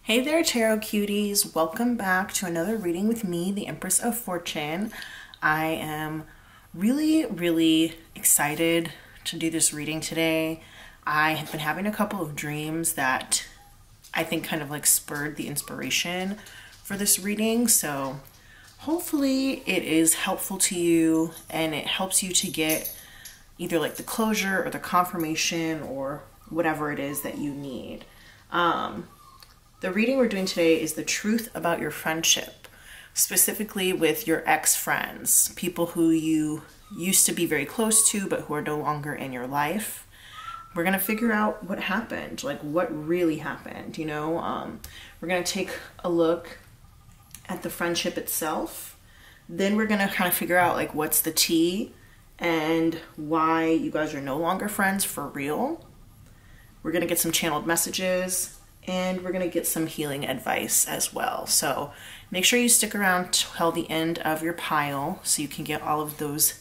Hey there, Tarot Cuties. Welcome back to another reading with me, the Empress of Fortune. I am really excited to do this reading today. I have been having a couple of dreams that I think kind of like spurred the inspiration for this reading. So hopefully it is helpful to you and it helps you to get either like the closure or the confirmation or whatever it is that you need. The reading we're doing today is the truth about your friendship, specifically with your ex-friends, people who you used to be very close to but who are no longer in your life. We're going to figure out what happened, like what really happened, you know. We're going to take a look at the friendship itself. Then we're going to kind of figure out like what's the tea and why you guys are no longer friends for real. We're going to get some channeled messages. And we're going to get some healing advice as well. So make sure you stick around till the end of your pile so you can get all of those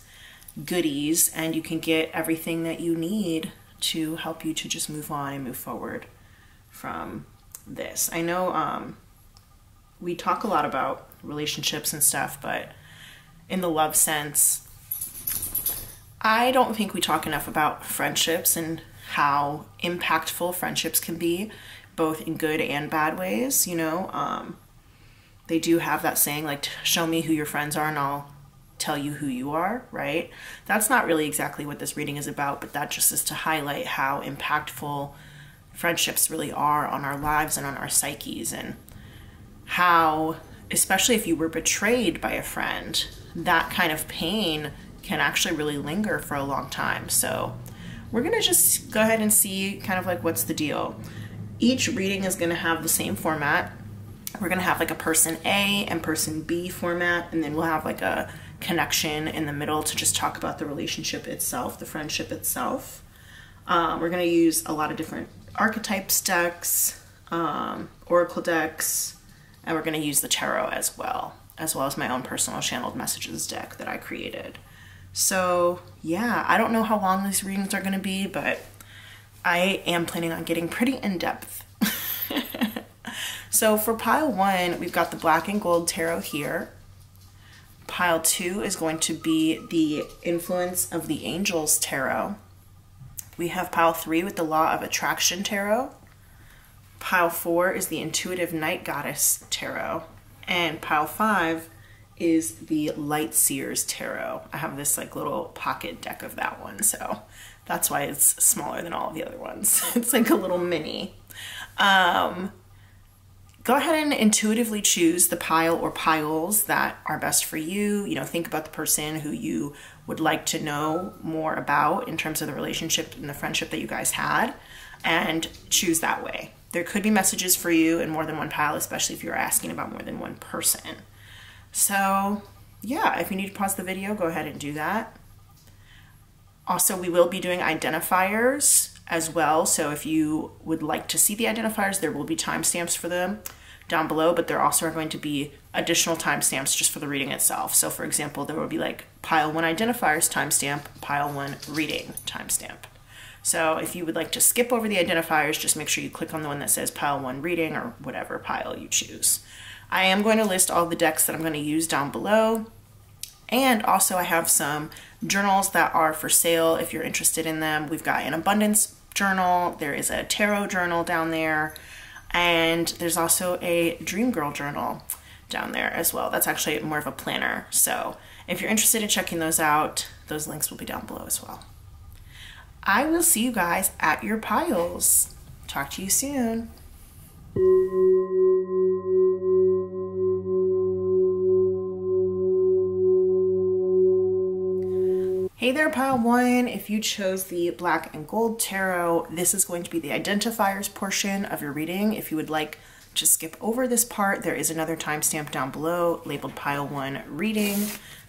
goodies and you can get everything that you need to help you to just move on and move forward from this. I know we talk a lot about relationships and stuff, but in the love sense, I don't think we talk enough about friendships and how impactful friendships can be, both in good and bad ways, you know. They do have that saying, like, show me who your friends are and I'll tell you who you are, right? That's not really exactly what this reading is about, but that just is to highlight how impactful friendships really are on our lives and on our psyches, and how, especially if you were betrayed by a friend, that kind of pain can actually really linger for a long time. So we're gonna just go ahead and see kind of like what's the deal. Each reading is going to have the same format. We're going to have like a person A and person B format, and then we'll have like a connection in the middle to just talk about the relationship itself, the friendship itself. We're going to use a lot of different archetypes decks, oracle decks, and we're going to use the tarot as well as my own personal channeled messages deck that I created. So yeah, I don't know how long these readings are going to be, but I am planning on getting pretty in-depth. So for pile one, we've got the black and gold tarot here. Pile two is going to be the influence of the angels tarot. We have pile three with the law of attraction tarot. Pile four is the intuitive night goddess tarot. And pile five is the light seers tarot. I have this like little pocket deck of that one, so that's why it's smaller than all of the other ones. It's like a little mini. Go ahead and intuitively choose the pile or piles that are best for you. You know, think about the person who you would like to know more about in terms of the relationship and the friendship that you guys had, and choose that way. There could be messages for you in more than one pile, especially if you're asking about more than one person. So yeah, if you need to pause the video, go ahead and do that. Also, we will be doing identifiers as well. So if you would like to see the identifiers, there will be timestamps for them down below, but there also are going to be additional timestamps just for the reading itself. So for example, there will be like pile one identifiers timestamp, pile one reading timestamp. So if you would like to skip over the identifiers, just make sure you click on the one that says pile one reading or whatever pile you choose. I am going to list all the decks that I'm going to use down below. And also I have some journals that are for sale if you're interested in them. We've got an abundance journal, there is a tarot journal down there, and there's also a dream girl journal down there as well. That's actually more of a planner. So if you're interested in checking those out, those links will be down below as well. I will see you guys at your piles. Talk to you soon. Hey there, pile one. If you chose the black and gold tarot, this is going to be the identifiers portion of your reading. If you would like to skip over this part, there is another timestamp down below labeled pile one reading.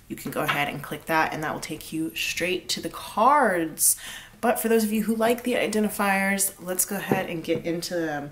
You can go ahead and click that and that will take you straight to the cards. But for those of you who like the identifiers, let's go ahead and get into them.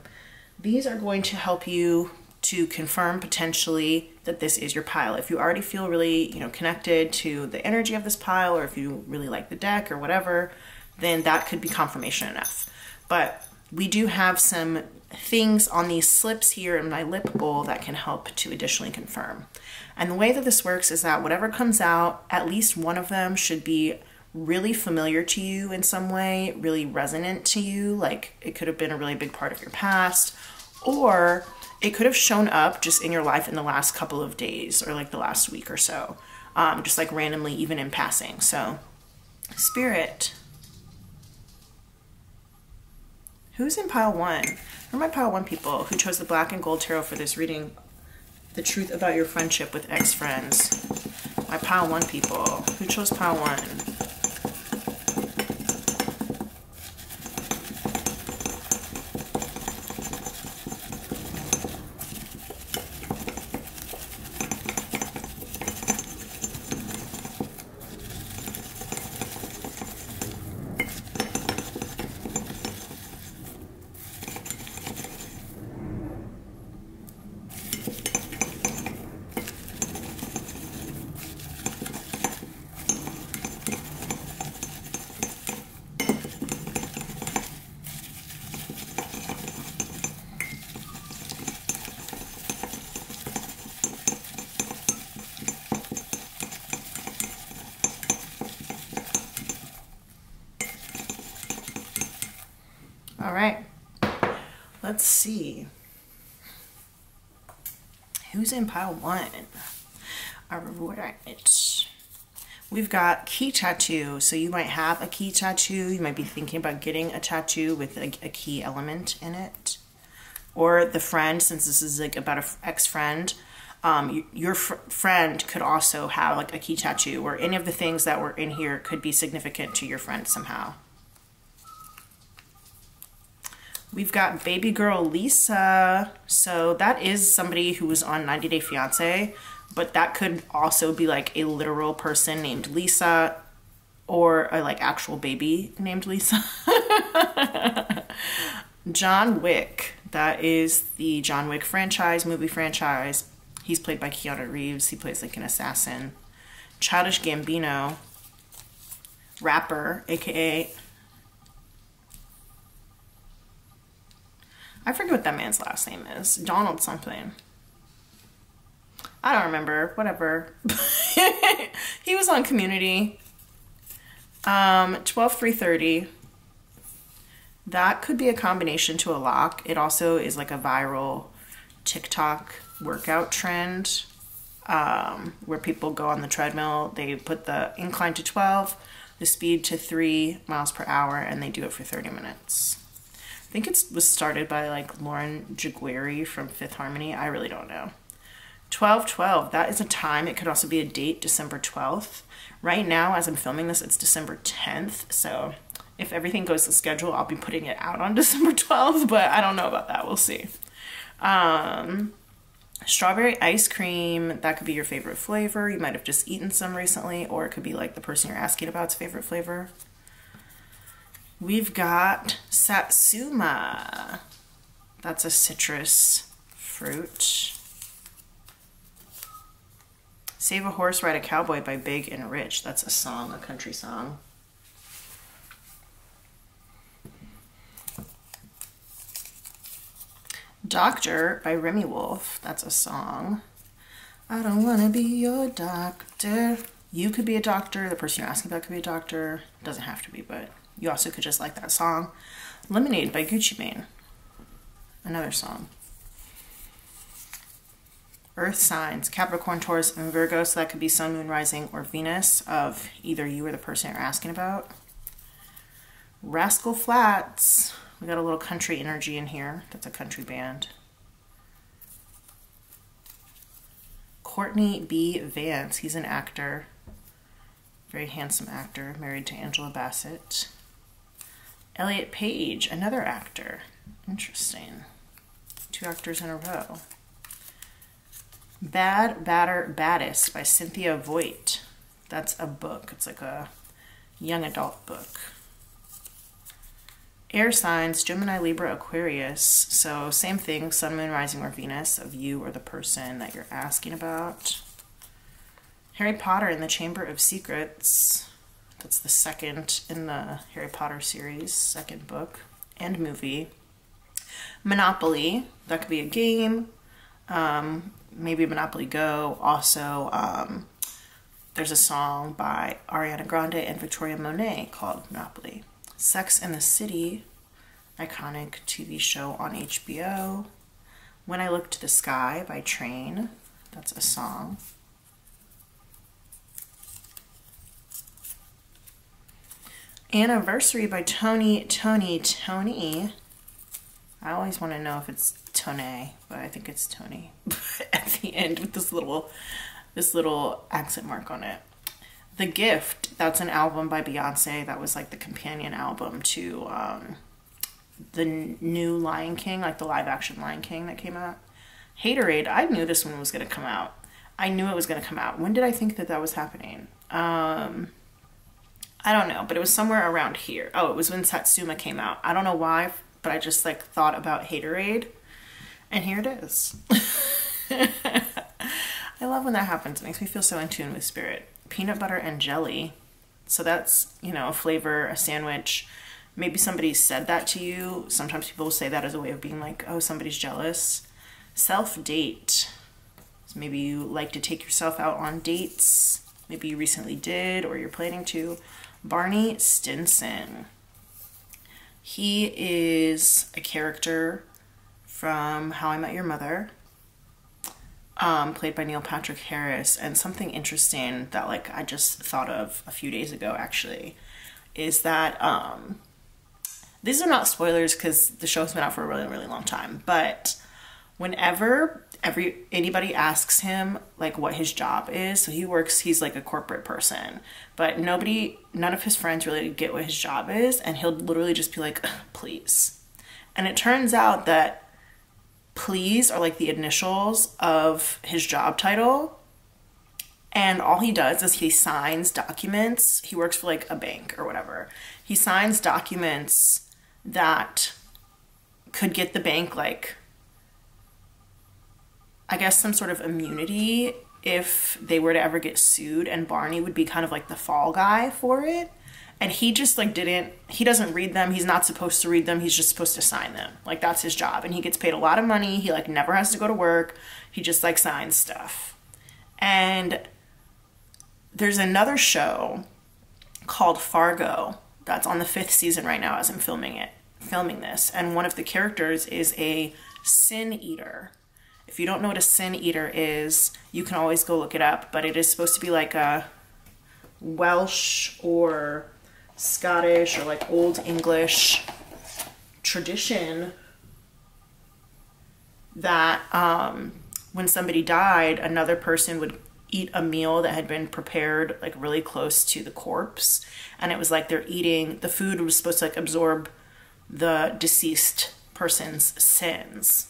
These are going to help you to confirm potentially that this is your pile. If you already feel really, you know, connected to the energy of this pile, or if you really like the deck or whatever, then that could be confirmation enough. But we do have some things on these slips here in my lip bowl that can help to additionally confirm. And the way that this works is that whatever comes out, at least one of them should be really familiar to you in some way, really resonant to you. Like it could have been a really big part of your past, or it could have shown up just in your life in the last couple of days or like the last week or so, just like randomly, even in passing. So Spirit, who's in pile 1? Who are my pile 1 people who chose the black and gold tarot for this reading? The truth about your friendship with ex-friends. My pile 1 people. Who chose pile 1? All right, let's see. Who's in pile 1? All right. We've got key tattoo. So you might have a key tattoo. You might be thinking about getting a tattoo with a key element in it. Or the friend, since this is like about an ex-friend, your friend could also have like a key tattoo, or any of the things that were in here could be significant to your friend somehow. We've got baby girl Lisa. So that is somebody who was on 90 Day Fiancé, but that could also be like a literal person named Lisa, or a like actual baby named Lisa. John Wick. That is the John Wick franchise, movie franchise. He's played by Keanu Reeves. He plays like an assassin. Childish Gambino. Rapper, aka... I forget what that man's last name is. Donald something. I don't remember. Whatever. He was on Community. 12-3-30. That could be a combination to a lock. It also is like a viral TikTok workout trend, where people go on the treadmill. They put the incline to 12, the speed to 3 miles per hour, and they do it for 30 minutes. I think it was started by like Lauren Jaguari from Fifth Harmony. I really don't know. 12-12, that is a time. It could also be a date, December 12th. Right now, as I'm filming this, it's December 10th. So if everything goes to schedule, I'll be putting it out on December 12th, but I don't know about that. We'll see. Strawberry ice cream, that could be your favorite flavor. You might have just eaten some recently, or it could be like the person you're asking about's favorite flavor. We've got Satsuma. That's a citrus fruit. Save a Horse, Ride a Cowboy by Big and Rich. That's a song, a country song. Doctor by Remy Wolf. That's a song. I don't want to be your doctor. You could be a doctor. The person you're asking about could be a doctor. Doesn't have to be, but you also could just like that song. Lemonade by Gucci Mane. Another song. Earth signs, Capricorn, Taurus, and Virgo. So that could be Sun, Moon, Rising, or Venus of either you or the person you're asking about. Rascal Flatts. We got a little country energy in here. That's a country band. Courtney B. Vance. He's an actor. Very handsome actor. Married to Angela Bassett. Elliot Page. Another actor. Interesting. 2 actors in a row. Bad, Badder, Baddest by Cynthia Voigt. That's a book. It's like a young adult book. Air signs, Gemini, Libra, Aquarius. So same thing, Sun, Moon, Rising, or Venus of you or the person that you're asking about. Harry Potter and the Chamber of Secrets. That's the second in the Harry Potter series, second book and movie. Monopoly, that could be a game. Maybe Monopoly Go. Also, there's a song by Ariana Grande and Victoria Monet called Monopoly. Sex and the City, iconic TV show on HBO. When I Look to the Sky by Train, that's a song. Anniversary by Tony. I always want to know if it's Tone, but I think it's Tony at the end with this little accent mark on it. The Gift, that's an album by Beyonce. That was like the companion album to the new Lion King, like the live action Lion King that came out. Haterade, I knew this one was going to come out. I knew it was going to come out. When did I think that that was happening? I don't know, but it was somewhere around here. Oh, it was when Satsuma came out. I don't know why, but I just like thought about Haterade, and here it is. I love when that happens. It makes me feel so in tune with spirit. Peanut butter and jelly. So that's, you know, a flavor, a sandwich. Maybe somebody said that to you. Sometimes people will say that as a way of being like, oh, somebody's jealous. Self-date. So maybe you like to take yourself out on dates. Maybe you recently did or you're planning to. Barney Stinson. He is a character from How I Met Your Mother, played by Neil Patrick Harris. And something interesting that like I just thought of a few days ago actually is that these are not spoilers because the show's been out for a really, really long time, but whenever anybody asks him like what his job is, so he's like a corporate person, but none of his friends really get what his job is, and he'll literally just be like, please. And it turns out that please are like the initials of his job title, and all he does is he signs documents. He works for like a bank or whatever. He signs documents that could get the bank like, I guess, some sort of immunity if they were to ever get sued, and Barney would be kind of like the fall guy for it. And he just like he doesn't read them. He's not supposed to read them. He's just supposed to sign them. Like that's his job. And he gets paid a lot of money. He like never has to go to work. He just like signs stuff. And there's another show called Fargo that's on the 5th season right now as I'm filming this. And one of the characters is a sin eater. If you don't know what a sin eater is, you can always go look it up, but it is supposed to be like a Welsh or Scottish or like Old English tradition that when somebody died, another person would eat a meal that had been prepared like really close to the corpse, and it was like they're eating, the food was supposed to like absorb the deceased person's sins.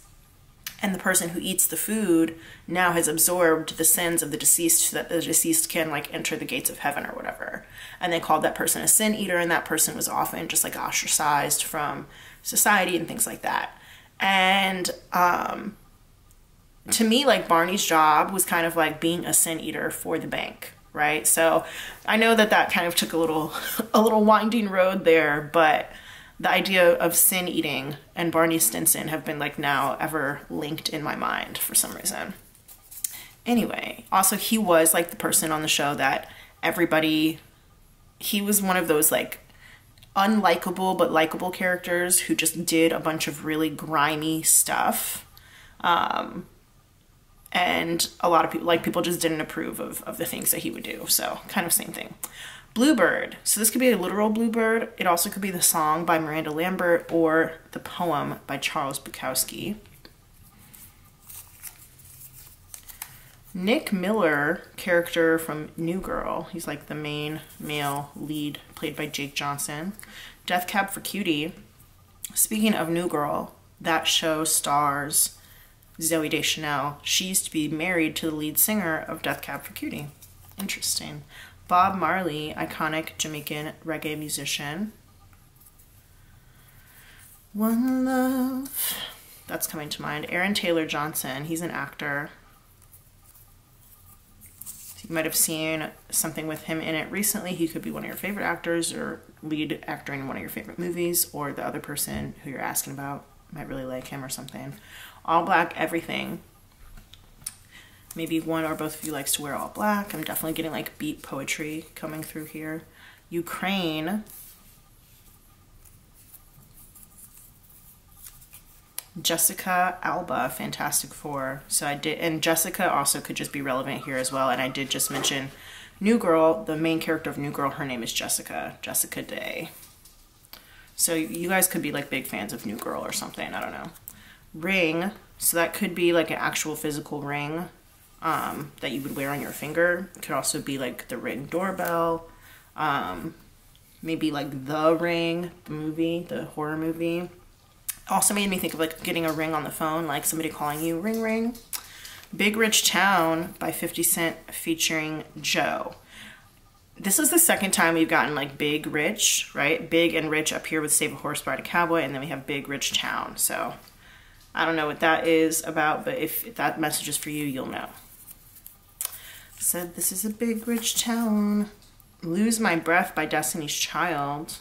And the person who eats the food now has absorbed the sins of the deceased so that the deceased can like enter the gates of heaven or whatever. And they called that person a sin eater, and that person was often just like ostracized from society and things like that. And to me, like Barney's job was kind of like being a sin eater for the bank, right? So I know that that kind of took a little winding road there, but the idea of sin eating and Barney Stinson have been like now ever linked in my mind for some reason. Anyway, also he was like the person on the show that he was one of those like unlikable but likable characters who just did a bunch of really grimy stuff. And a lot of people just didn't approve of the things that he would do. So kind of same thing. Bluebird. So this could be a literal bluebird. It also could be the song by Miranda Lambert or the poem by Charles Bukowski. Nick Miller, character from New Girl. He's like the main male lead, played by Jake Johnson. Death Cab for Cutie. Speaking of New Girl, that show stars Zooey Deschanel. She used to be married to the lead singer of Death Cab for Cutie. Interesting. Bob Marley, iconic Jamaican reggae musician. One Love, that's coming to mind. Aaron Taylor Johnson, he's an actor. You might have seen something with him in it recently. He could be one of your favorite actors or lead actor in one of your favorite movies, or the other person who you're asking about Might really like him or something. All black everything. Maybe one or both of you likes to wear all black. I'm definitely getting like beat poetry coming through here. Ukraine. Jessica Alba, Fantastic Four. So I did, and Jessica also could just be relevant here as well. And I did just mention New Girl, the main character of New Girl, her name is Jessica Day. So you guys could be like big fans of New Girl or something, I don't know. Ring, so that could be like an actual physical ring that you would wear on your finger. It could also be like the Ring doorbell, maybe like The Ring, the movie, the horror movie. Also made me think of like getting a ring on the phone, like somebody calling you, ring ring. Big Rich Town by 50 Cent featuring Joe. This is the second time we've gotten like Big Rich, right? Big and Rich up here with Save a Horse, Ride a Cowboy, and then we have Big Rich Town. So I don't know what that is about, but if that message is for you, you'll know. Said this is a big rich town. Lose My Breath by Destiny's Child.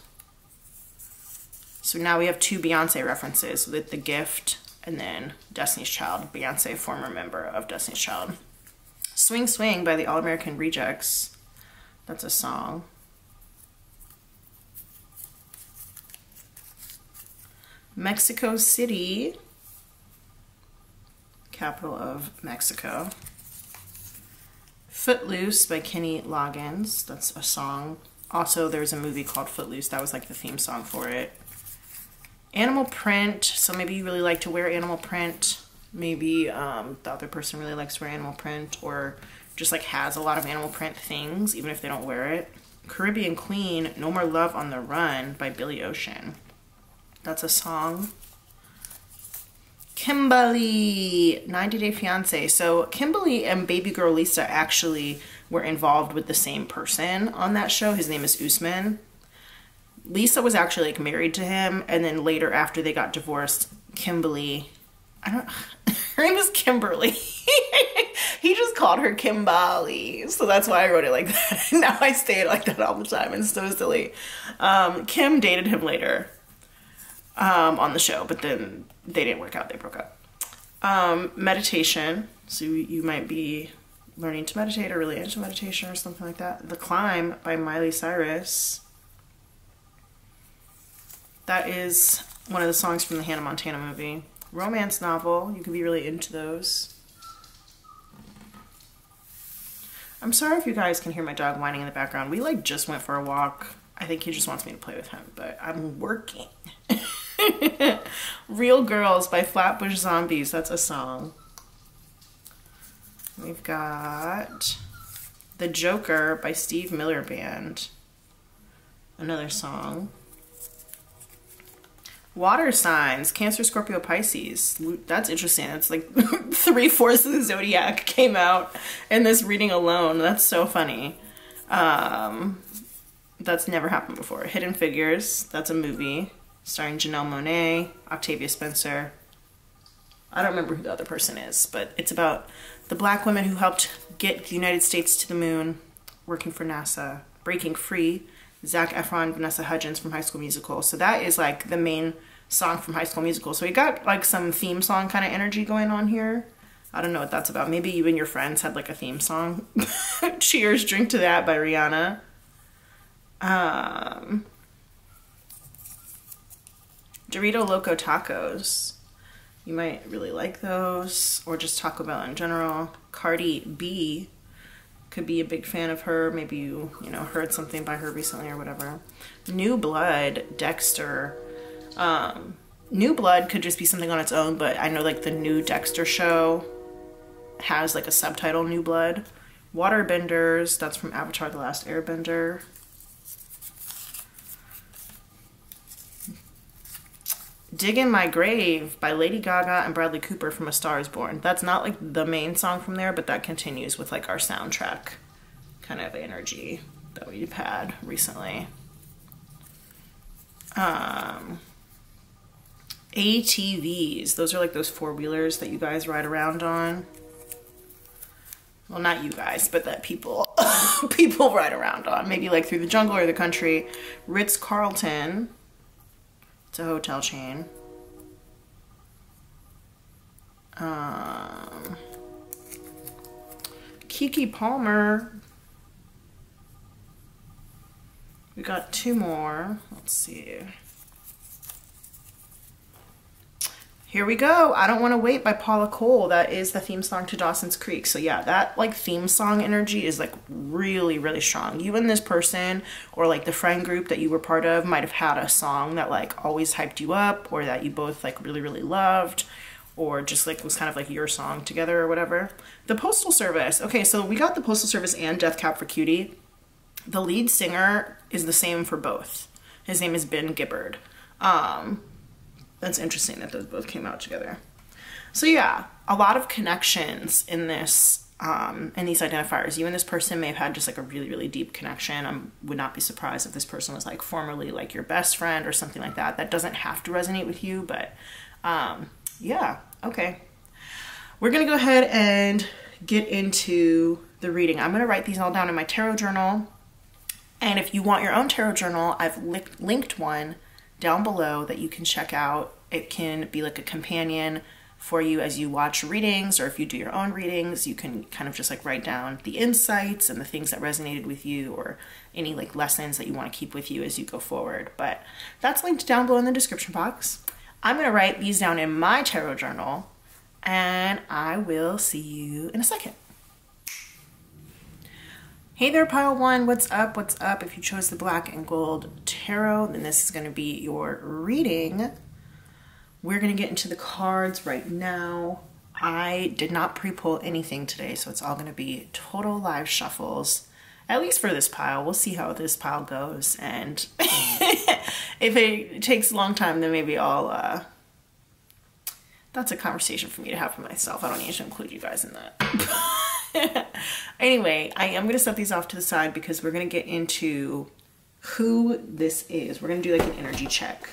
So now we have two Beyonce references with The Gift and then Destiny's Child. Beyonce, former member of Destiny's Child. Swing Swing by the All American Rejects. That's a song. Mexico City, capital of Mexico. Footloose by Kenny Loggins. That's a song. Also, there's a movie called Footloose. That was like the theme song for it. Animal print. So maybe you really like to wear animal print. Maybe the other person really likes to wear animal print, or just like has a lot of animal print things, even if they don't wear it. Caribbean Queen, No More Love on the Run by Billy Ocean. That's a song. Kimberly, 90 Day Fiancé. So Kimberly and baby girl Lisa actually were involved with the same person on that show. His name is Usman. Lisa was actually like married to him, and then later after they got divorced, Kimberly, her name is Kimberly. He just called her Kimberly, so that's why I wrote it like that. Now I say it like that all the time. It's so silly. Kim dated him later on the show, but then they didn't work out. They broke up. Meditation. So you might be learning to meditate or really into meditation or something like that. The Climb by Miley Cyrus. That is one of the songs from the Hannah Montana movie. Romance novel. You could be really into those. I'm sorry if you guys can hear my dog whining in the background. We like just went for a walk. I think he just wants me to play with him, but I'm working. Real Girls by Flatbush Zombies. That's a song. We've got The Joker by Steve Miller Band. Another song. Water signs, Cancer, Scorpio, Pisces. That's interesting. It's like 3/4 of the zodiac came out in this reading alone. That's so funny. That's never happened before. Hidden Figures. That's a movie starring Janelle Monáe, Octavia Spencer. I don't remember who the other person is, but it's about the black women who helped get the United States to the moon, working for NASA. Breaking Free. Zac Efron, Vanessa Hudgens from High School Musical. So that is like the main song from High School Musical. So we got like some theme song kind of energy going on here. I don't know what that's about. Maybe you and your friends had like a theme song. Cheers, Drink to That by Rihanna. Dorito Loco Tacos. You might really like those, or just Taco Bell in general. Cardi B. Could be a big fan of her. Maybe you heard something by her recently or whatever. New Blood, Dexter. New Blood could just be something on its own, but I know like the new Dexter show has like a subtitle, New Blood. Waterbenders, that's from Avatar: The Last Airbender. Dig in My Grave by Lady Gaga and Bradley Cooper from A Star Is Born. That's not like the main song from there, but that continues with like our soundtrack kind of energy that we've had recently. ATVs. Those are like those four-wheelers that you guys ride around on. Well, not you guys, but that people people ride around on. Maybe like through the jungle or the country. Ritz-Carlton. It's a hotel chain. Kiki Palmer. We got 2 more. Let's see. Here we go. I Don't Want to Wait by Paula Cole. That is the theme song to Dawson's Creek. So yeah, that like theme song energy is like really, really strong. You and this person or like the friend group that you were part of might have had a song that like always hyped you up, or that you both like really, really loved, or just like was kind of like your song together or whatever. The Postal Service. Okay, so we got the Postal Service and Death Cab for Cutie. The lead singer is the same for both. His name is Ben Gibbard. That's interesting that those both came out together. So yeah, a lot of connections in this, in these identifiers. You and this person may have had just like a really, really deep connection. I would not be surprised if this person was like formerly like your best friend or something like that. That doesn't have to resonate with you, but yeah, okay. We're gonna go ahead and get into the reading. I'm gonna write these all down in my tarot journal. And if you want your own tarot journal, I've linked one down below that you can check out. It can be like a companion for you as you watch readings, or if you do your own readings, you can kind of just like write down the insights and the things that resonated with you, or any like lessons that you want to keep with you as you go forward. But that's linked down below in the description box. I'm going to write these down in my tarot journal, and I will see you in a second. Hey there, pile 1, what's up? What's up? If you chose the Black and Gold Tarot, then this is going to be your reading. We're going to get into the cards right now. I did not pre-pull anything today, so it's all going to be total live shuffles, at least for this pile. We'll see how this pile goes, and if it takes a long time, then maybe I'll, that's a conversation for me to have for myself. I don't need to include you guys in that. Anyway, I am going to set these off to the side because we're going to get into who this is. We're going to do like an energy check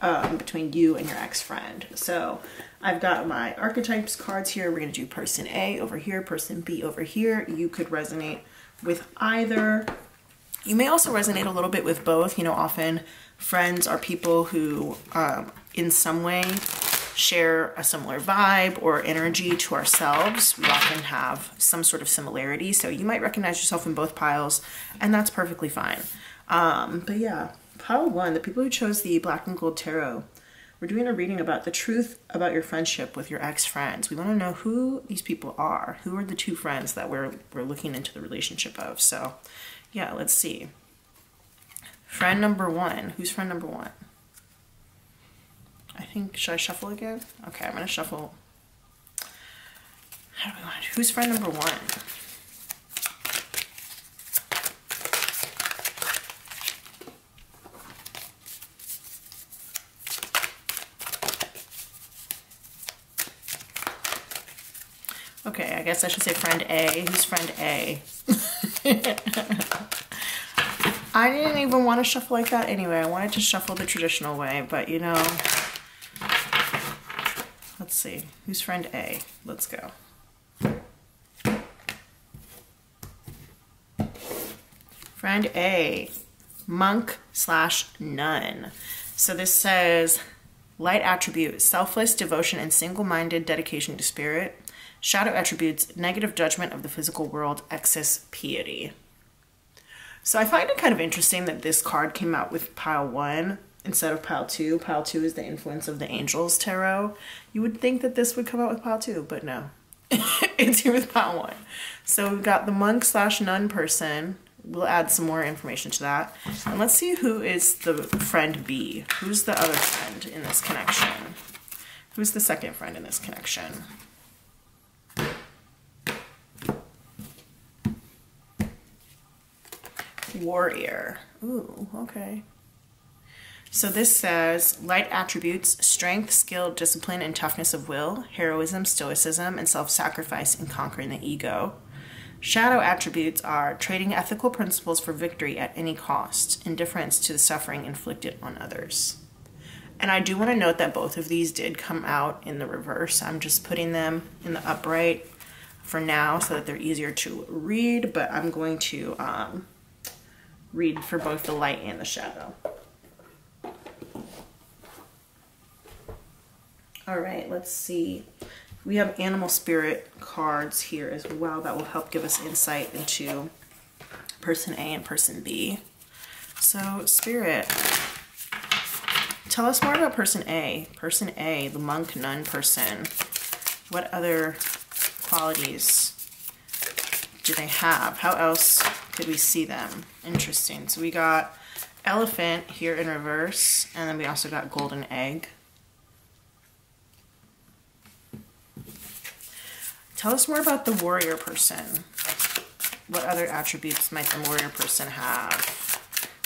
between you and your ex-friend. So I've got my archetypes cards here. We're going to do person A over here, person B over here. You could resonate with either. You may also resonate a little bit with both. You know, often friends are people who in some way share a similar vibe or energy to ourselves. We often have some sort of similarity, so you might recognize yourself in both piles, and that's perfectly fine. But yeah, pile 1, the people who chose the Black and Gold Tarot, we're doing a reading about the truth about your friendship with your ex-friends. We want to know who these people are. Who are the 2 friends that we're looking into the relationship of? So yeah, let's see. Friend number 1. Who's friend number 1? I think, should I shuffle again? Okay, I'm going to shuffle. How do we want to do? Who's friend number 1? Okay, I guess I should say friend A. Who's friend A? I didn't even want to shuffle like that anyway. I wanted to shuffle the traditional way, but you know, let's see. Who's friend A? Let's go. Friend A, monk/nun. So this says light attributes, selfless devotion and single-minded dedication to spirit. Shadow attributes, negative judgment of the physical world, excess piety. So I find it kind of interesting that this card came out with pile 1 instead of pile 2. Pile 2 is the influence of the Angels Tarot. You would think that this would come out with pile 2, but no. It's here with pile 1. So we've got the monk/nun person. We'll add some more information to that. And let's see who is the friend B. Who's the other friend in this connection? Who's the second friend in this connection? Warrior. Ooh, okay. So this says light attributes, strength, skill, discipline, and toughness of will, heroism, stoicism, and self-sacrifice in conquering the ego. Shadow attributes are trading ethical principles for victory at any cost, indifference to the suffering inflicted on others. And I do want to note that both of these did come out in the reverse. I'm just putting them in the upright for now so that they're easier to read, but I'm going to read for both the light and the shadow. All right, let's see. We have animal spirit cards here as well that will help give us insight into person A and person B. So Spirit, tell us more about person A. Person A, the monk nun person. What other qualities do they have? How else could we see them? Interesting. So we got elephant here in reverse, and then we also got golden egg. Tell us more about the warrior person. What other attributes might the warrior person have?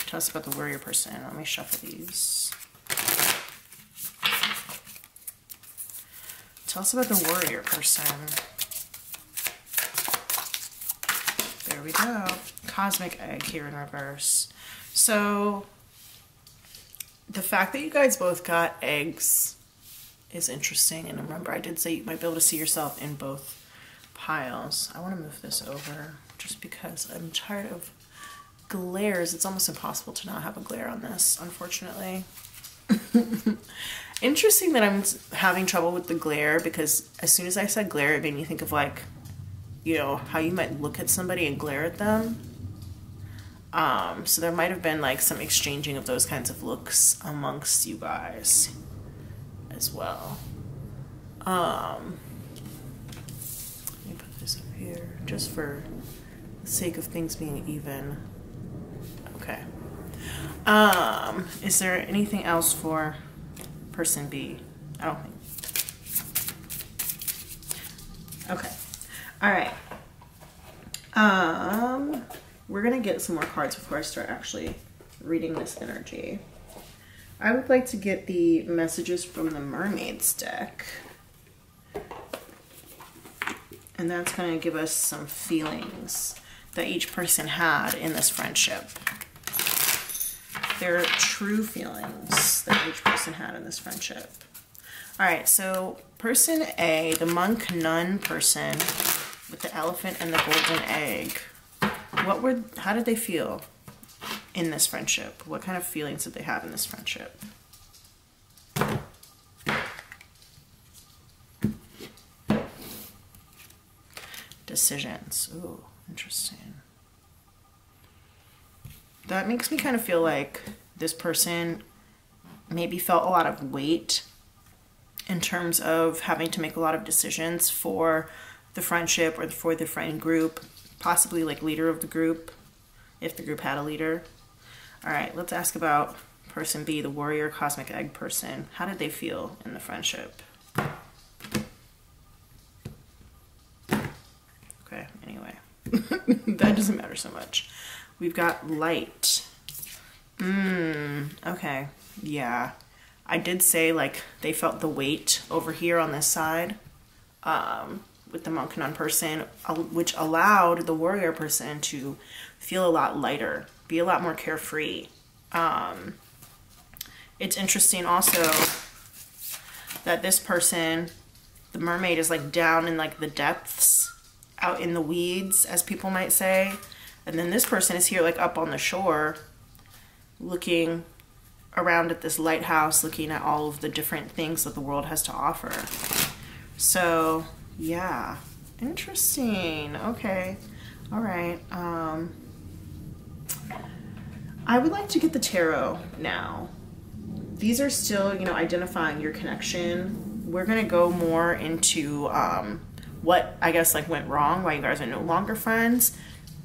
Tell us about the warrior person. Let me shuffle these. Tell us about the warrior person. There we go. Cosmic egg here in reverse. So the fact that you guys both got eggs is interesting. And remember, I did say you might be able to see yourself in both piles. I want to move this over just because I'm tired of glares. It's almost impossible to not have a glare on this, unfortunately. Interesting that I'm having trouble with the glare, because as soon as I said glare, it made me think of, like, you know, how you might look at somebody and glare at them. So there might have been like some exchanging of those kinds of looks amongst you guys as well. Let me put this up here just for the sake of things being even. Okay. Is there anything else for person B? I don't think. Okay. All right. We're gonna get some more cards before I start actually reading this energy. I would like to get the messages from the Mermaids deck. And that's gonna give us some feelings that each person had in this friendship. Their true feelings that each person had in this friendship. All right, so person A, the monk nun person with the elephant and the golden egg, how did they feel in this friendship? What kind of feelings did they have in this friendship? Decisions. Ooh, interesting. That makes me kind of feel like this person maybe felt a lot of weight in terms of having to make a lot of decisions for the friendship or for the friend group, possibly like leader of the group, if the group had a leader. All right, let's ask about person B, the warrior cosmic egg person. How did they feel in the friendship? Okay, anyway, that doesn't matter so much. We've got light. Okay, yeah. I did say like they felt the weight over here on this side with the monk nun person, which allowed the warrior person to feel a lot lighter, be a lot more carefree. It's interesting also that this person, the mermaid, is like down in like the depths, out in the weeds, as people might say. And then this person is here like up on the shore, looking around at this lighthouse, looking at all of the different things that the world has to offer. So yeah, interesting. Okay, all right. I would like to get the tarot now. These are still, you know, identifying your connection. We're gonna go more into what I guess like went wrong, why you guys are no longer friends,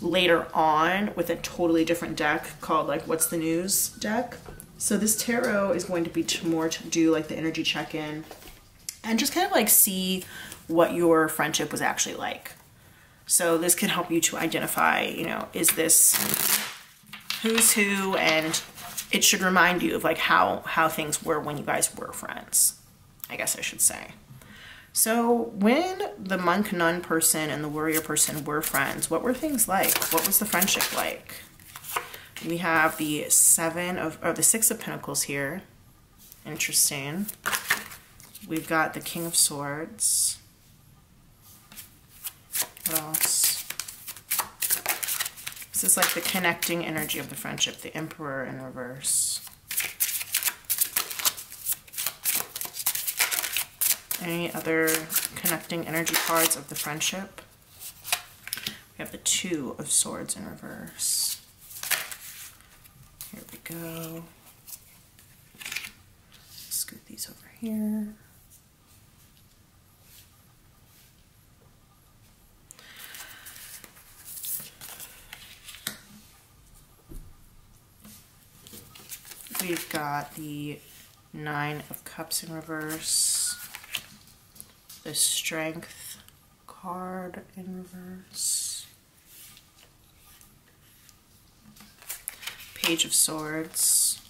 later on with a totally different deck called like What's the News deck. So this tarot is going to be more to do like the energy check-in and just kind of like see what your friendship was actually like. So this can help you to identify, you know, is this who's who, and it should remind you of like how things were when you guys were friends, I guess I should say. So when the monk nun person and the warrior person were friends, what were things like? What was the friendship like? We have the the Six of Pentacles here. Interesting. We've got the King of Swords. What else? This is like the connecting energy of the friendship, the Emperor in reverse. Any other connecting energy cards of the friendship? We have the Two of Swords in reverse. Here we go. Scoot these over here. We've got the Nine of Cups in reverse, the Strength card in reverse, Page of Swords,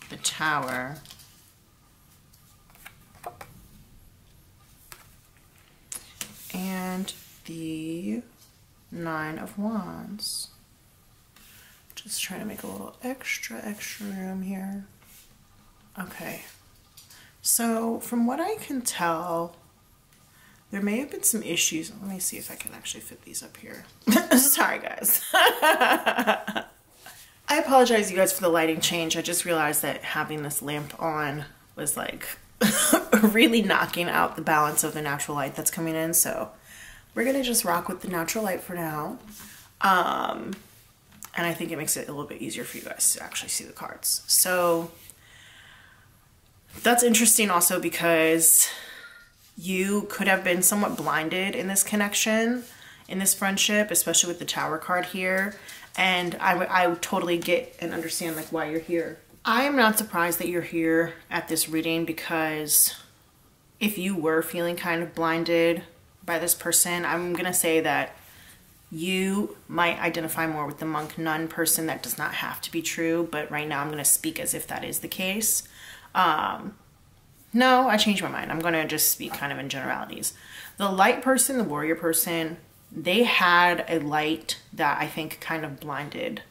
the Tower, and the Nine of Wands. Just trying to make a little extra room here. Okay. So from what I can tell, there may have been some issues. Let me see if I can actually fit these up here. Sorry, guys. I apologize, you guys, for the lighting change. I just realized that having this lamp on was like really knocking out the balance of the natural light that's coming in. So we're gonna just rock with the natural light for now. And I think it makes it a little bit easier for you guys to actually see the cards. So that's interesting also because you could have been somewhat blinded in this connection, in this friendship, especially with the Tower card here. And I totally get and understand like why you're here. I am not surprised that you're here at this reading, because if you were feeling kind of blinded by this person, I'm gonna say that you might identify more with the monk nun person. That does not have to be true, but right now I'm going to speak as if that is the case. No, I changed my mind. I'm going to just speak kind of in generalities. The light person, the warrior person, they had a light that I think kind of blinded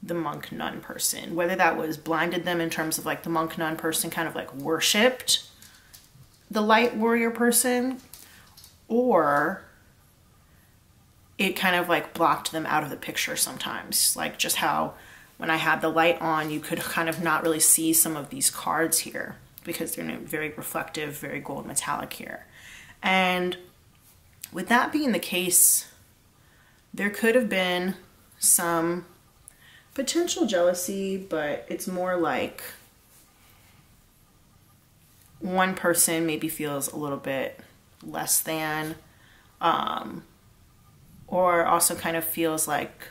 the monk nun person. Whether that was blinded them in terms of like the monk nun person kind of like worshipped the light warrior person, or it kind of like blocked them out of the picture sometimes. Like just how when I had the light on, you could kind of not really see some of these cards here because they're very reflective, very gold metallic here. And with that being the case, there could have been some potential jealousy, but it's more like one person maybe feels a little bit less than, or also kind of feels like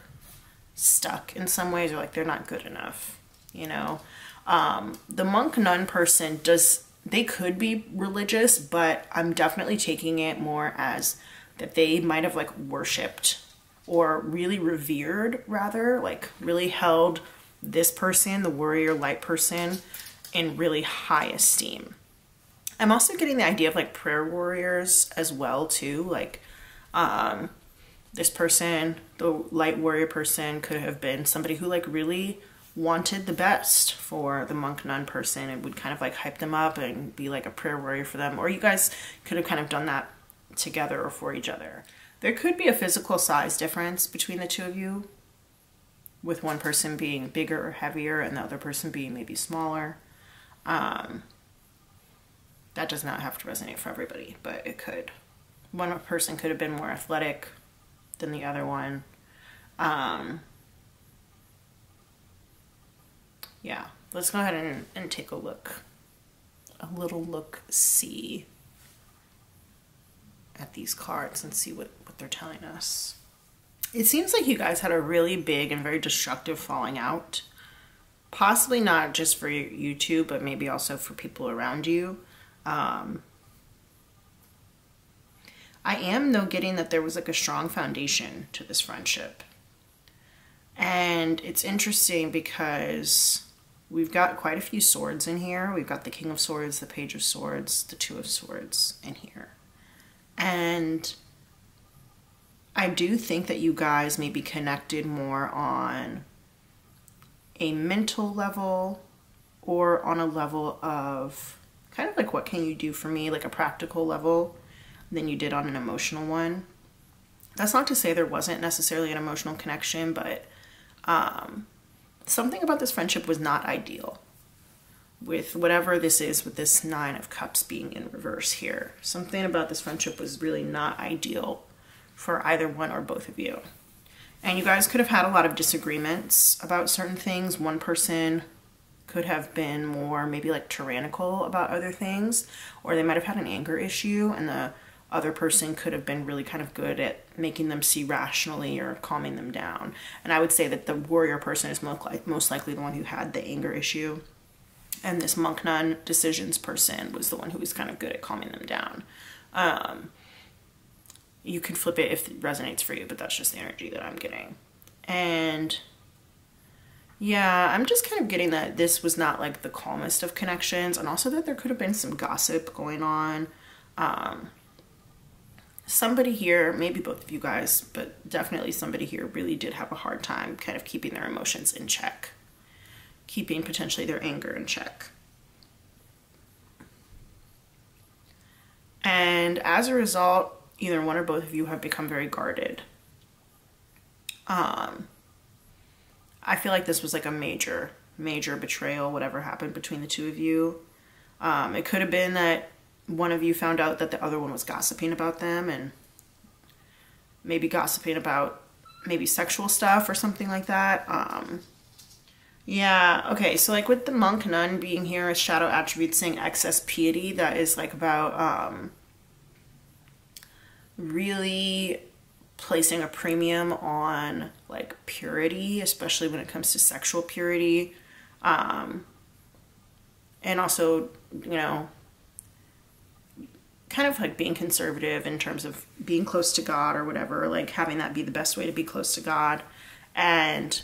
stuck in some ways, or like they're not good enough, you know. The monk nun person they could be religious, but I'm definitely taking it more as that they might have like worshipped or really revered, rather, like really held this person, the warrior light person, in really high esteem. I'm also getting the idea of like prayer warriors as well too, like this person, the light warrior person, could have been somebody who like really wanted the best for the monk nun person and would kind of like hype them up and be like a prayer warrior for them. Or you guys could have kind of done that together or for each other. There could be a physical size difference between the two of you, with one person being bigger or heavier and the other person being maybe smaller. That does not have to resonate for everybody, but it could. One person could have been more athletic than the other one. Yeah, let's go ahead and take a look. A little look-see at these cards and see what they're telling us. It seems like you guys had a really big and very destructive falling out. Possibly not just for you two, but maybe also for people around you. I am, though, getting that there was like a strong foundation to this friendship. And it's interesting because we've got quite a few swords in here. We've got the King of Swords, the Page of Swords, the Two of Swords in here. And I do think that you guys may be connected more on a mental level or on a level of kind of like what can you do for me, like a practical level, than you did on an emotional one. That's not to say there wasn't necessarily an emotional connection, but something about this friendship was not ideal. with whatever this is, with this Nine of Cups being in reverse here. Something about this friendship was really not ideal for either one or both of you. And you guys could have had a lot of disagreements about certain things. One person could have been more maybe like tyrannical about other things, or they might have had an anger issue, and the other person could have been really kind of good at making them see rationally or calming them down. And I would say that the warrior person is most likely the one who had the anger issue, and this monk nun decisions person was the one who was kind of good at calming them down. You can flip it if it resonates for you, but that's just the energy that I'm getting. And yeah, I'm just kind of getting that this was not like the calmest of connections, and also that there could have been some gossip going on. Somebody here, maybe both of you guys, but definitely somebody here really did have a hard time kind of keeping their emotions in check, keeping potentially their anger in check. And as a result, either one or both of you have become very guarded. I feel like this was like a major betrayal, whatever happened between the two of you. It could have been that one of you found out that the other one was gossiping about them, and maybe gossiping about maybe sexual stuff or something like that. Yeah, okay, so like with the monk nun being here as shadow attributes saying excess piety, that is like about really placing a premium on like purity, especially when it comes to sexual purity. And also, you know, kind of like being conservative in terms of being close to God or whatever, like having that be the best way to be close to God. And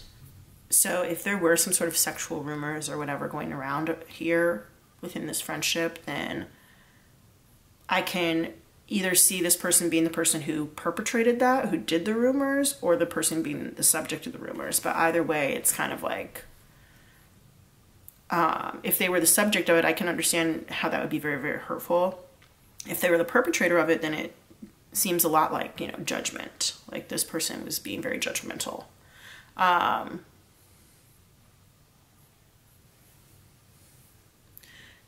so if there were some sort of sexual rumors or whatever going around here within this friendship, then I can either see this person being the person who perpetrated that, who did the rumors, or the person being the subject of the rumors. But either way, it's kind of like, if they were the subject of it, I can understand how that would be very, very hurtful. If they were the perpetrator of it, then it seems a lot like, you know, judgment. Like this person was being very judgmental.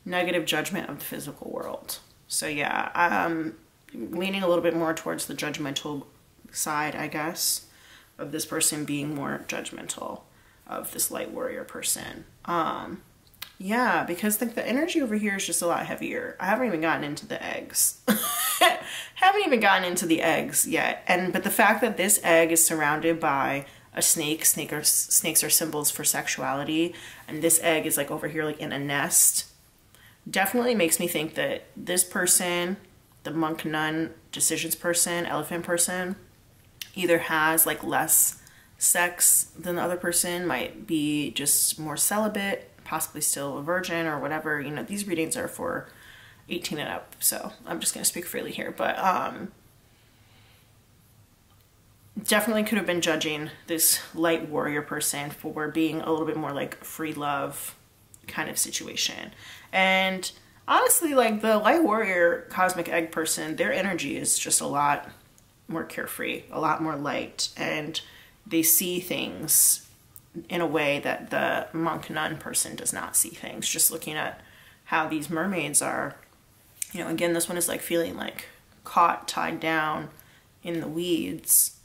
Negative judgment of the physical world. So yeah, I'm leaning a little bit more towards the judgmental side, I guess, of this person being more judgmental of this light warrior person. Yeah, because the energy over here is just a lot heavier. I haven't even gotten into the eggs. Haven't even gotten into the eggs yet. But the fact that this egg is surrounded by a snakes are symbols for sexuality, and this egg is like over here like in a nest, definitely makes me think that this person, the monk nun decisions person, elephant person, either has like less sex than the other person, might be just more celibate, possibly still a virgin or whatever. You know, these readings are for 18 and up, so I'm just going to speak freely here. But definitely could have been judging this light warrior person for being a little bit more like free love kind of situation. And honestly, like the light warrior cosmic egg person, their energy is just a lot more carefree, a lot more light, and they see things in a way that the monk nun person does not see things. Just looking at how these mermaids are, you know, again, this one is like feeling like caught, tied down in the weeds,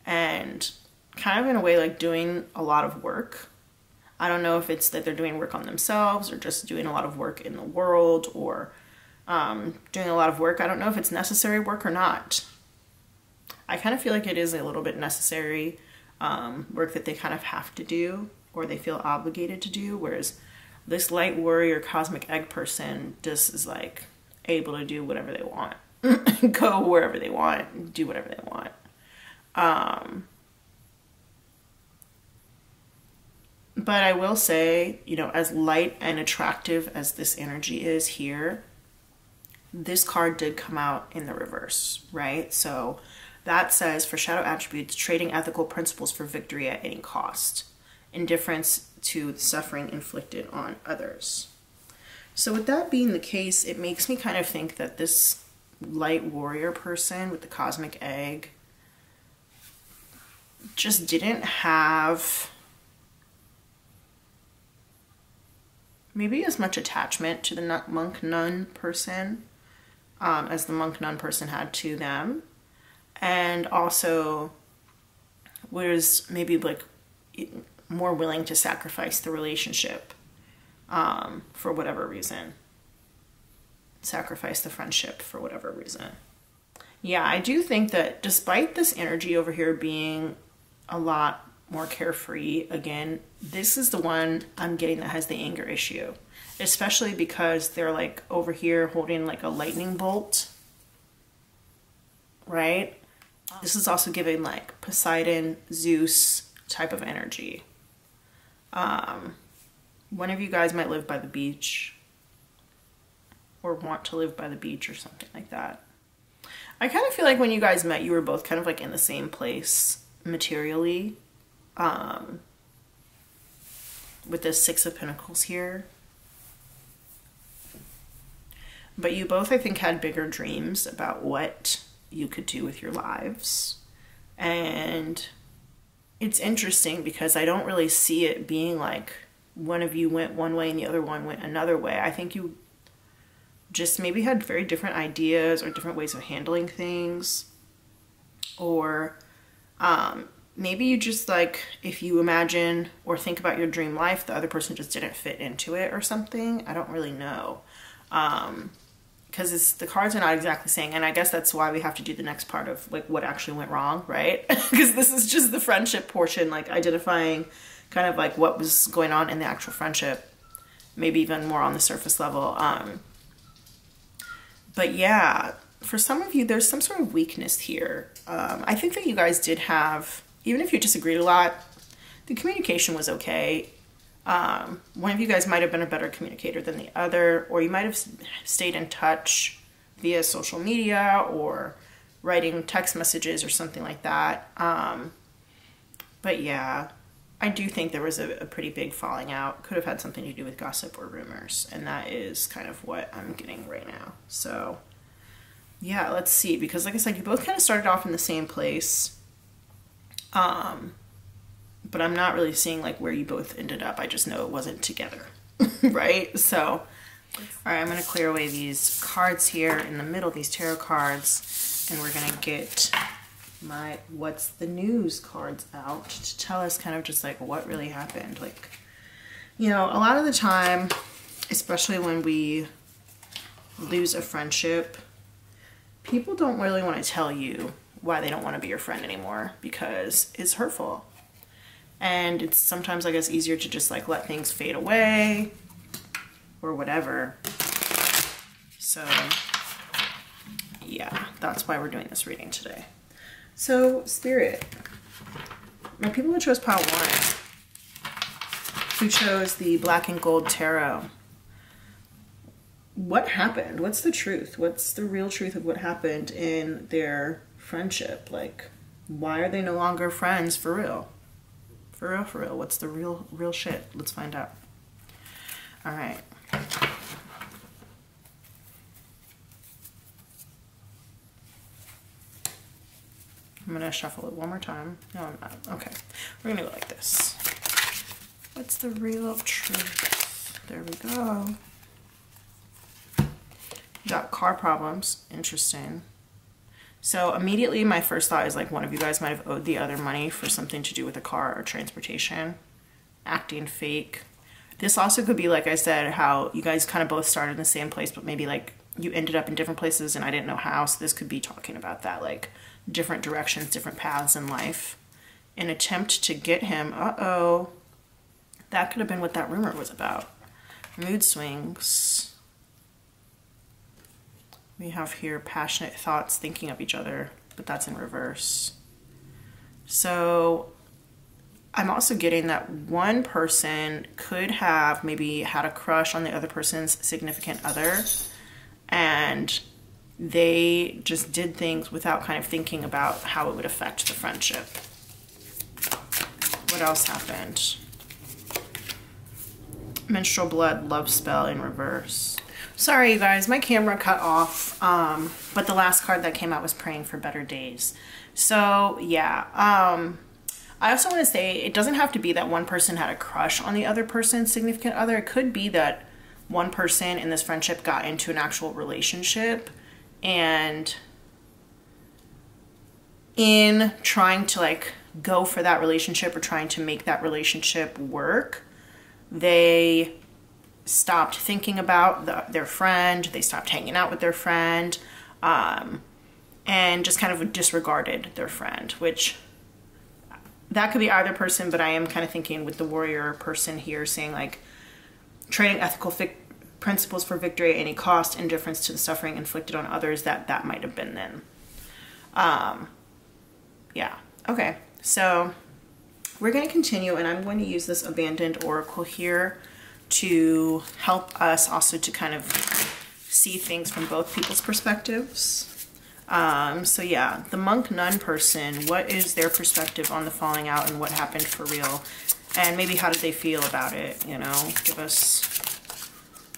and kind of in a way like doing a lot of work. I don't know if it's that they're doing work on themselves or just doing a lot of work in the world, or doing a lot of work. I don't know if it's necessary work or not. I kind of feel like it is a little bit necessary work that they kind of have to do, or they feel obligated to do, whereas this light warrior cosmic egg person just is like able to do whatever they want. Go wherever they want, do whatever they want. But I will say, you know, as light and attractive as this energy is here, this card did come out in the reverse, right? So that says, for shadow attributes, trading ethical principles for victory at any cost. Indifference to the suffering inflicted on others. So with that being the case, it makes me kind of think that this light warrior person with the cosmic egg just didn't have maybe as much attachment to the monk-nun person as the monk-nun person had to them. And also was maybe like more willing to sacrifice the relationship for whatever reason. Sacrifice the friendship for whatever reason. Yeah, I do think that despite this energy over here being a lot more carefree, again, this is the one I'm getting that has the anger issue, especially because they're like over here holding like a lightning bolt, right? This is also giving like Poseidon, Zeus type of energy. One of you guys might live by the beach or want to live by the beach or something like that. I kind of feel like when you guys met, you were both kind of like in the same place materially. With this Six of Pentacles here. But you both, I think, had bigger dreams about what you could do with your lives. And it's interesting because I don't really see it being like one of you went one way and the other one went another way. I think you just maybe had very different ideas or different ways of handling things. Or maybe you just like, if you imagine or think about your dream life, the other person just didn't fit into it or something. I don't really know. Because the cards are not exactly saying, and I guess that's why we have to do the next part of like what actually went wrong, right? Because this is just the friendship portion, like identifying kind of like what was going on in the actual friendship, maybe even more on the surface level. But yeah, for some of you, there's some sort of weakness here. I think that you guys did have, even if you disagreed a lot, the communication was okay. One of you guys might have been a better communicator than the other, or you might have stayed in touch via social media or writing text messages or something like that. But yeah, I do think there was a pretty big falling out. Could have had something to do with gossip or rumors, and that is kind of what I'm getting right now. So yeah, let's see, because like I said, you both kind of started off in the same place. But I'm not really seeing like where you both ended up. I just know it wasn't together, right? So, all right, I'm gonna clear away these cards here in the middle, these tarot cards, and we're gonna get my What's the News cards out to tell us kind of just like what really happened. Like, you know, a lot of the time, especially when we lose a friendship, people don't really want to tell you why they don't want to be your friend anymore because it's hurtful. And it's sometimes, I guess, easier to just like let things fade away or whatever. So yeah, that's why we're doing this reading today. So Spirit, my people who chose pile 1, who chose the Black and Gold Tarot, what happened? What's the truth? What's the real truth of what happened in their friendship? Like, why are they no longer friends for real? For real, for real. What's the real shit? Let's find out. All right. I'm gonna shuffle it one more time. No, I'm not. Okay. We're gonna go like this. What's the real truth? There we go. Got car problems. Interesting. So immediately my first thought is like one of you guys might have owed the other money for something to do with a car or transportation, acting fake. This also could be, like I said, how you guys kind of both started in the same place, but maybe like you ended up in different places and I didn't know how. So this could be talking about that, like different directions, different paths in life. An attempt to get him, uh-oh. That could have been what that rumor was about. Mood swings. We have here passionate thoughts thinking of each other, but that's in reverse. So I'm also getting that one person could have maybe had a crush on the other person's significant other, and they just did things without kind of thinking about how it would affect the friendship. What else happened? Menstrual blood, love spell in reverse. Sorry, you guys, my camera cut off, but the last card that came out was praying for better days. So yeah, I also want to say it doesn't have to be that one person had a crush on the other person's significant other. It could be that one person in this friendship got into an actual relationship, and in trying to like go for that relationship or trying to make that relationship work, they stopped thinking about their friend, they stopped hanging out with their friend, and just kind of disregarded their friend, which that could be either person, but I am kind of thinking with the warrior person here saying like trading ethical principles for victory at any cost, indifference to the suffering inflicted on others, that might have been then. Yeah, okay, so we're going to continue, and I'm going to use this abandoned oracle here to help us also to kind of see things from both people's perspectives. So yeah, the monk nun person, what is their perspective on the falling out and what happened for real? And maybe how did they feel about it, you know? Give us...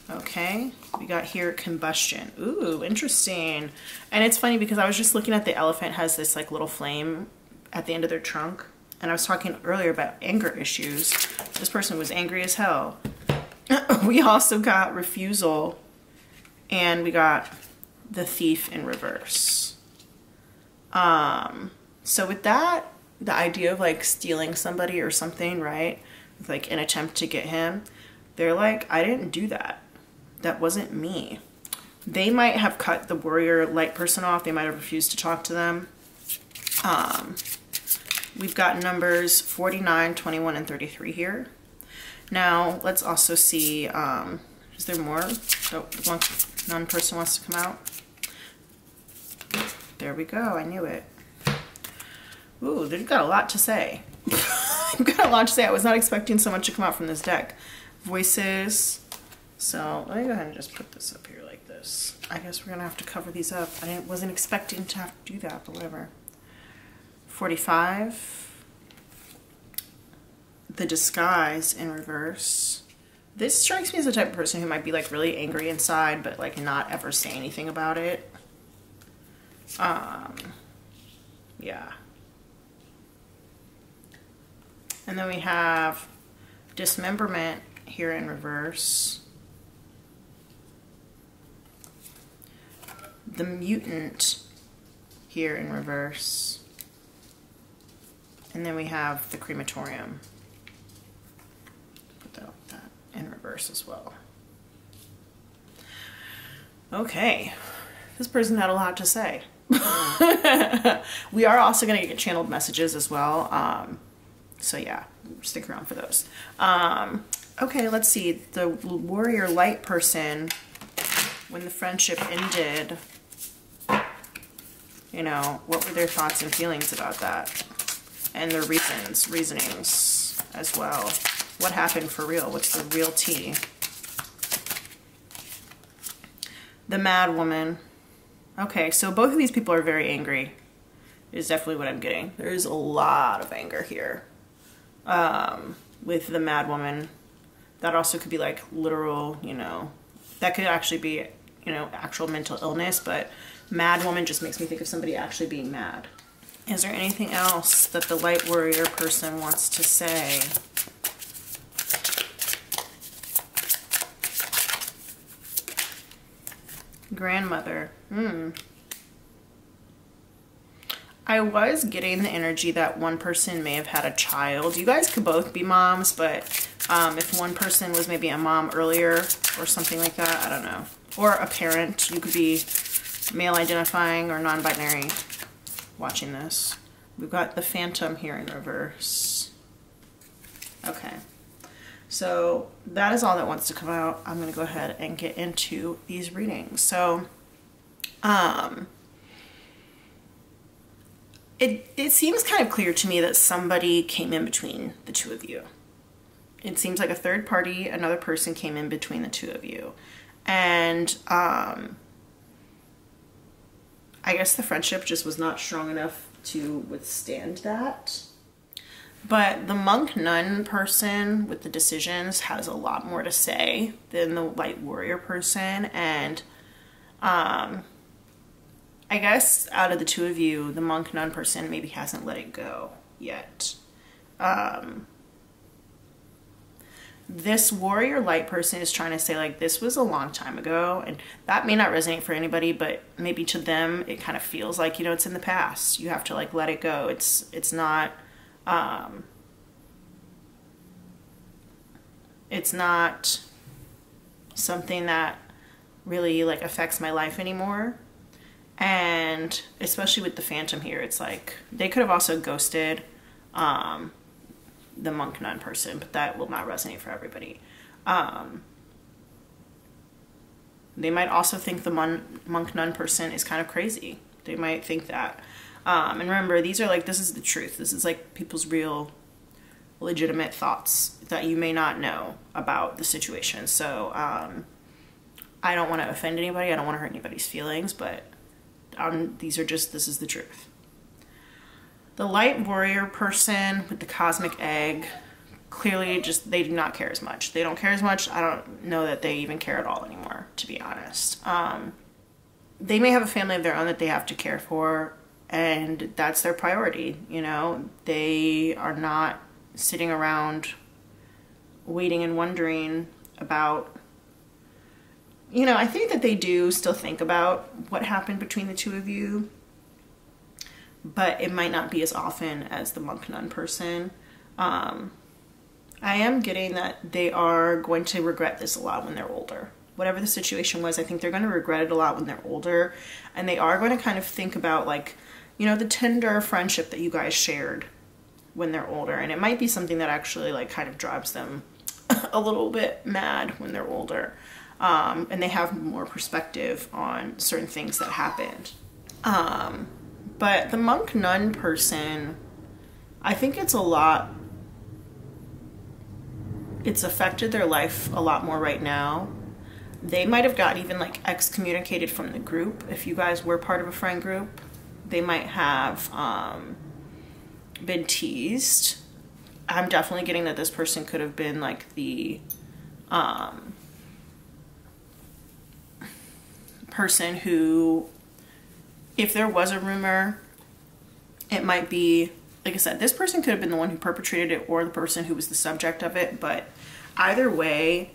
Okay, we got here combustion. Ooh, interesting. And it's funny because I was just looking at the elephant has this like little flame at the end of their trunk. And I was talking earlier about anger issues. This person was angry as hell. We also got refusal, and we got the thief in reverse. So with that, the idea of like stealing somebody or something, right? Like an attempt to get him, they're like, I didn't do that. That wasn't me. They might have cut the warrior light person off. They might have refused to talk to them. We've got numbers 49, 21, and 33 here. Now, let's also see, is there more? Oh, the monk nun person wants to come out. There we go, I knew it. Ooh, they've got a lot to say. I've got a lot to say. I was not expecting so much to come out from this deck. Voices. So let me go ahead and just put this up here like this. I guess we're gonna have to cover these up. I wasn't expecting to have to do that, but whatever. 45. The disguise in reverse. This strikes me as the type of person who might be like really angry inside, but like not ever say anything about it. Yeah. And then we have dismemberment here in reverse. The mutant here in reverse. And then we have the crematorium. Put that in reverse as well. Okay, this person had a lot to say. We are also going to get channeled messages as well. So yeah, stick around for those. Okay, let's see. The warrior light person, when the friendship ended, you know, what were their thoughts and feelings about that? And their reasonings as well. What happened for real? What's the real tea? The mad woman. Okay, so both of these people are very angry, is definitely what I'm getting. There's a lot of anger here. With the mad woman. That also could be like literal, you know, that could actually be, you know, actual mental illness, but mad woman just makes me think of somebody actually being mad. Is there anything else that the light warrior person wants to say? Grandmother. I was getting the energy that one person may have had a child. You guys could both be moms, but if one person was maybe a mom earlier or something like that, I don't know. Or a parent. You could be male identifying or non-binary watching this. We've got the phantom here in reverse. Okay. So that is all that wants to come out. I'm going to go ahead and get into these readings. So, it seems kind of clear to me that somebody came in between the two of you. It seems like a third party, another person came in between the two of you. And, I guess the friendship just was not strong enough to withstand that. But the monk nun person with the decisions has a lot more to say than the light warrior person. And I guess out of the two of you, the monk nun person maybe hasn't let it go yet. this warrior light person is trying to say like, this was a long time ago, and that may not resonate for anybody, but maybe to them it kind of feels like, you know, it's in the past. You have to like let it go. It's not something that really like affects my life anymore. And especially with the Phantom here, it's like they could have also ghosted the monk nun person, but that will not resonate for everybody. They might also think the monk nun person is kind of crazy. They might think that. And remember, these are like, this is the truth. This is like people's real legitimate thoughts that you may not know about the situation. So I don't want to offend anybody. I don't want to hurt anybody's feelings, but these are just, this is the truth. The light warrior person with the cosmic egg, clearly just, they do not care as much. They don't care as much. I don't know that they even care at all anymore, to be honest. They may have a family of their own that they have to care for, and that's their priority, you know? They are not sitting around waiting and wondering about, you know, I think that they do still think about what happened between the two of you, but it might not be as often as the monk nun person. I am getting that they are going to regret this a lot when they're older. Whatever the situation was, I think they're going to regret it a lot when they're older, and they are going to kind of think about, like, you know, the tender friendship that you guys shared when they're older, and it might be something that actually like kind of drives them a little bit mad when they're older, and they have more perspective on certain things that happened. But the monk nun person, I think it's affected their life a lot more right now. They might have gotten even like excommunicated from the group. If you guys were part of a friend group, they might have been teased. I'm definitely getting that this person could have been like the person who, if there was a rumor, it might be, like I said, this person could have been the one who perpetrated it or the person who was the subject of it. But either way,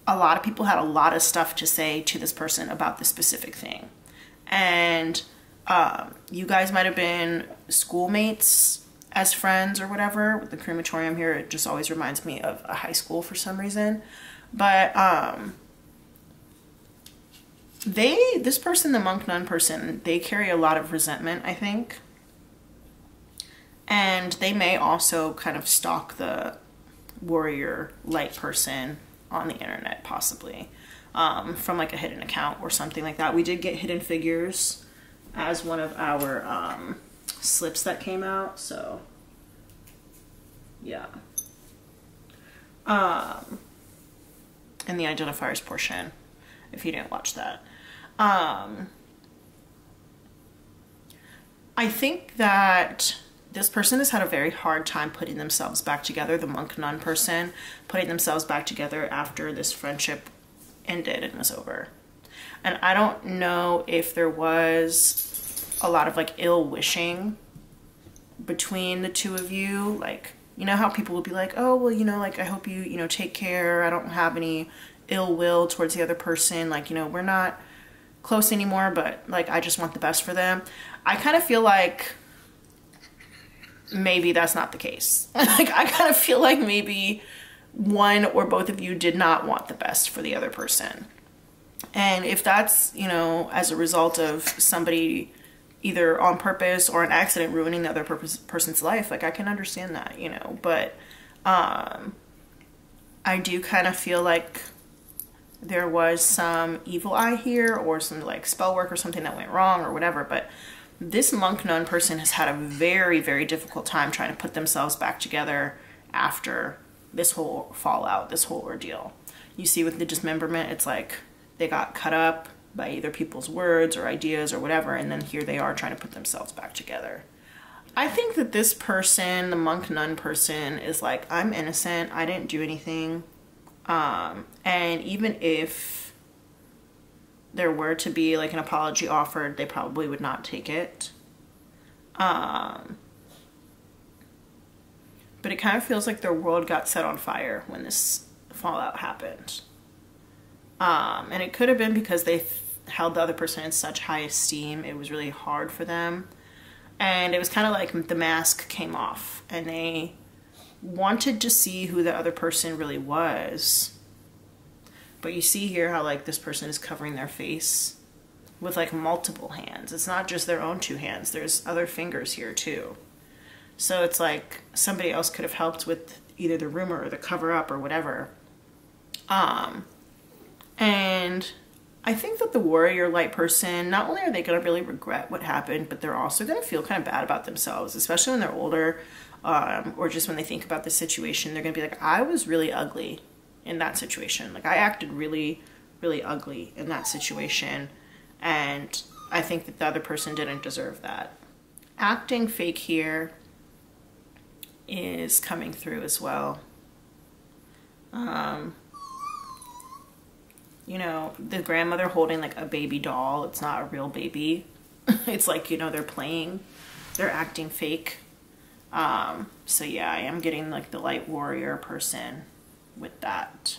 a lot of people had a lot of stuff to say to this person about this specific thing. And you guys might have been schoolmates as friends or whatever. With the crematorium here, it just always reminds me of a high school for some reason. But this person, the monk nun person, they carry a lot of resentment, I think. And they may also kind of stalk the warrior light person on the internet, possibly, from like a hidden account or something like that. We did get Hidden Figures as one of our slips that came out, so yeah. In the Identifiers portion, if you didn't watch that. I think that this person has had a very hard time putting themselves back together, the monk nun person, putting themselves back together after this friendship ended and was over. And I don't know if there was a lot of like ill wishing between the two of you. Like, you know how people will be like, oh, well, you know, like, I hope you, you know, take care. I don't have any ill will towards the other person. Like, you know, we're not close anymore, but like, I just want the best for them. I kind of feel like maybe that's not the case. Like, I kind of feel like maybe one or both of you did not want the best for the other person. And if that's, you know, as a result of somebody either on purpose or an accident ruining the other person's life, like, I can understand that, you know. But I do kind of feel like there was some evil eye here, or some like spell work or something that went wrong or whatever. But this monk nun person has had a very, very difficult time trying to put themselves back together after this whole fallout, this whole ordeal. You see with the dismemberment, it's like they got cut up by either people's words or ideas or whatever, and then here they are trying to put themselves back together. I think that this person, the monk nun person, is like, I'm innocent, I didn't do anything. And even if there were to be like an apology offered, they probably would not take it. But it kind of feels like their world got set on fire when this fallout happened. And it could have been because they held the other person in such high esteem. It was really hard for them. And it was kind of like the mask came off and they wanted to see who the other person really was. But you see here how like this person is covering their face with like multiple hands. It's not just their own 2 hands. There's other fingers here too. So it's like somebody else could have helped with either the rumor or the cover up or whatever. And I think that the warrior light person, not only are they going to really regret what happened, but they're also going to feel kind of bad about themselves, especially when they're older, or just when they think about the situation. They're going to be like, I was really ugly in that situation. Like I acted really, really ugly in that situation. And I think that the other person didn't deserve that. Acting fake here is coming through as well. You know, the grandmother holding like a baby doll. It's not a real baby. It's like, you know, they're playing, they're acting fake. So yeah, I am getting like the light warrior person with that.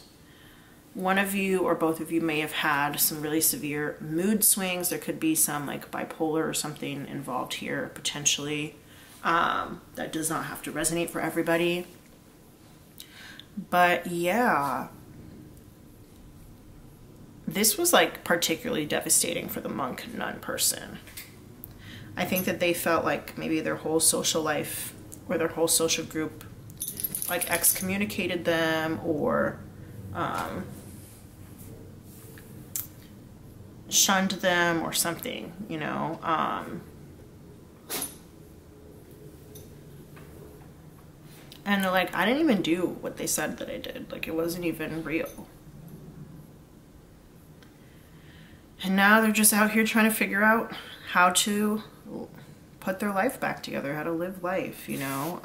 One of you or both of you may have had some really severe mood swings. There could be some like bipolar or something involved here potentially. That does not have to resonate for everybody. But yeah, this was like particularly devastating for the monk nun person. I think that they felt like maybe their whole social life or their whole social group like excommunicated them or shunned them or something, you know. And they're like, I didn't even do what they said that I did. Like, it wasn't even real. And now they're just out here trying to figure out how to put their life back together, how to live life, you know.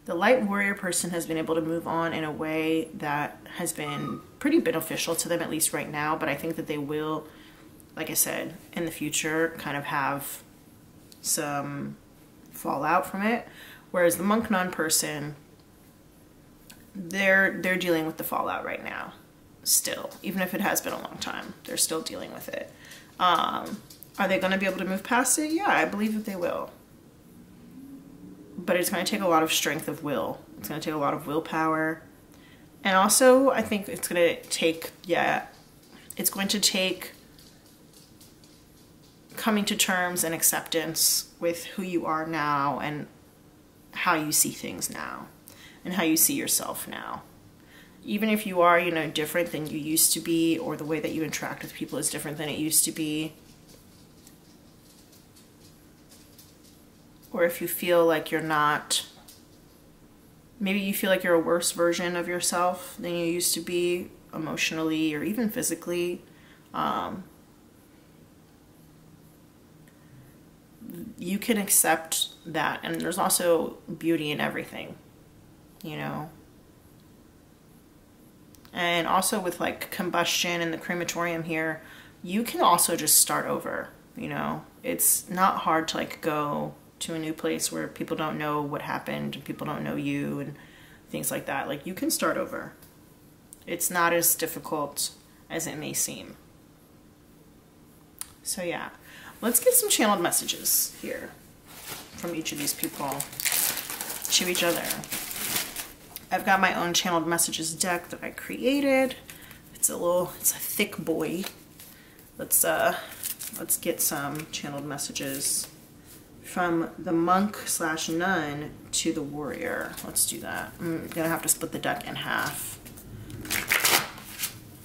The light warrior person has been able to move on in a way that has been pretty beneficial to them, at least right now. But I think that they will, like I said, in the future kind of have some fallout from it. Whereas the monk nun person, they're dealing with the fallout right now. Still, even if it has been a long time, they're still dealing with it. Are they going to be able to move past it? Yeah, I believe that they will. But it's going to take a lot of strength of will. It's going to take a lot of willpower. And also, I think it's going to take, it's going to take coming to terms and acceptance with who you are now and how you see things now and how you see yourself now. Even if you are, you know, different than you used to be, or the way that you interact with people is different than it used to be, or if you feel like you're not, maybe you feel like you're a worse version of yourself than you used to be emotionally or even physically, you can accept that. And there's also beauty in everything, you know. And also with like combustion and the crematorium here, you can also just start over, you know. It's not hard to like go to a new place where people don't know what happened and people don't know you and things like that. Like, you can start over. It's not as difficult as it may seem. So yeah, let's get some channeled messages here from each of these people to each other. I've got my own channeled messages deck that I created. It's a thick boy. Let's get some channeled messages from the monk / nun to the warrior. Let's do that. I'm gonna have to split the deck in half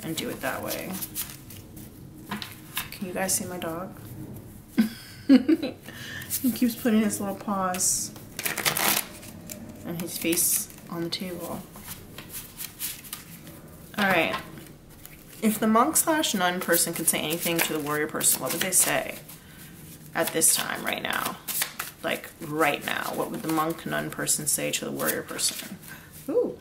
and do it that way. Can you guys see my dog? He keeps putting his little paws and his face on the table. All right. If the monk / nun person could say anything to the warrior person, what would they say at this time, right now? Like, right now, what would the monk nun person say to the warrior person? Ooh.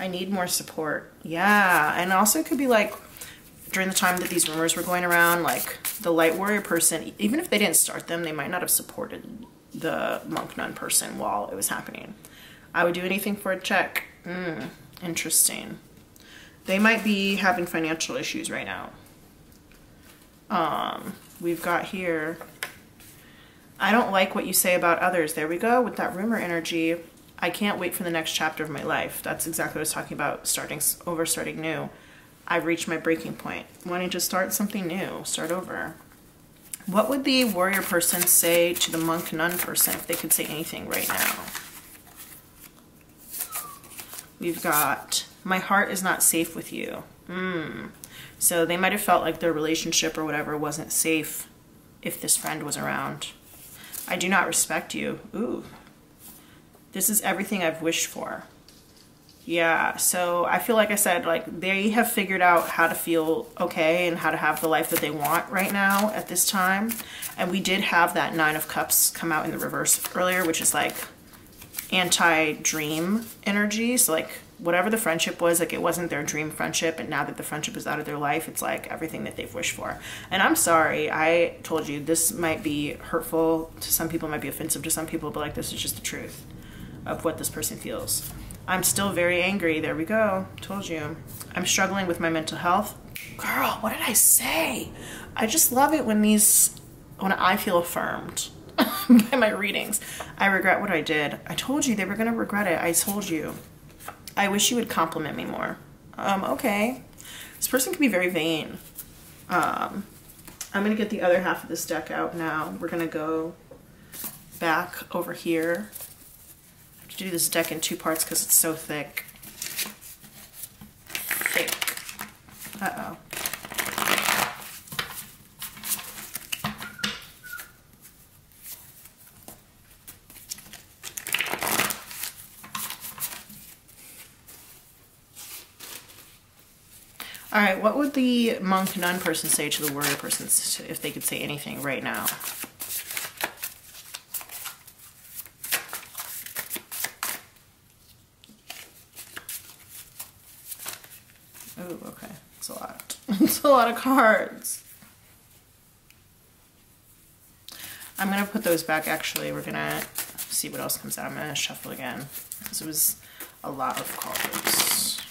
I need more support. Yeah, and also it could be like, during the time that these rumors were going around, like, the light warrior person, even if they didn't start them, they might not have supported the monk nun person while it was happening. I would do anything for a check. Interesting. They might be having financial issues right now. We've got here, I don't like what you say about others. There we go with that rumor energy. I can't wait for the next chapter of my life. That's exactly what I was talking about, starting new. I've reached my breaking point. Wanting to start something new, start over. What would the warrior person say to the monk nun person if they could say anything right now? We've got, my heart is not safe with you. So they might have felt like their relationship or whatever wasn't safe if this friend was around. I do not respect you. Ooh. This is everything I've wished for. Yeah, so I feel like I said, like they have figured out how to feel okay and how to have the life that they want right now at this time. And we did have that 9 of Cups come out in the reverse earlier, which is like anti-dream energy. So like whatever the friendship was, like it wasn't their dream friendship, and now that the friendship is out of their life, it's like everything that they've wished for. And I'm sorry, I told you this might be hurtful to some people, might be offensive to some people, but like this is just the truth of what this person feels. I'm still very angry. There we go. Told you. I'm struggling with my mental health. Girl, what did I say? I just love it when I feel affirmed by my readings. I regret what I did. I told you they were going to regret it. I told you. I wish you would compliment me more. Okay. This person can be very vain. I'm going to get the other half of this deck out now. We're going to go back over here. Do this deck in 2 parts because it's so thick. Uh-oh. All right, what would the monk nun person say to the warrior person if they could say anything right now? Oh, okay. It's a lot. It's a lot of cards. I'm going to put those back, actually. We're going to see what else comes out. I'm going to shuffle again, because it was a lot of cards.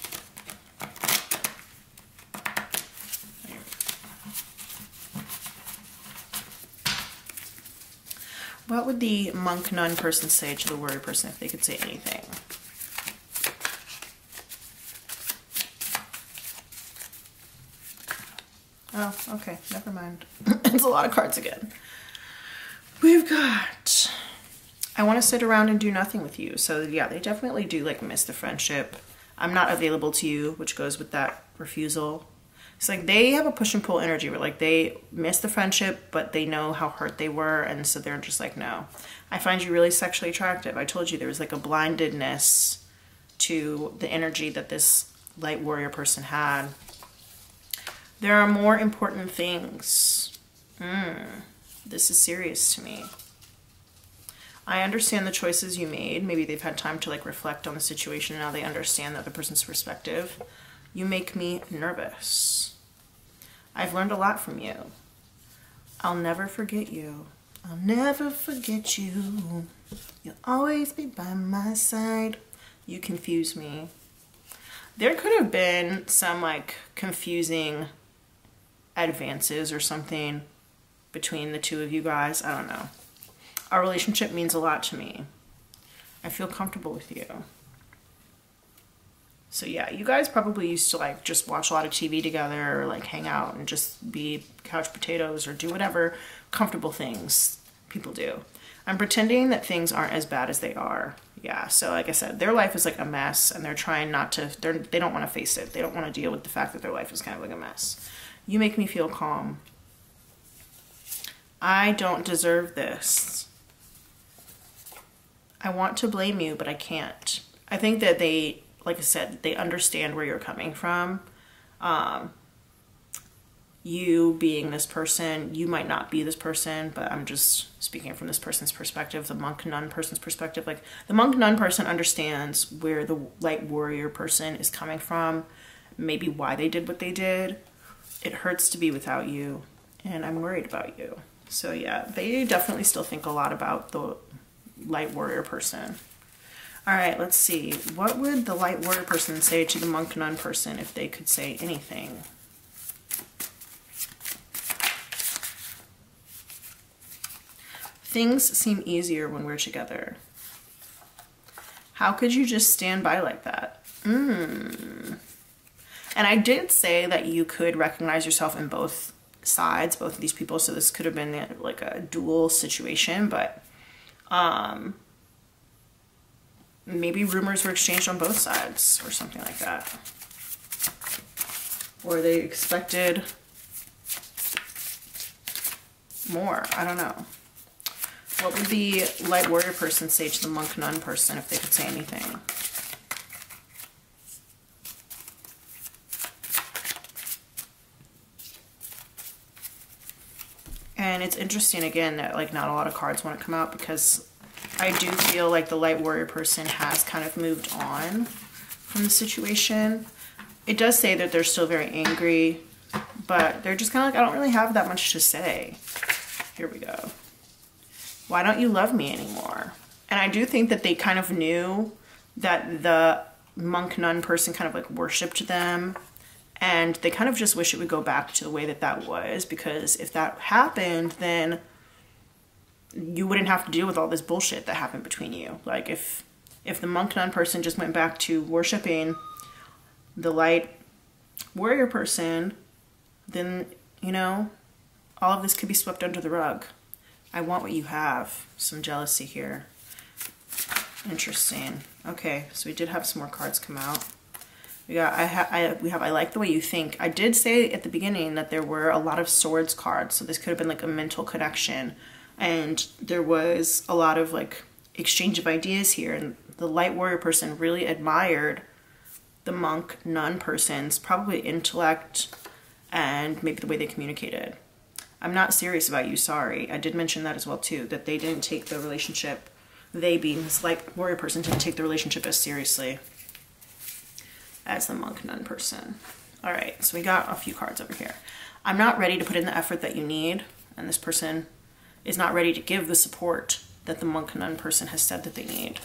What would the monk nun person say to the warrior person if they could say anything? Oh, okay, never mind. It's a lot of cards again. We've got, I want to sit around and do nothing with you. So yeah, they definitely do like miss the friendship. I'm not available to you, which goes with that refusal. It's like they have a push and pull energy where like they miss the friendship, but they know how hurt they were. And so they're just like, no, I find you really sexually attractive. I told you there was like a blindedness to the energy that this light warrior person had. There are more important things. This is serious to me. I understand the choices you made. Maybe they've had time to like reflect on the situation and now they understand the other person's perspective. You make me nervous. I've learned a lot from you. I'll never forget you. I'll never forget you. You'll always be by my side. You confuse me. There could have been some like confusing advances or something between the two of you guys. I don't know. Our relationship means a lot to me. I feel comfortable with you. So yeah, you guys probably used to like just watch a lot of TV together or like hang out and just be couch potatoes or do whatever comfortable things people do. I'm pretending that things aren't as bad as they are. Yeah, so like I said, their life is like a mess and they're trying not to, they don't want to face it. They don't want to deal with the fact that their life is kind of like a mess. You make me feel calm. I don't deserve this. I want to blame you, but I can't. I think that they, like I said, they understand where you're coming from. You being this person, you might not be this person, but I'm just speaking from this person's perspective, the monk nun person's perspective. Like the monk nun person understands where the light warrior person is coming from, maybe why they did what they did. It hurts to be without you, and I'm worried about you. So yeah, they definitely still think a lot about the light warrior person. All right, let's see. What would the light warrior person say to the monk nun person if they could say anything? Things seem easier when we're together. How could you just stand by like that? And I did say that you could recognize yourself in both sides, both of these people. So this could have been like a dual situation, but maybe rumors were exchanged on both sides or something like that. Or they expected more. I don't know. What would the light warrior person say to the monk nun person if they could say anything? And it's interesting again that like not a lot of cards want to come out, because I do feel like the light warrior person has kind of moved on from the situation. It does say that they're still very angry, but they're just kind of like, I don't really have that much to say. Here we go. Why don't you love me anymore? And I do think that they kind of knew that the monk nun person kind of like worshipped them, and they kind of just wish it would go back to the way that that was, because if that happened, then you wouldn't have to deal with all this bullshit that happened between you. Like if the monk nun person just went back to worshiping the light warrior person, then, you know, all of this could be swept under the rug. I want what you have. Some jealousy here. Interesting. Okay, so we did have some more cards come out. We got, I like the way you think. I did say at the beginning that there were a lot of swords cards, so this could have been like a mental connection. And there was a lot of like exchange of ideas here, and the light warrior person really admired the monk nun person's probably intellect and maybe the way they communicated. I'm not serious about you, sorry. I did mention that as well too, that they didn't take the relationship, they being this light warrior person, didn't take the relationship as seriously as the monk nun person. All right, so we got a few cards over here. I'm not ready to put in the effort that you need, and this person is not ready to give the support that the monk nun person has said that they need.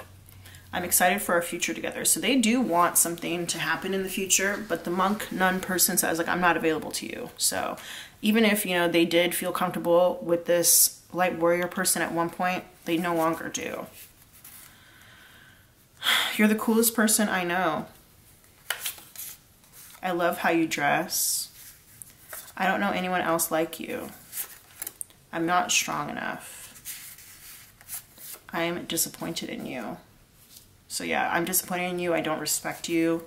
I'm excited for our future together. So they do want something to happen in the future, but the monk nun person says like, I'm not available to you. So even if, you know, they did feel comfortable with this light warrior person at one point, they no longer do. You're the coolest person I know. I love how you dress. I don't know anyone else like you. I'm not strong enough. I am disappointed in you. So yeah, I'm disappointed in you. I don't respect you.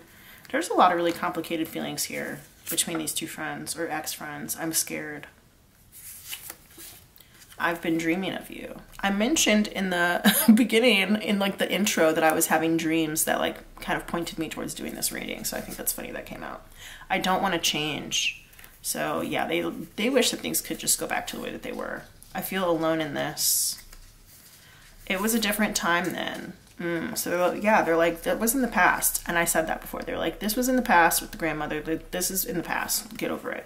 There's a lot of really complicated feelings here between these two friends or ex-friends. I'm scared. I've been dreaming of you. I mentioned in the beginning, in like the intro, that I was having dreams that like kind of pointed me towards doing this reading. So I think that's funny that came out. I don't want to change. So yeah, they wish that things could just go back to the way that they were. I feel alone in this. It was a different time then. So yeah, they're like, that was in the past. And I said that before. They're like, this was in the past with the grandmother. This is in the past. Get over it.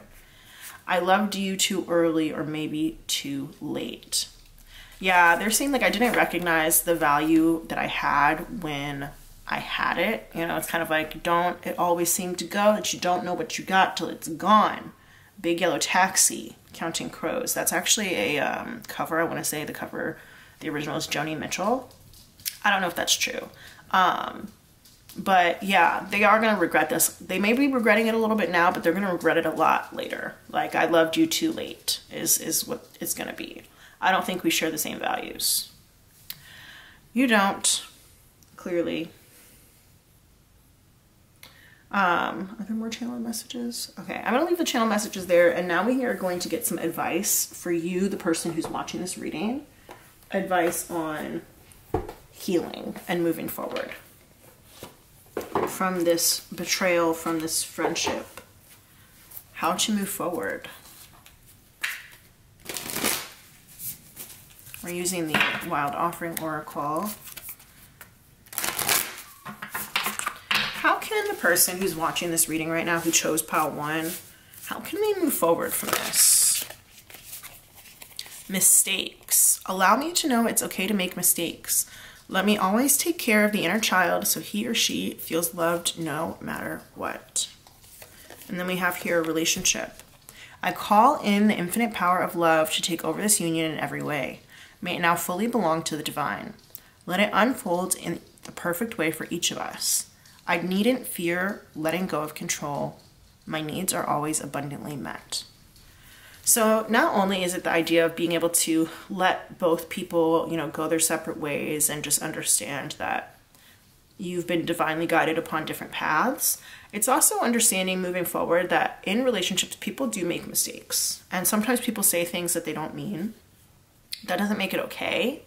I loved you too early or maybe too late. Yeah, they're saying like I didn't recognize the value that I had when I had it. You know, it's kind of like, it always seem to go that you don't know what you got till it's gone. Big Yellow Taxi, Counting Crows. That's actually a cover. I want to say the cover, the original is Joni Mitchell. I don't know if that's true. But yeah, they are going to regret this. They may be regretting it a little bit now, but they're going to regret it a lot later. Like, I loved you too late is what it's going to be. I don't think we share the same values. You don't, clearly. Are there more channel messages? Okay, I'm going to leave the channel messages there. And now we are going to get some advice for you, the person who's watching this reading. Advice on healing and moving forward from this betrayal, from this friendship. How to move forward. We're using the Wild Offering Oracle. How can the person who's watching this reading right now, who chose pile 1, how can they move forward from this? Mistakes. Allow me to know it's okay to make mistakes. Let me always take care of the inner child so he or she feels loved no matter what. And then we have here a relationship. I call in the infinite power of love to take over this union in every way. May it now fully belong to the divine. Let it unfold in the perfect way for each of us. I needn't fear letting go of control. My needs are always abundantly met. So not only is it the idea of being able to let both people, you know, go their separate ways and just understand that you've been divinely guided upon different paths, it's also understanding moving forward that in relationships, people do make mistakes. And sometimes people say things that they don't mean. That doesn't make it okay.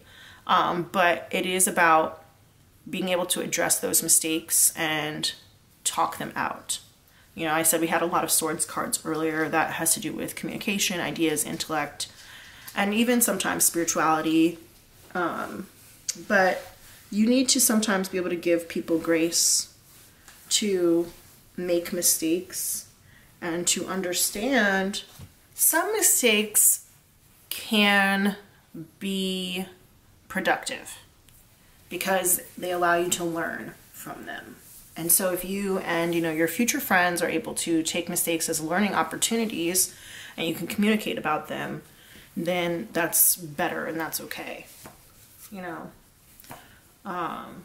But it is about being able to address those mistakes and talk them out. You know, I said we had a lot of swords cards earlier. That has to do with communication, ideas, intellect, and even sometimes spirituality. But you need to sometimes be able to give people grace to make mistakes and to understand some mistakes can be productive because they allow you to learn from them. And so if you and, you know, your future friends are able to take mistakes as learning opportunities and you can communicate about them, then that's better and that's okay. You know, I'm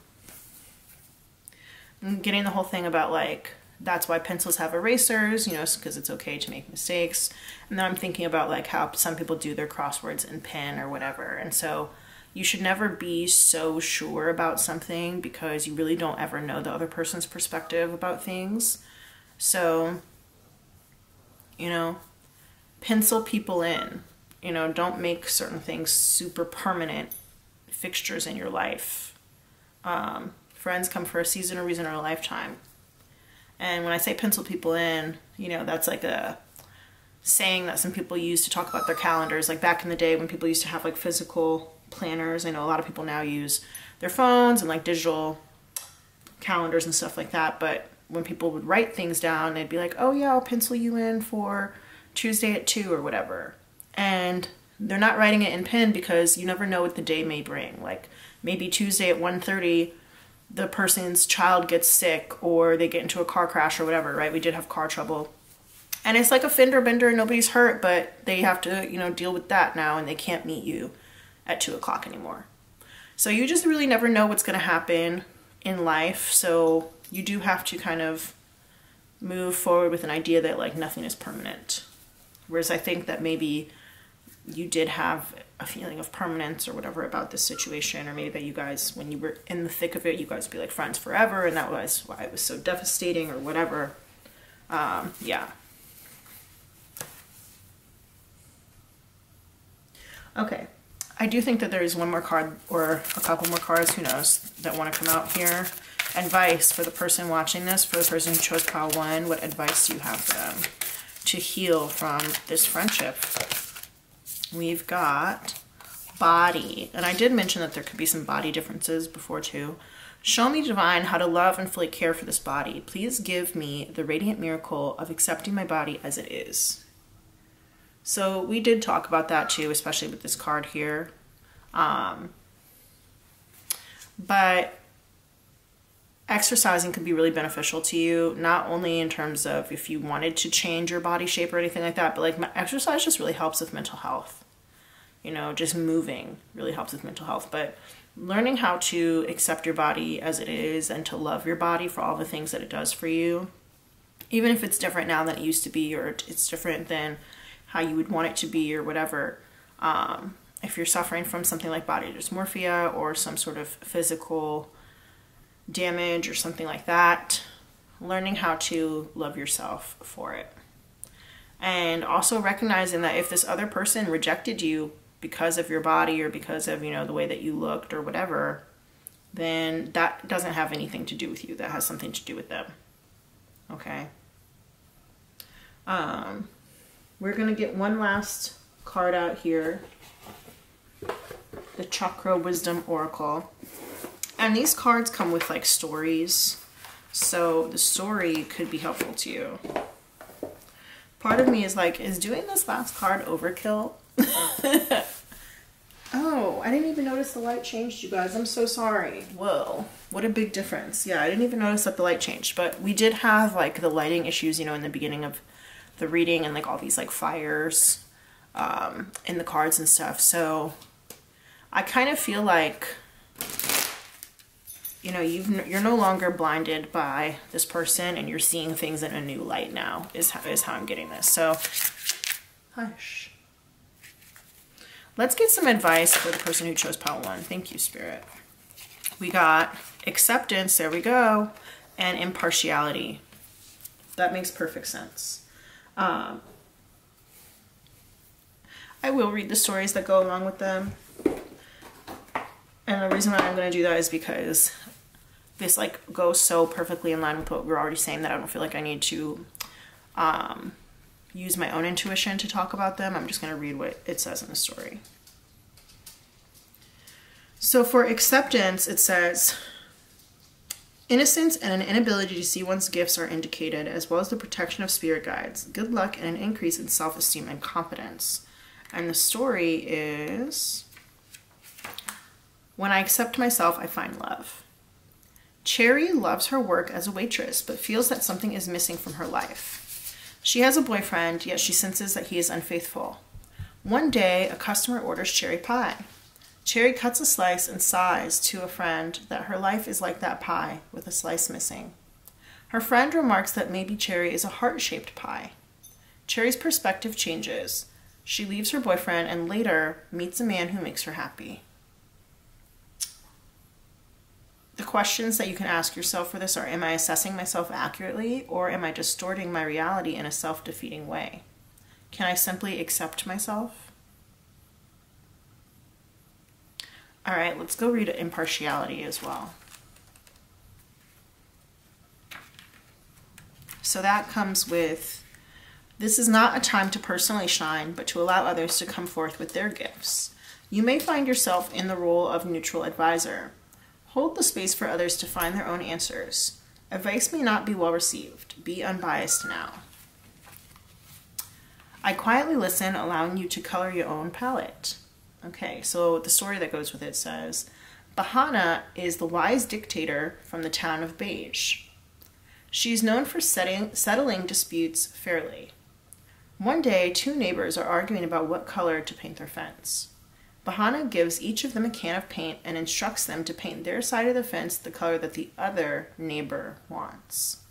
getting the whole thing about like, that's why pencils have erasers, you know, because it's okay to make mistakes. And then I'm thinking about like how some people do their crosswords in pen or whatever. And so you should never be so sure about something because you really don't ever know the other person's perspective about things. So, you know, pencil people in, you know, don't make certain things super permanent fixtures in your life. Friends come for a season, a reason, or a lifetime. And when I say pencil people in, you know, that's like a saying that some people use to talk about their calendars. Like back in the day when people used to have like physical planners, I know a lot of people now use their phones and like digital calendars and stuff like that. But when people would write things down, they'd be like, oh yeah, I'll pencil you in for Tuesday at 2 or whatever. And they're not writing it in pen because you never know what the day may bring. Like maybe Tuesday at 1:30, the person's child gets sick or they get into a car crash or whatever, right? We did have car trouble. And it's like a fender bender, nobody's hurt, but they have to, you know, deal with that now and they can't meet you at 2 o'clock anymore. So you just really never know what's going to happen in life. So you do have to kind of move forward with an idea that like nothing is permanent. Whereas I think that maybe you did have a feeling of permanence or whatever about this situation, or maybe that you guys, when you were in the thick of it, you guys would be like friends forever, and that was why it was so devastating or whatever. Yeah. Okay. I do think that there is one more card or a couple more cards, who knows, that want to come out here. Advice for the person watching this, for the person who chose pile 1, what advice do you have for them to heal from this friendship? We've got body, and I did mention that there could be some body differences before too. Show me, divine, how to love and fully care for this body. Please give me the radiant miracle of accepting my body as it is. So we did talk about that too, especially with this card here. But exercising could be really beneficial to you, not only in terms of if you wanted to change your body shape or anything like that, but like exercise just really helps with mental health. You know, just moving really helps with mental health. But learning how to accept your body as it is and to love your body for all the things that it does for you, even if it's different now than it used to be, or it's different than how you would want it to be or whatever. If you're suffering from something like body dysmorphia or some sort of physical damage or something like that, learning how to love yourself for it. And also recognizing that if this other person rejected you because of your body or because of, you know, the way that you looked or whatever, then that doesn't have anything to do with you. That has something to do with them. Okay? We're going to get one last card out here. The Chakra Wisdom Oracle. And these cards come with like stories, so the story could be helpful to you. Part of me is like, is doing this last card overkill? Oh, I didn't even notice the light changed, you guys. I'm so sorry. Whoa, what a big difference. Yeah, I didn't even notice that the light changed, but we did have like the lighting issues, you know, in the beginning of the reading, and like all these like fires in the cards and stuff. So I kind of feel like, you know, you're no longer blinded by this person, and you're seeing things in a new light now is how I'm getting this. So hush. Let's get some advice for the person who chose pile 1. Thank you, Spirit. We got acceptance, there we go, and impartiality. That makes perfect sense. I will read the stories that go along with them. And the reason why I'm going to do that is because this like goes so perfectly in line with what we're already saying that I don't feel like I need to use my own intuition to talk about them. I'm just going to read what it says in the story. So for acceptance, it says, innocence and an inability to see one's gifts are indicated, as well as the protection of spirit guides, good luck, and an increase in self-esteem and confidence. And the story is, when I accept myself, I find love. Cherry loves her work as a waitress, but feels that something is missing from her life. She has a boyfriend, yet she senses that he is unfaithful. One day, a customer orders cherry pie. Cherry cuts a slice and sighs to a friend that her life is like that pie, with a slice missing. Her friend remarks that maybe Cherry is a heart-shaped pie. Cherry's perspective changes. She leaves her boyfriend and later meets a man who makes her happy. The questions that you can ask yourself for this are, am I assessing myself accurately, or am I distorting my reality in a self-defeating way? Can I simply accept myself? All right, let's go read impartiality as well. So that comes with, this is not a time to personally shine, but to allow others to come forth with their gifts. You may find yourself in the role of neutral advisor. Hold the space for others to find their own answers. Advice may not be well received. Be unbiased now. I quietly listen, allowing you to color your own palette. Okay, so the story that goes with it says, Bahana is the wise dictator from the town of Beige. She is known for settling disputes fairly. One day, 2 neighbors are arguing about what color to paint their fence. Bahana gives each of them a can of paint and instructs them to paint their side of the fence the color that the other neighbor wants.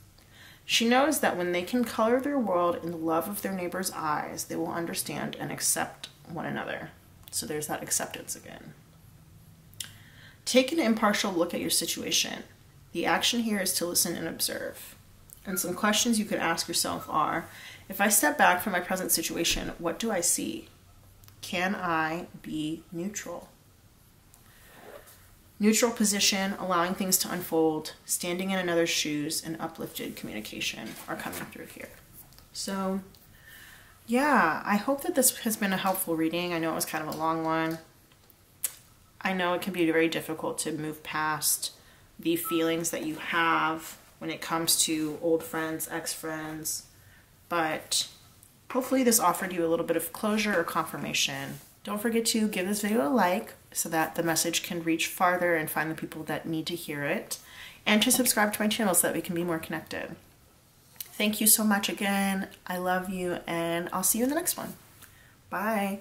She knows that when they can color their world in the love of their neighbor's eyes, they will understand and accept one another. So there's that acceptance again. Take an impartial look at your situation. The action here is to listen and observe. And some questions you could ask yourself are, if I step back from my present situation, what do I see? Can I be neutral? Neutral position, allowing things to unfold, standing in another's shoes, and uplifted communication are coming through here. So yeah, I hope that this has been a helpful reading. I know it was kind of a long one. I know it can be very difficult to move past the feelings that you have when it comes to old friends, ex-friends, but hopefully this offered you a little bit of closure or confirmation. Don't forget to give this video a like so that the message can reach farther and find the people that need to hear it, and to subscribe to my channel so that we can be more connected. Thank you so much again. I love you, and I'll see you in the next one. Bye.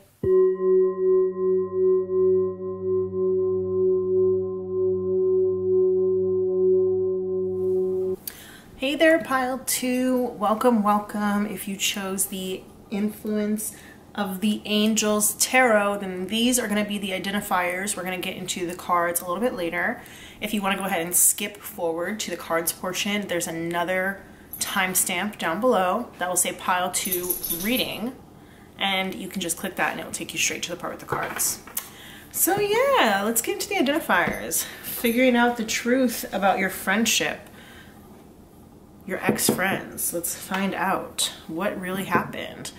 Hey there, pile 2. Welcome, welcome. If you chose the Influence of the Angels Tarot, then these are going to be the identifiers. We're going to get into the cards a little bit later. If you want to go ahead and skip forward to the cards portion, there's another timestamp down below that will say pile 2 reading, and you can just click that and it will take you straight to the part with the cards. So yeah, let's get into the identifiers. Figuring out the truth about your friendship, your ex-friends. Let's find out what really happened.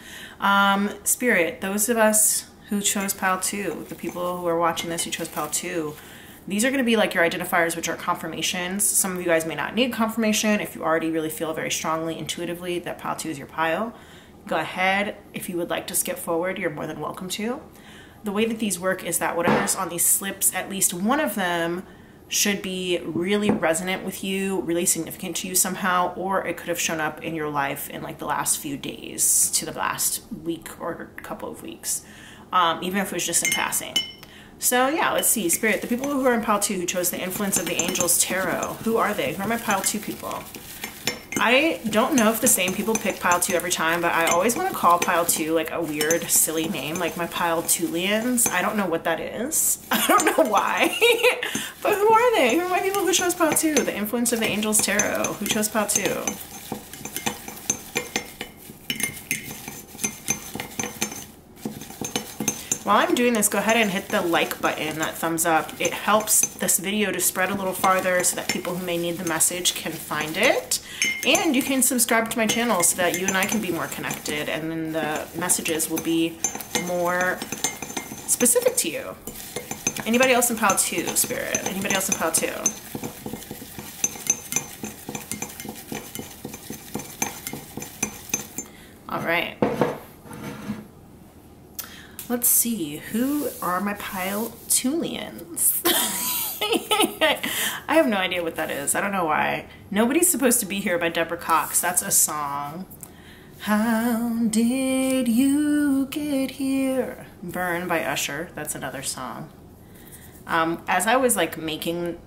Spirit, those of us who chose pile 2, the people who are watching this who chose pile 2, these are going to be like your identifiers, which are confirmations. Some of you guys may not need confirmation if you already really feel very strongly, intuitively, that pile 2 is your pile. Go ahead. If you would like to skip forward, you're more than welcome to. the way that these work is that whatever's on these slips, at least one of them should be really resonant with you, really significant to you somehow, or it could have shown up in your life in like the last few days to the last week or a couple of weeks, even if it was just in passing. So yeah, let's see. Spirit, the people who are in pile 2 who chose the Influence of the Angels Tarot, who are they? Who are my pile 2 people? I don't know if the same people pick pile 2 every time, but I always want to call pile 2 like a weird, silly name, like my pile 2lians. I don't know what that is. I don't know why. But who are they? Who are my people who chose pile 2? The Influence of the Angels Tarot. Who chose pile 2? While I'm doing this, go ahead and hit the like button, that thumbs up. It helps this video to spread a little farther so that people who may need the message can find it. And you can subscribe to my channel so that you and I can be more connected, and then the messages will be more specific to you. Anybody else in pile 2, Spirit? Anybody else in pile 2? All right. Let's see, who are my pile 2lians? I have no idea what that is. I don't know why. Nobody's Supposed to Be Here by Deborah Cox. That's a song. How did you get here? Burn by Usher. That's another song. As I was like making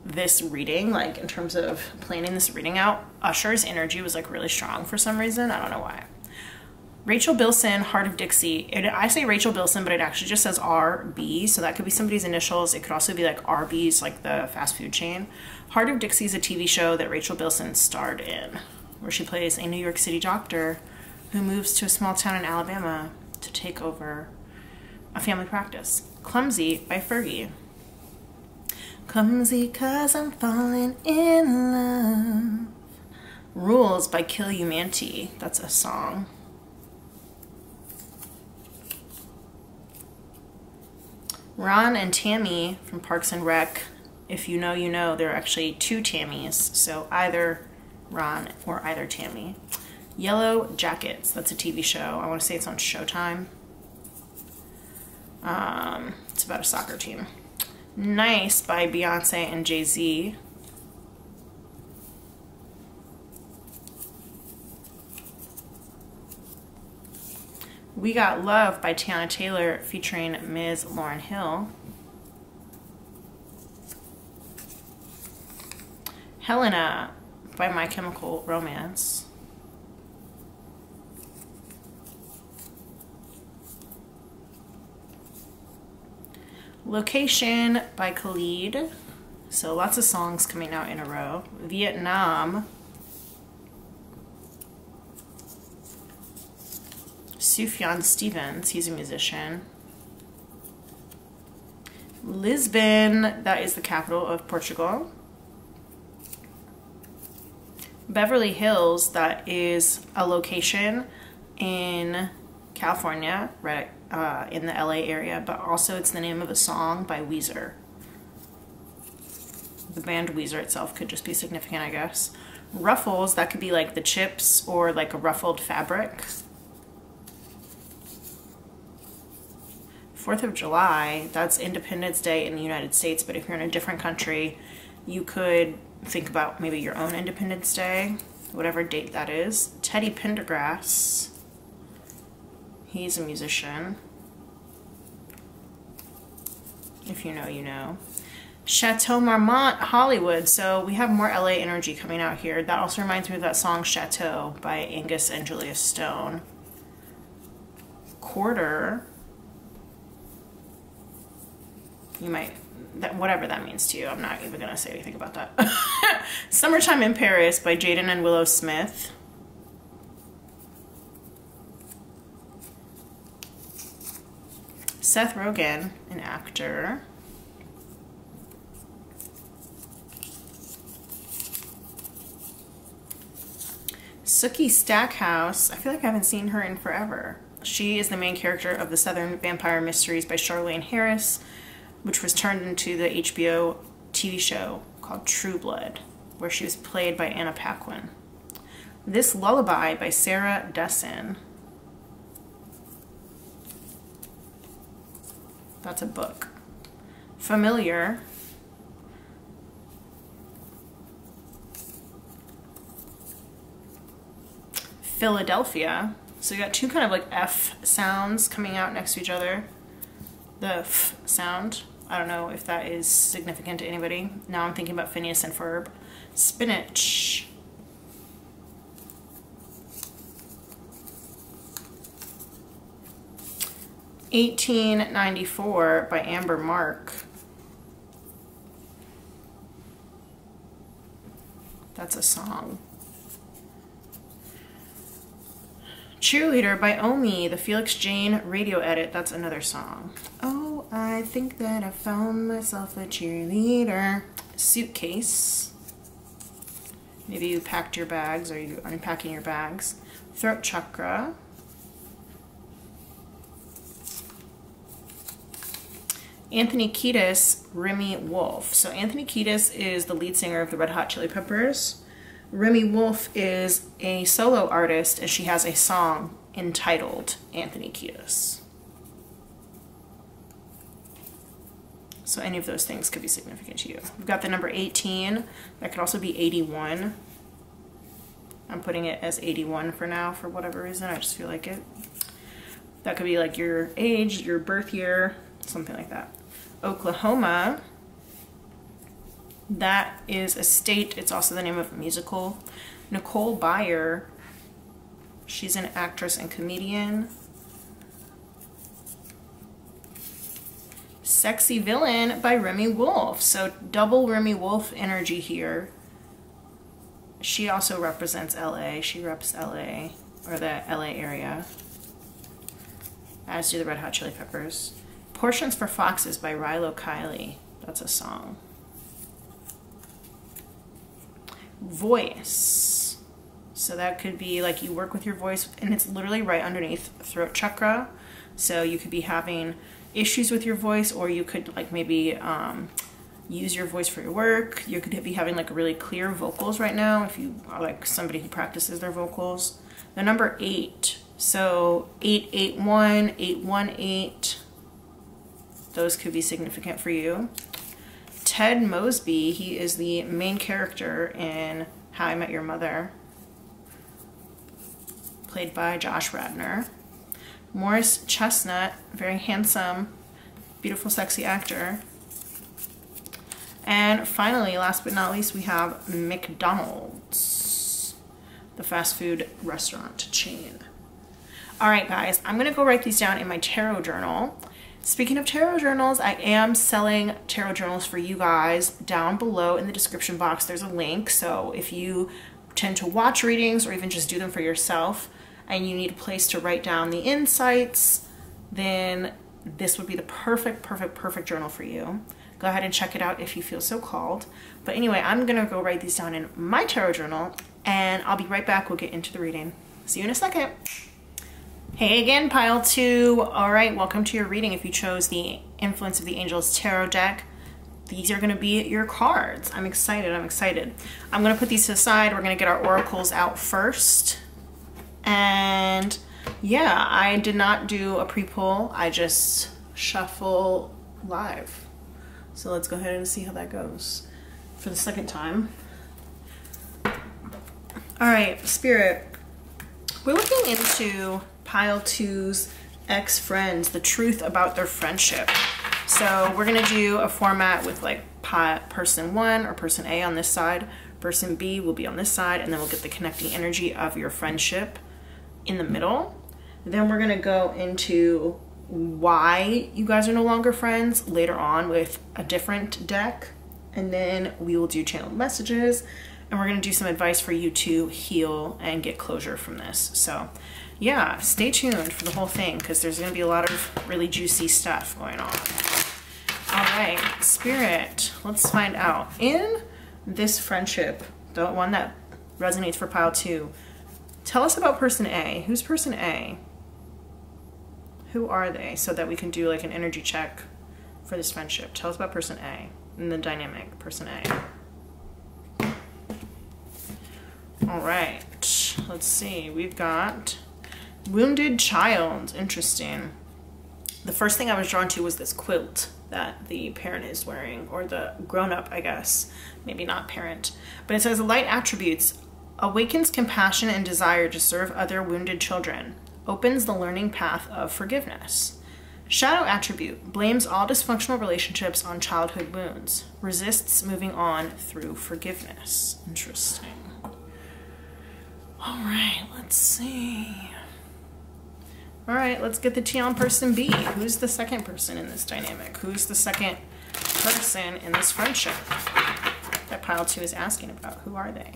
this reading, like in terms of planning this reading out, Usher's energy was like really strong for some reason. I don't know why. Rachel Bilson, Heart of Dixie. I say Rachel Bilson, but it actually just says RB, so that could be somebody's initials. It could also be like Arby's, like the fast food chain. Heart of Dixie is a TV show that Rachel Bilson starred in, where she plays a New York City doctor who moves to a small town in Alabama to take over a family practice. Clumsy by Fergie. Clumsy 'cause I'm falling in love. Rules by Kill Humanity. That's a song. Ron and Tammy from Parks and Rec. If you know, you know. There are actually 2 Tammys, so either Ron or either Tammy. Yellow Jackets. That's a TV show. I want to say it's on Showtime. It's about a soccer team. Nice by Beyonce and Jay-Z. We Got Love by Tiana Taylor featuring Ms. Lauryn Hill. Helena by My Chemical Romance. Location by Khalid. So lots of songs coming out in a row. Vietnam. Sufjan Stevens, he's a musician. Lisbon, that is the capital of Portugal. Beverly Hills, that is a location in California, right in the LA area, but also it's the name of a song by Weezer. The band Weezer itself could just be significant, I guess. Ruffles, that could be like the chips or like a ruffled fabric. 4th of July, that's Independence Day in the United States, but if you're in a different country, you could think about maybe your own Independence Day, whatever date that is. Teddy Pendergrass, he's a musician. If you know, you know. Chateau Marmont, Hollywood. So we have more LA energy coming out here. That also reminds me of that song Chateau by Angus and Julia Stone. Quarter. You might, whatever that means to you. I'm not even going to say anything about that. Summertime in Paris by Jaden and Willow Smith. Seth Rogen, an actor. Sookie Stackhouse. I feel like I haven't seen her in forever. She is the main character of the Southern Vampire Mysteries by Charlaine Harris, which was turned into the HBO TV show called True Blood, where she was played by Anna Paquin. This Lullaby by Sarah Dessen. That's a book. Familiar. Philadelphia. So you got two kind of like F sounds coming out next to each other. The F sound. I don't know if that is significant to anybody. Now I'm thinking about Phineas and Ferb. Spinach. "1894" by Amber Mark. That's a song. Cheerleader by Omi, the Felix Jane radio edit. That's another song. Oh, I think that I found myself a cheerleader. Suitcase. Maybe you packed your bags, or you're unpacking your bags. Throat chakra. Anthony Kiedis, Remy Wolf. So Anthony Kiedis is the lead singer of the Red Hot Chili Peppers. Remy Wolf is a solo artist, and she has a song entitled Anthony Kiedis. So any of those things could be significant to you. We've got the number 18. That could also be 81. I'm putting it as 81 for now for whatever reason. I just feel like it. That could be like your age, your birth year, something like that. Oklahoma. That is a state. It's also the name of a musical. Nicole Byer. She's an actress and comedian. Sexy Villain by Remy Wolf. So double Remy Wolf energy here. She also represents LA. She reps LA, or the LA area. As do the Red Hot Chili Peppers. Portions for Foxes by Rilo Kiley. That's a song. Voice. So that could be like you work with your voice, and it's literally right underneath throat chakra. So you could be having issues with your voice, or you could like maybe use your voice for your work. You could be having like really clear vocals right now if you are like somebody who practices their vocals. The number 8. So 881, 818. Those could be significant for you. Ted Mosby, he is the main character in How I Met Your Mother, played by Josh Radnor. Morris Chestnut, very handsome, beautiful, sexy actor. And finally, last but not least, we have McDonald's, the fast food restaurant chain. All right, guys, I'm gonna go write these down in my tarot journal. Speaking of tarot journals, I am selling tarot journals for you guys. Down below in the description box, there's a link. So if you tend to watch readings or even just do them for yourself and you need a place to write down the insights, then this would be the perfect journal for you. Go ahead and check it out if you feel so called. But anyway, I'm gonna go write these down in my tarot journal, and I'll be right back. We'll get into the reading. See you in a second. Hey again, pile 2. All right, welcome to your reading. If you chose the Influence of the Angels tarot deck, these are gonna be your cards. I'm excited, I'm excited. I'm gonna put these to the side. We're gonna get our oracles out first. And yeah, I did not do a pre-pull. I just shuffle live. So let's go ahead and see how that goes for the second time. All right, Spirit, we're looking into pile 2's ex-friends, the truth about their friendship. So we're gonna do a format with like person 1 or person A on this side, person B will be on this side, and then we'll get the connecting energy of your friendship in the middle. Then we're gonna go into why you guys are no longer friends later on with a different deck, and then we will do channeled messages, and we're gonna do some advice for you to heal and get closure from this. So yeah, stay tuned for the whole thing because there's gonna be a lot of really juicy stuff going on. All right, Spirit, let's find out. In this friendship, the one that resonates for pile 2, tell us about person A. Who's person A? Who are they? So that we can do like an energy check for this friendship. Tell us about person A and the dynamic, person A. All right, let's see. We've got Wounded Child. Interesting. the first thing I was drawn to was this quilt that the parent is wearing, or the grown-up, I guess, maybe not parent. But it says light attributes: awakens compassion and desire to serve other wounded children, opens the learning path of forgiveness. Shadow attribute: blames all dysfunctional relationships on childhood wounds, resists moving on through forgiveness. Interesting. All right, let's see. All right, let's get the tea on person B. Who's the second person in this dynamic? Who's the second person in this friendship that pile 2 is asking about? Who are they?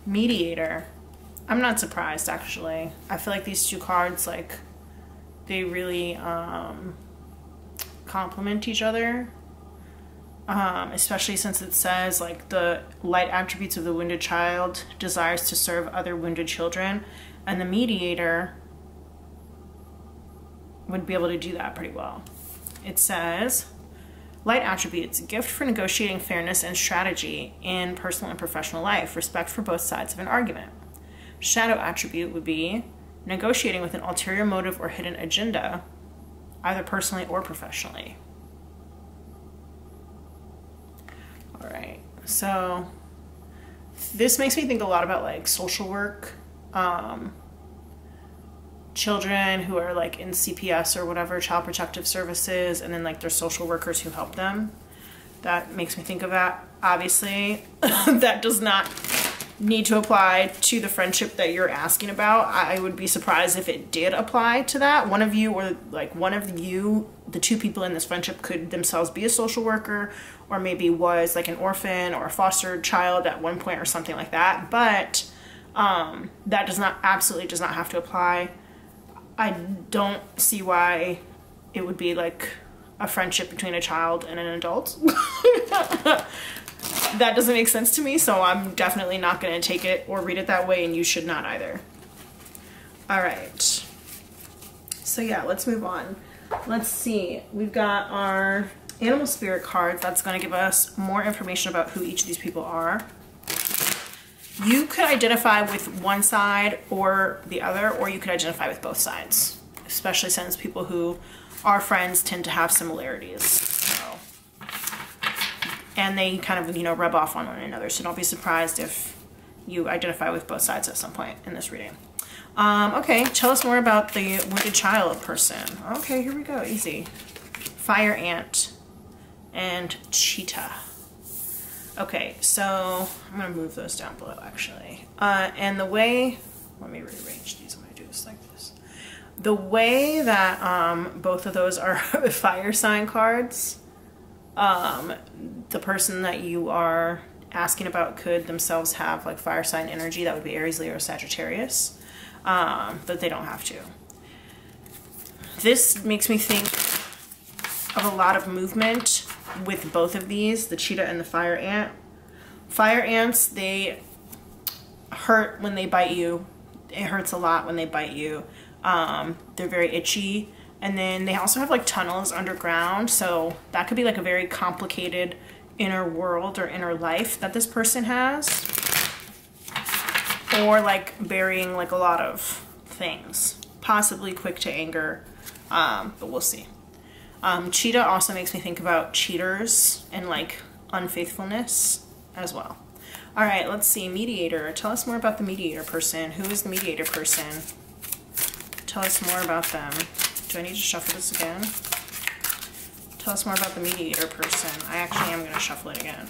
Mediator. I'm not surprised, actually. I feel like these 2 cards, like, they really complement each other. Especially since it says, like, the light attributes of the wounded child desires to serve other wounded children, and the mediator would be able to do that pretty well. It says, light attributes: gift for negotiating fairness and strategy in personal and professional life, respect for both sides of an argument. Shadow attribute would be negotiating with an ulterior motive or hidden agenda, either personally or professionally. All right, so this makes me think a lot about, like, social work, children who are, like, in CPS or whatever, child protective services, and then, like, there's social workers who help them. That makes me think of that. Obviously, that does not need to apply to the friendship that you're asking about. I would be surprised if it did apply to that. One of you, or like one of you, the 2 people in this friendship could themselves be a social worker, or maybe was like an orphan or a foster child at one point or something like that. But that absolutely does not have to apply. I don't see why it would be like a friendship between a child and an adult. That doesn't make sense to me, so I'm definitely not going to take it or read it that way, and you should not either. All right. So yeah, let's move on. Let's see. We've got our animal spirit cards. That's going to give us more information about who each of these people are. You could identify with one side or the other, or you could identify with both sides, especially since people who are friends tend to have similarities. So, and they kind of, you know, rub off on one another. So don't be surprised if you identify with both sides at some point in this reading. Okay, tell us more about the wounded child person. Okay, here we go, easy. Fire ant and cheetah. Okay, so I'm gonna move those down below actually. And the way, let me rearrange these, I'm gonna do this like this. The way that both of those are fire sign cards, the person that you are asking about could themselves have like fire sign energy. That would be Aries, Leo, or Sagittarius, but they don't have to. This makes me think of a lot of movement with both of these, the cheetah and the fire ant. Fire ants, they hurt when they bite you. It hurts a lot when they bite you. They're very itchy. And then they also have like tunnels underground, so that could be like a very complicated inner world or inner life that this person has. Or like burying like a lot of things. Possibly quick to anger, but we'll see. Cheetah also makes me think about cheaters and like unfaithfulness as well. All right, let's see, mediator. Tell us more about the mediator person. Who is the mediator person? Tell us more about them. Do I need to shuffle this again? Tell us more about the mediator person. I actually am going to shuffle it again.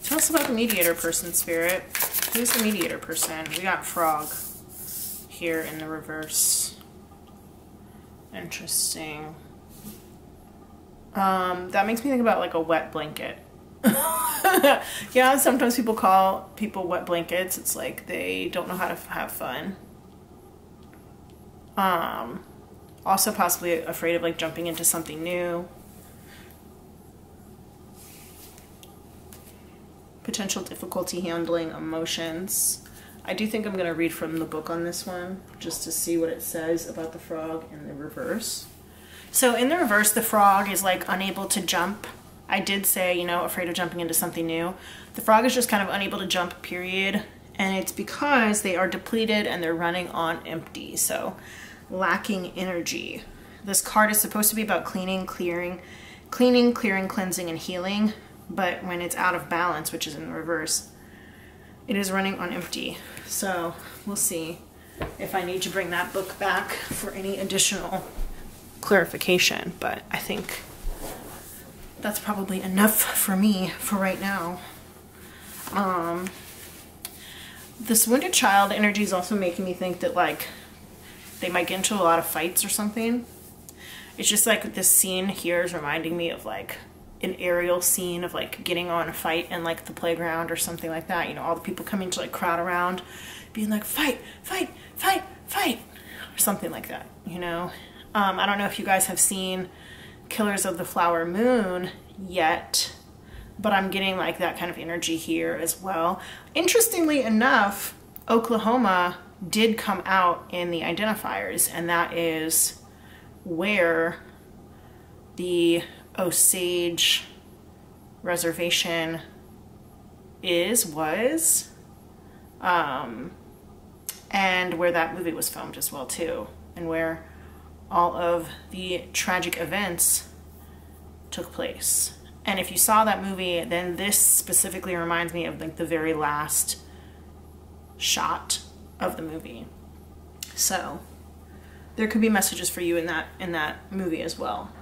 Tell us about the mediator person, Spirit. Who's the mediator person? We got frog here in the reverse. Interesting. That makes me think about like a wet blanket. Yeah, sometimes people call people wet blankets. It's like they don't know how to have fun. Also possibly afraid of like jumping into something new. Potential difficulty handling emotions. I do think I'm going to read from the book on this one just to see what it says about the frog in the reverse. So in the reverse, the frog is like unable to jump. I did say, you know, afraid of jumping into something new. The frog is just kind of unable to jump, period. And it's because they are depleted and they're running on empty. So lacking energy. This card is supposed to be about cleaning, clearing, cleansing, and healing. But when it's out of balance, which is in the reverse, it is running on empty. So we'll see if I need to bring that book back for any additional clarification. But I think that's probably enough for me for right now. This wounded child energy is also making me think that like they might get into a lot of fights or something. It's just like this scene here is reminding me of like an aerial scene of like getting on a fight in like the playground or something like that. You know, all the people coming to like crowd around being like fight, fight, fight, fight, or something like that, you know. I don't know if you guys have seen Killers of the Flower Moon yet, but I'm getting like that kind of energy here as well. Interestingly enough, Oklahoma did come out in the Identifiers, and that is where the Osage Reservation was, and where that movie was filmed as well too, and where all of the tragic events took place. And if you saw that movie, then this specifically reminds me of like the very last shot of the movie. So there could be messages for you in that movie as well.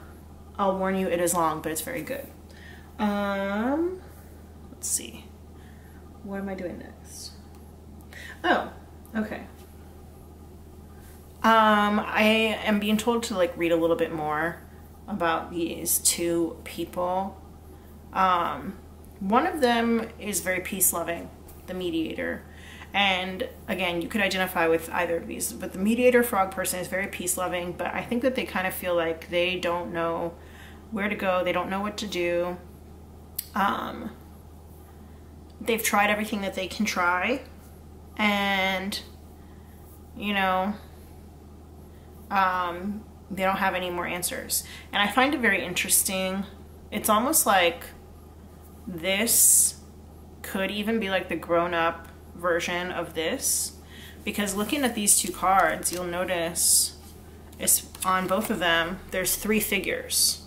I'll warn you, it is long, but it's very good. Let's see. What am I doing next? Oh, okay. I am being told to like read a little bit more about these two people. One of them is very peace-loving, the mediator. And again, you could identify with either of these, but the mediator frog person is very peace-loving, but I think that they kind of feel like they don't know where to go. They don't know what to do. They've tried everything that they can try, and, you know, they don't have any more answers. And I find it very interesting. It's almost like this could even be like the grown-up version of this, because looking at these two cards, you'll notice it's on both of them, there's three figures.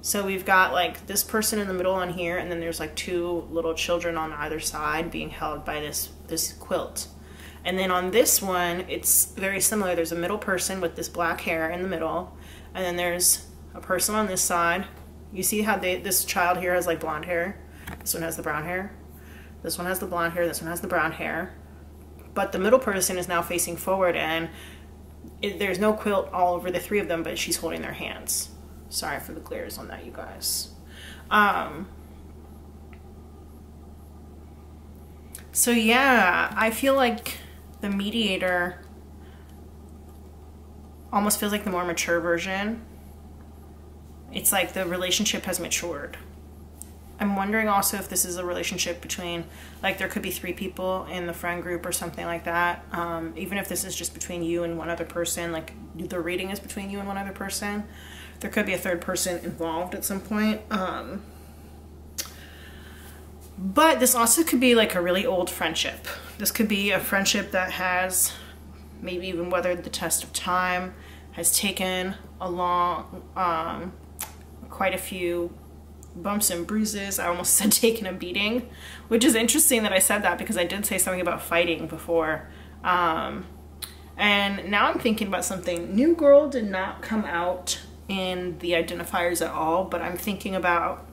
So we've got like this person in the middle on here, and then there's like two little children on either side being held by this quilt. And then on this one, it's very similar. There's a middle person with this black hair in the middle, and then there's a person on this side. You see how this child here has like blonde hair? This one has the brown hair. This one has the blonde hair. This one has the brown hair. But the middle person is now facing forward, and there's no quilt all over the three of them, but she's holding their hands. Sorry for the glares on that, you guys. So yeah, I feel like the mediator almost feels like the more mature version. It's like the relationship has matured. I'm wondering also if this is a relationship between, like there could be three people in the friend group or something like that. Even if this is just between you and one other person, like the reading is between you and one other person, there could be a third person involved at some point. But this also could be like a really old friendship. This could be a friendship that has maybe even weathered the test of time, has taken along quite a few bumps and bruises. I almost said taken a beating, which is interesting that I said that because I did say something about fighting before. And now I'm thinking about something. New Girl did not come out in the Identifiers at all, but I'm thinking about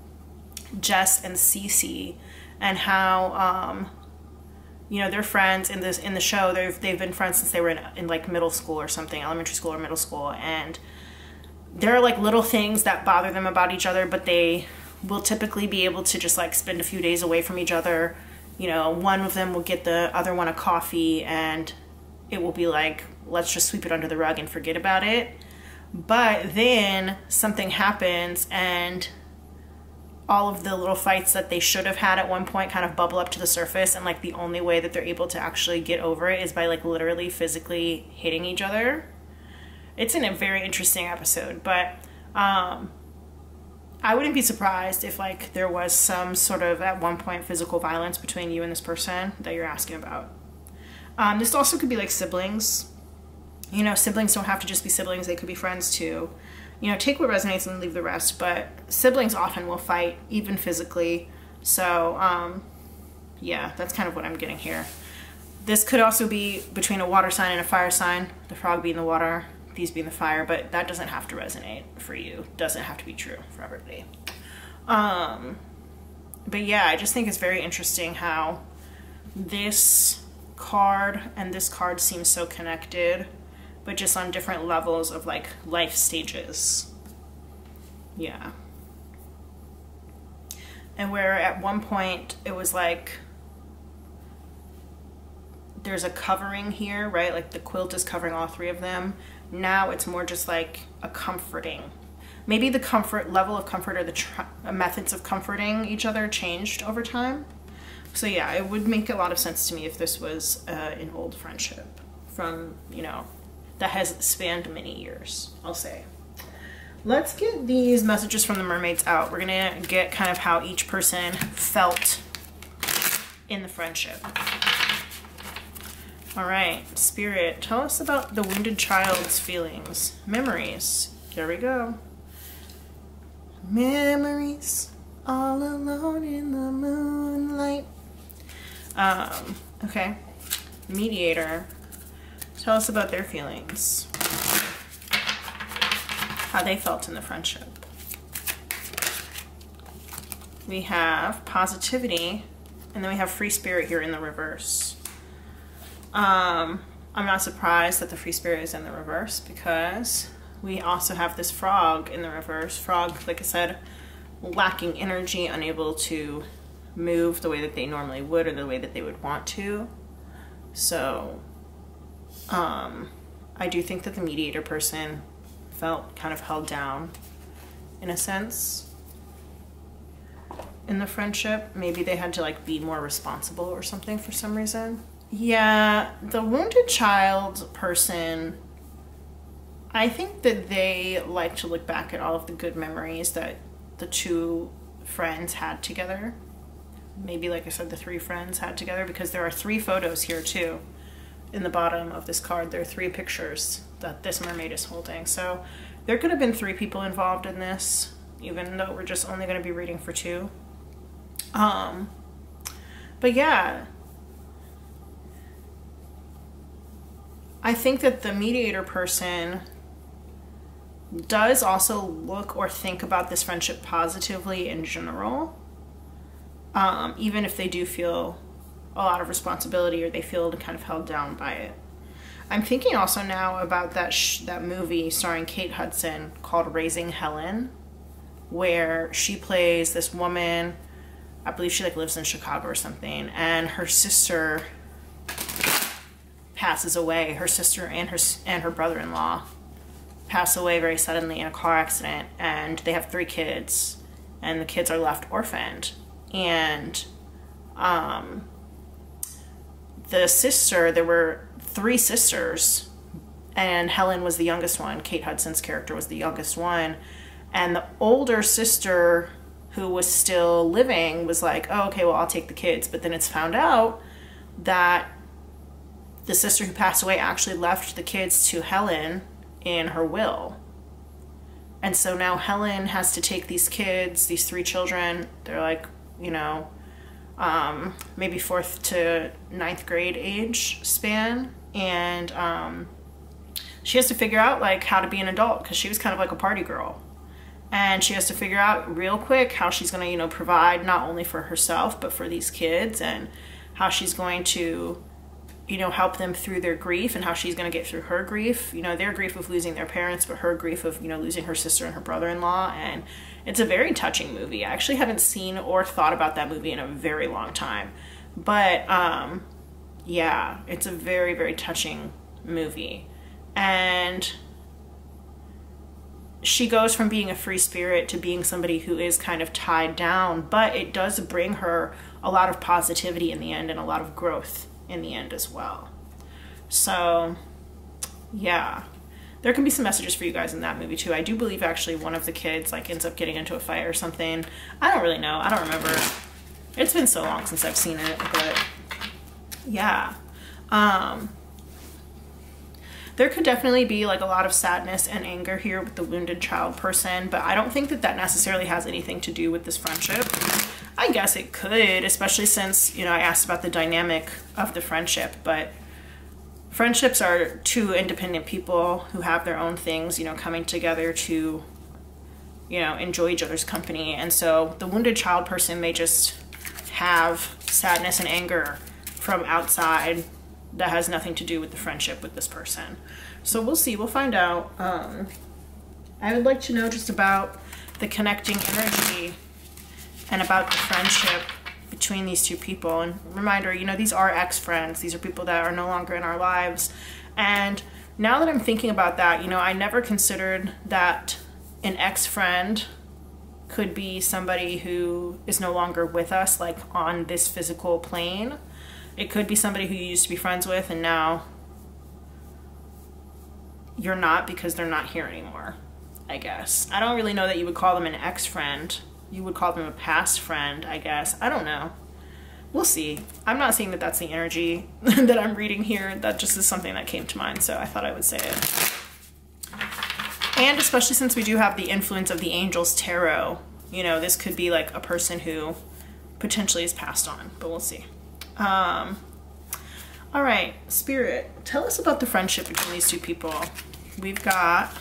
Jess and Cece and how you know, they're friends in the show. They've been friends since they were in like middle school or something, elementary school or middle school, and there are like little things that bother them about each other, but they will typically be able to just like spend a few days away from each other. You know, one of them will get the other one a coffee, and it will be like, let's just sweep it under the rug and forget about it. But then something happens, and all of the little fights that they should have had at one point kind of bubble up to the surface, and like the only way that they're able to actually get over it is by like literally physically hitting each other. It's a very interesting episode, but I wouldn't be surprised if like there was some sort of at one point physical violence between you and this person that you're asking about. This also could be like siblings. You know, siblings don't have to just be siblings, they could be friends too. You know, take what resonates and leave the rest, but siblings often will fight, even physically. So, yeah, that's kind of what I'm getting here. This could also be between a water sign and a fire sign, the frog being the water, these being the fire, but that doesn't have to resonate for you. Doesn't have to be true for everybody. But yeah, I just think it's very interesting how this card and this card seem so connected, but just on different levels of like life stages. Yeah. And where at one point it was like there's a covering here, right? Like the quilt is covering all three of them. Now it's more just like a comforting. Maybe the comfort level of comfort or the methods of comforting each other changed over time. So yeah, it would make a lot of sense to me if this was an old friendship from, you know, that has spanned many years, I'll say. Let's get these messages from the mermaids out. We're gonna get kind of how each person felt in the friendship. All right, Spirit, tell us about the wounded child's feelings. Memories, here we go. Memories, all alone in the moonlight. Okay, Mediator, tell us about their feelings. How they felt in the friendship. We have Positivity, and then we have Free Spirit here in the reverse. I'm not surprised that the Free Spirit is in the reverse because we also have this frog in the reverse. Frog, like I said, lacking energy, unable to move the way that they normally would or the way that they would want to. So I do think that the Mediator person felt kind of held down in a sense in the friendship. Maybe they had to like be more responsible or something for some reason. Yeah, the wounded child person, I think that they like to look back at all of the good memories that the two friends had together. Maybe, like I said, the three friends had together, because there are 3 photos here too. In the bottom of this card, there are 3 pictures that this mermaid is holding. So there could have been 3 people involved in this, even though we're just only going to be reading for 2. But yeah, I think that the Mediator person does also look or think about this friendship positively in general, even if they do feel a lot of responsibility or they feel kind of held down by it. I'm thinking also now about that movie starring Kate Hudson called Raising Helen, where she plays this woman, I believe she like lives in Chicago or something, and her sister passes away. Her sister and her brother-in-law pass away very suddenly in a car accident, and they have 3 kids, and the kids are left orphaned. And the sister, there were 3 sisters, and Helen was the youngest one. Kate Hudson's character was the youngest one, and the older sister, who was still living, was like, oh, okay, well, I'll take the kids. But then it's found out that the sister who passed away actually left the kids to Helen in her will. And so now Helen has to take these kids, these 3 children, they're like, you know, maybe 4th to 9th grade age span, and she has to figure out like how to be an adult, because she was kind of like a party girl, and she has to figure out real quick how she's going to, you know, provide not only for herself but for these kids, and how she's going to, you know, help them through their grief, and how she's going to get through her grief, you know, their grief of losing their parents, but her grief of, you know, losing her sister and her brother-in-law. And it's a very touching movie. I actually haven't seen or thought about that movie in a very long time, but yeah, it's a very, very touching movie. And she goes from being a free spirit to being somebody who is kind of tied down, but it does bring her a lot of positivity in the end and a lot of growth in the end as well. So yeah, there can be some messages for you guys in that movie too. I do believe actually one of the kids like ends up getting into a fight or something. I don't really know. I don't remember. It's been so long since I've seen it, but yeah. There could definitely be like a lot of sadness and anger here with the wounded child person, but I don't think that that necessarily has anything to do with this friendship. I guess it could, especially since, you know, I asked about the dynamic of the friendship, but friendships are two independent people who have their own things, you know, coming together to, you know, enjoy each other's company. And so the wounded child person may just have sadness and anger from outside that has nothing to do with the friendship with this person. So we'll see, we'll find out. I would like to know just about the connecting energy and about the friendship between these two people. And reminder, you know, these are ex-friends. These are people that are no longer in our lives. And now that I'm thinking about that, you know, I never considered that an ex-friend could be somebody who is no longer with us, like on this physical plane. It could be somebody who you used to be friends with and now you're not because they're not here anymore, I guess. I don't really know that you would call them an ex-friend. You would call them a past friend, I guess. I don't know. We'll see. I'm not saying that that's the energy that I'm reading here. That just is something that came to mind, so I thought I would say it. And especially since we do have the influence of the Angels Tarot, you know, this could be like a person who potentially is passed on, but we'll see. All right, Spirit, tell us about the friendship between these two people. We've got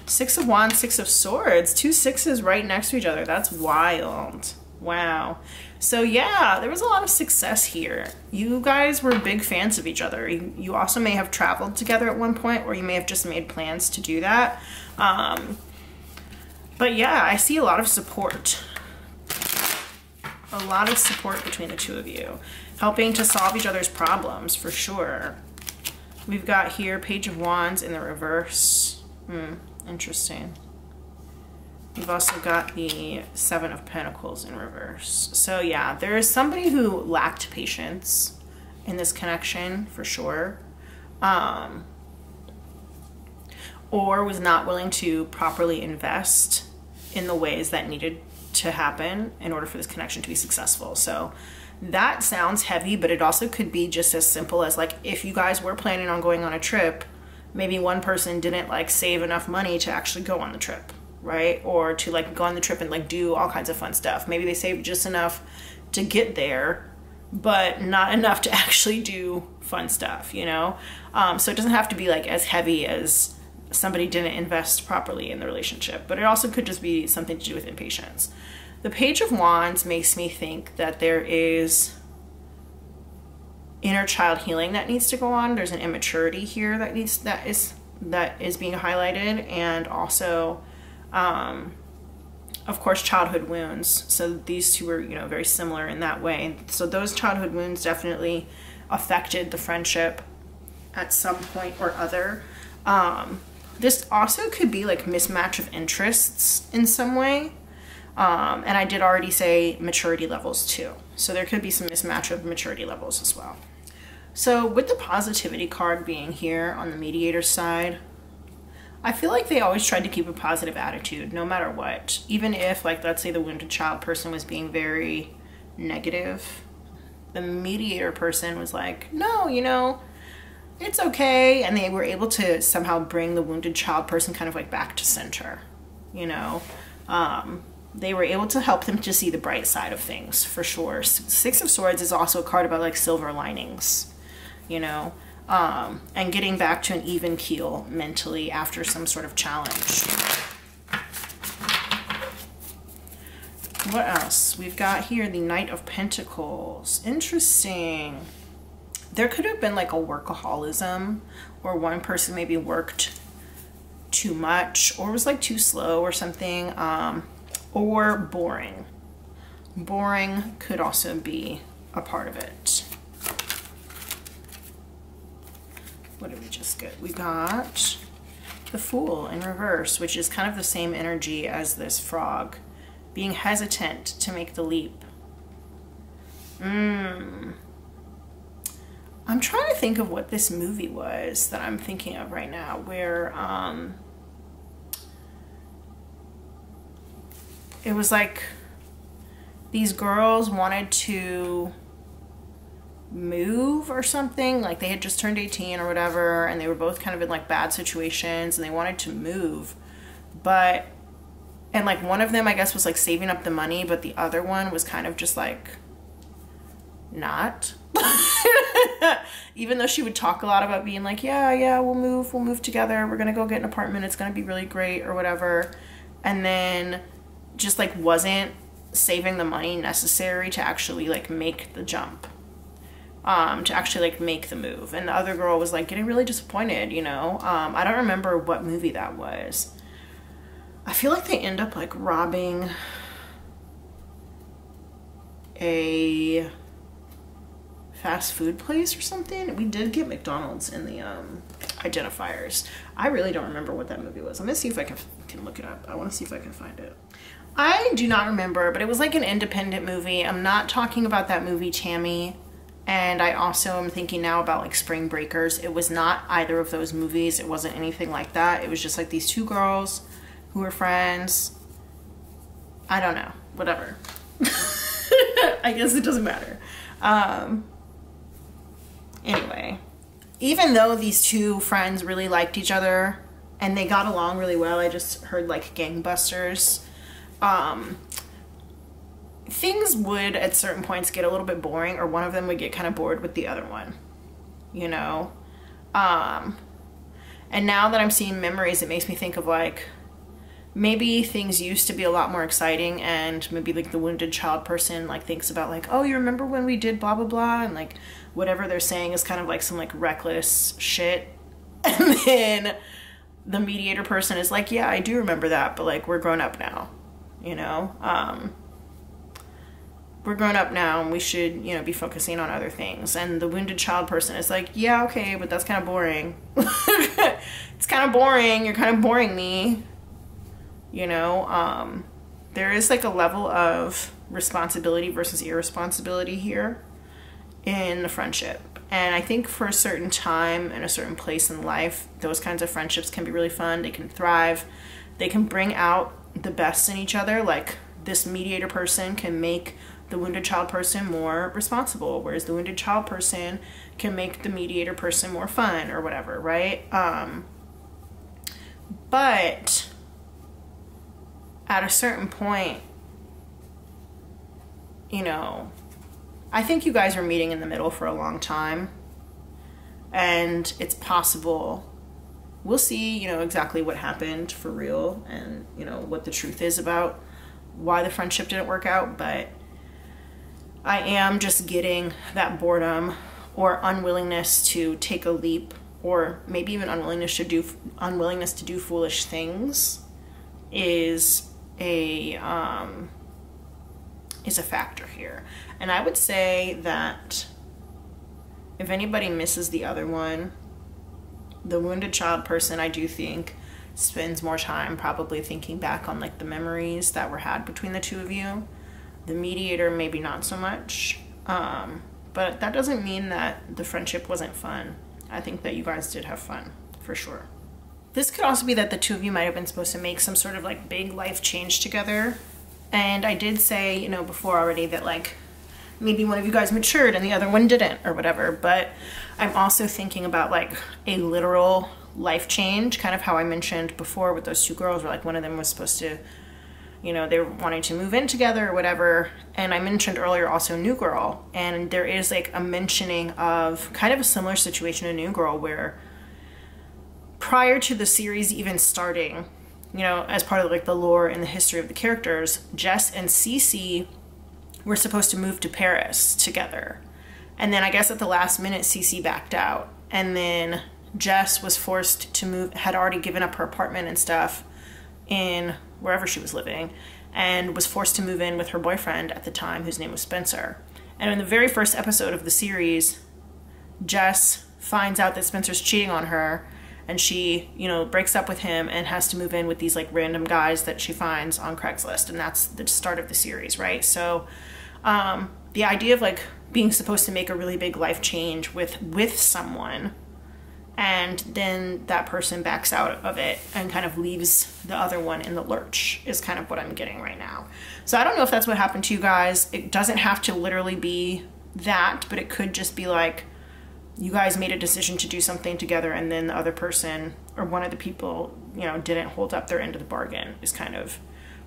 Six of Wands, Six of Swords, two sixes right next to each other. That's wild. Wow. So yeah, there was a lot of success here. You guys were big fans of each other. You also may have traveled together at one point, or you may have just made plans to do that. But yeah, I see a lot of support. A lot of support between the two of you, helping to solve each other's problems for sure. We've got here Page of Wands in the reverse. Interesting. We've also got the Seven of Pentacles in reverse. So yeah, there is somebody who lacked patience in this connection for sure. Or was not willing to properly invest in the ways that needed to happen in order for this connection to be successful. So that sounds heavy, but it also could be just as simple as like, if you guys were planning on going on a trip, maybe one person didn't like save enough money to actually go on the trip, right? Or to like go on the trip and like do all kinds of fun stuff. Maybe they saved just enough to get there, but not enough to actually do fun stuff, you know? So it doesn't have to be like as heavy as somebody didn't invest properly in the relationship, but it also could just be something to do with impatience. The Page of Wands makes me think that there is inner child healing that needs to go on. There's an immaturity here that is being highlighted, and also of course childhood wounds. So these two are, you know, very similar in that way. So those childhood wounds definitely affected the friendship at some point or other. This also could be like mismatch of interests in some way. And I did already say maturity levels too. So there could be some mismatch of maturity levels as well. So with the positivity card being here on the mediator side, I feel like they always tried to keep a positive attitude no matter what. Even if, like, let's say the wounded child person was being very negative, the mediator person was like, no, you know, it's okay. And they were able to somehow bring the wounded child person kind of like back to center, you know. They were able to help them to see the bright side of things for sure. Six of Swords is also a card about like silver linings, you know, and getting back to an even keel mentally after some sort of challenge. What else? We've got here the Knight of Pentacles. Interesting. There could have been like a workaholism, or one person maybe worked too much or was like too slow or something, or boring. Boring could also be a part of it. What did we just get? We got the Fool in reverse, which is kind of the same energy as this frog. Being hesitant to make the leap. I'm trying to think of what this movie was that I'm thinking of right now, where it was like these girls wanted to move or something, like they had just turned 18 or whatever, and they were both kind of in like bad situations and they wanted to move, and like one of them I guess was like saving up the money, but the other one was kind of just like not. Even though she would talk a lot about being like, yeah, we'll move together, we're gonna go get an apartment, it's gonna be really great or whatever, and then just like wasn't saving the money necessary to actually like make the jump, to actually like make the move. And the other girl was like getting really disappointed, you know. I don't remember what movie that was. I feel like they end up like robbing a fast food place or something. We did get McDonald's in the Identifiers. I really don't remember what that movie was. I'm gonna see if I can look it up. I want to see if I can find it. I do not remember, but it was like an independent movie. I'm not talking about that movie Tammy, and I also am thinking now about like Spring Breakers. It was not either of those movies. It wasn't anything like that. It was just like these two girls who were friends. I don't know, whatever. I guess it doesn't matter. Anyway, even though these two friends really liked each other and they got along really well, I just heard like gangbusters, things would at certain points get a little bit boring, or one of them would get kind of bored with the other one, you know. And now that I'm seeing memories, it makes me think of like, maybe things used to be a lot more exciting, and maybe like the wounded child person like thinks about like, oh, you remember when we did blah blah blah, and like whatever they're saying is kind of like some like reckless shit, and then the mediator person is like, yeah, I do remember that, but like we're grown up now, you know. We're grown up now and we should, you know, be focusing on other things. And the wounded child person is like, yeah, okay, but that's kind of boring. It's kind of boring, you're kind of boring me. You know, there is like a level of responsibility versus irresponsibility here in the friendship. And I think for a certain time and a certain place in life, those kinds of friendships can be really fun. They can thrive. They can bring out the best in each other. Like this mediator person can make the wounded child person more responsible, whereas the wounded child person can make the mediator person more fun or whatever, right? But at a certain point, you know, I think you guys are meeting in the middle for a long time, and it's possible, we'll see, you know, exactly what happened for real, and you know what the truth is about why the friendship didn't work out, but I am just getting that boredom or unwillingness to take a leap, or maybe even unwillingness to do foolish things is a factor here. And I would say that if anybody misses the other one, the wounded child person, I do think, spends more time probably thinking back on like the memories that were had between the two of you. The mediator, maybe not so much, but that doesn't mean that the friendship wasn't fun. I think that you guys did have fun, for sure. This could also be that the two of you might have been supposed to make some sort of like big life change together. And I did say, you know, before already that like maybe one of you guys matured and the other one didn't or whatever, but I'm also thinking about like a literal life change, kind of how I mentioned before with those two girls, where like one of them was supposed to, you know, they were wanting to move in together or whatever. And I mentioned earlier also New Girl, and there is like a mentioning of kind of a similar situation in New Girl where prior to the series even starting, you know, as part of like the lore and the history of the characters, Jess and Cece were supposed to move to Paris together. And then I guess at the last minute, Cece backed out. And then Jess was forced to move, had already given up her apartment and stuff in wherever she was living, and was forced to move in with her boyfriend at the time, whose name was Spencer. And in the very first episode of the series, Jess finds out that Spencer's cheating on her, and she, you know, breaks up with him and has to move in with these like random guys that she finds on Craigslist, and that's the start of the series, right? So the idea of like being supposed to make a really big life change with someone, and then that person backs out of it and kind of leaves the other one in the lurch is kind of what I'm getting right now. So I don't know if that's what happened to you guys. It doesn't have to literally be that, but it could just be like you guys made a decision to do something together, and then the other person or one of the people, you know, didn't hold up their end of the bargain is kind of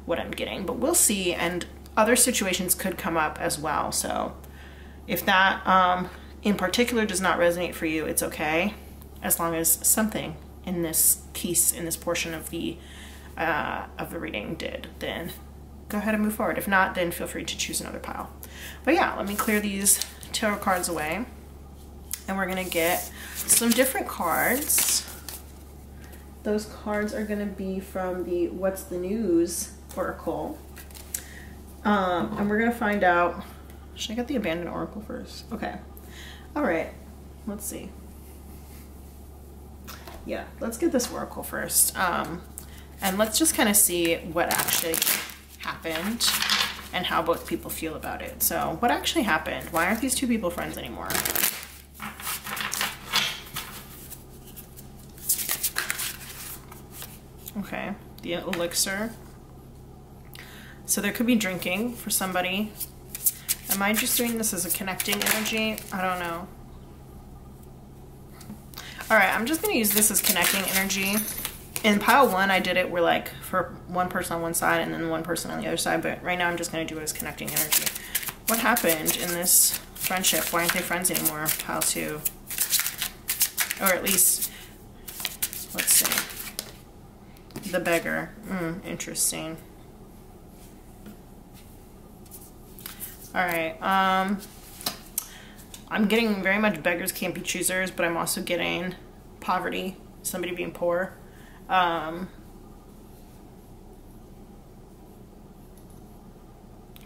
what I'm getting. But we'll see, and other situations could come up as well. So if that in particular does not resonate for you, it's okay, as long as something in this piece, in this portion of the reading did, then go ahead and move forward. If not, then feel free to choose another pile. But yeah, let me clear these tarot cards away, and we're gonna get some different cards. Those cards are gonna be from the What's the News Oracle. And we're gonna find out, should I get the Abandoned Oracle first? Okay, all right, let's see. Yeah, let's get this oracle first. And let's just kind of see what actually happened and how both people feel about it. So what actually happened? Why aren't these two people friends anymore? Okay, the elixir. So there could be drinking for somebody. Am I just doing this as a connecting energy? I don't know. All right, I'm just gonna use this as connecting energy. In pile one, I did it where like for one person on one side and then one person on the other side, but right now I'm just gonna do it as connecting energy. What happened in this friendship? Why aren't they friends anymore? Pile two. Or at least, let's see. The beggar. Interesting. All right, I'm getting very much beggars can't be choosers, but I'm also getting poverty, somebody being poor.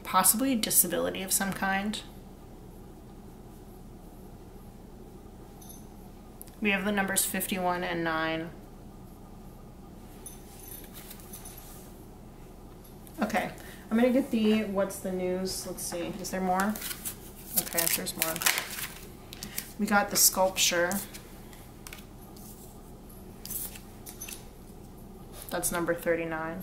Possibly disability of some kind. We have the numbers 51 and 9. Okay, I'm gonna get the What's the News. Let's see, is there more? Okay, there's more. We got the Sculpture. That's number 39.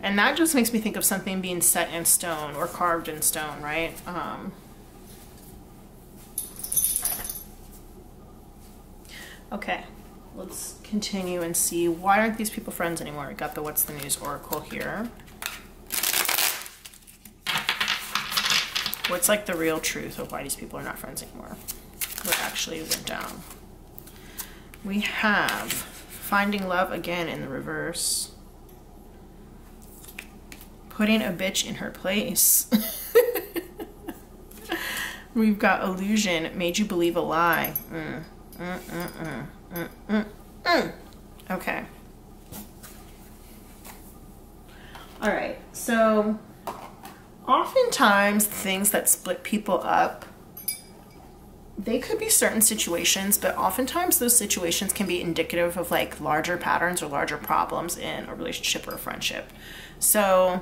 And that just makes me think of something being set in stone or carved in stone, right? Okay, let's continue and see, why aren't these people friends anymore? We got the What's the News Oracle here. What's like the real truth of why these people are not friends anymore? What actually went down? We have Finding Love again in the reverse. Putting a bitch in her place. We've got Illusion, made you believe a lie. Okay. All right, so oftentimes things that split people up, they could be certain situations, but oftentimes those situations can be indicative of like larger patterns or larger problems in a relationship or a friendship. So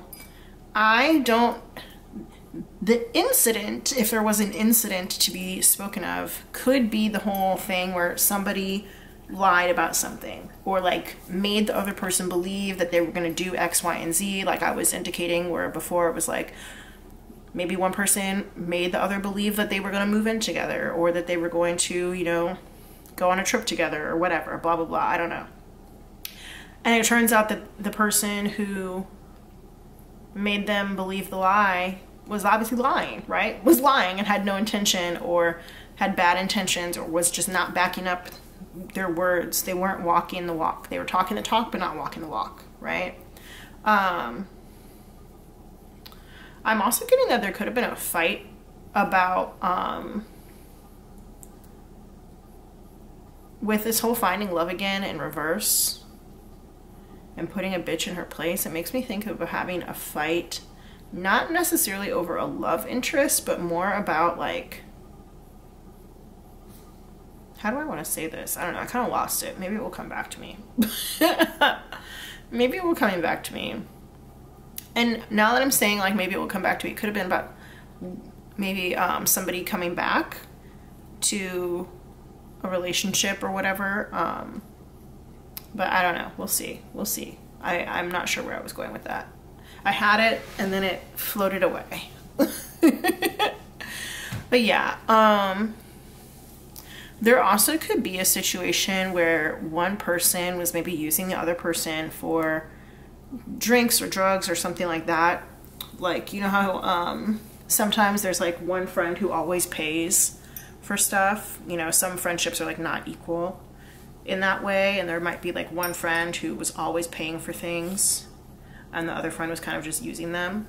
the incident, if there was an incident to be spoken of, could be the whole thing where somebody lied about something or like made the other person believe that they were going to do X, Y, and Z, like I was indicating, where before it was like maybe one person made the other believe that they were going to move in together or that they were going to, you know, go on a trip together or whatever, blah, blah, blah. I don't know. And it turns out that the person who made them believe the lie was obviously lying, right? Was lying and had no intention or had bad intentions or was just not backing up their words. They weren't walking the walk. They were talking the talk but not walking the walk, right? I'm also getting that there could have been a fight about with this whole finding love again in reverse and putting a bitch in her place. It makes me think of having a fight, not necessarily over a love interest, but more about like how do I want to say this? I don't know. I kind of lost it. Maybe it will come back to me. Maybe it will come back to me. And now that I'm saying like maybe it will come back to me, it could have been about maybe somebody coming back to a relationship or whatever. But I don't know. We'll see. We'll see. I'm not sure where I was going with that. I had it and then it floated away. But yeah, there also could be a situation where one person was maybe using the other person for drinks or drugs or something like that. Like, you know how sometimes there's like one friend who always pays for stuff. You know, some friendships are like not equal in that way, and there might be like one friend who was always paying for things and the other friend was kind of just using them.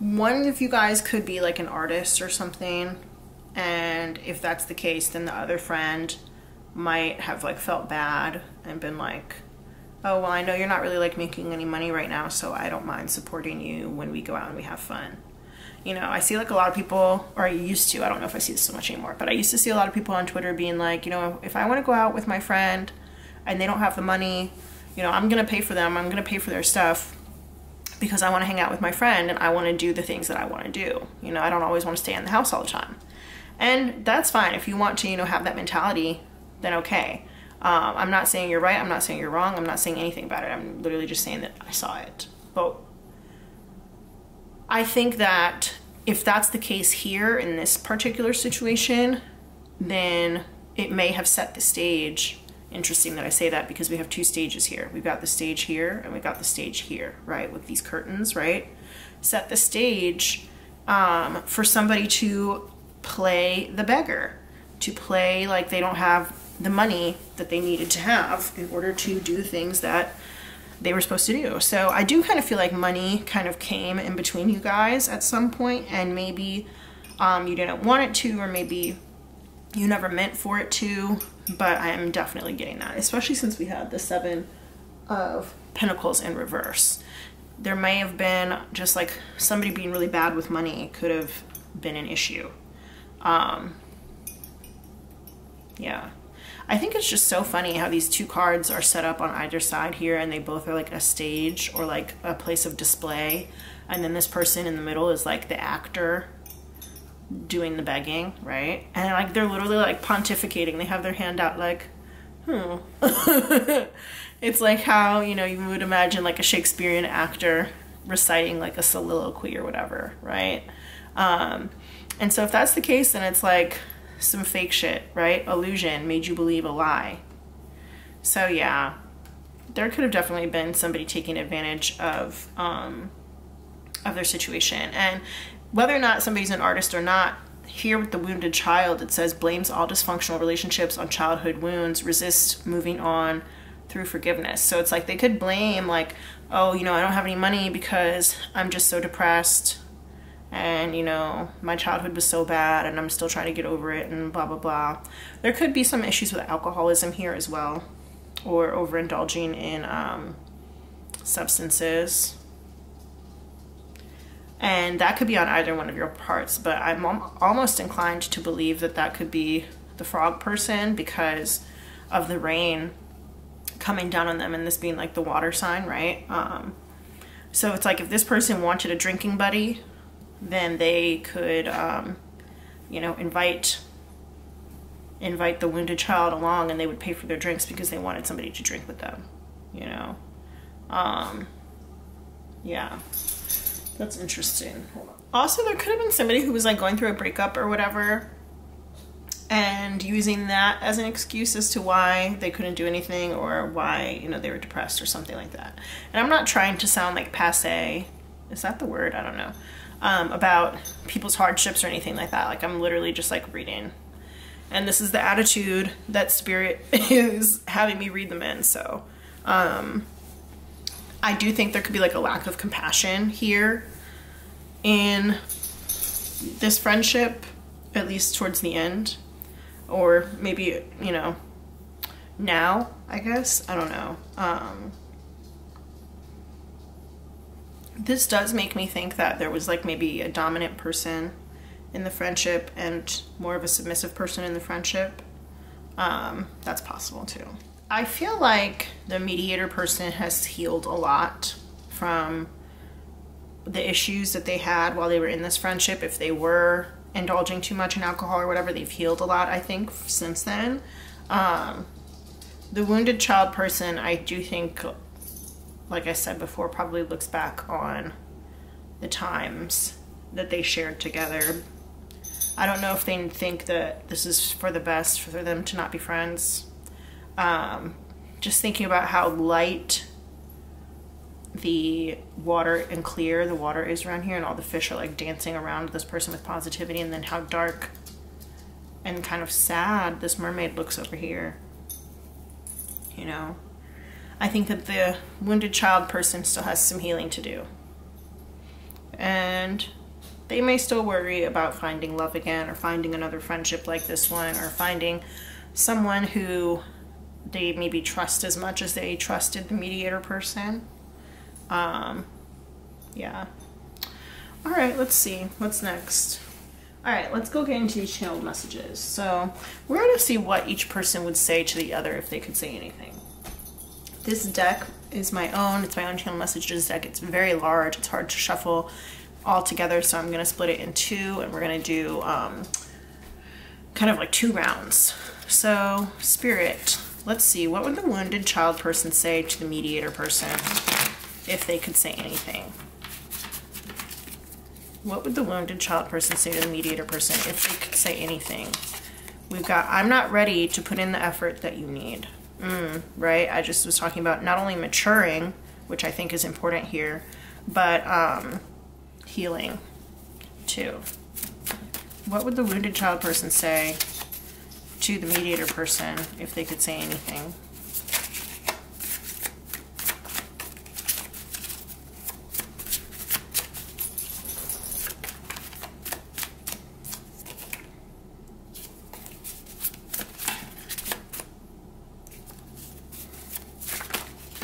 One of you guys could be like an artist or something, and if that's the case, then the other friend might have like felt bad and been like, oh, well, I know you're not really like making any money right now, so I don't mind supporting you when we go out and we have fun. You know, I see like a lot of people, or I used to, I don't know if I see this so much anymore, but I used to see a lot of people on Twitter being like, you know, if I want to go out with my friend and they don't have the money, you know, I'm going to pay for them, I'm going to pay for their stuff because I want to hang out with my friend and I want to do the things that I want to do. You know, I don't always want to stay in the house all the time. And that's fine. If you want to, you know, have that mentality, then okay. I'm not saying you're right, I'm not saying you're wrong, I'm not saying anything about it. I'm literally just saying that I saw it. But I think that if that's the case here in this particular situation, then it may have set the stage. Interesting that I say that because we have two stages here. We've got the stage here and we've got the stage here, right? With these curtains, right? Set the stage for somebody to play the beggar, to play like they don't have the money that they needed to have in order to do the things that they were supposed to do. So I do kind of feel like money kind of came in between you guys at some point, and maybe you didn't want it to, or maybe you never meant for it to, but I am definitely getting that, especially since we had the Seven of Pentacles in reverse. There may have been just like somebody being really bad with money could have been an issue. Yeah. I think it's just so funny how these two cards are set up on either side here, and they both are like a stage or like a place of display. And then this person in the middle is like the actor doing the begging, right? And like they're literally like pontificating. They have their hand out like, It's like how, you know, you would imagine like a Shakespearean actor reciting like a soliloquy or whatever, right? And so if that's the case, then it's like some fake shit, right? Illusion made you believe a lie. So yeah, there could have definitely been somebody taking advantage of their situation. And whether or not somebody's an artist or not, here with the wounded child, it says blames all dysfunctional relationships on childhood wounds, resist moving on through forgiveness. So it's like they could blame like, oh, you know, I don't have any money because I'm just so depressed, and you know, my childhood was so bad and I'm still trying to get over it, and blah blah blah. There could be some issues with alcoholism here as well, or overindulging in substances, and that could be on either one of your parts. But I'm almost inclined to believe that that could be the frog person because of the rain coming down on them and this being like the water sign, right? So it's like if this person wanted a drinking buddy, then they could, you know, invite the wounded child along, and they would pay for their drinks because they wanted somebody to drink with them, you know. Yeah, that's interesting. Hold on. Also, there could have been somebody who was like going through a breakup or whatever, and using that as an excuse as to why they couldn't do anything, or why, you know, they were depressed or something like that. And I'm not trying to sound like passé. Is that the word? I don't know. About people's hardships or anything like that. Like, I'm literally just like reading, and this is the attitude that Spirit is having me read them in. So I do think there could be like a lack of compassion here in this friendship, at least towards the end, or maybe, you know, now, I guess. I don't know. This does make me think that there was like maybe a dominant person in the friendship and more of a submissive person in the friendship. That's possible too. I feel like the mediator person has healed a lot from the issues that they had while they were in this friendship. If they were indulging too much in alcohol or whatever, they've healed a lot, I think, since then. The wounded child person, I do think, like I said before, probably looks back on the times that they shared together. I don't know if they think that this is for the best for them to not be friends. Just thinking about how light the water and clear the water is around here, and all the fish are like dancing around this person with positivity, and then how dark and kind of sad this mermaid looks over here. You know, I think that the wounded child person still has some healing to do, and they may still worry about finding love again, or finding another friendship like this one, or finding someone who they maybe trust as much as they trusted the mediator person. Yeah. All right, let's see what's next. All right, let's go get into these channeled messages. So we're going to see what each person would say to the other if they could say anything. This deck is my own. It's my own channel messages deck. It's very large. It's hard to shuffle all together, so I'm going to split it in two, and we're going to do kind of like 2 rounds. So Spirit, let's see, what would the wounded child person say to the mediator person if they could say anything? What would the wounded child person say to the mediator person if they could say anything? We've got, I'm not ready to put in the effort that you need. Right? I just was talking about not only maturing, which I think is important here, but healing too. What would the wounded child person say to the mediator person if they could say anything?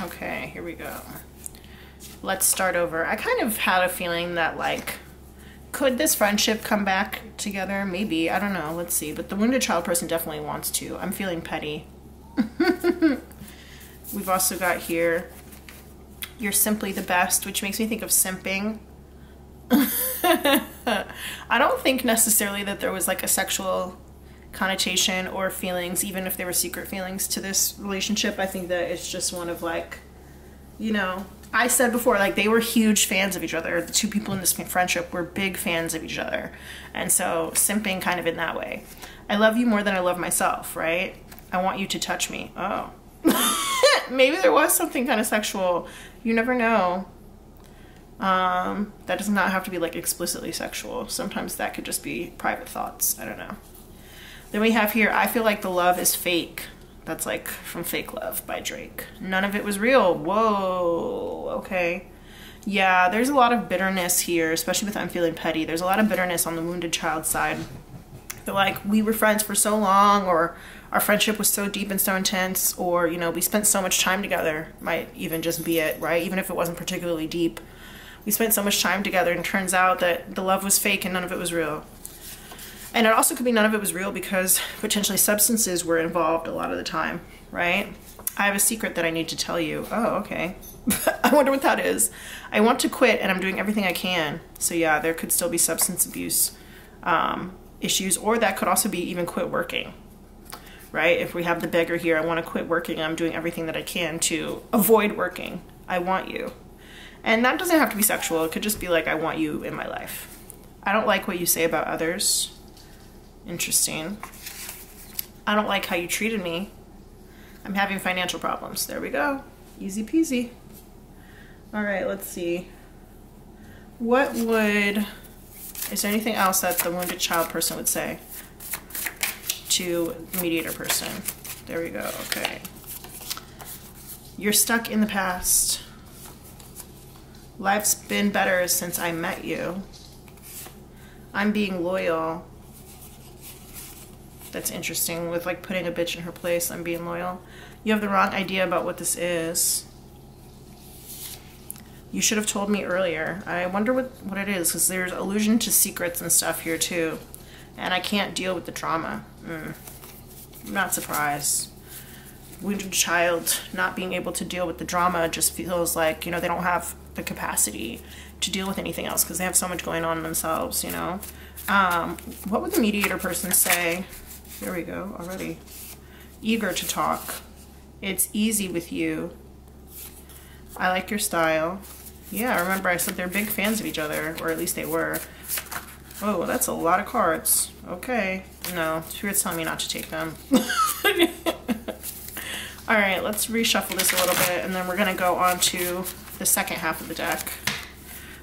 Okay, here we go. Let's start over. I kind of had a feeling that, like, could this friendship come back together? Maybe. I don't know. Let's see. But the wounded child person definitely wants to. I'm feeling petty. We've also got here, you're simply the best, which makes me think of simping. I don't think necessarily that there was like a sexual connotation or feelings, even if they were secret feelings to this relationship. I think that it's just one of, like, you know, I said before, like, they were huge fans of each other. The two people in this friendship were big fans of each other. And so simping kind of in that way. I love you more than I love myself, right? I want you to touch me. Oh. Maybe there was something kind of sexual. You never know. That does not have to be like explicitly sexual. Sometimes that could just be private thoughts. I don't know. Then we have here, I feel like the love is fake. That's like from Fake Love by Drake. None of it was real. Whoa, okay. Yeah, there's a lot of bitterness here, especially with I'm feeling petty. There's a lot of bitterness on the wounded child side. They're like, we were friends for so long, or our friendship was so deep and so intense, or, you know, we spent so much time together. Might even just be it, right? Even if it wasn't particularly deep. We spent so much time together, and it turns out that the love was fake and none of it was real. And it also could be none of it was real because potentially substances were involved a lot of the time, right? I have a secret that I need to tell you. Oh, okay. I wonder what that is. I want to quit and I'm doing everything I can. So yeah, there could still be substance abuse issues, or that could also be even quit working, right? If we have the beggar here, I want to quit working. I'm doing everything that I can to avoid working. I want you. And that doesn't have to be sexual. It could just be like, I want you in my life. I don't like what you say about others. Interesting. I don't like how you treated me. I'm having financial problems. There we go. Easy peasy. All right, let's see. What would, is there anything else that the wounded child person would say to the mediator person? There we go, okay. You're stuck in the past. Life's been better since I met you. I'm being loyal. That's interesting, with like putting a bitch in her place. I'm being loyal. You have the wrong idea about what this is. You should have told me earlier. I wonder what it is, because there's allusion to secrets and stuff here too. And I can't deal with the trauma. I'm not surprised. Wounded child not being able to deal with the drama just feels like, you know, they don't have the capacity to deal with anything else because they have so much going on themselves, you know. What would the mediator person say? There we go, already. Eager to talk. It's easy with you. I like your style. Yeah, remember I said they're big fans of each other, or at least they were. Oh, that's a lot of cards. Okay. No, Spirit's telling me not to take them. All right, let's reshuffle this a little bit, and then we're gonna go on to the second half of the deck.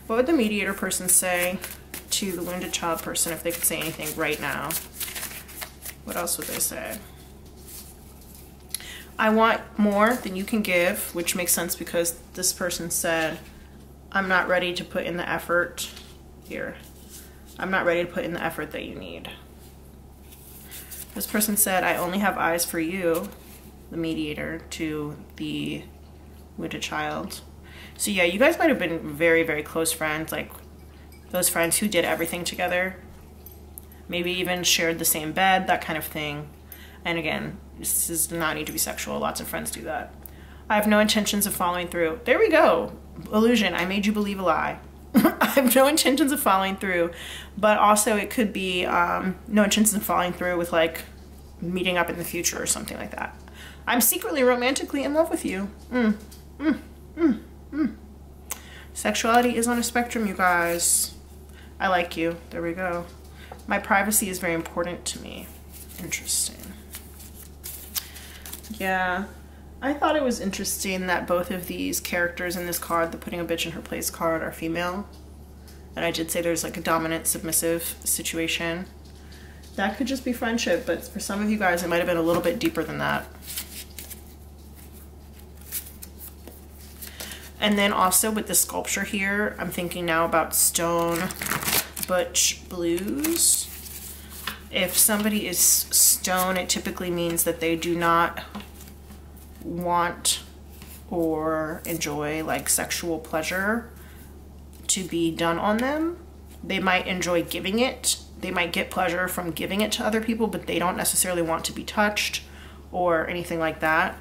What would the mediator person say to the wounded child person if they could say anything right now? What else would they say? I want more than you can give, which makes sense because this person said, I'm not ready to put in the effort here. I'm not ready to put in the effort that you need. This person said, I only have eyes for you, the mediator, to the wounded child. So yeah, you guys might have been very, very close friends, like those friends who did everything together. Maybe even shared the same bed, that kind of thing. And again, this does not need to be sexual. Lots of friends do that. I have no intentions of following through. There we go. Illusion. I made you believe a lie. I have no intentions of following through. But also it could be no intentions of following through with like meeting up in the future or something like that. I'm secretly romantically in love with you. Sexuality is on a spectrum, you guys. I like you. There we go. My privacy is very important to me. Interesting. Yeah, I thought it was interesting that both of these characters in this card, the putting a bitch in her place card, are female. And I did say there's like a dominant submissive situation. That could just be friendship, but for some of you guys it might have been a little bit deeper than that. And then also with the sculpture here, I'm thinking now about stone butch blues. If somebody is stone, it typically means that they do not want or enjoy like sexual pleasure to be done on them. They might enjoy giving it. They might get pleasure from giving it to other people, but they don't necessarily want to be touched or anything like that.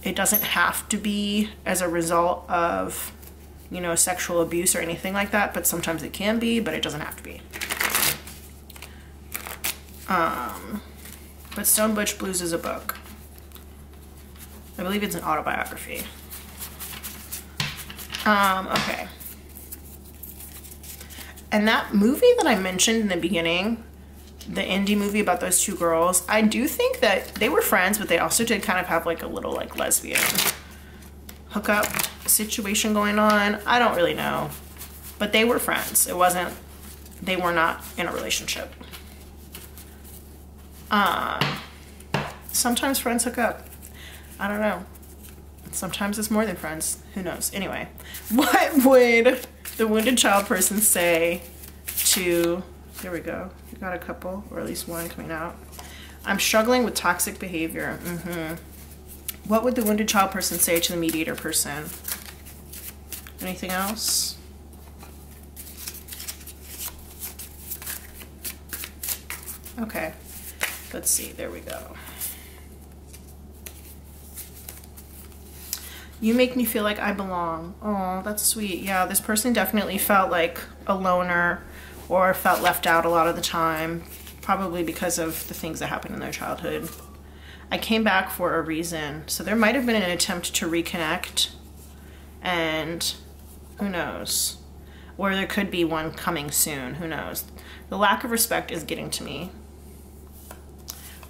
It doesn't have to be as a result of, you know, sexual abuse or anything like that, but sometimes it can be, but it doesn't have to be. But Stone Butch Blues is a book. I believe it's an autobiography. Okay. And that movie that I mentioned in the beginning, the indie movie about those two girls, I do think that they were friends, but they also did kind of have like a little like lesbian hookup situation going on. I don't really know, but they were friends. It wasn't, they were not in a relationship. Sometimes friends hook up. I don't know. Sometimes it's more than friends. Who knows? Anyway, what would the wounded child person say to, here we go. We got a couple, or at least one coming out. I'm struggling with toxic behavior. What would the wounded child person say to the mediator person? Anything else? Okay, let's see. There we go. You make me feel like I belong. Oh, that's sweet. Yeah, this person definitely felt like a loner or felt left out a lot of the time, probably because of the things that happened in their childhood. I came back for a reason. So there might have been an attempt to reconnect, and who knows? Or there could be one coming soon. Who knows? The lack of respect is getting to me.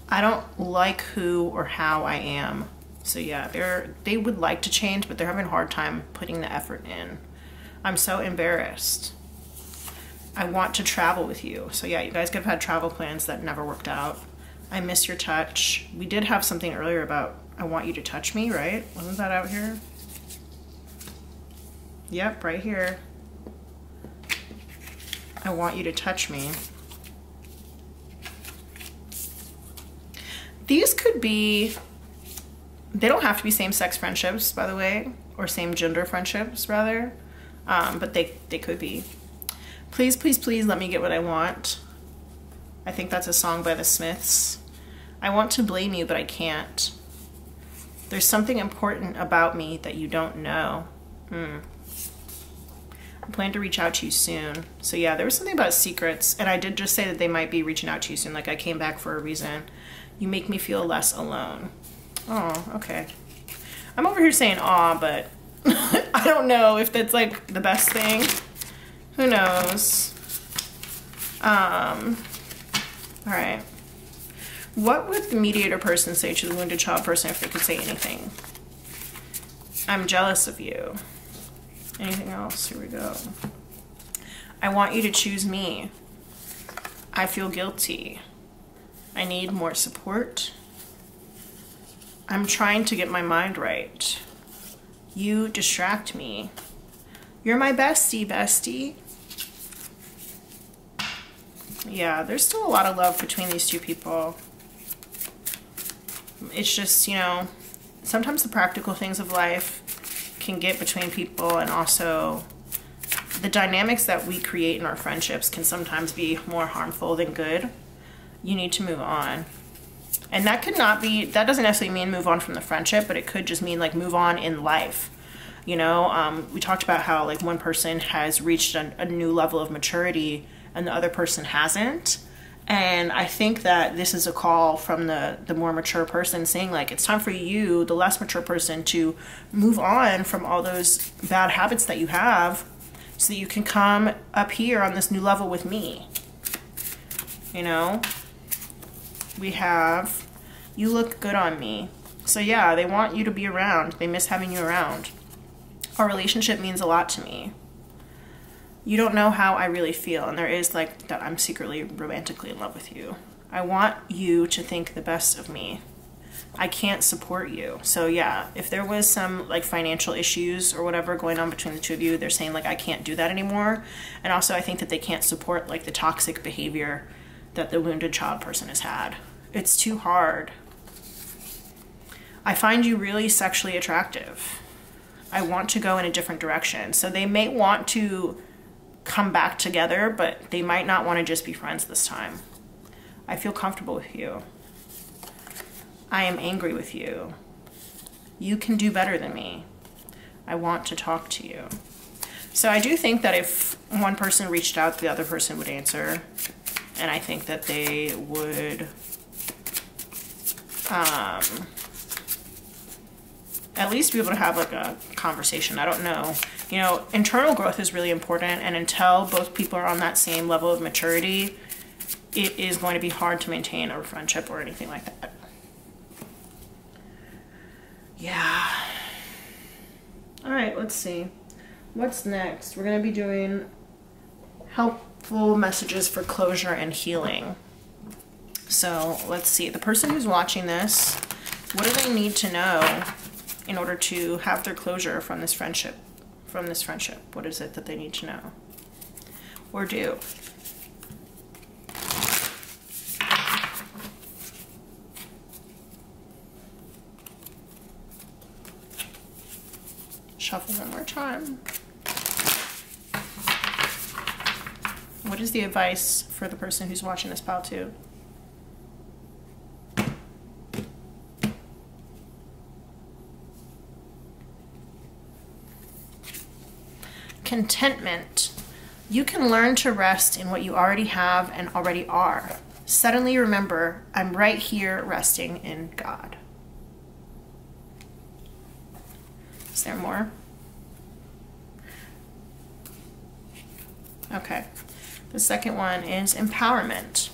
I don't like who or how I am. So yeah, they would like to change, but they're having a hard time putting the effort in. I'm so embarrassed. I want to travel with you. So yeah, you guys could have had travel plans that never worked out. I miss your touch. We did have something earlier about I want you to touch me, right? Wasn't that out here? Yep, right here. I want you to touch me. These could be, they don't have to be same-sex friendships, by the way. or same gender friendships rather, but they could be. Please, please, please let me get what I want. I think that's a song by the Smiths. I want to blame you, but I can't. There's something important about me that you don't know. I plan to reach out to you soon. So yeah, there was something about secrets, and I did just say that they might be reaching out to you soon, like I came back for a reason. You make me feel less alone. Oh, okay. I'm over here saying aw, but I don't know if that's like the best thing. Who knows? All right. What would the mediator person say to the wounded child person if they could say anything? I'm jealous of you. Anything else? Here we go. I want you to choose me. I feel guilty. I need more support. I'm trying to get my mind right. You distract me. You're my bestie, bestie. Yeah, there's still a lot of love between these two people. It's just, you know, sometimes the practical things of life can get between people, and also the dynamics that we create in our friendships can sometimes be more harmful than good. You need to move on. And that could not be, that doesn't necessarily mean move on from the friendship, but it could just mean like move on in life. You know, we talked about how like one person has reached a new level of maturity and the other person hasn't. And I think that this is a call from the more mature person saying like, it's time for you, the less mature person, to move on from all those bad habits that you have so that you can come up here on this new level with me. You know, we have, you look good on me. So yeah, they want you to be around. They miss having you around. Our relationship means a lot to me. You don't know how I really feel, and there is like that I'm secretly romantically in love with you. I want you to think the best of me. I can't support you. So yeah, if there was some like financial issues or whatever going on between the two of you, they're saying like, I can't do that anymore. And also I think that they can't support like the toxic behavior that the wounded child person has had. It's too hard. I find you really sexually attractive. I want to go in a different direction. So they may want to come back together, but they might not want to just be friends this time. I feel comfortable with you. I am angry with you. You can do better than me. I want to talk to you. So I do think that if one person reached out, the other person would answer. And I think that they would at least be able to have like a conversation. I don't know. You know, internal growth is really important, and until both people are on that same level of maturity, it is going to be hard to maintain a friendship or anything like that. Yeah. All right, let's see. What's next? We're going to be doing helpful messages for closure and healing. So let's see. The person who's watching this, what do they need to know in order to have their closure from this friendship? What is it that they need to know or do? Shuffle one more time. What is the advice for the person who's watching this pile too? Contentment. You can learn to rest in what you already have and already are. Suddenly remember, I'm right here resting in God. Is there more? Okay. The second one is empowerment.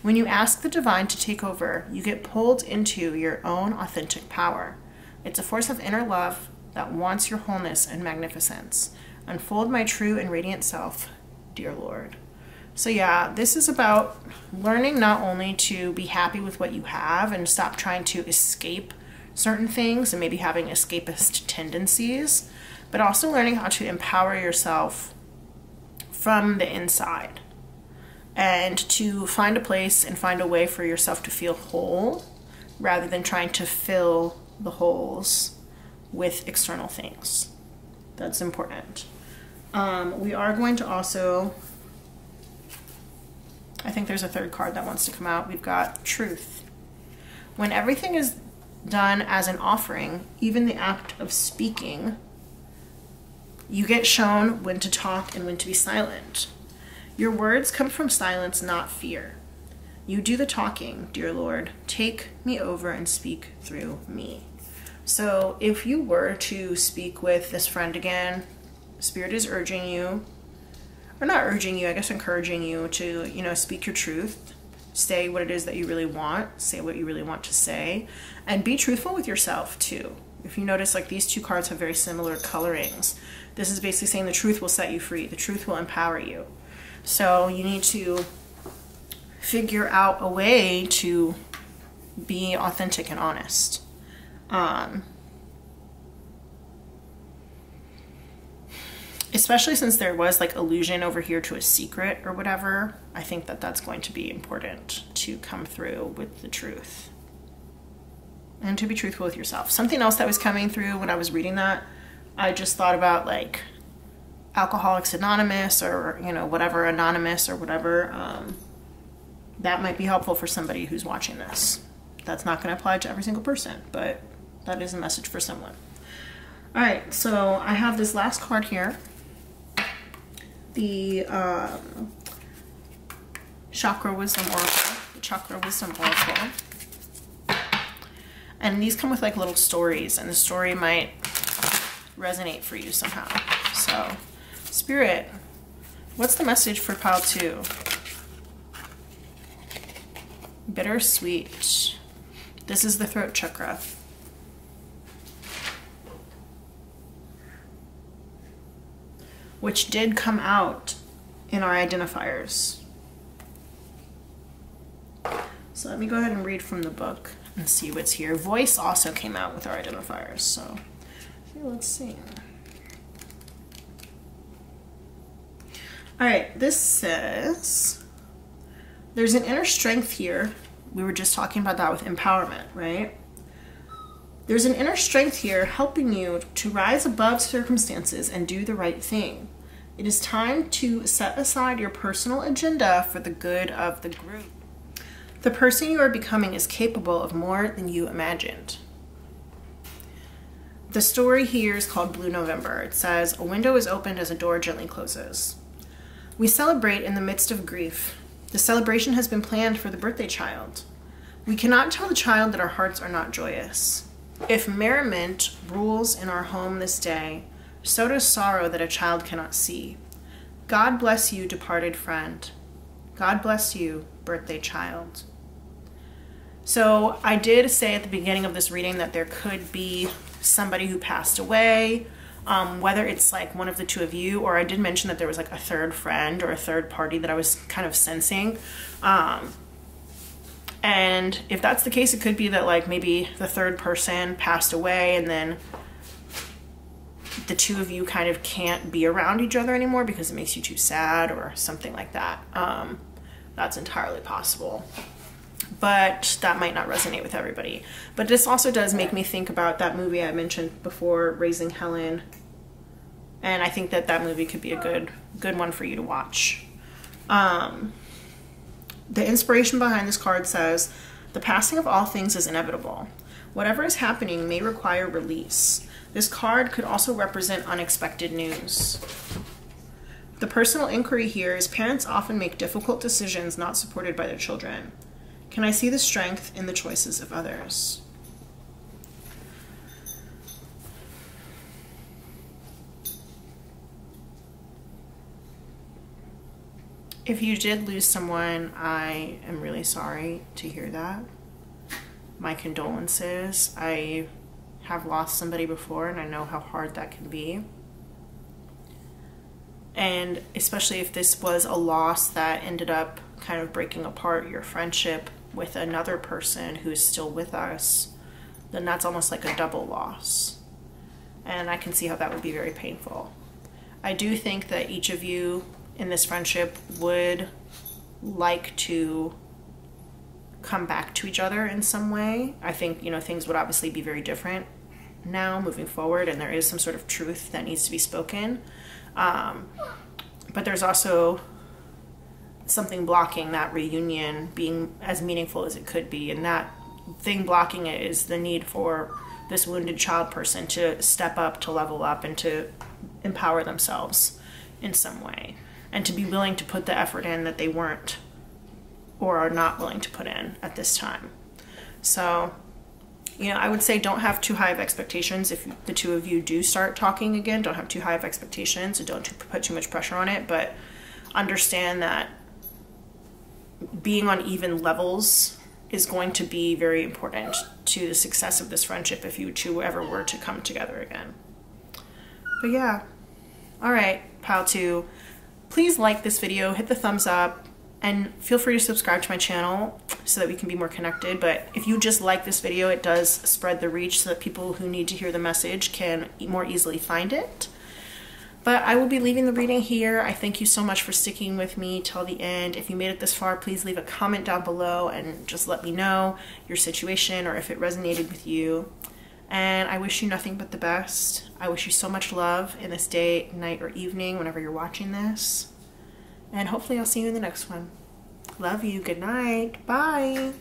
When you ask the divine to take over, you get pulled into your own authentic power. It's a force of inner love that wants your wholeness and magnificence. Unfold my true and radiant self, dear Lord. So yeah, this is about learning not only to be happy with what you have and stop trying to escape certain things and maybe having escapist tendencies, but also learning how to empower yourself from the inside and to find a place and find a way for yourself to feel whole rather than trying to fill the holes with external things. That's important. We are going to also, I think there's a third card that wants to come out. We've got truth. When everything is done as an offering, even the act of speaking, you get shown when to talk and when to be silent. Your words come from silence, not fear. You do the talking, dear Lord. Take me over and speak through me. So if you were to speak with this friend again, Spirit is urging you, or not urging you, I guess encouraging you to, you know, speak your truth, say what it is that you really want, say what you really want to say, and be truthful with yourself too. If you notice, like, these two cards have very similar colorings. This is basically saying the truth will set you free. The truth will empower you. So you need to figure out a way to be authentic and honest. Especially since there was like allusion over here to a secret or whatever, I think that that's going to be important to come through with the truth. And to be truthful with yourself. Something else that was coming through when I was reading that, I just thought about like Alcoholics Anonymous, or, you know, whatever, Anonymous or whatever. That might be helpful for somebody who's watching this. That's not going to apply to every single person, but that is a message for someone. All right, so I have this last card here. The Chakra Wisdom Oracle. The Chakra Wisdom Oracle. And these come with like little stories, and the story might resonate for you somehow. So, Spirit, what's the message for pile 2? Bittersweet. This is the throat chakra. Which did come out in our identifiers. So let me go ahead and read from the book and see what's here. Voice also came out with our identifiers, so let's see. All right, this says, there's an inner strength here. We were just talking about that with empowerment, right? There's an inner strength here helping you to rise above circumstances and do the right thing. It is time to set aside your personal agenda for the good of the group. The person you are becoming is capable of more than you imagined. The story here is called Blue November. It says, a window is opened as a door gently closes. We celebrate in the midst of grief. The celebration has been planned for the birthday child. We cannot tell the child that our hearts are not joyous. If merriment rules in our home this day, so does sorrow that a child cannot see. God bless you, departed friend. God bless you, birthday child. So I did say at the beginning of this reading that there could be somebody who passed away, whether it's like one of the two of you, or I did mention that there was like a third friend or a third party that I was kind of sensing. And if that's the case, it could be that like maybe the third person passed away and then the two of you kind of can't be around each other anymore because it makes you too sad or something like that. That's entirely possible. But that might not resonate with everybody. But this also does make me think about that movie I mentioned before, Raising Helen. And I think that that movie could be a good one for you to watch. The inspiration behind this card says, the passing of all things is inevitable. Whatever is happening may require release. This card could also represent unexpected news. The personal inquiry here is parents often make difficult decisions not supported by their children. Can I see the strength in the choices of others? If you did lose someone, I am really sorry to hear that. My condolences. I have lost somebody before and I know how hard that can be. And especially if this was a loss that ended up kind of breaking apart your friendship with another person who's still with us, then that's almost like a double loss. And I can see how that would be very painful. I do think that each of you in this friendship would like to come back to each other in some way. I think, you know, things would obviously be very different now moving forward, and there is some sort of truth that needs to be spoken. But there's also something blocking that reunion being as meaningful as it could be, and that thing blocking it is the need for this wounded child person to step up, to level up, and to empower themselves in some way, and to be willing to put the effort in that they weren't or are not willing to put in at this time. So, you know, I would say don't have too high of expectations. If the two of you do start talking again, don't have too high of expectations and don't put too much pressure on it, but understand that being on even levels is going to be very important to the success of this friendship if you two ever were to come together again. But yeah, all right, Pile 2, please like this video, hit the thumbs up, and feel free to subscribe to my channel so that we can be more connected. But if you just like this video, it does spread the reach so that people who need to hear the message can more easily find it. But I will be leaving the reading here. I thank you so much for sticking with me till the end. If you made it this far, please leave a comment down below and just let me know your situation or if it resonated with you. And I wish you nothing but the best. I wish you so much love in this day, night, or evening whenever you're watching this. And hopefully I'll see you in the next one. Love you. Good night. Bye.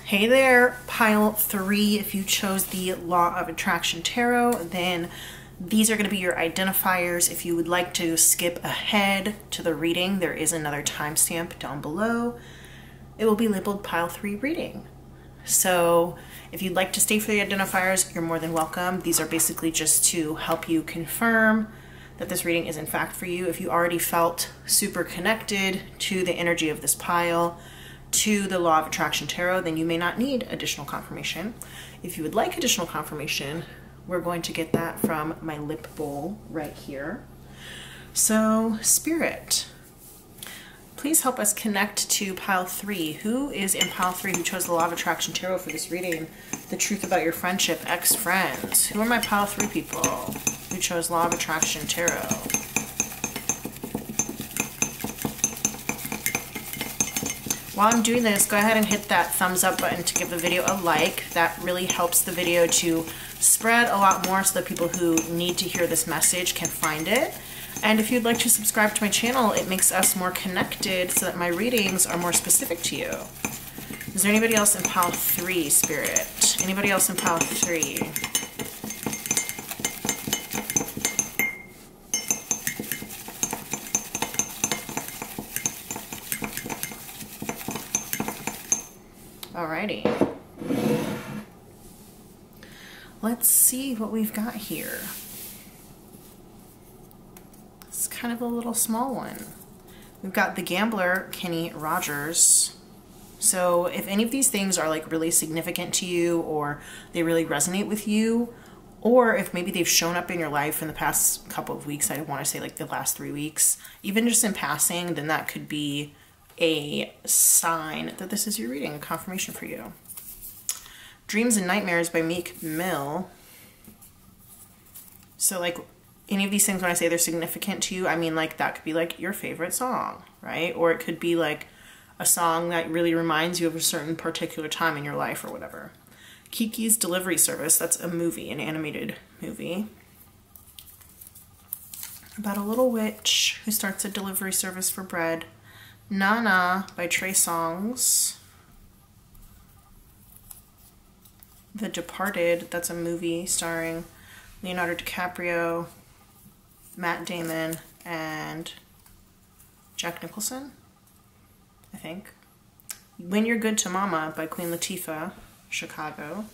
Hey there, Pile 3. If you chose the Law of Attraction Tarot, then these are going to be your identifiers. If you would like to skip ahead to the reading, there is another timestamp down below. It will be labeled Pile 3 reading. So if you'd like to stay for the identifiers, you're more than welcome. These are basically just to help you confirm that this reading is in fact for you. If you already felt super connected to the energy of this pile, to the Law of Attraction Tarot, then you may not need additional confirmation. If you would like additional confirmation, we're going to get that from my lip bowl right here. So, Spirit, please help us connect to Pile 3. Who is in Pile 3 who chose the Law of Attraction Tarot for this reading? The truth about your friendship, ex-friends. Who are my Pile 3 people who chose Law of Attraction Tarot? While I'm doing this, go ahead and hit that thumbs up button to give the video a like. That really helps the video to spread a lot more so that people who need to hear this message can find it. And if you'd like to subscribe to my channel, it makes us more connected so that my readings are more specific to you. Is there anybody else in Pile 3, Spirit? Anybody else in Pile 3? Alrighty. Let's see what we've got here. It's kind of a little small one. We've got the gambler, Kenny Rogers. So if any of these things are like really significant to you, or they really resonate with you, or if maybe they've shown up in your life in the past couple of weeks, I want to say like the last 3 weeks, even just in passing, then that could be a sign that this is your reading, a confirmation for you. Dreams and Nightmares by Meek Mill. So like any of these things, when I say they're significant to you, I mean like that could be like your favorite song, right? Or it could be like a song that really reminds you of a certain particular time in your life or whatever. Kiki's Delivery Service, that's a movie, an animated movie about a little witch who starts a delivery service for bread. Nana by Trey Songz. The Departed, that's a movie starring Leonardo DiCaprio, Matt Damon, and Jack Nicholson, I think. When You're Good to Mama by Queen Latifah, Chicago.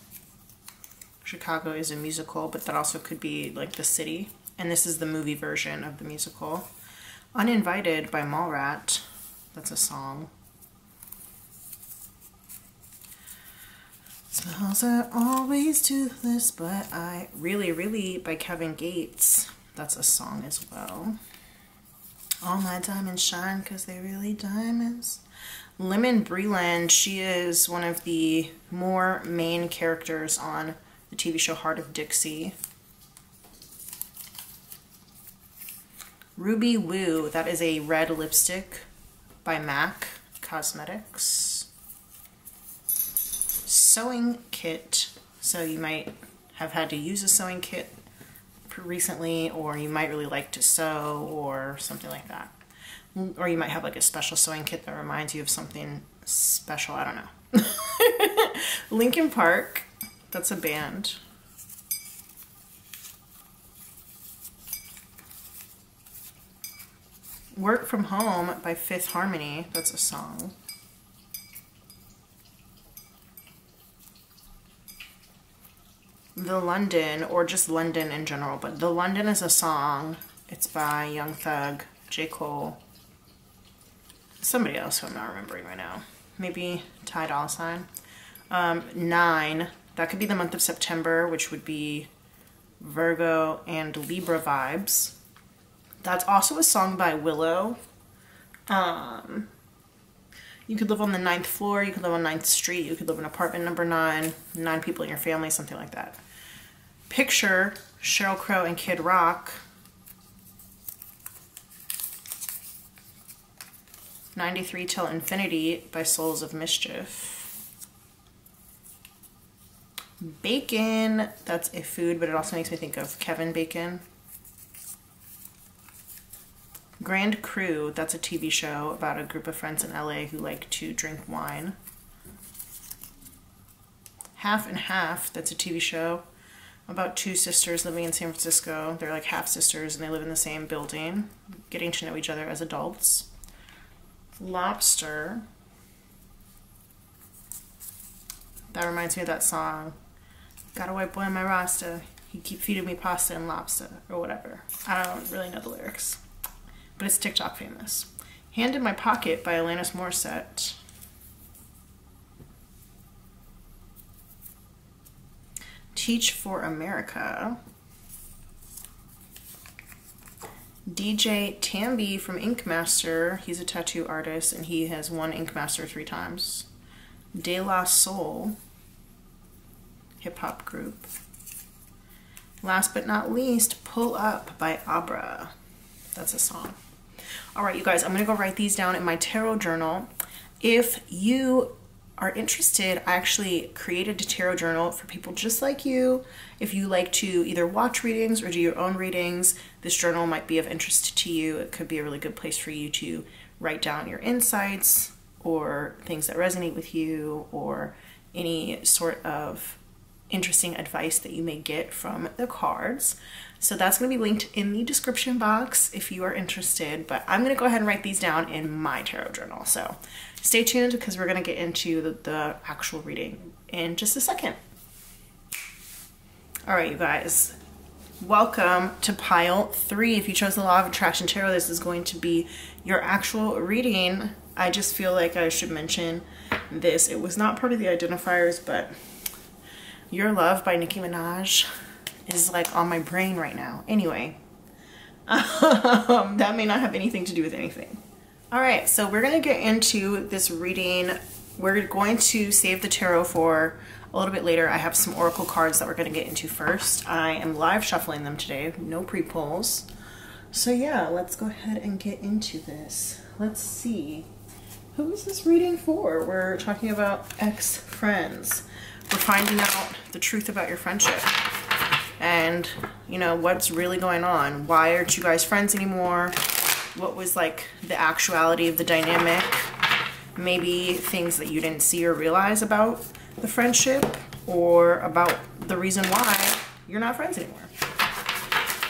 Chicago is a musical, but that also could be like the city. And this is the movie version of the musical. Uninvited by Mallrat. That's a song. Smells are always toothless, but I really by Kevin Gates. That's a song as well. All my diamonds shine because they really diamonds. Lemon Breland, she is one of the more main characters on the TV show Heart of Dixie. Ruby Woo, that is a red lipstick by MAC Cosmetics. Sewing kit. So you might have had to use a sewing kit recently, or you might really like to sew or something like that. Or you might have like a special sewing kit that reminds you of something special. I don't know. Linkin Park. That's a band. Work from Home by Fifth Harmony. That's a song. The London, or just London in general, but The London is a song. It's by Young Thug, J. Cole, somebody else who I'm not remembering right now. Maybe Ty Dolla $ign. 9, that could be the month of September, which would be Virgo and Libra vibes. That's also a song by Willow. You could live on the 9th floor, you could live on 9th Street, you could live in apartment number 9, 9 people in your family, something like that. Picture, Sheryl Crow and Kid Rock. 93 Till Infinity by Souls of Mischief. Bacon, that's a food, but it also makes me think of Kevin Bacon. Grand Crew, that's a TV show about a group of friends in LA who like to drink wine. Half and Half, that's a TV show about 2 sisters living in San Francisco. They're like half sisters and they live in the same building, getting to know each other as adults. Lobster. That reminds me of that song. Got a white boy on my roster. He keep feeding me pasta and lobster, or whatever. I don't really know the lyrics, but it's TikTok famous. Hand in My Pocket by Alanis Morissette. Teach for America. DJ Tambi from Ink Master. He's a tattoo artist and he has won Ink Master 3 times. De La Soul, hip hop group. Last but not least, Pull Up by Abra. That's a song. All right, you guys, I'm gonna go write these down in my tarot journal. If you are interested, I actually created a tarot journal for people just like you. If you like to either watch readings or do your own readings, this journal might be of interest to you. It could be a really good place for you to write down your insights or things that resonate with you or any sort of interesting advice that you may get from the cards. So that's going to be linked in the description box if you are interested, but I'm going to go ahead and write these down in my tarot journal. So stay tuned because we're going to get into the actual reading in just a second. All right, you guys, welcome to pile 3. If you chose the Law of Attraction Tarot, this is going to be your actual reading. I just feel like I should mention this. It was not part of the identifiers, but Your Love by Nicki Minaj is like on my brain right now. Anyway, that may not have anything to do with anything. All right, so we're gonna get into this reading. We're going to save the tarot for a little bit later. I have some oracle cards that we're gonna get into first. I am live shuffling them today, no pre-pulls. So yeah, let's go ahead and get into this. Let's see. Who is this reading for? We're talking about ex-friends. We're finding out the truth about your friendship and, you know, what's really going on. Why aren't you guys friends anymore? What was like the actuality of the dynamic? Maybe things that you didn't see or realize about the friendship or about the reason why you're not friends anymore.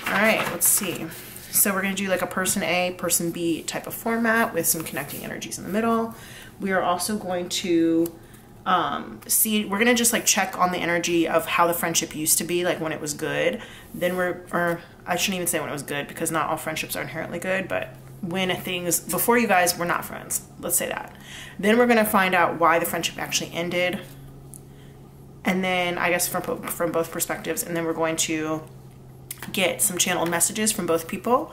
All right, let's see. So we're gonna do like a person A, person B type of format with some connecting energies in the middle. We are also going to we're gonna just like check on the energy of how the friendship used to be, like when it was good. Then I shouldn't even say when it was good because not all friendships are inherently good, but when things, before you guys were not friends, let's say that. Then we're gonna find out why the friendship actually ended. And then I guess from both perspectives, and then we're going to get some channeled messages from both people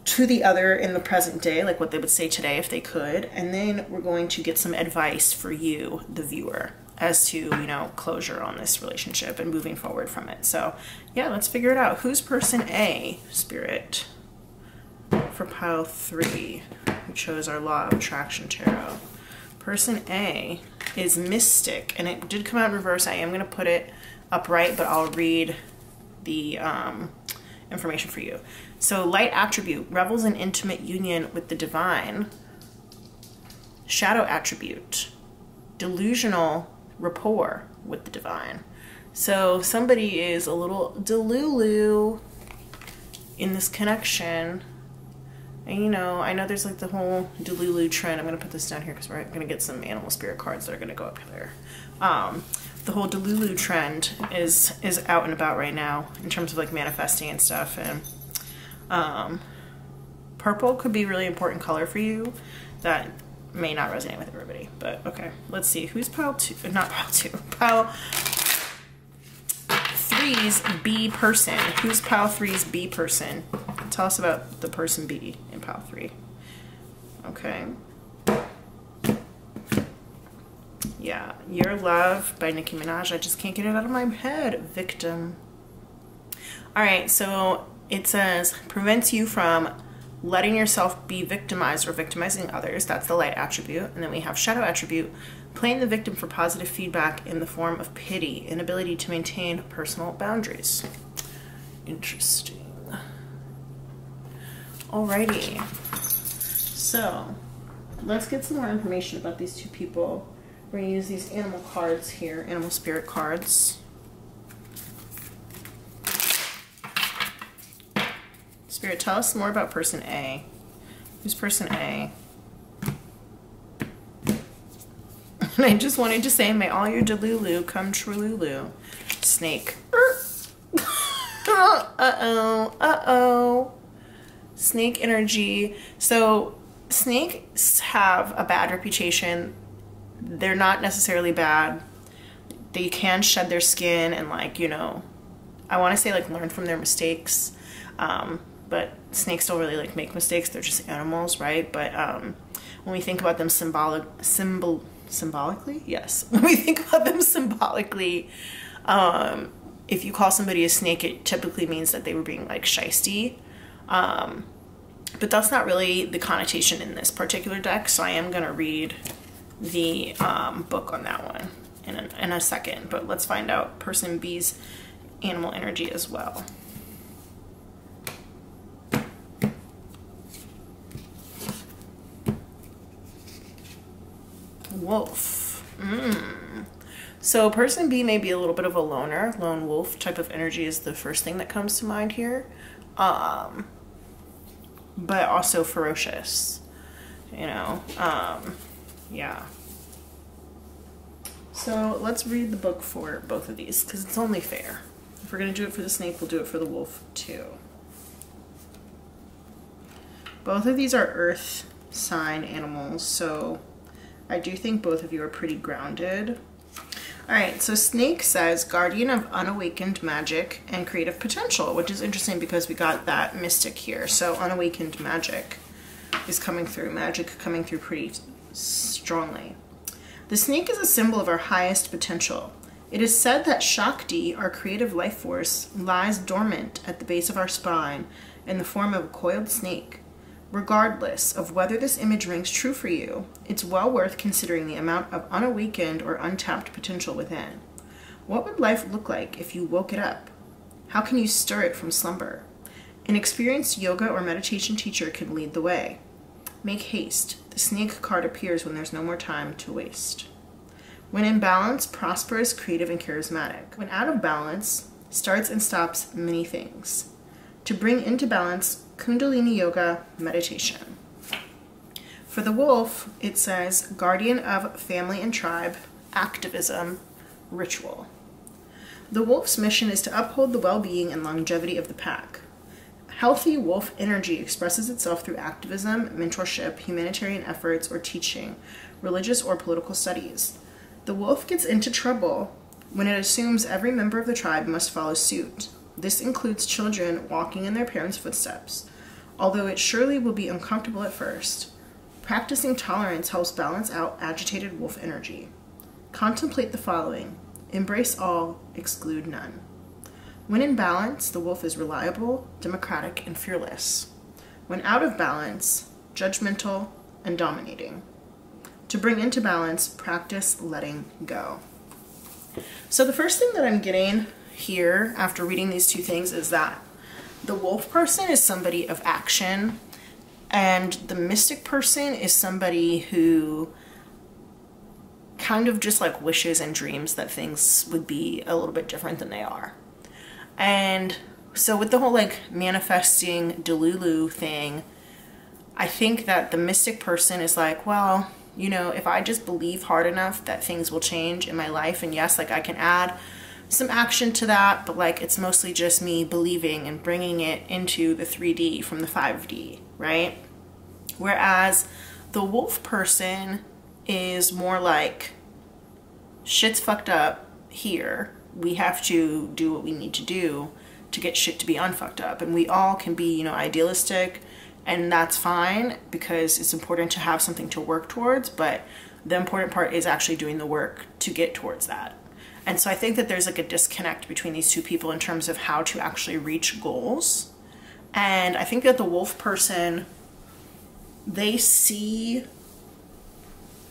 to the other in the present day, like what they would say today if they could. And then we're going to get some advice for you, the viewer, as to, you know, closure on this relationship and moving forward from it. So yeah, let's figure it out. Who's person A, Spirit, for pile 3? who chose our Law of Attraction Tarot. Person A is Mystic, and it did come out in reverse. I am going to put it upright, but I'll read the information for you. So light attribute, revels in intimate union with the divine. Shadow attribute, delusional rapport with the divine. So somebody is a little delulu in this connection. And you know, I know there's like the whole delulu trend. I'm going to put this down here because we're going to get some animal spirit cards that are going to go up there. The whole delulu trend is out and about right now in terms of like manifesting and stuff. And purple could be a really important color for you. That may not resonate with everybody, but okay. Let's see. Who's pile 2? Not pile 2. Pile 3's B person. Who's pile 3's B person? Tell us about the person B in pile 3. Okay. Yeah, Your Love by Nicki Minaj. I just can't get it out of my head. Victim. All right, so it says prevents you from letting yourself be victimized or victimizing others. That's the light attribute. And then we have shadow attribute, playing the victim for positive feedback in the form of pity, inability to maintain personal boundaries. Interesting. Alrighty. So let's get some more information about these two people. We're going to use these animal cards here, animal spirit cards. Spirit, tell us more about person A. Who's person A? And I just wanted to say, may all your delulu come trululu. Snake. Uh-oh. Uh-oh. Snake energy. So snakes have a bad reputation. They're not necessarily bad. They can shed their skin and, like, you know, I want to say like learn from their mistakes. But snakes don't really like make mistakes. They're just animals, right? But when we think about them symbolically, yes. When we think about them symbolically, if you call somebody a snake, it typically means that they were being like shisty. But that's not really the connotation in this particular deck. So I am gonna read the book on that one in a second. But let's find out person B's animal energy as well. Wolf. So person B may be a little bit of a loner. Lone wolf type of energy is the first thing that comes to mind here. But also ferocious, you know. Yeah. So let's read the book for both of these because it's only fair. If we're going to do it for the snake, we'll do it for the wolf too. Both of these are earth sign animals, so I do think both of you are pretty grounded. Alright, so Snake says, guardian of unawakened magic and creative potential, which is interesting because we got that mystic here. So unawakened magic is coming through, magic coming through pretty strongly. The snake is a symbol of our highest potential. It is said that Shakti, our creative life force, lies dormant at the base of our spine in the form of a coiled snake. Regardless of whether this image rings true for you, it's well worth considering the amount of unawakened or untapped potential within. What would life look like if you woke it up? How can you stir it from slumber? An experienced yoga or meditation teacher can lead the way. Make haste. The snake card appears when there's no more time to waste. When in balance, prosperous, creative, and charismatic. When out of balance, starts and stops many things. To bring into balance, Kundalini Yoga meditation. For the wolf, it says, guardian of family and tribe, activism, ritual. The wolf's mission is to uphold the well-being and longevity of the pack. Healthy wolf energy expresses itself through activism, mentorship, humanitarian efforts, or teaching, religious or political studies. The wolf gets into trouble when it assumes every member of the tribe must follow suit. This includes children walking in their parents' footsteps. Although it surely will be uncomfortable at first, practicing tolerance helps balance out agitated wolf energy. Contemplate the following. Embrace all, exclude none. When in balance, the wolf is reliable, democratic, and fearless. When out of balance, judgmental, and dominating. To bring into balance, practice letting go. So the first thing that I'm getting here after reading these two things is that the wolf person is somebody of action, and the mystic person is somebody who kind of just like wishes and dreams that things would be a little bit different than they are. And so with the whole like manifesting Delulu thing, I think that the mystic person is like, well, you know, if I just believe hard enough that things will change in my life, and yes, like I can add some action to that, but like it's mostly just me believing and bringing it into the 3D from the 5D, right? Whereas the wolf person is more like, shit's fucked up here. We have to do what we need to do to get shit to be unfucked up. And we all can be, you know, idealistic, and that's fine because it's important to have something to work towards, but the important part is actually doing the work to get towards that. And so I think that there's like a disconnect between these two people in terms of how to actually reach goals. And I think that the wolf person, they see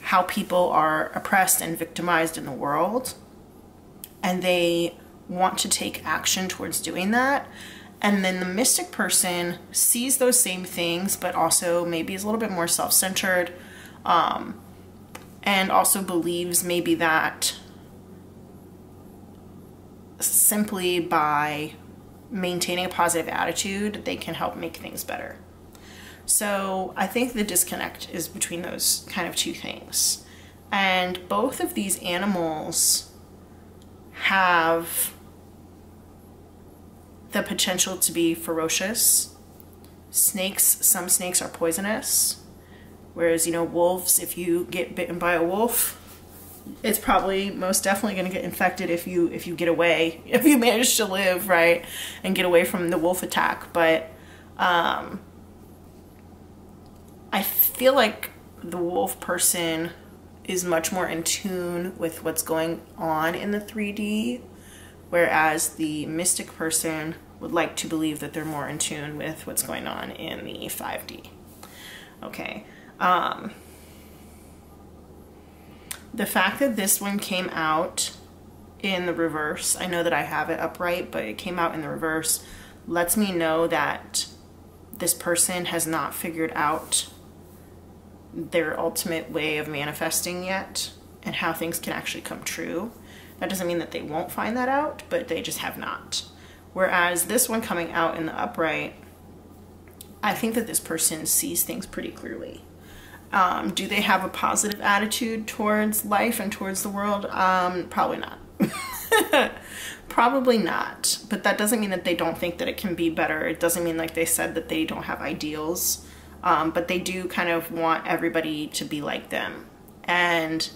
how people are oppressed and victimized in the world, and they want to take action towards doing that. And then the mystic person sees those same things, but also maybe is a little bit more self-centered, and also believes maybe that simply by maintaining a positive attitude, they can help make things better. So I think the disconnect is between those kind of two things. And both of these animals have the potential to be ferocious. Some snakes are poisonous. Whereas, you know, wolves, if you get bitten by a wolf, it's probably most definitely going to get infected if you get away, if you manage to live, right, and get away from the wolf attack. But I feel like the wolf person is much more in tune with what's going on in the 3D, whereas the mystic person would like to believe that they're more in tune with what's going on in the 5D. Okay. The fact that this one came out in the reverse, I know that I have it upright, but it came out in the reverse, lets me know that this person has not figured out their ultimate way of manifesting yet and how things can actually come true. That doesn't mean that they won't find that out, but they just have not. Whereas this one coming out in the upright, I think that this person sees things pretty clearly. Do they have a positive attitude towards life and towards the world? Probably not. Probably not. But that doesn't mean that they don't think that it can be better. It doesn't mean, like they said, that they don't have ideals. But they do kind of want everybody to be like them. And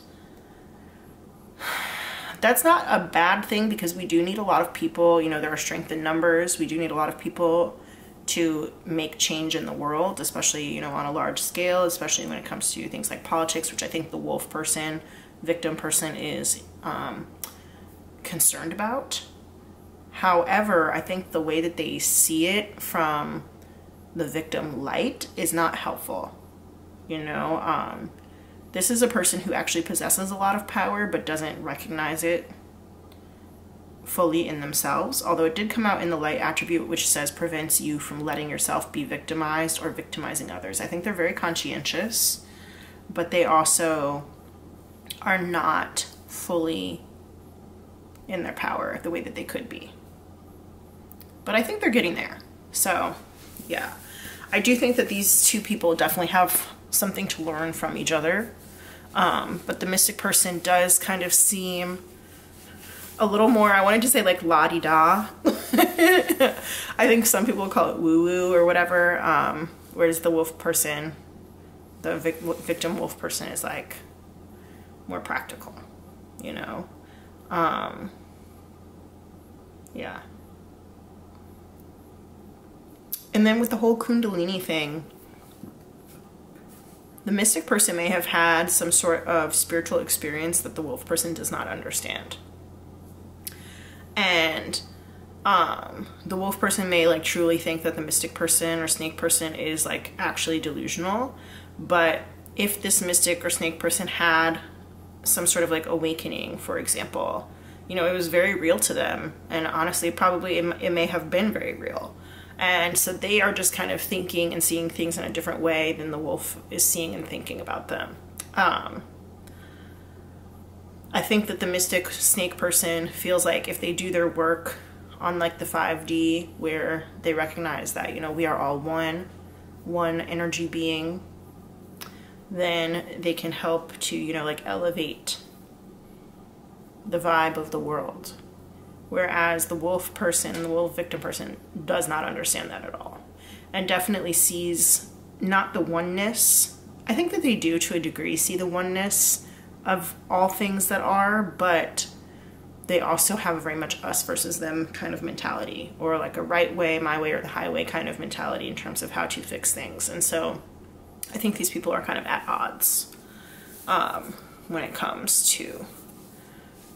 that's not a bad thing, because we do need a lot of people. You know, there are strength in numbers. We do need a lot of people to make change in the world, especially, you know, on a large scale, especially when it comes to things like politics, which I think the wolf person, victim person is concerned about. However, I think the way that they see it from the victim light is not helpful. You know, this is a person who actually possesses a lot of power but doesn't recognize it fully in themselves, although it did come out in the light attribute, which says prevents you from letting yourself be victimized or victimizing others. I think they're very conscientious, but they also are not fully in their power the way that they could be. But I think they're getting there. So yeah, I do think that these two people definitely have something to learn from each other. But the mystic person does kind of seem a little more, I wanted to say like la-di-da. I think some people call it woo-woo or whatever. Whereas the wolf person, the victim wolf person, is like more practical, you know? Yeah. And then with the whole Kundalini thing, the mystic person may have had some sort of spiritual experience that the wolf person does not understand. And The wolf person may like truly think that the mystic person or snake person is like actually delusional, but if this mystic or snake person had some sort of like awakening, for example, you know, it was very real to them, and honestly probably it may have been very real, and so they are just kind of thinking and seeing things in a different way than the wolf is seeing and thinking about them. I think that the mystic snake person feels like if they do their work on like the 5D, where they recognize that, you know, we are all one energy being, then they can help to, you know, like elevate the vibe of the world. Whereas the wolf person, the wolf victim person, does not understand that at all, and definitely sees not the oneness. I think that they do to a degree see the oneness of all things that are, but they also have a very much us versus them kind of mentality, or like a right way, my way, or the highway kind of mentality in terms of how to fix things. And so I think these people are kind of at odds when it comes to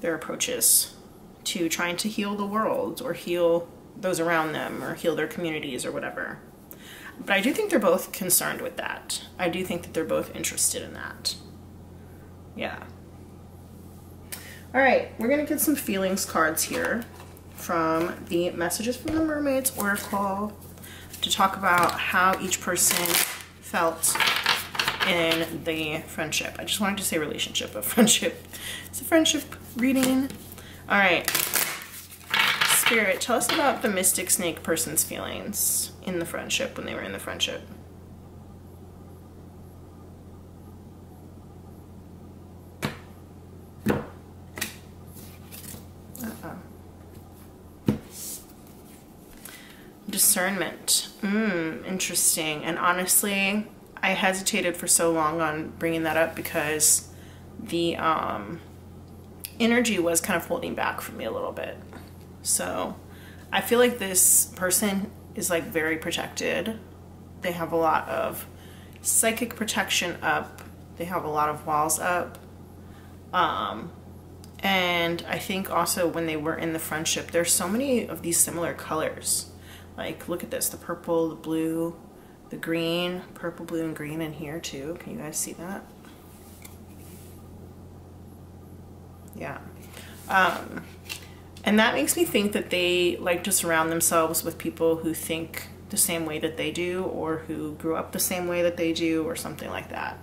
their approaches to trying to heal the world or heal those around them or heal their communities or whatever. But I do think they're both concerned with that. I do think that they're both interested in that. Yeah. All right, we're gonna get some feelings cards here from the Messages from the Mermaids Oracle to talk about how each person felt in the friendship. I just wanted to say relationship, but friendship. It's a friendship reading. All right, Spirit, tell us about the mystic snake person's feelings in the friendship, when they were in the friendship. Discernment. Interesting. And honestly, I hesitated for so long on bringing that up because the energy was kind of holding back for me a little bit. So I feel like this person is like very protected. They have a lot of psychic protection up. They have a lot of walls up. And I think also when they were in the friendship, there's so many of these similar colors. Like, look at this, the purple, the blue, the green, purple, blue, and green in here too. Can you guys see that? Yeah. And that makes me think that they like to surround themselves with people who think the same way that they do, or who grew up the same way that they do, or something like that.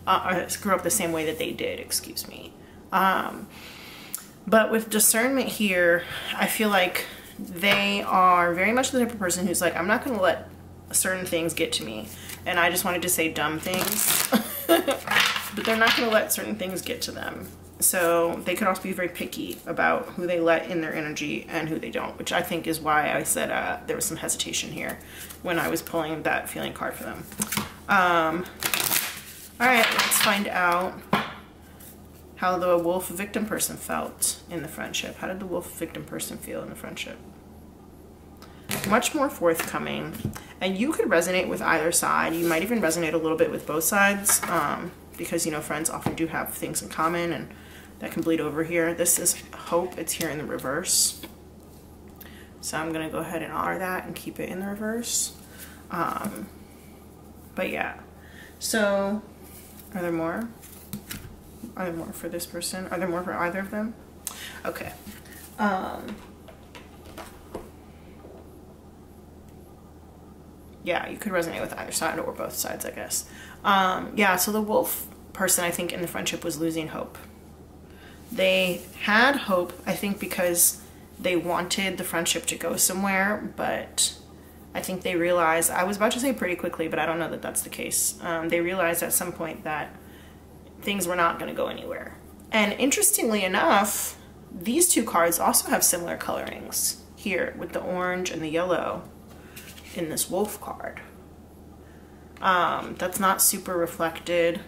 Or grew up the same way that they did, excuse me. But with discernment here, I feel like they are very much the type of person who's like, I'm not going to let certain things get to me. And I just wanted to say dumb things. But they're not going to let certain things get to them. So they could also be very picky about who they let in their energy and who they don't, which I think is why I said there was some hesitation here when I was pulling that feeling card for them. All right, let's find out how the wolf victim person felt in the friendship. How did the wolf victim person feel in the friendship? Much more forthcoming. And you could resonate with either side. You might even resonate a little bit with both sides, because, you know, friends often do have things in common, and that can bleed over here. This is hope. It's here in the reverse. So I'm going to go ahead and honor that and keep it in the reverse. But yeah. So, are there more? Are there more for this person? Are there more for either of them? Okay. Yeah, you could resonate with either side or both sides, I guess. Yeah, so the wolf person, I think, in the friendship was losing hope. They had hope, I think, because they wanted the friendship to go somewhere, but I think they realized, I was about to say pretty quickly, but I don't know that that's the case. They realized at some point that things were not going to go anywhere. And interestingly enough, these two cards also have similar colorings here with the orange and the yellow in this wolf card. That's not super reflected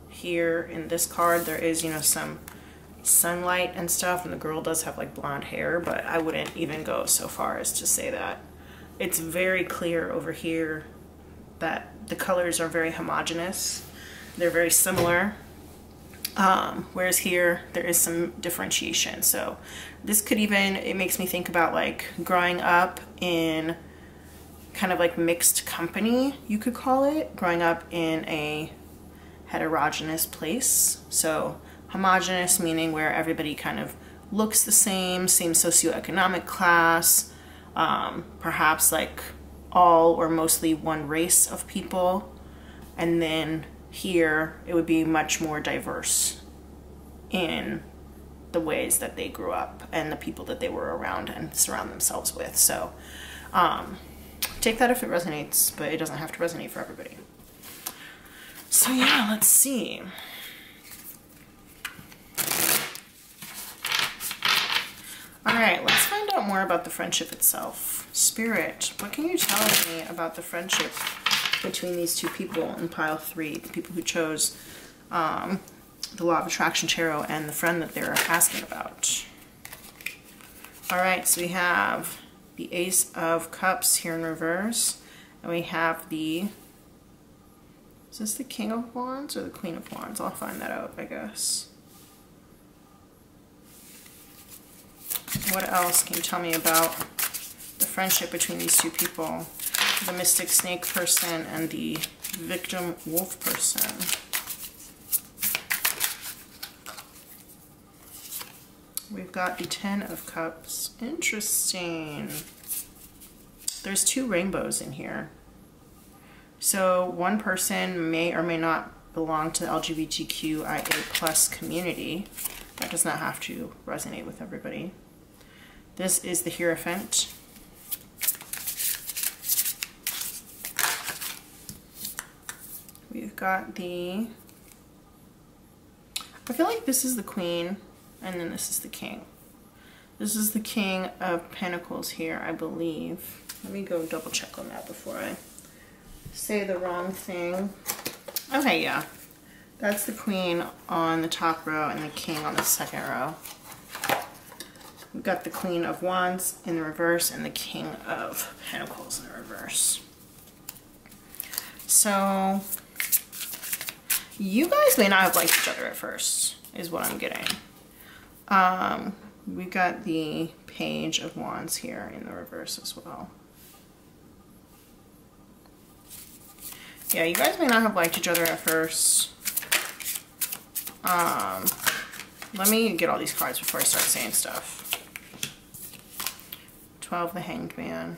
here in this card. There is, you know, some sunlight and stuff, and the girl does have like blonde hair, but I wouldn't even go so far as to say that. It's very clear over here that the colors are very homogeneous. They're very similar. Whereas here, there is some differentiation. So this could even, it makes me think about like growing up in kind of like mixed company, you could call it, growing up in a heterogeneous place. So homogeneous meaning where everybody kind of looks the same socioeconomic class, perhaps like all or mostly one race of people. And then here it would be much more diverse in the ways that they grew up and the people that they were around and surround themselves with. So take that if it resonates, but it doesn't have to resonate for everybody. So yeah, let's see. All right, let's find out more about the friendship itself. Spirit, what can you tell me about the friendship between these two people in pile 3, the people who chose the Law of Attraction Tarot and the friend that they're asking about? All right, so we have the Ace of Cups here in reverse, and we have the, is this the King of Wands or the Queen of Wands? I'll find that out, I guess. What else can you tell me about the friendship between these two people? The Mystic Snake person and the Victim Wolf person. We've got the Ten of Cups. Interesting. There's 2 rainbows in here. So one person may or may not belong to the LGBTQIA+ community. That does not have to resonate with everybody. This is the Hierophant. We've got the, I feel like this is the Queen, and then this is the King. This is the King of Pentacles here, I believe. Let me go double check on that before I say the wrong thing. Okay, yeah. That's the Queen on the top row and the King on the second row. We've got the Queen of Wands in the reverse and the King of Pentacles in the reverse. So you guys may not have liked each other at first, is what I'm getting. We've got the Page of Wands here in the reverse as well. Yeah, you guys may not have liked each other at first. Let me get all these cards before I start saying stuff. 12, the Hanged Man.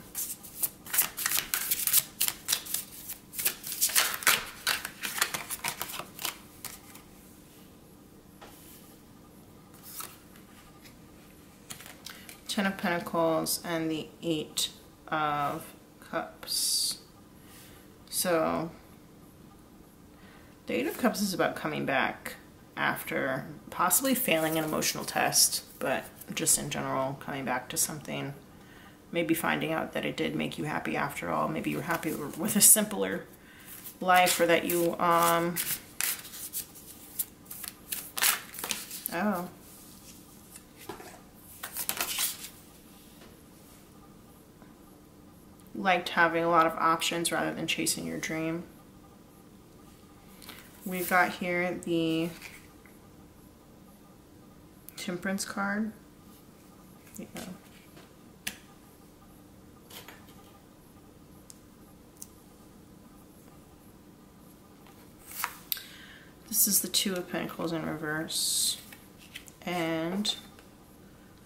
Ten of Pentacles and the Eight of Cups. So the Eight of Cups is about coming back after possibly failing an emotional test, but just in general coming back to something. Maybe finding out that it did make you happy after all. Maybe you were happy with a simpler life, or that you oh. Liked having a lot of options rather than chasing your dream. We've got here the Temperance card. Yeah. This is the Two of Pentacles in reverse. And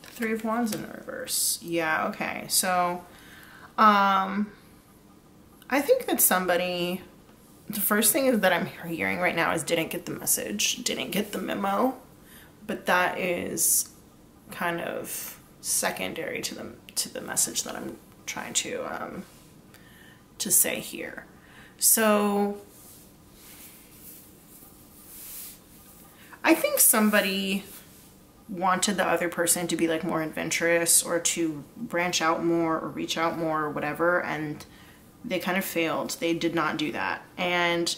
the Three of Wands in the reverse. Yeah, okay. So I think that somebody, the first thing is that I'm hearing right now is didn't get the message, didn't get the memo, but that is kind of secondary to the message that I'm trying to say here. So I think somebody wanted the other person to be like more adventurous or to branch out more or reach out more or whatever, and they kind of failed. They did not do that. And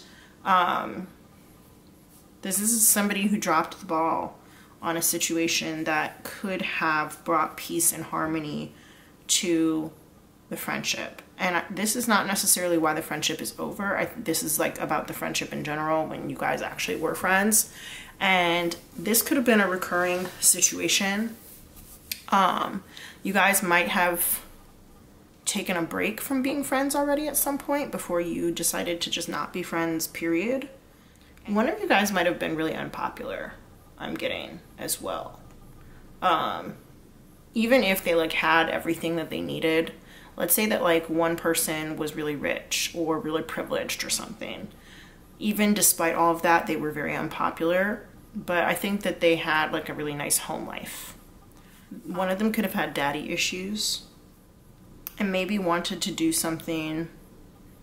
this is somebody who dropped the ball on a situation that could have brought peace and harmony to the friendship. And this is not necessarily why the friendship is over. This is like about the friendship in general when you guys actually were friends. And this could have been a recurring situation. You guys might have taken a break from being friends already at some point before you decided to just not be friends, period. One of you guys might have been really unpopular, I'm getting, as well. Even if they like had everything that they needed. Let's say that like one person was really rich or really privileged or something. Even despite all of that, they were very unpopular. But I think that they had like a really nice home life. One of them could have had daddy issues and maybe wanted to do something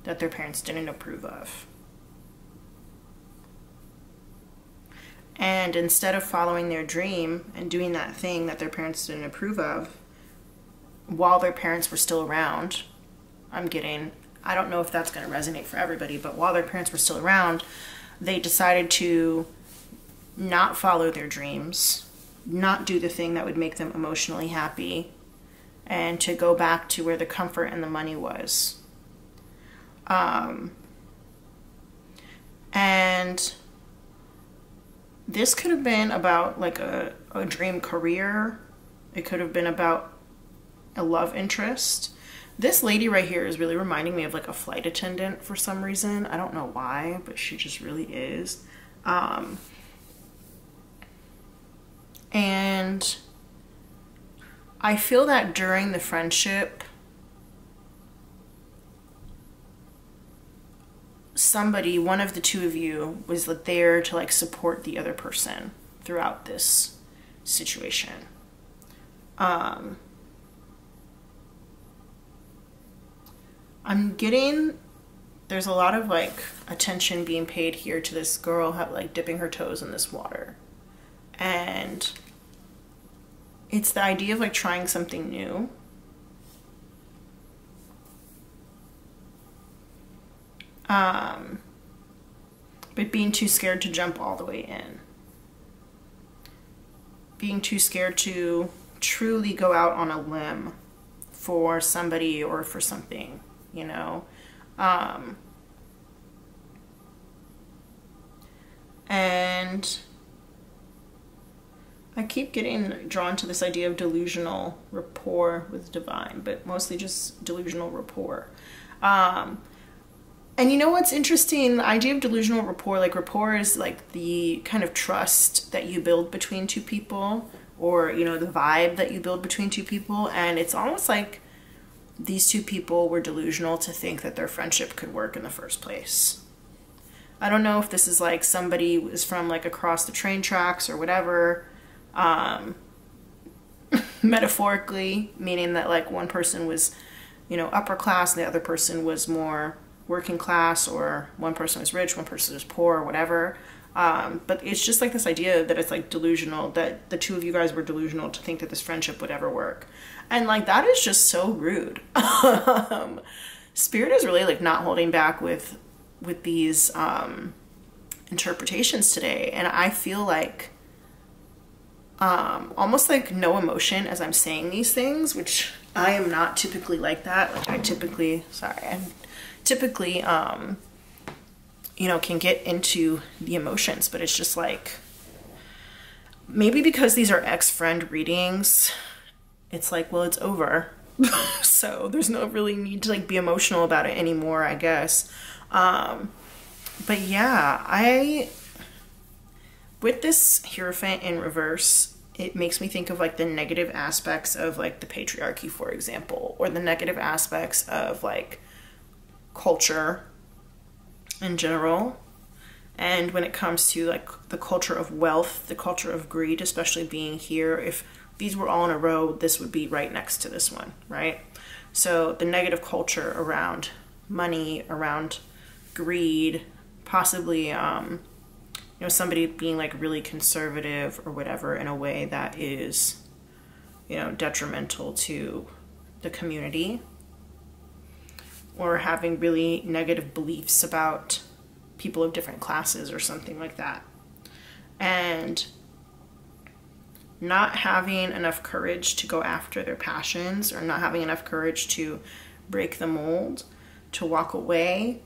that their parents didn't approve of. And instead of following their dream and doing that thing that their parents didn't approve of, while their parents were still around, I don't know if that's going to resonate for everybody, but while their parents were still around, they decided to not follow their dreams, not do the thing that would make them emotionally happy, and to go back to where the comfort and the money was. And this could have been about like a dream career. It could have been about a love interest. This lady right here is really reminding me of like a flight attendant for some reason. I don't know why, but she just really is. And I feel that during the friendship, one of the two of you was there to like support the other person throughout this situation. I'm getting, there's a lot of like attention being paid here to this girl like dipping her toes in this water. And it's the idea of like trying something new. But being too scared to jump all the way in. Being too scared to truly go out on a limb for somebody or for something, you know? And I keep getting drawn to this idea of delusional rapport with divine, but mostly just delusional rapport. And you know what's interesting? The idea of delusional rapport, like rapport is like the kind of trust that you build between two people, or, you know, the vibe that you build between two people. And it's almost like these two people were delusional to think that their friendship could work in the first place. I don't know if this is like somebody was from like across the train tracks or whatever, metaphorically, meaning that like one person was, you know, upper class and the other person was more working class, or one person was rich, one person was poor, or whatever. But it's just like this idea that it's like delusional, that the two of you guys were delusional to think that this friendship would ever work. And like, that is just so rude. Spirit is really like not holding back with these interpretations today. And I feel like almost like no emotion as I'm saying these things, which I am not typically like that. Like I'm typically, you know, can get into the emotions, but it's just like, maybe because these are ex-friend readings, it's like, well, it's over. So there's no really need to like be emotional about it anymore, I guess. But yeah, with this Hierophant in reverse, it makes me think of like the negative aspects of like the patriarchy, for example, or the negative aspects of like culture in general. And when it comes to like the culture of wealth, the culture of greed, especially being here, if these were all in a row, this would be right next to this one, right? So the negative culture around money, around greed, possibly, you know, somebody being like really conservative or whatever in a way that is, you know, detrimental to the community, or having really negative beliefs about people of different classes or something like that. And not having enough courage to go after their passions, or not having enough courage to break the mold, to walk away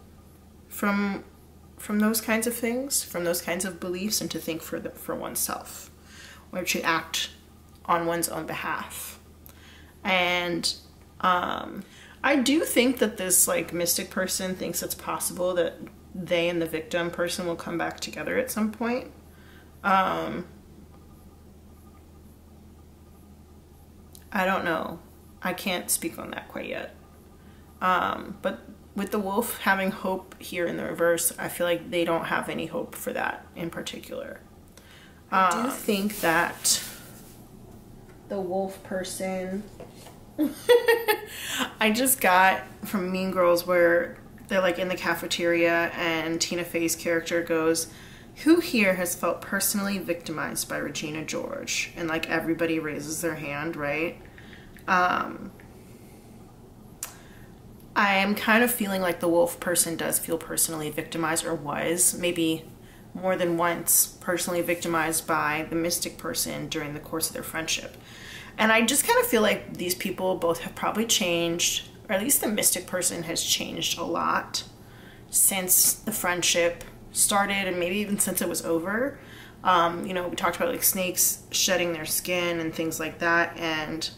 from those kinds of things, from those kinds of beliefs, and to think for oneself, or to act on one's own behalf. And I do think that this like mystic person thinks it's possible that they and the victim person will come back together at some point. I don't know. I can't speak on that quite yet. But with the wolf having hope here in the reverse, I feel like they don't have any hope for that in particular. I do think that the wolf person I just got from Mean Girls where they're like in the cafeteria and Tina Fey's character goes, "Who here has felt personally victimized by Regina George?" And like everybody raises their hand, right? I am kind of feeling like the wolf person does feel personally victimized, or was maybe more than once personally victimized by the mystic person during the course of their friendship. And I just kind of feel like these people both have probably changed, or at least the mystic person has changed a lot since the friendship started, and maybe even since it was over. You know, we talked about like snakes shedding their skin and things like that, and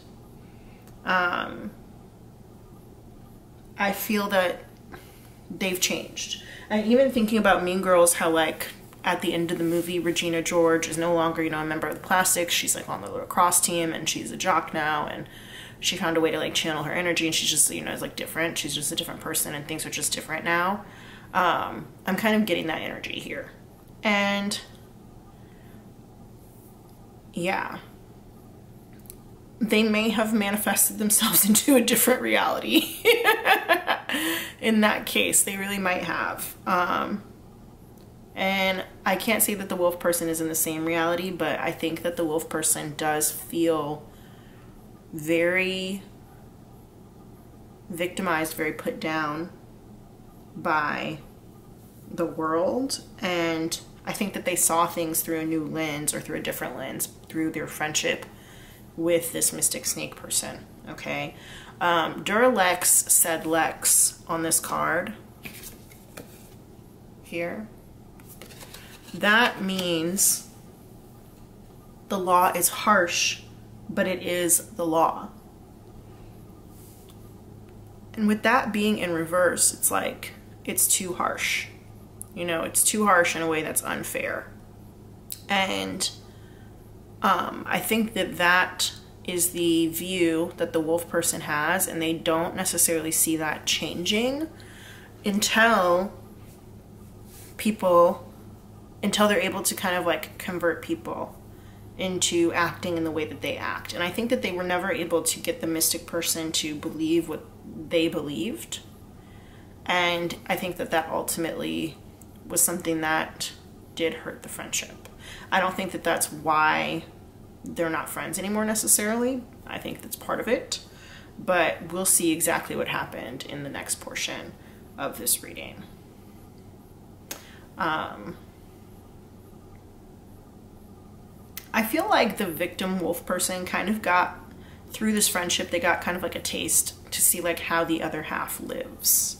I feel that they've changed. And even thinking about Mean Girls, how like at the end of the movie, Regina George is no longer, you know, a member of the Plastics. She's like on the lacrosse team and she's a jock now, and she found a way to like channel her energy, and she's just, you know, is like different. She's just a different person and things are just different now. I'm kind of getting that energy here. And yeah, they may have manifested themselves into a different reality. In that case, they really might have. And I can't say that the wolf person is in the same reality, but I think that the wolf person does feel very victimized, very put down by the world. And I think that they saw things through a new lens, or through a different lens, through their friendship with this mystic snake person, okay? Duralex said Lex on this card here. That means the law is harsh, but it is the law. And with that being in reverse, it's like, it's too harsh. You know, it's too harsh in a way that's unfair. And I think that that is the view that the wolf person has, and they don't necessarily see that changing until they're able to kind of like convert people into acting in the way that they act. And I think that they were never able to get the mystic person to believe what they believed. And I think that that ultimately was something that did hurt the friendship. I don't think that that's why they're not friends anymore necessarily. I think that's part of it, but we'll see exactly what happened in the next portion of this reading. I feel like the victim wolf person kind of got, through this friendship, they got kind of like a taste to see like how the other half lives.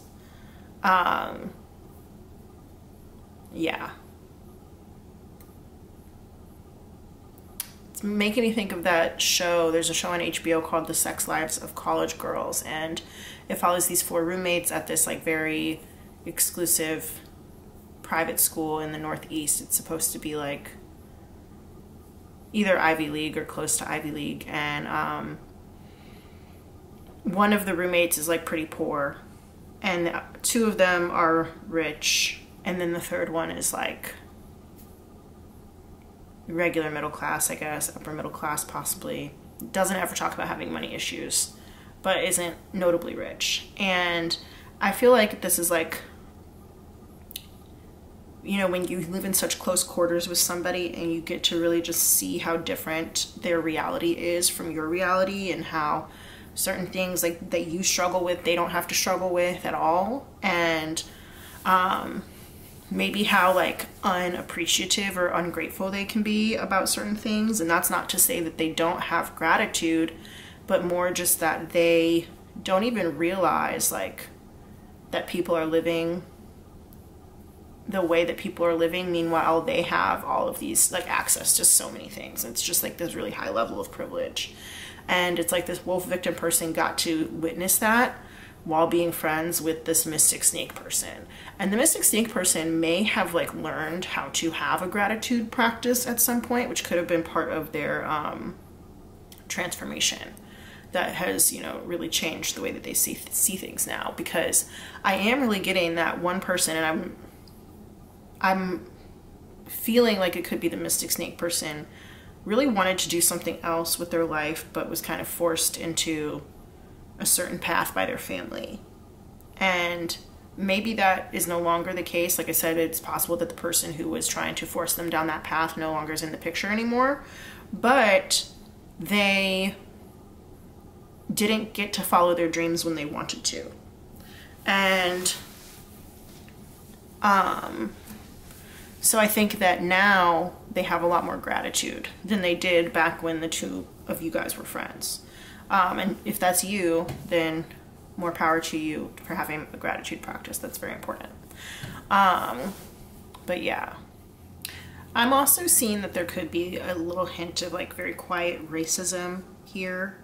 Yeah. It's making me think of that show. There's a show on HBO called The Sex Lives of College Girls, and it follows these 4 roommates at this like very exclusive private school in the Northeast. It's supposed to be like either Ivy League or close to Ivy League, and one of the roommates is like pretty poor, and 2 of them are rich, and then the third one is like regular middle class, I guess, upper middle class possibly. Doesn't ever talk about having money issues, but isn't notably rich. And I feel like this is like, you know, when you live in such close quarters with somebody and you get to really just see how different their reality is from your reality, and how certain things like that you struggle with, they don't have to struggle with at all. And maybe how like unappreciative or ungrateful they can be about certain things. And that's not to say that they don't have gratitude, but more just that they don't even realize like that people are living the way that people are living. Meanwhile, they have all of these like access to so many things. It's just like this really high level of privilege. And it's like this wolf victim person got to witness that while being friends with this mystic snake person. And the mystic snake person may have like learned how to have a gratitude practice at some point, which could have been part of their transformation that has, you know, really changed the way that they see things now. Because I am really getting that one person, and I'm feeling like it could be the mystic snake person, really wanted to do something else with their life, but was kind of forced into a certain path by their family. And maybe that is no longer the case. Like I said, it's possible that the person who was trying to force them down that path no longer is in the picture anymore, but they didn't get to follow their dreams when they wanted to. And so I think that now they have a lot more gratitude than they did back when the two of you guys were friends. And if that's you, then more power to you for having a gratitude practice. That's very important. But yeah, I'm also seeing that there could be a little hint of like very quiet racism here.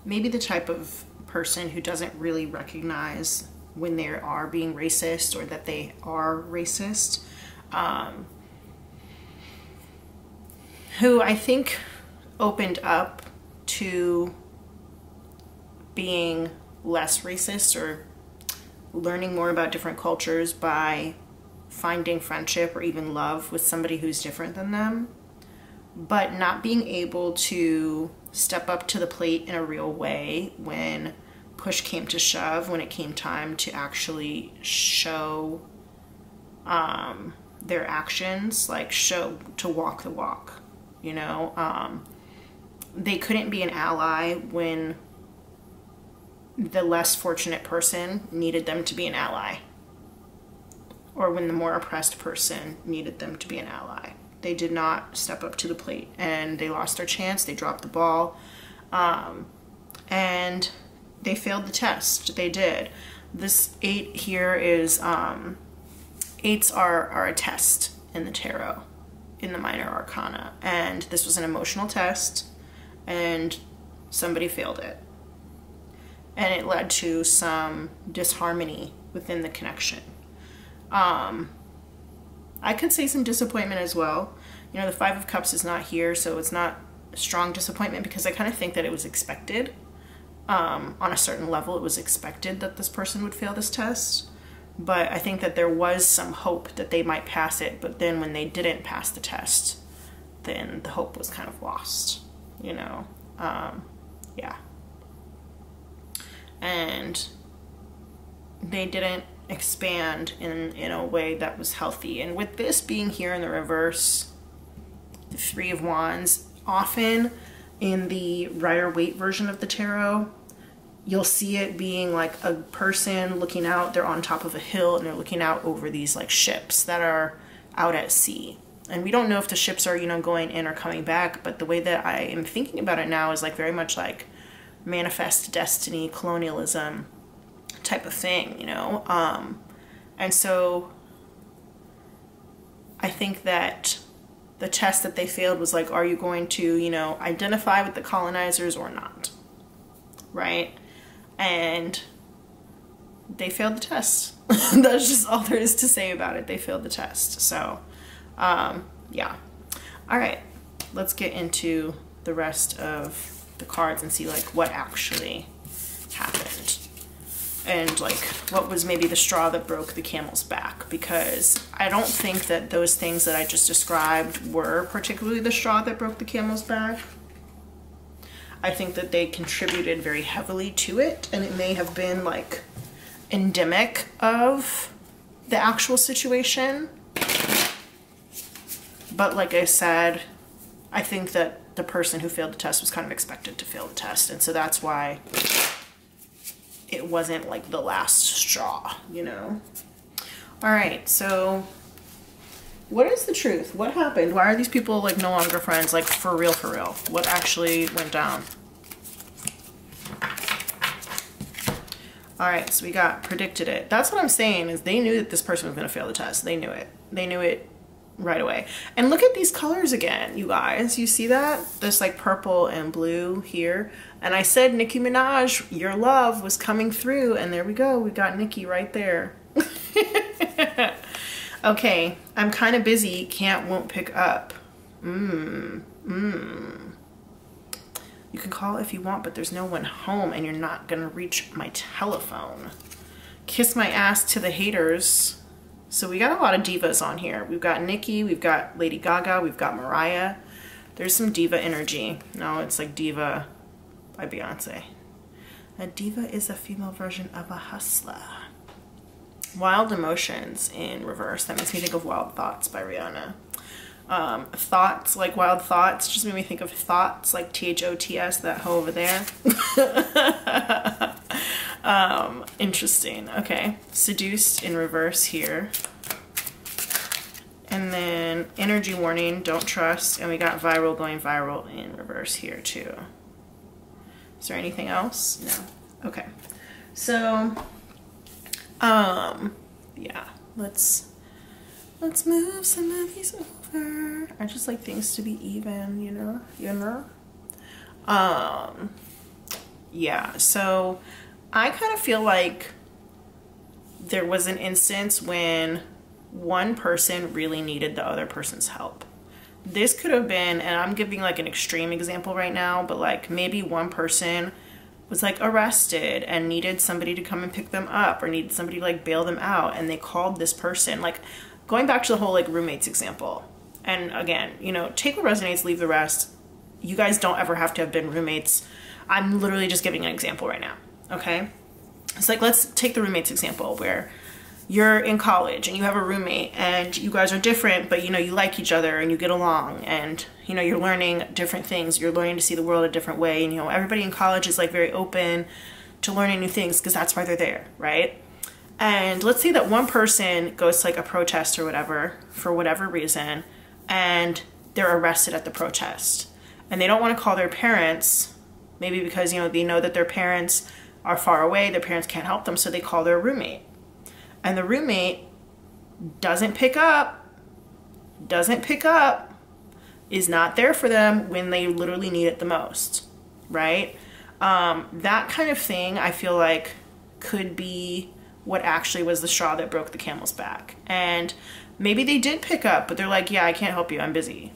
Maybe the type of person who doesn't really recognize when they are being racist or that they are racist, who I think opened up to being less racist or learning more about different cultures by finding friendship or even love with somebody who's different than them, but not being able to step up to the plate in a real way when push came to shove, when it came time to actually show their actions, like to walk the walk, you know. They couldn't be an ally when the less fortunate person needed them to be an ally, or when the more oppressed person needed them to be an ally. They did not step up to the plate, and they lost their chance. They dropped the ball, and they failed the test. They did. This 8 here is, 8s are a test in the tarot, in the minor arcana. And this was an emotional test, and somebody failed it. And it led to some disharmony within the connection. I could say some disappointment as well. You know, the 5 of Cups is not here, so it's not a strong disappointment, because I kind of think that it was expected. On a certain level, it was expected that this person would fail this test. But I think that there was some hope that they might pass it, but then when they didn't pass the test, then the hope was kind of lost, you know? Yeah. And they didn't expand in a way that was healthy. And with this being here in the reverse, the 3 of Wands, often in the Rider-Waite version of the tarot, you'll see it being like a person looking out, they're on top of a hill and they're looking out over these like ships that are out at sea. And we don't know if the ships are, you know, going in or coming back, but the way that I am thinking about it now is like very much like manifest destiny, colonialism type of thing, you know? And so I think that the test that they failed was like, are you going to, you know, identify with the colonizers or not? Right? And they failed the test. That's just all there is to say about it. They failed the test. So, yeah. All right, let's get into the rest of the cards and see like what actually happened. And like what was maybe the straw that broke the camel's back, because I don't think that those things that I just described were particularly the straw that broke the camel's back. I think that they contributed very heavily to it, and it may have been like endemic of the actual situation. But like I said, I think that the person who failed the test was kind of expected to fail the test, and so that's why it wasn't like the last straw, you know? All right, so what is the truth? What happened? Why are these people like no longer friends? Like for real, for real. What actually went down? All right, so we got predicted it. That's what I'm saying, is they knew that this person was going to fail the test. They knew it. They knew it right away. And look at these colors again, you guys. You see that? There's like purple and blue here. And I said Nicki Minaj, your love was coming through. And there we go. We got Nicki right there. Okay, I'm kind of busy. Can't, won't pick up. You can call if you want, but there's no one home and you're not gonna reach my telephone. Kiss my ass to the haters. So we got a lot of divas on here. We've got Nicki, we've got Lady Gaga, we've got Mariah. There's some diva energy. No, it's like Diva by Beyonce. A diva is a female version of a hustler. Wild emotions in reverse. That makes me think of Wild Thoughts by Rihanna. Thoughts, like wild thoughts, just made me think of thoughts, like THOTS, that hoe over there. Interesting. Okay, seduced in reverse here. And then energy warning, don't trust. And we got viral going viral in reverse here too. Is there anything else? No. Okay. So, yeah, let's move some of these over. I just like things to be even, you know. Yeah, so I kind of feel like there was an instance when one person really needed the other person's help. This could have been, and I'm giving like an extreme example right now, but like maybe one person was like arrested and needed somebody to come and pick them up, or needed somebody to like bail them out, and they called this person. Like going back to the whole like roommates example, and again, you know, take what resonates, leave the rest. You guys don't ever have to have been roommates. I'm literally just giving an example right now, okay? It's like, let's take the roommates example where you're in college and you have a roommate and you guys are different, but you know, you like each other and you get along, and you know, you're learning different things. You're learning to see the world a different way. And you know, everybody in college is like very open to learning new things because that's why they're there, right? And let's say that one person goes to like a protest or whatever, for whatever reason, and they're arrested at the protest. And they don't want to call their parents, maybe because, you know, they know that their parents are far away, their parents can't help them, so they call their roommate. And the roommate doesn't pick up, is not there for them when they literally need it the most, right? That kind of thing, I feel like, could be what actually was the straw that broke the camel's back. And maybe they did pick up, but they're like, yeah, I can't help you, I'm busy.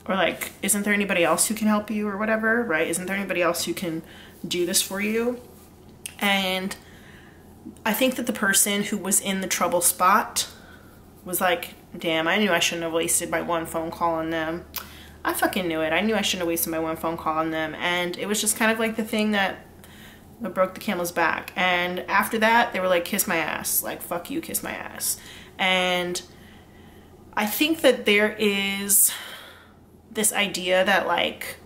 Or like, isn't there anybody else who can help you or whatever, right? Isn't there anybody else who can do this for you? And I think that the person who was in the trouble spot was like, damn, I knew I shouldn't have wasted my one phone call on them. I fucking knew it. I knew I shouldn't have wasted my one phone call on them. And it was just kind of like the thing that broke the camel's back. And after that, they were like, kiss my ass. Like, fuck you, kiss my ass. And I think that there is this idea that like,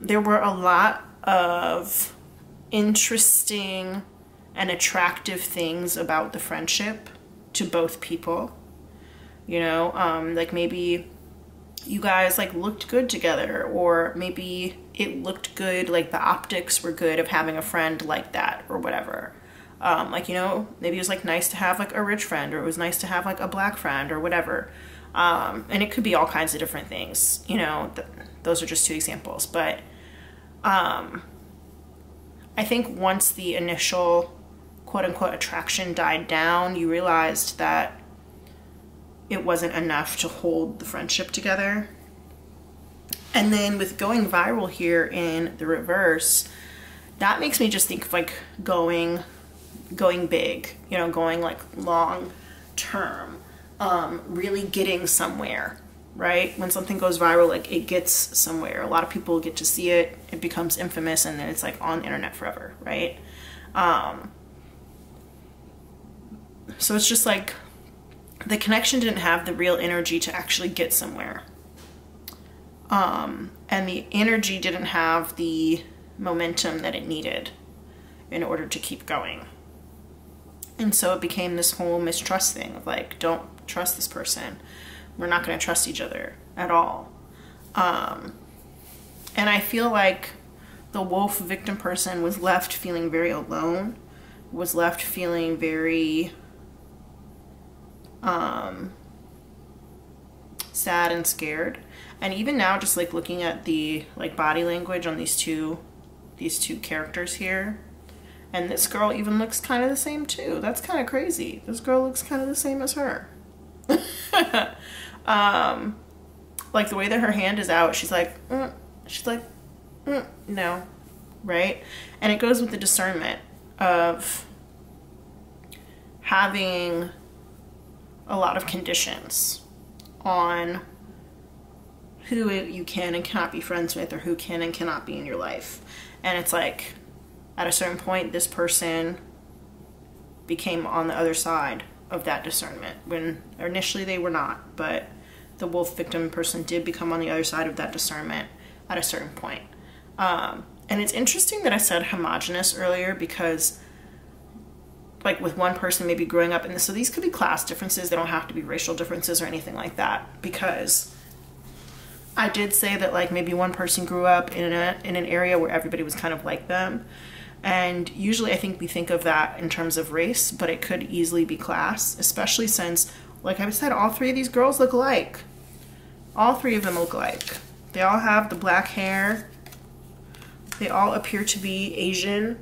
there were a lot of interesting and attractive things about the friendship to both people, you know, like maybe you guys like looked good together, or maybe it looked good, like the optics were good of having a friend like that or whatever. Like, you know, maybe it was like nice to have like a rich friend, or it was nice to have like a black friend or whatever. And it could be all kinds of different things, you know, those are just two examples. But I think once the initial quote unquote attraction died down, you realized that it wasn't enough to hold the friendship together. And then with going viral here in the reverse, that makes me just think of like going big, you know, going like long term, really getting somewhere, right? When something goes viral, like it gets somewhere. A lot of people get to see it, it becomes infamous, and then it's like on the internet forever, right? So it's just like the connection didn't have the real energy to actually get somewhere. And the energy didn't have the momentum that it needed in order to keep going. And so it became this whole mistrust thing of like, don't trust this person. We're not going to trust each other at all. And And I feel like the wolf victim person was left feeling very alone, was left feeling very sad and scared. And even now, just like looking at the like body language on these two characters here, and this girl even looks kind of the same too. That's kind of crazy. This girl looks kind of the same as her. Like the way that her hand is out, she's like, no, right? And it goes with the discernment of having a lot of conditions on who you can and cannot be friends with, or who can and cannot be in your life. And it's like, at a certain point, this person became on the other side of that discernment, when initially they were not, but the wolf victim person did become on the other side of that discernment at a certain point. And it's interesting that I said homogenous earlier, because like with one person maybe growing up, and so these could be class differences, they don't have to be racial differences or anything like that, because I did say that like maybe one person grew up in an area where everybody was kind of like them. And usually I think we think of that in terms of race, but it could easily be class, especially since, like I said, all three of these girls look alike. All three of them look alike. They all have the black hair. They all appear to be Asian.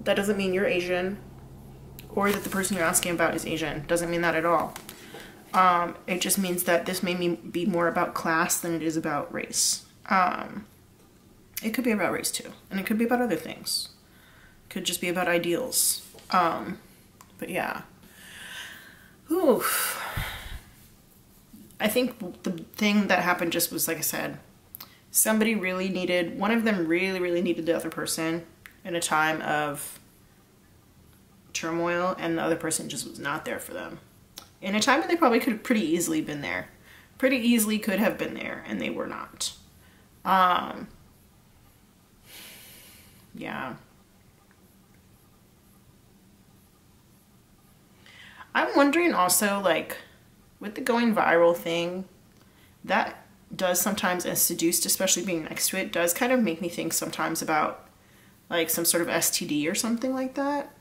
That doesn't mean you're Asian, or that the person you're asking about is Asian. Doesn't mean that at all. It just means that this may be more about class than it is about race. It could be about race too, and it could be about other things. It could just be about ideals. But yeah. Oof. I think the thing that happened just was, like I said, somebody really needed, one of them really, really needed the other person in a time of turmoil, and the other person just was not there for them. In a time when they probably could have pretty easily been there. Pretty easily could have been there, and they were not. Yeah. I'm wondering also, like, with the going viral thing, that does sometimes, and seduced, especially being next to it, does kind of make me think sometimes about, like, some sort of STD or something like that.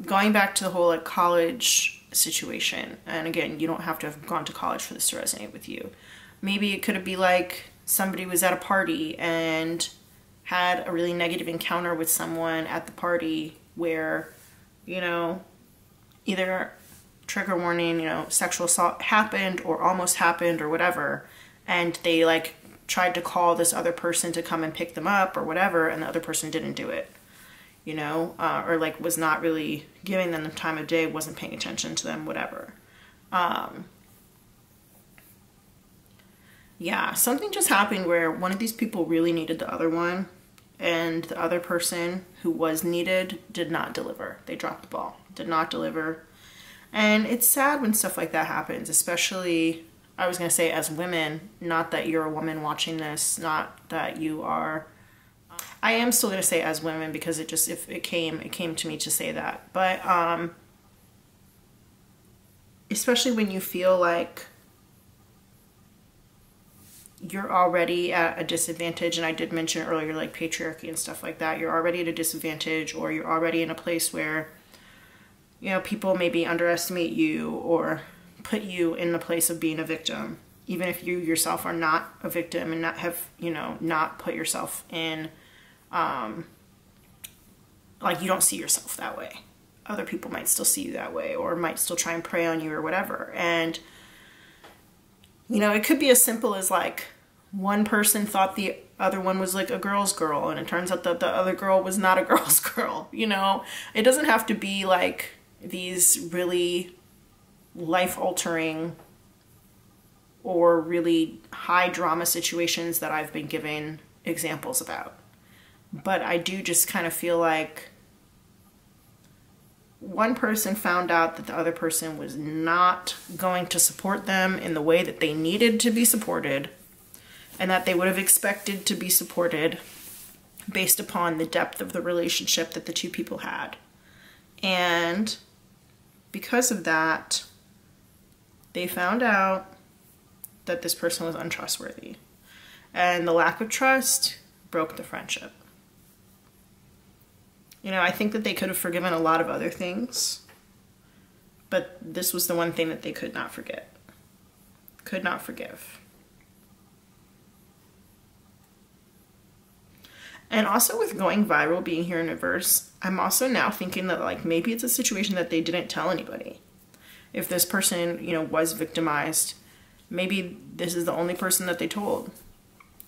Going back to the whole, like, college situation, and again, you don't have to have gone to college for this to resonate with you. Maybe it could be like somebody was at a party and had a really negative encounter with someone at the party where, you know, either, trigger warning, you know, sexual assault happened or almost happened or whatever, and they like tried to call this other person to come and pick them up or whatever, and the other person didn't do it, you know, or like was not really giving them the time of day, wasn't paying attention to them, whatever. Yeah, something just happened where one of these people really needed the other one, and the other person who was needed did not deliver. They dropped the ball, did not deliver. And it's sad when stuff like that happens, especially, I was going to say as women, not that you're a woman watching this, not that you are, I am still going to say as women, because it just, if it came to me to say that. But especially when you feel like you're already at a disadvantage, and I did mention earlier, like patriarchy and stuff like that, you're already at a disadvantage, or you're already in a place where, you know, people maybe underestimate you or put you in the place of being a victim, even if you yourself are not a victim and not have, you know, not put yourself in, like you don't see yourself that way. Other people might still see you that way, or might still try and prey on you or whatever. And, you know, it could be as simple as like one person thought the other one was like a girl's girl, and it turns out that the other girl was not a girl's girl, you know? It doesn't have to be like these really life-altering or really high drama situations that I've been given examples about. But I do just kind of feel like one person found out that the other person was not going to support them in the way that they needed to be supported, and that they would have expected to be supported based upon the depth of the relationship that the two people had. And because of that, they found out that this person was untrustworthy. And the lack of trust broke the friendship. You know, I think that they could have forgiven a lot of other things, but this was the one thing that they could not forget. Could not forgive. And also with going viral being here in reverse, I'm also now thinking that like maybe it's a situation that they didn't tell anybody. If this person, you know, was victimized, maybe this is the only person that they told.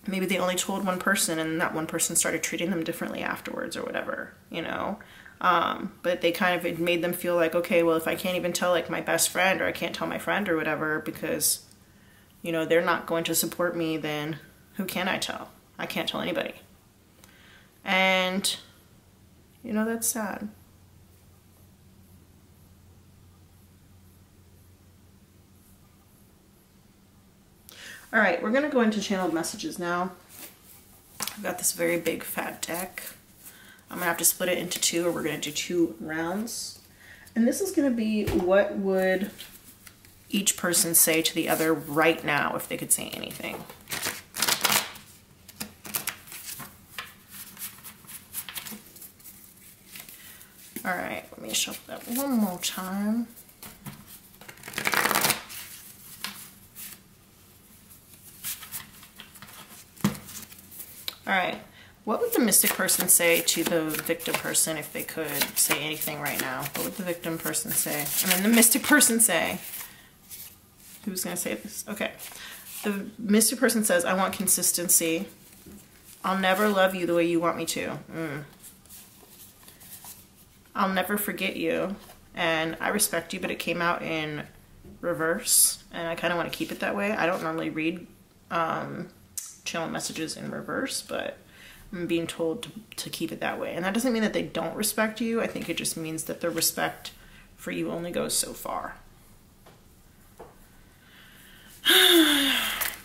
Maybe they only told one person and that one person started treating them differently afterwards or whatever, you know? But they kind of, it made them feel like, okay, well, if I can't even tell like my best friend, or I can't tell my friend or whatever because, you know, they're not going to support me, then who can I tell? I can't tell anybody. And, you know, that's sad. All right, we're gonna go into channeled messages now. I've got this very big fat deck. I'm gonna have to split it into two, or we're gonna do 2 rounds. And this is gonna be what would each person say to the other right now if they could say anything. All right, let me shuffle that one more time. All right, what would the mystic person say to the victim person if they could say anything right now? What would the victim person say? And then the mystic person say, who's gonna say this? Okay, the mystic person says, I want consistency. I'll never love you the way you want me to. I'll never forget you. And I respect you, but it came out in reverse. And I kind of want to keep it that way. I don't normally read channel messages in reverse, but I'm being told to keep it that way. And that doesn't mean that they don't respect you. I think it just means that their respect for you only goes so far.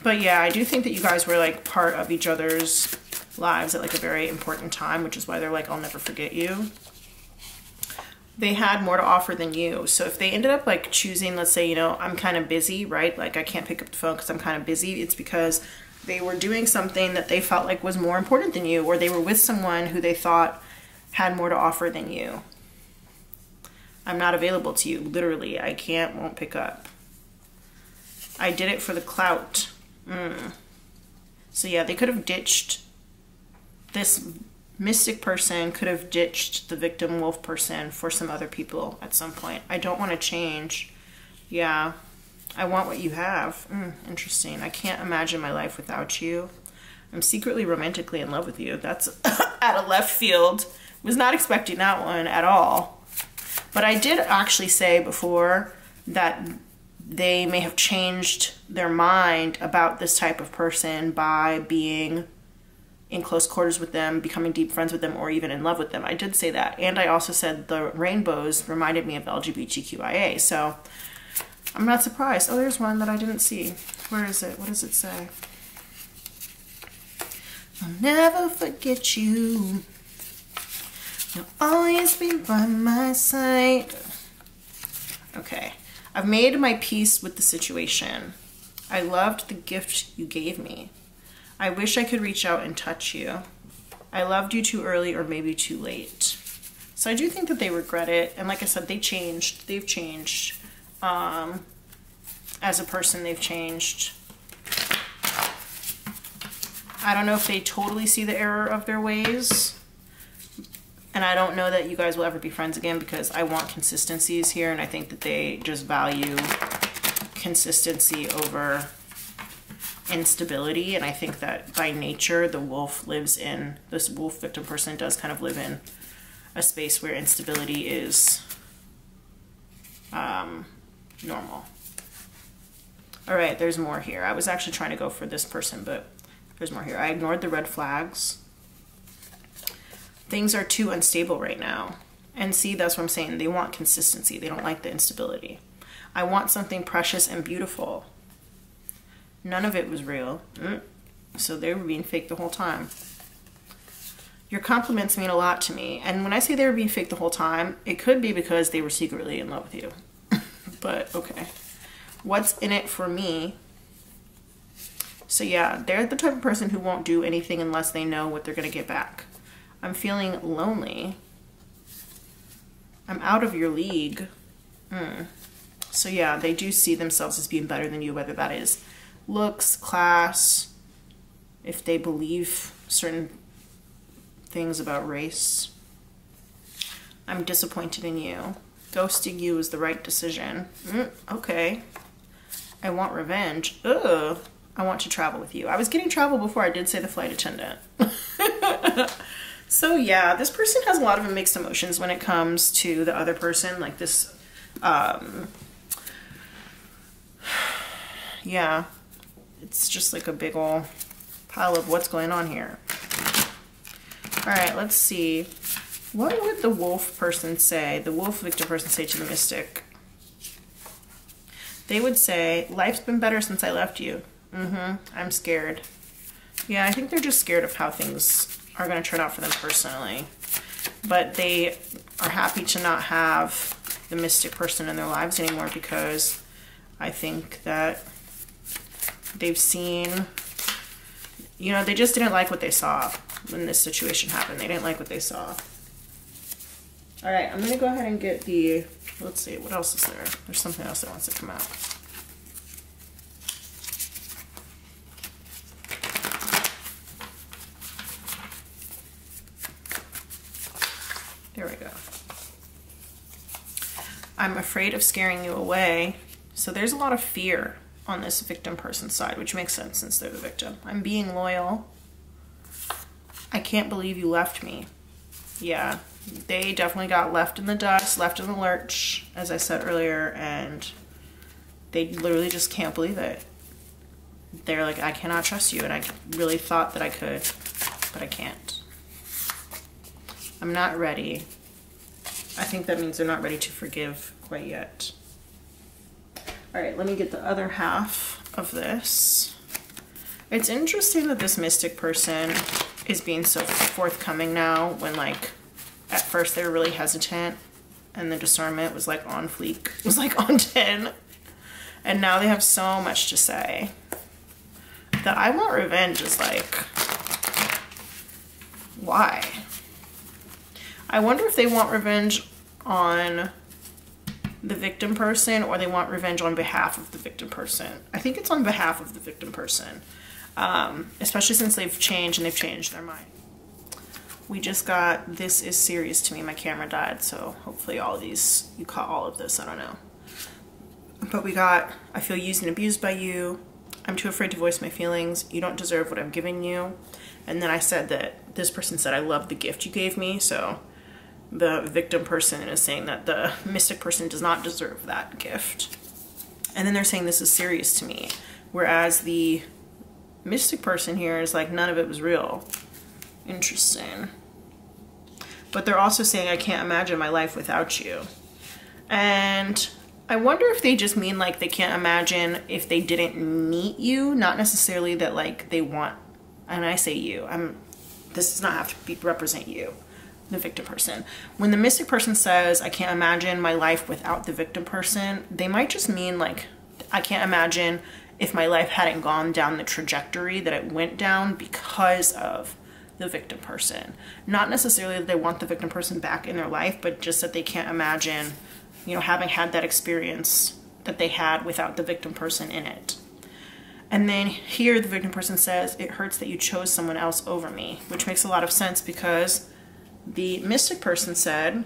But yeah, I do think that you guys were like part of each other's lives at like a very important time, which is why they're like, I'll never forget you. They had more to offer than you. So if they ended up like choosing, let's say, you know, I'm kind of busy, right? Like I can't pick up the phone because I'm kind of busy. It's because they were doing something that they felt like was more important than you, or they were with someone who they thought had more to offer than you. I'm not available to you. Literally, I can't, won't pick up. I did it for the clout. So yeah, they could have ditched this mystic person, could have ditched the victim wolf person for some other people at some point. I don't want to change. Yeah, I want what you have. Interesting. I can't imagine my life without you. I'm secretly romantically in love with you. That's out of left field. Was not expecting that one at all. But I did actually say before that they may have changed their mind about this type of person by being in close quarters with them, becoming deep friends with them, or even in love with them. I did say that. And I also said the rainbows reminded me of LGBTQIA. So I'm not surprised. Oh, there's one that I didn't see. Where is it? What does it say? I'll never forget you. You'll always be by my side. Okay. I've made my peace with the situation. I loved the gift you gave me. I wish I could reach out and touch you. I loved you too early or maybe too late. So I do think that they regret it. And like I said, they changed. They've changed. As a person, they've changed. I don't know if they totally see the error of their ways. And I don't know that you guys will ever be friends again because I want consistencies here. And I think that they just value consistency over instability. And I think that by nature, the wolf lives in, this wolf victim person does kind of live in a space where instability is normal. All right, there's more here. I was actually trying to go for this person, but there's more here. I ignored the red flags. Things are too unstable right now. And see, that's what I'm saying. They want consistency. They don't like the instability. I want something precious and beautiful. None of it was real. So they were being fake the whole time. Your compliments mean a lot to me. And when I say they were being fake the whole time, it could be because they were secretly in love with you. but okay. What's in it for me? So yeah, they're the type of person who won't do anything unless they know what they're gonna get back. I'm feeling lonely. I'm out of your league. So yeah, they do see themselves as being better than you, whether that is looks, class, if they believe certain things about race. I'm disappointed in you. Ghosting you is the right decision. Okay. I want revenge. Ugh. I want to travel with you. I was getting travel before I did say the flight attendant. So yeah, this person has a lot of mixed emotions when it comes to the other person. Like this, yeah, it's just like a big ol' pile of what's going on here. All right, let's see. What would the wolf person say, the wolf victim person say to the mystic? They would say, life's been better since I left you. I'm scared. Yeah, I think they're just scared of how things are going to turn out for them personally. But they are happy to not have the mystic person in their lives anymore because I think that they've seen, you know, they just didn't like what they saw when this situation happened. They didn't like what they saw. All right, I'm going to go ahead and get the, let's see, what else is there? There's something else that wants to come out. There we go. I'm afraid of scaring you away. So there's a lot of fear on this victim person's side, which makes sense since they're the victim. I'm being loyal. I can't believe you left me. Yeah, they definitely got left in the dust, left in the lurch, as I said earlier, and they literally just can't believe it. They're like, I cannot trust you, and I really thought that I could, but I can't. I'm not ready. I think that means they're not ready to forgive quite yet. All right, let me get the other half of this. It's interesting that this mystic person is being so forthcoming now when, like, at first they were really hesitant and the discernment was like on fleek. It was like on 10. And now they have so much to say. The I want revenge is like, why? I wonder if they want revenge on the victim person or they want revenge on behalf of the victim person. I think it's on behalf of the victim person, especially since they've changed and they've changed their mind. We just got, this is serious to me. My camera died, so hopefully all of these, you caught all of this, I don't know. But we got, I feel used and abused by you. I'm too afraid to voice my feelings. You don't deserve what I've given you. And then I said that this person said, I love the gift you gave me, so the victim person is saying that the mystic person does not deserve that gift. And then they're saying this is serious to me. Whereas the mystic person here is like, none of it was real. Interesting. But they're also saying, I can't imagine my life without you. And I wonder if they just mean like they can't imagine if they didn't meet you, not necessarily that like they want, and I say you, this does not have to represent you, the victim person. When the mystic person says, I can't imagine my life without the victim person, they might just mean like, I can't imagine if my life hadn't gone down the trajectory that it went down because of the victim person. Not necessarily that they want the victim person back in their life, but just that they can't imagine, you know, having had that experience that they had without the victim person in it. And then here the victim person says, it hurts that you chose someone else over me, which makes a lot of sense because the mystic person said,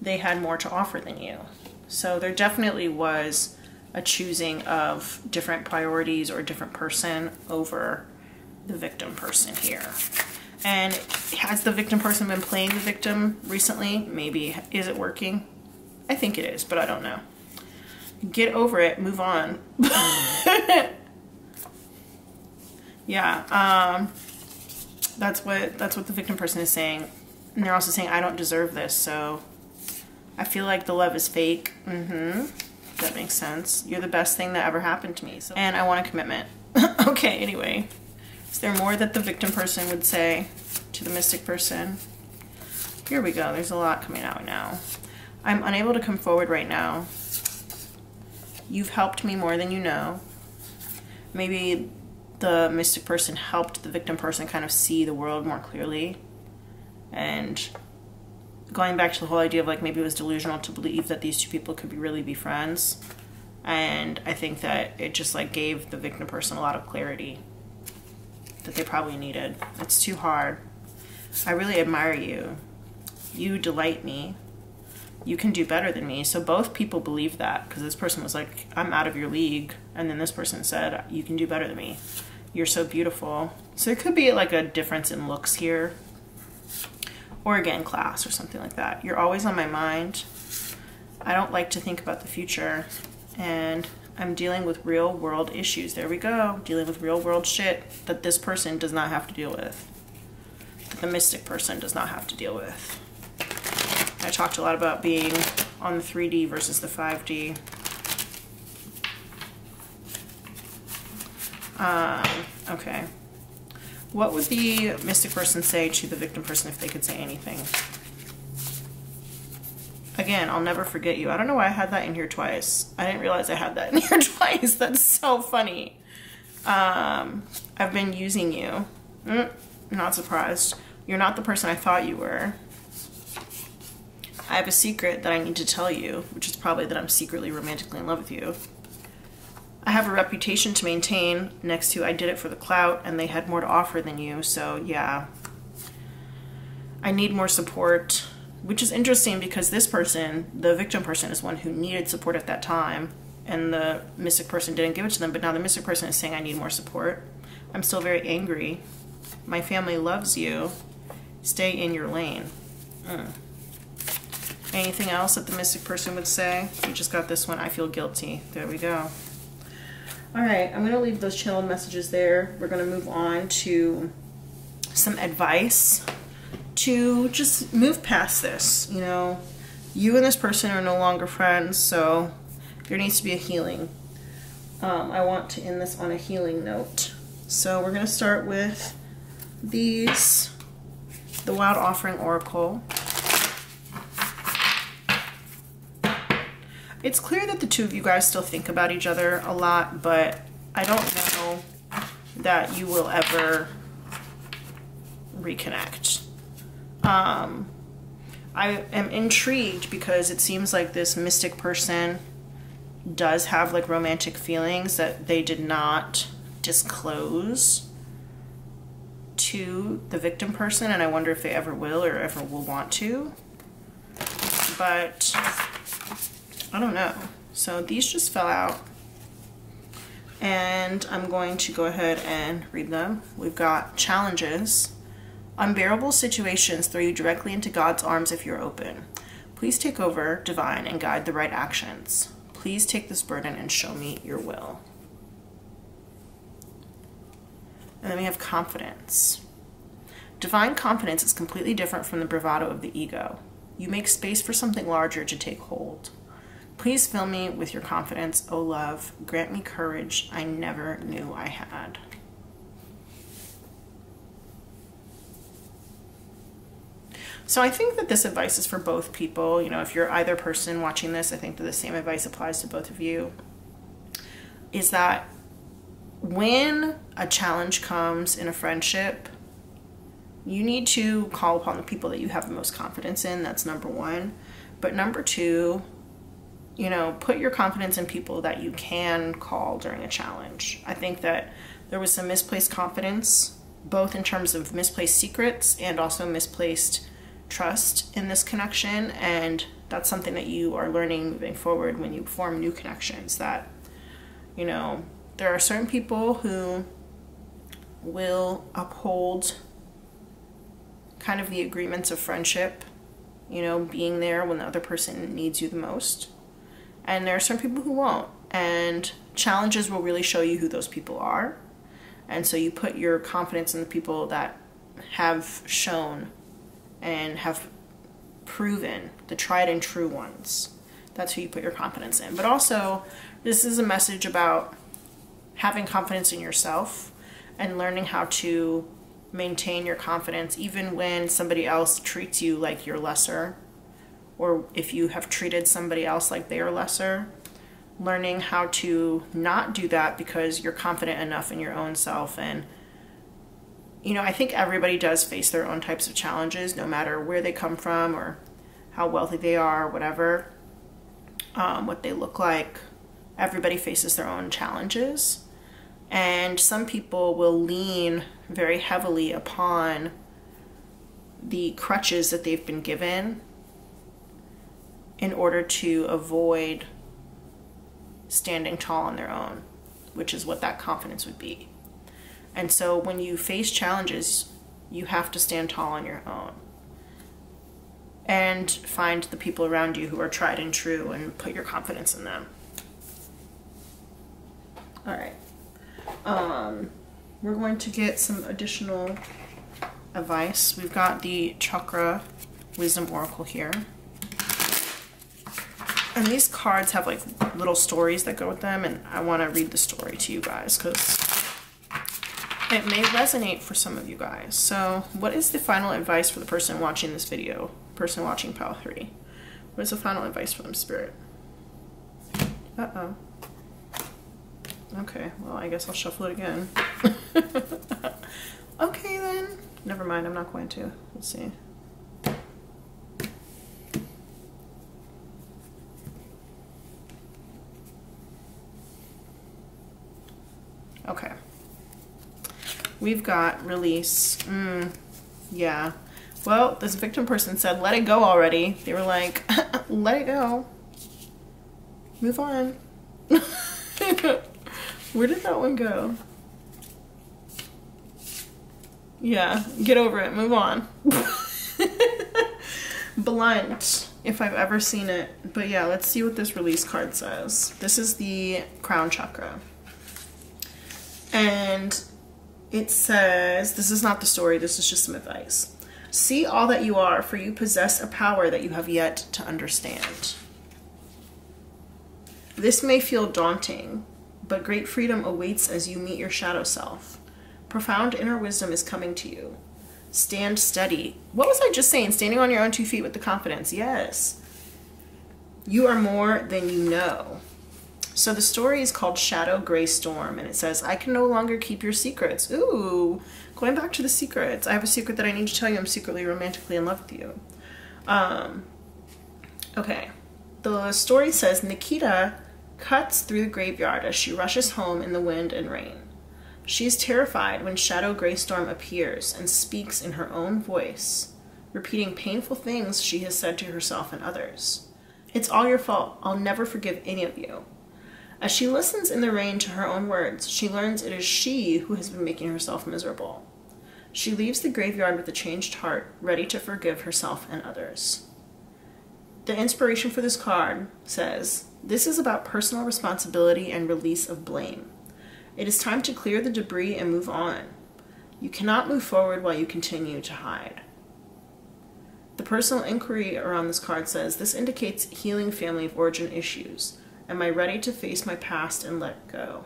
they had more to offer than you. So there definitely was a choosing of different priorities or a different person over the victim person here. And has the victim person been playing the victim recently? Maybe. Is it working? I think it is, but I don't know. Get over it. Move on. Yeah. That's what the victim person is saying. And they're also saying, I don't deserve this, so I feel like the love is fake. That makes sense. You're the best thing that ever happened to me. So, and I want a commitment. Okay, anyway. Is there more that the victim person would say to the mystic person? Here we go. There's a lot coming out now. I'm unable to come forward right now. You've helped me more than you know. Maybe the mystic person helped the victim person kind of see the world more clearly. And going back to the whole idea of like maybe it was delusional to believe that these two people could really be friends. And I think that it just like gave the victim person a lot of clarity that they probably needed. It's too hard. I really admire you. You delight me. You can do better than me. So both people believe that, because this person was like, I'm out of your league. And then this person said, you can do better than me. You're so beautiful. So there could be like a difference in looks here. Or again, class or something like that. You're always on my mind. I don't like to think about the future. And I'm dealing with real world issues. There we go. Dealing with real world shit that this person does not have to deal with. That the mystic person does not have to deal with. I talked a lot about being on the 3D versus the 5D. Okay. What would the mystic person say to the victim person if they could say anything? Again, I'll never forget you. I don't know why I had that in here twice. I didn't realize I had that in here twice. That's so funny. I've been using you. Not surprised. You're not the person I thought you were. I have a secret that I need to tell you, which is probably that I'm secretly romantically in love with you. I have a reputation to maintain next to I did it for the clout and they had more to offer than you, so yeah. I need more support, which is interesting because this person, the victim person, is one who needed support at that time and the mystic person didn't give it to them, but now the mystic person is saying I need more support. I'm still very angry. My family loves you. Stay in your lane. Anything else that the mystic person would say? We just got this one. I feel guilty. There we go. All right, I'm going to leave those channel messages there. We're going to move on to some advice to just move past this. You know, you and this person are no longer friends, so there needs to be a healing. I want to end this on a healing note. So we're going to start with these, the Wild Offering Oracle. It's clear that the two of you guys still think about each other a lot, but I don't know that you will ever reconnect. I am intrigued because it seems like this mystic person does have like romantic feelings that they did not disclose to the victim person, and I wonder if they ever will or ever will want to. But I don't know. So these just fell out and I'm going to go ahead and read them. We've got challenges. Unbearable situations throw you directly into God's arms if you're open. Please take over, divine, and guide the right actions. Please take this burden and show me your will. And then we have confidence. Divine confidence is completely different from the bravado of the ego. You make space for something larger to take hold. Please fill me with your confidence, O love. Grant me courage I never knew I had. So I think that this advice is for both people. You know, if you're either person watching this, I think that the same advice applies to both of you. Is that when a challenge comes in a friendship, you need to call upon the people that you have the most confidence in. That's number one. But number two, you know, put your confidence in people that you can call during a challenge. I think that there was some misplaced confidence, both in terms of misplaced secrets and also misplaced trust in this connection. And that's something that you are learning moving forward when you form new connections, that, you know, there are certain people who will uphold kind of the agreements of friendship, you know, being there when the other person needs you the most. And there are some people who won't. And challenges will really show you who those people are. And so you put your confidence in the people that have shown and have proven, the tried and true ones. That's who you put your confidence in. But also, this is a message about having confidence in yourself and learning how to maintain your confidence even when somebody else treats you like you're lesser, or if you have treated somebody else like they are lesser. Learning how to not do that because you're confident enough in your own self. And you know, I think everybody does face their own types of challenges, no matter where they come from or how wealthy they are, whatever, what they look like. Everybody faces their own challenges. And some people will lean very heavily upon the crutches that they've been given in order to avoid standing tall on their own, which is what that confidence would be. And so when you face challenges, you have to stand tall on your own and find the people around you who are tried and true and put your confidence in them. All right. We're going to get some additional advice. We've got the Chakra Wisdom Oracle here. And these cards have like little stories that go with them, and I want to read the story to you guys because it may resonate for some of you guys. So what is the final advice for the person watching this video? Person watching Pile 3. What is the final advice for them, Spirit? Uh-oh. Okay, well, I guess I'll shuffle it again. Okay, then. Never mind, I'm not going to. Let's see. Okay. We've got release. Yeah. Well, this victim person said, let it go already. They were like, let it go. Move on. Where did that one go? Yeah, get over it. Move on. Blunt, if I've ever seen it. But yeah, let's see what this release card says. This is the crown chakra. And it says, this is not the story, this is just some advice. See all that you are, for you possess a power that you have yet to understand. This may feel daunting, but great freedom awaits as you meet your shadow self. Profound inner wisdom is coming to you. Stand steady. What was I just saying? Standing on your own 2 feet with the confidence. Yes. You are more than you know. So the story is called Shadow Gray Storm, and it says, I can no longer keep your secrets. Ooh, going back to the secrets. I have a secret that I need to tell you. I'm secretly romantically in love with you. Okay. The story says, Nikita cuts through the graveyard as she rushes home in the wind and rain. She is terrified when Shadow Gray Storm appears and speaks in her own voice, repeating painful things she has said to herself and others. It's all your fault. I'll never forgive any of you. As she listens in the rain to her own words, she learns it is she who has been making herself miserable. She leaves the graveyard with a changed heart, ready to forgive herself and others. The inspiration for this card says, this is about personal responsibility and release of blame. It is time to clear the debris and move on. You cannot move forward while you continue to hide. The personal inquiry around this card says, this indicates healing family of origin issues. Am I ready to face my past and let go?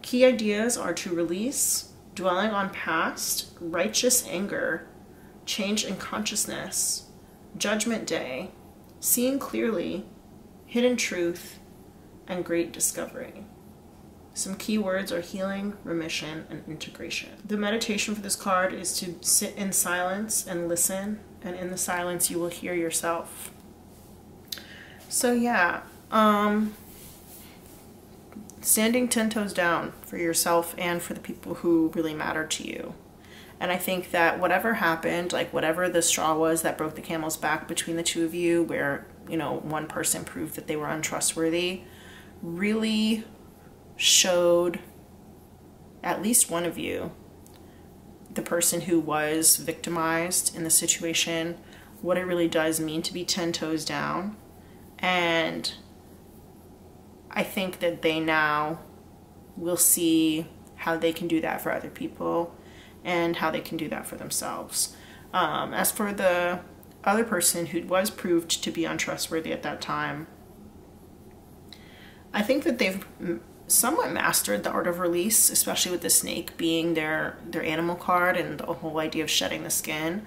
Key ideas are to release, dwelling on past, righteous anger, change in consciousness, judgment day, seeing clearly, hidden truth, and great discovery. Some key words are healing, remission, and integration. The meditation for this card is to sit in silence and listen, and in the silence you will hear yourself. So yeah, standing 10 toes down for yourself and for the people who really matter to you. And I think that whatever happened, like whatever the straw was that broke the camel's back between the two of you, where, you know, one person proved that they were untrustworthy, really showed at least one of you, the person who was victimized in the situation, what it really does mean to be 10 toes down. And I think that they now will see how they can do that for other people and how they can do that for themselves. As for the other person who was proved to be untrustworthy at that time, I think that they've somewhat mastered the art of release, especially with the snake being their animal card and the whole idea of shedding the skin.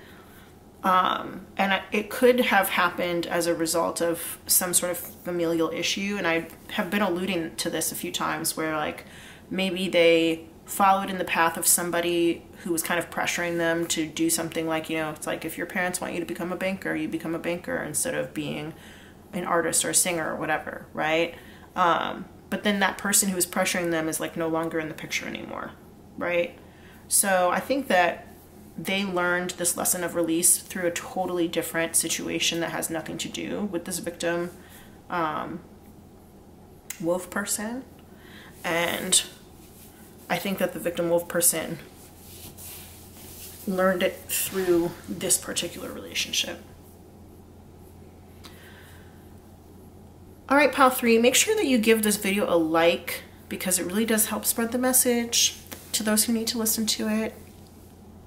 And it could have happened as a result of some sort of familial issue. And I have been alluding to this a few times where like maybe they followed in the path of somebody who was kind of pressuring them to do something like, you know, it's like if your parents want you to become a banker, you become a banker instead of being an artist or a singer or whatever, right? But then that person who was pressuring them is like no longer in the picture anymore, right? So I think that they learned this lesson of release through a totally different situation that has nothing to do with this victim wolf person. And I think that the victim wolf person learned it through this particular relationship. All right, pile 3, make sure that you give this video a like because it really does help spread the message to those who need to listen to it.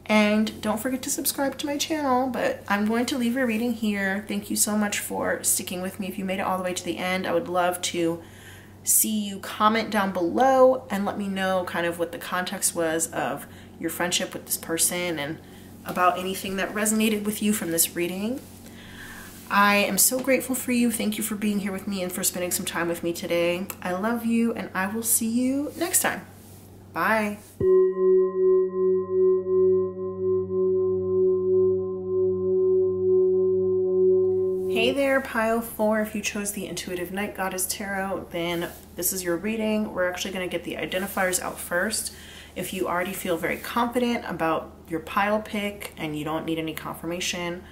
And don't forget to subscribe to my channel, but I'm going to leave your reading here. Thank you so much for sticking with me. If you made it all the way to the end, I would love to see you comment down below and let me know kind of what the context was of your friendship with this person and about anything that resonated with you from this reading. I am so grateful for you. Thank you for being here with me and for spending some time with me today. I love you and I will see you next time. Bye. Hey there, pile 4. If you chose the Intuitive Night Goddess Tarot, then this is your reading. We're actually going to get the identifiers out first. If you already feel very confident about your pile pick and you don't need any confirmation,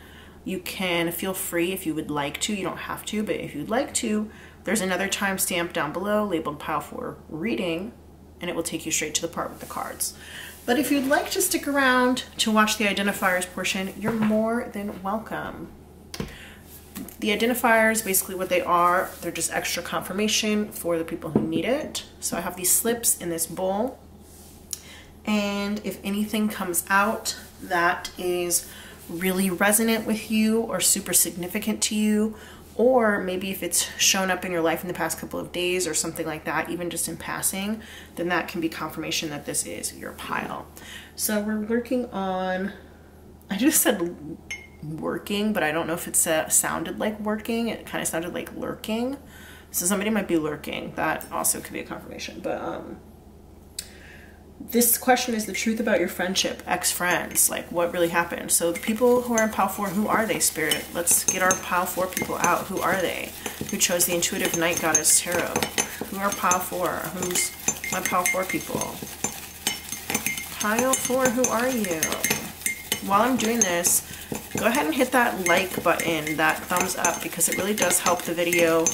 you can feel free if you would like to. You don't have to, but if you'd like to, there's another timestamp down below labeled pile 4 reading, and it will take you straight to the part with the cards. But if you'd like to stick around to watch the identifiers portion, you're more than welcome. The identifiers, basically what they are, they're just extra confirmation for the people who need it. So I have these slips in this bowl, and if anything comes out that is really resonant with you or super significant to you, or maybe if it's shown up in your life in the past couple of days or something like that, even just in passing, then that can be confirmation that this is your pile. So we're working on, I just said working, but I don't know if it sounded like working. It kind of sounded like lurking. So somebody might be lurking. That also could be a confirmation. But this question is the truth about your friendship, ex-friends, like what really happened. So the people who are in pile 4, who are they, Spirit? Let's get our pile 4 people out. Who are they? Who chose the Intuitive Night Goddess Tarot? Who are pile 4? Who's my pile 4 people? Pile 4, who are you? While I'm doing this, go ahead and hit that like button, that thumbs up, because it really does help the video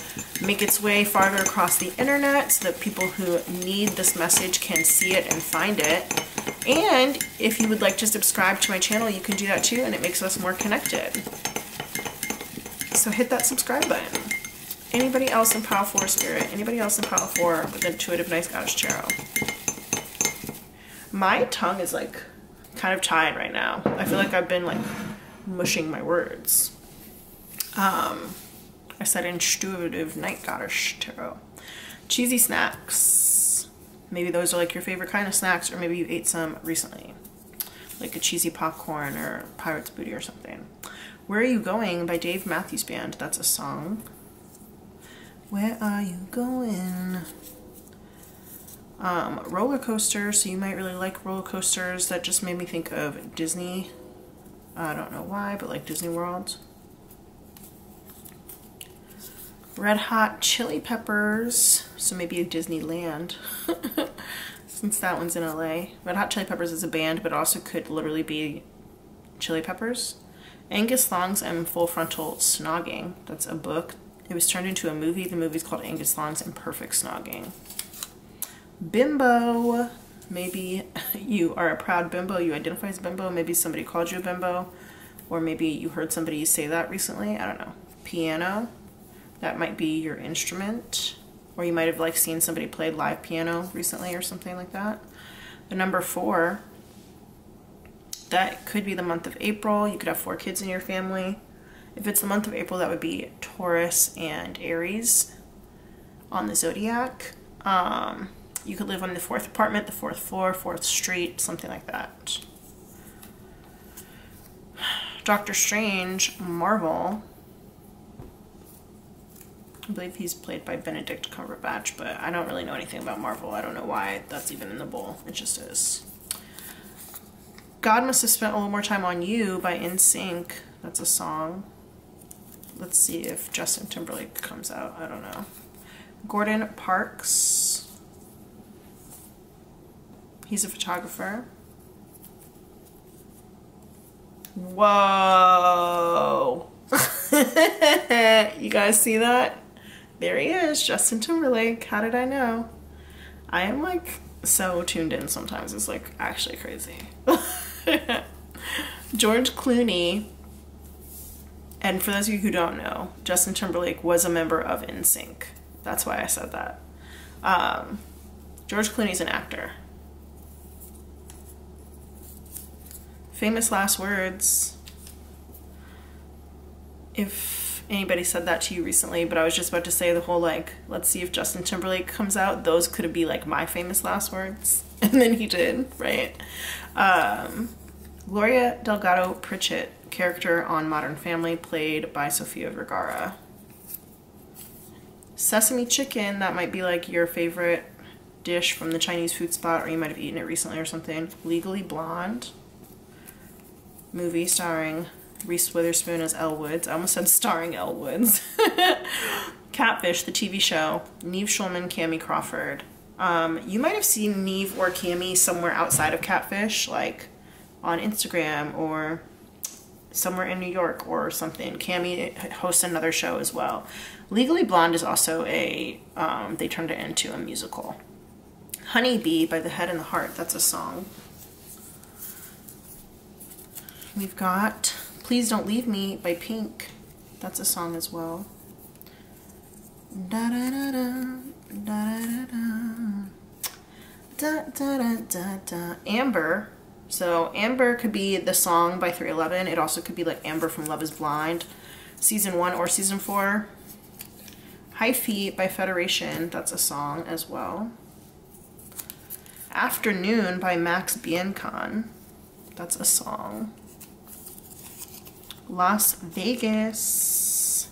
make its way farther across the internet so that people who need this message can see it and find it. And if you would like to subscribe to my channel, you can do that too, and it makes us more connected. So hit that subscribe button. Anybody else in pile 4, Spirit? Anybody else in pile 4 with Intuitive Night Goddess Tarot? My tongue is like kind of tied right now. I feel like I've been like mushing my words. I said Intuitive Night Goddess Tarot. Cheesy snacks. Maybe those are like your favorite kind of snacks, or maybe you ate some recently. Like a cheesy popcorn or Pirate's Booty or something. Where Are You Going by Dave Matthews Band. That's a song. Where are you going? Roller coaster, so you might really like roller coasters. That just made me think of Disney. I don't know why, but like Disney World. Red Hot Chili Peppers, so maybe a Disneyland, since that one's in LA. Red Hot Chili Peppers is a band, but also could literally be chili peppers. Angus Thongs and Full Frontal Snogging, that's a book. It was turned into a movie. The movie's called Angus Thongs and Perfect Snogging. Bimbo, maybe you are a proud bimbo, you identify as bimbo, maybe somebody called you a bimbo, or maybe you heard somebody say that recently, I don't know. Piano, that might be your instrument, or you might have like seen somebody play live piano recently or something like that. The number 4, that could be the month of April. You could have 4 kids in your family. If it's the month of April, that would be Taurus and Aries on the zodiac. You could live on the 4th apartment, the 4th floor, 4th street, something like that. Doctor Strange, Marvel. I believe he's played by Benedict Cumberbatch, but I don't really know anything about Marvel. I don't know why that's even in the bowl. It just is. God Must Have Spent a Little More Time on You by NSYNC. That's a song. Let's see if Justin Timberlake comes out. I don't know. Gordon Parks. He's a photographer. Whoa. You guys see that? There he is, Justin Timberlake. How did I know? I am like so tuned in sometimes. It's like actually crazy. George Clooney. And for those of you who don't know, Justin Timberlake was a member of NSYNC. That's why I said that. George Clooney's an actor. Famous last words. If anybody said that to you recently, but I was just about to say the whole like, let's see if Justin Timberlake comes out. Those could be like my famous last words. And then he did, right? Gloria Delgado Pritchett, character on Modern Family, played by Sofia Vergara. Sesame chicken, that might be like your favorite dish from the Chinese food spot, or you might have eaten it recently or something. Legally Blonde, movie starring Reese Witherspoon as Elle Woods. I almost said starring Elle Woods. Catfish, the TV show. Neve Schulman, Cammie Crawford. You might have seen Neve or Cammie somewhere outside of Catfish, like on Instagram or somewhere in New York or something. Cammie hosts another show as well. Legally Blonde is also a, they turned it into a musical. Honey Bee by The Head and the Heart, that's a song. We've got Please Don't Leave Me by Pink. That's a song as well. Da da da da da da da da da da. Amber. So Amber could be the song by 311. It also could be like Amber from Love Is Blind, season 1 or season 4. High Feet by Federation. That's a song as well. Afternoon by Max Biancon. That's a song. Las Vegas.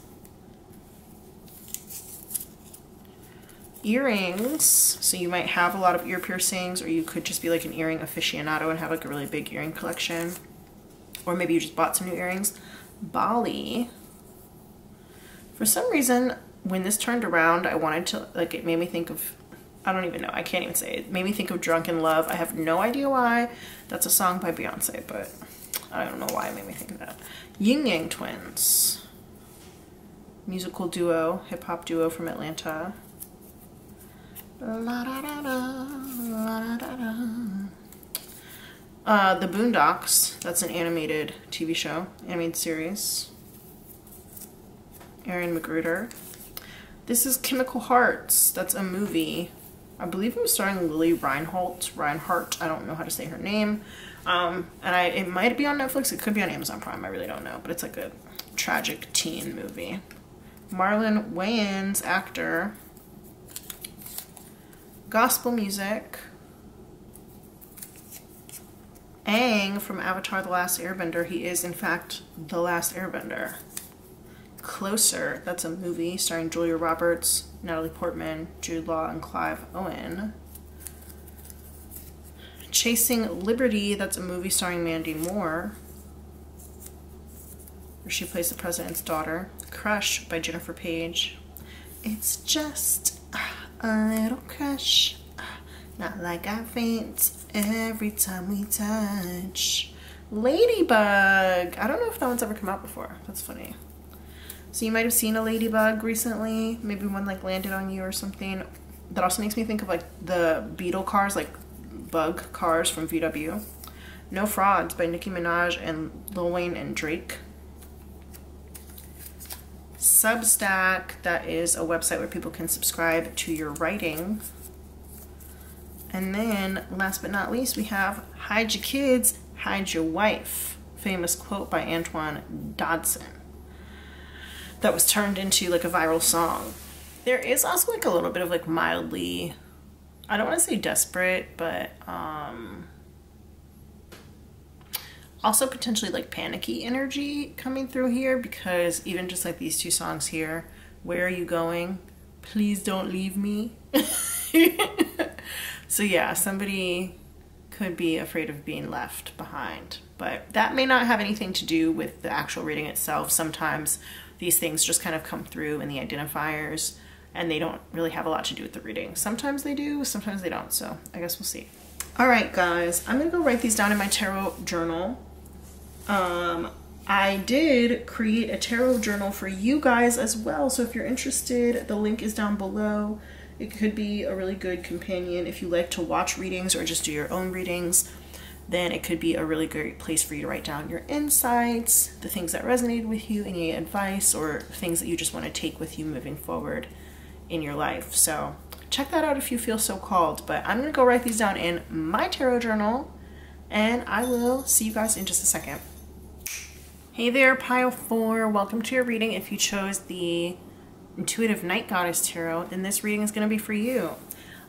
Earrings. So you might have a lot of ear piercings, or you could just be like an earring aficionado and have like a really big earring collection. Or maybe you just bought some new earrings. Bali. For some reason, when this turned around, I wanted to, like, it made me think of, I don't even know, I can't even say it. It made me think of Drunken Love. I have no idea why. That's a song by Beyonce, but I don't know why it made me think of that. Yin Yang Twins. Musical duo, hip-hop duo from Atlanta. La, da, da, da, la, da, da, da. The Boondocks. That's an animated TV show, animated series. Aaron McGruder. This is Chemical Hearts. That's a movie. I believe it was starring Lily Reinhardt. I don't know how to say her name. And it might be on Netflix. It could be on Amazon Prime. I really don't know. But it's like a tragic teen movie. Marlon Wayans, actor. Gospel music. Aang from Avatar: The Last Airbender. He is, in fact, the last Airbender. Closer, that's a movie starring Julia Roberts, Natalie Portman, Jude Law, and Clive Owen. Chasing Liberty, that's a movie starring Mandy Moore, where she plays the president's daughter. Crush by Jennifer Page. It's just a little crush, not like I faint every time we touch. Ladybug. I don't know if that one's ever come out before. That's funny. So you might have seen a ladybug recently, maybe one like landed on you or something. That also makes me think of like the beetle cars, like bug cars from VW. No Frauds by Nicki Minaj and Lil Wayne and Drake. Substack, that is a website where people can subscribe to your writing. And then last but not least, we have Hide Your Kids, Hide Your Wife. Famous quote by Antoine Dodson. That was turned into like a viral song. There is also like a little bit of like mildly, I don't want to say desperate, but also potentially like panicky energy coming through here, because even just like these two songs here, where are you going? Please don't leave me. So yeah, somebody could be afraid of being left behind, but that may not have anything to do with the actual reading itself. Sometimes these things just kind of come through in the identifiers and they don't really have a lot to do with the reading. Sometimes they do, sometimes they don't, so I guess we'll see. All right, guys, I'm gonna go write these down in my tarot journal. I did create a tarot journal for you guys as well, so if you're interested, the link is down below. It could be a really good companion if you like to watch readings or just do your own readings. Then it could be a really great place for you to write down your insights, the things that resonated with you, any advice, or things that you just want to take with you moving forward in your life. So check that out if you feel so called. But I'm going to go write these down in my tarot journal, and I will see you guys in just a second. Hey there, pile 4. Welcome to your reading. If you chose the Intuitive Night Goddess Tarot, then this reading is going to be for you.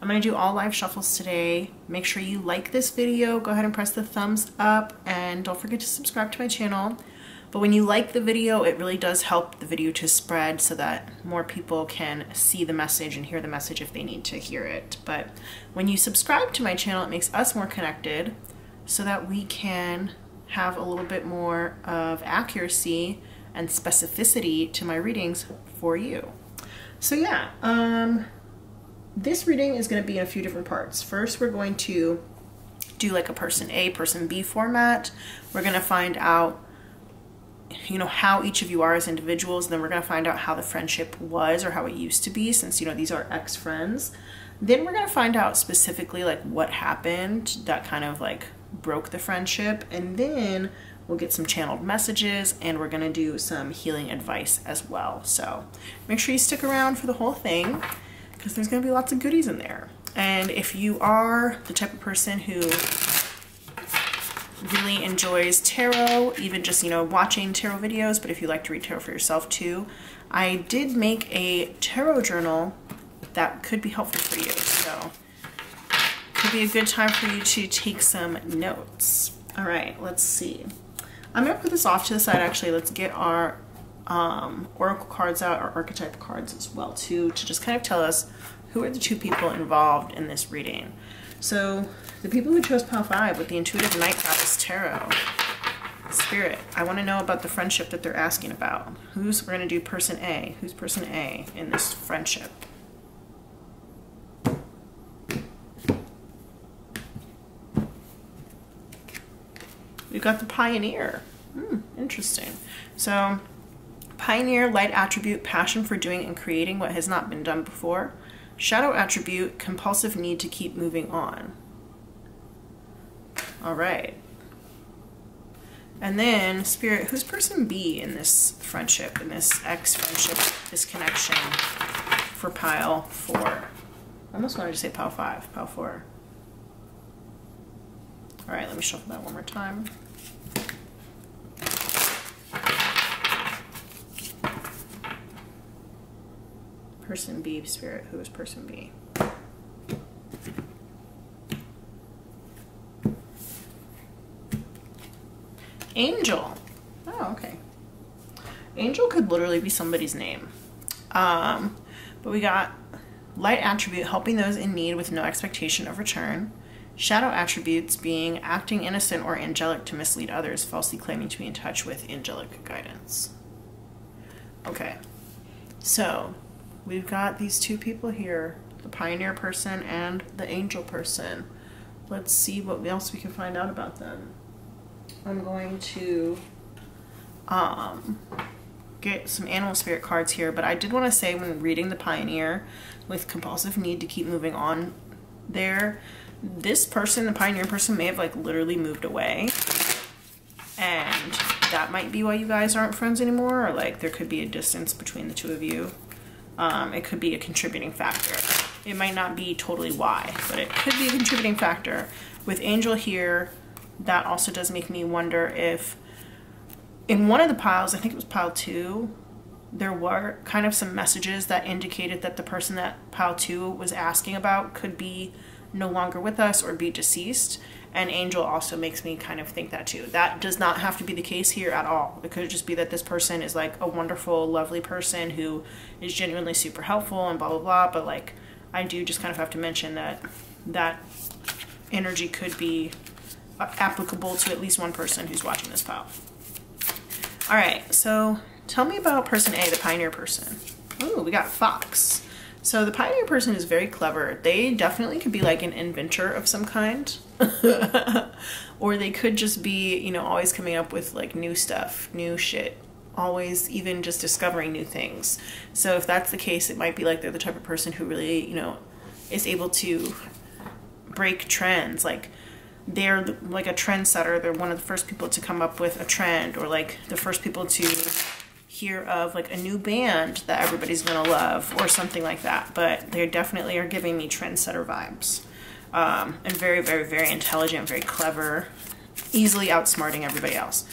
I'm going to do all live shuffles today. Make sure you like this video. Go ahead and press the thumbs up, and don't forget to subscribe to my channel. But when you like the video, it really does help the video to spread so that more people can see the message and hear the message if they need to hear it. But when you subscribe to my channel, it makes us more connected so that we can have a little bit more of accuracy and specificity to my readings for you. So yeah, this reading is going to be in a few different parts. First, we're going to do like a person A, person B format. We're going to find out, you know, how each of you are as individuals. Then we're going to find out how the friendship was or how it used to be, since, you know, these are ex-friends. Then we're going to find out specifically like what happened that kind of like broke the friendship. And then we'll get some channeled messages, and we're going to do some healing advice as well. So make sure you stick around for the whole thing, because there's going to be lots of goodies in there. And if you are the type of person who really enjoys tarot, even just, you know, watching tarot videos, but if you like to read tarot for yourself too, I did make a tarot journal that could be helpful for you. So it could be a good time for you to take some notes. All right, let's see. I'm going to put this off to the side. Actually, let's get our oracle cards out, our archetype cards as well too, to just kind of tell us who are the two people involved in this reading. So the people who chose pile 5 with the Intuitive Night Goddess Tarot, Spirit, I want to know about the friendship that they're asking about. We're going to do person A. Who's person A in this friendship? We've got the Pioneer. Interesting. So Pioneer, light attribute, passion for doing and creating what has not been done before. Shadow attribute, compulsive need to keep moving on. All right. And then Spirit, who's person B in this friendship, in this ex-friendship, this connection for pile 4? I almost wanted to say pile 5, pile 4. All right, let me shuffle that one more time. Person B, Spirit, who is person B? Angel. Oh, okay. Angel could literally be somebody's name. But we got light attribute, helping those in need with no expectation of return. Shadow attributes being acting innocent or angelic to mislead others, falsely claiming to be in touch with angelic guidance. Okay, so we've got these two people here, the Pioneer person and the Angel person. Let's see what else we can find out about them. I'm going to get some animal spirit cards here, but I did want to say, when reading the Pioneer with compulsive need to keep moving on there, this person, the Pioneer person, may have like literally moved away, and that might be why you guys aren't friends anymore, or like there could be a distance between the two of you. It could be a contributing factor. It might not be totally why, but it could be a contributing factor. With Angel here, that also does make me wonder if in one of the piles, I think it was pile 2, there were kind of some messages that indicated that the person that pile 2 was asking about could be no longer with us or be deceased. And angel also makes me kind of think that too. That does not have to be the case here at all. It could just be that this person is like a wonderful, lovely person who is genuinely super helpful and blah, blah, blah. But like, I do just kind of have to mention that that energy could be applicable to at least one person who's watching this pile. All right, so tell me about person A, the pioneer person. Oh, we got Fox. So the pioneer person is very clever. They definitely could be like an inventor of some kind. Or they could just be, you know, always coming up with like new stuff, new shit. Always even just discovering new things. So if that's the case, it might be like they're the type of person who really, you know, is able to break trends. Like they're like a trendsetter. They're one of the first people to come up with a trend, or like the first people to hear of like a new band that everybody's gonna love or something like that. But they definitely are giving me trendsetter vibes. And very, very, very intelligent, very clever, easily outsmarting everybody else.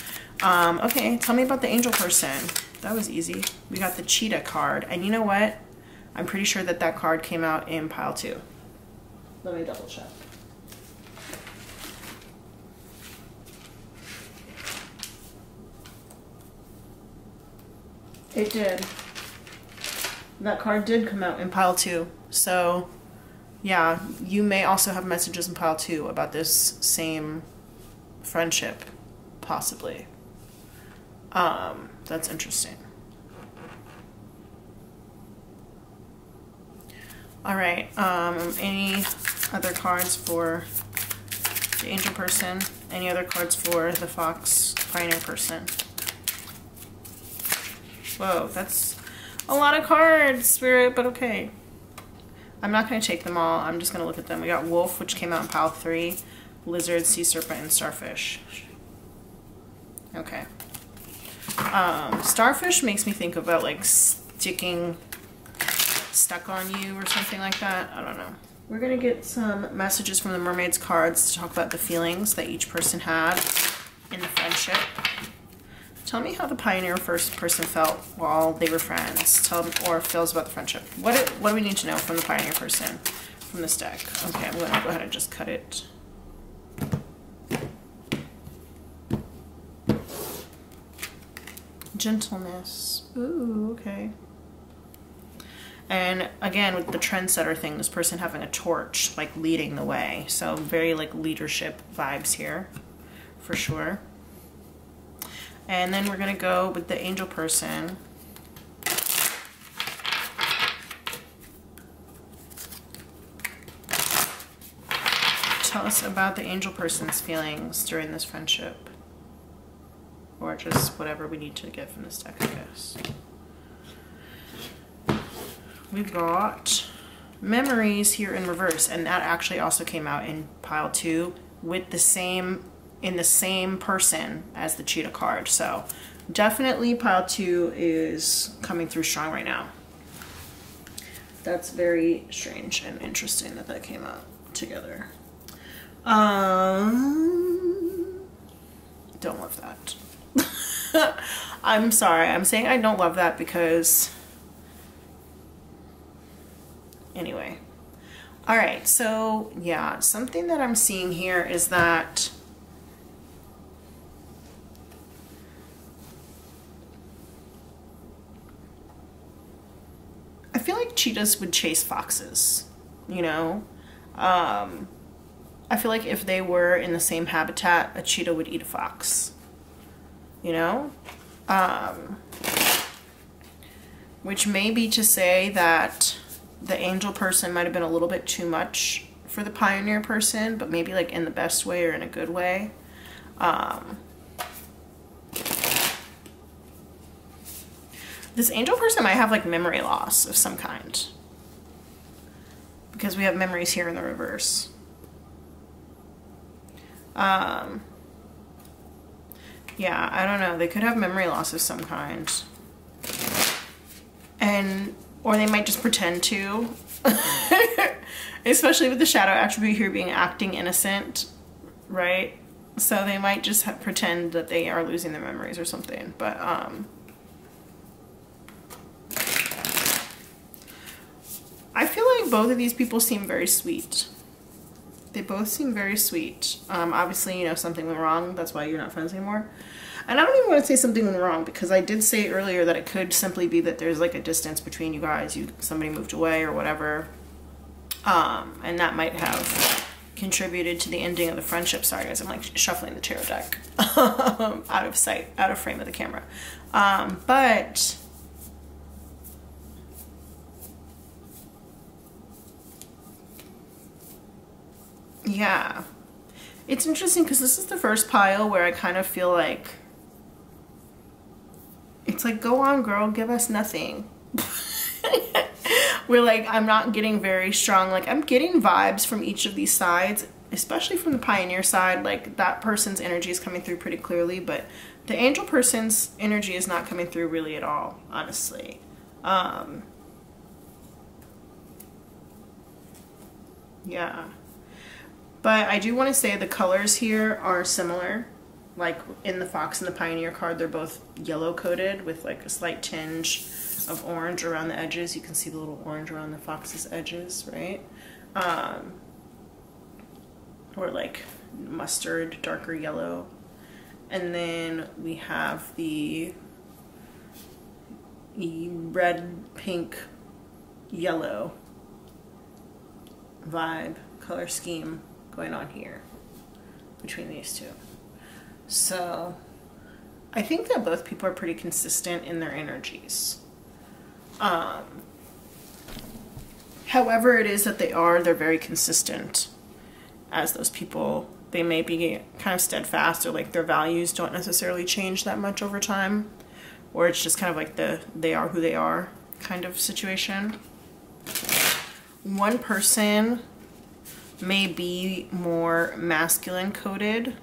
Okay, tell me about the angel person. That was easy. We got the cheetah card. And you know what? I'm pretty sure that that card came out in pile 2. Let me double check. It did. That card did come out in pile 2. So, yeah, you may also have messages in pile 2 about this same friendship, possibly. That's interesting. All right, any other cards for the angel person? Any other cards for the fox pioneer person? Whoa, that's a lot of cards, Spirit, but okay. I'm not going to take them all. I'm just going to look at them. We got wolf, which came out in pile 3. Lizard, sea serpent, and starfish. Okay. Starfish makes me think about like stuck on you or something like that. I don't know. We're going to get some messages from the mermaid's cards to talk about the feelings that each person had in the friendship. Tell me how the pioneer first person felt while they were friends. Tell them, or feels about the friendship. What do we need to know from the pioneer person from this deck? Okay, I'm going to go ahead and just cut it. Gentleness. Ooh, okay. And again, with the trendsetter thing, this person having a torch, like leading the way. So very like leadership vibes here, for sure. And then we're gonna go with the angel person. Tell us about the angel person's feelings during this friendship. Or just whatever we need to get from this deck, I guess. We've got memories here in reverse, and that actually also came out in pile 2 with the same, in the same person as the cheetah card. So definitely pile 2 is coming through strong right now. That's very strange and interesting that that came out together. Don't love that. I'm sorry, I'm saying I don't love that because anyway. All right, so yeah, something that I'm seeing here is that I feel like cheetahs would chase foxes, you know? I feel like if they were in the same habitat, a cheetah would eat a fox, you know? Which may be to say that the angel person might have been a little bit too much for the pioneer person, but maybe like in the best way or in a good way. This angel person might have like memory loss of some kind, because we have memories here in the reverse. Yeah, I don't know. They could have memory loss of some kind. Or they might just pretend to. Especially with the shadow attribute here being acting innocent, right? So they might just pretend that they are losing their memories or something. But, I feel like both of these people seem very sweet. They both seem very sweet. Obviously, you know, something went wrong. That's why you're not friends anymore. And I don't even want to say something went wrong, because I did say earlier that it could simply be that there's like a distance between you guys. Somebody moved away or whatever. And that might have contributed to the ending of the friendship. Sorry guys, I'm like shuffling the tarot deck out of sight, out of frame of the camera. But yeah, it's interesting because this is the first pile where I kind of feel like it's like, go on girl, give us nothing. We're like, I'm not getting very strong, like I'm getting vibes from each of these sides, especially from the Pioneer side. Like that person's energy is coming through pretty clearly, but the Angel person's energy is not coming through really at all, honestly. Yeah, but I do want to say the colors here are similar. Like in the Fox and the Pioneer card, they're both yellow coated with like a slight tinge of orange around the edges. You can see the little orange around the Fox's edges, right? Or like mustard, darker yellow. And then we have the red, pink, yellow vibe, color scheme going on here between these two. So I think that both people are pretty consistent in their energies. However it is that they're very consistent as those people. They may be kind of steadfast, or like their values don't necessarily change that much over time, or it's just kind of like they are who they are kind of situation. One person may be more masculine coded.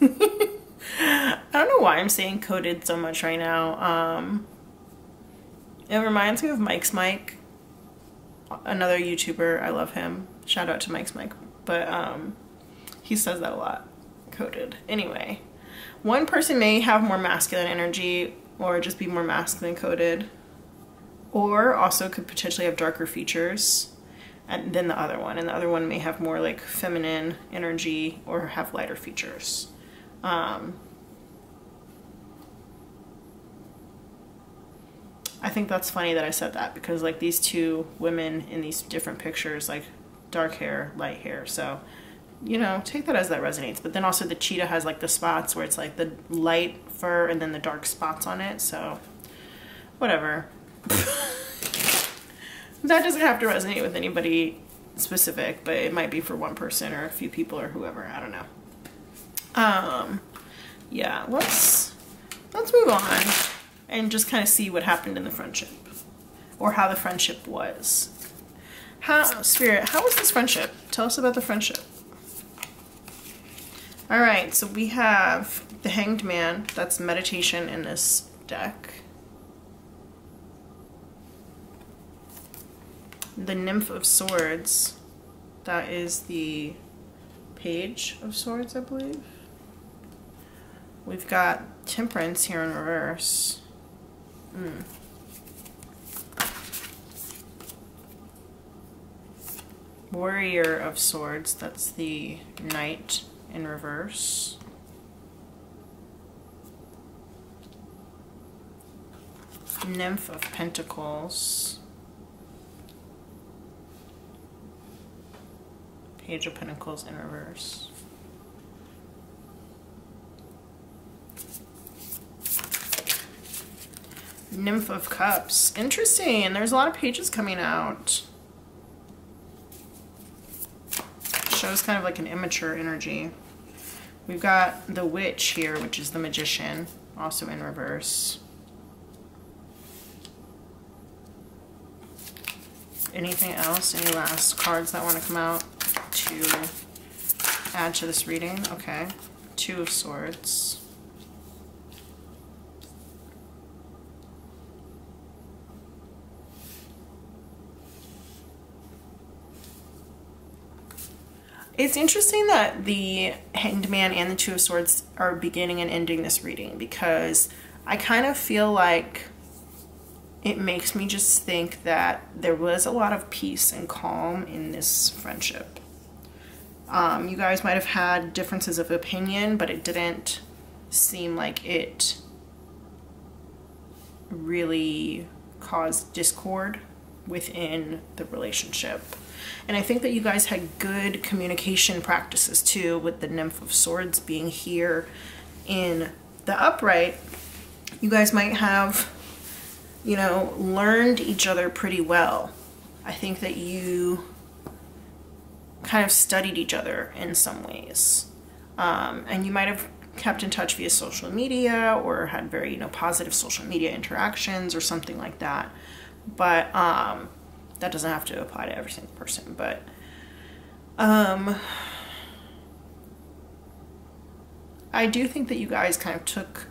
I don't know why I'm saying coded so much right now. It reminds me of Mike's Mike, another YouTuber. I love him. Shout out to Mike's Mike. But he says that a lot. Coded. Anyway, one person may have more masculine energy or just be more masculine coded, or also could potentially have darker features than the other one. And the other one may have more like feminine energy or have lighter features. I think that's funny that I said that, because like these two women in these different pictures, like dark hair, light hair. So, you know, take that as that resonates. But then also the cheetah has like the spots where it's like the light fur and then the dark spots on it. So whatever. That doesn't have to resonate with anybody specific, but it might be for one person or a few people or whoever. I don't know. Yeah, let's move on and just kind of see what happened in the friendship, or how the friendship was. Spirit, how was this friendship? Tell us about the friendship. All right, so we have the Hanged Man. That's meditation in this deck. The Nymph of Swords. That is the Page of Swords, I believe. We've got Temperance here in reverse. Warrior of Swords. That's the Knight in reverse. Nymph of Pentacles. Page of Pentacles in reverse. Nymph of Cups. Interesting. There's a lot of pages coming out. Shows kind of like an immature energy. We've got the Witch here, which is the Magician, also in reverse. Anything else? Any last cards that want to come out to add to this reading? Okay. Two of Swords. It's interesting that the Hanged Man and the Two of Swords are beginning and ending this reading, because I kind of feel like it makes me just think that there was a lot of peace and calm in this friendship. You guys might have had differences of opinion, but it didn't seem like it really caused discord within the relationship. And I think that you guys had good communication practices too, with the Nymph of Swords being here in the upright. You guys might have, you know, learned each other pretty well. I think that you kind of studied each other in some ways. And you might have kept in touch via social media or had very, you know, positive social media interactions or something like that. But that doesn't have to apply to every single person. But I do think that you guys kind of took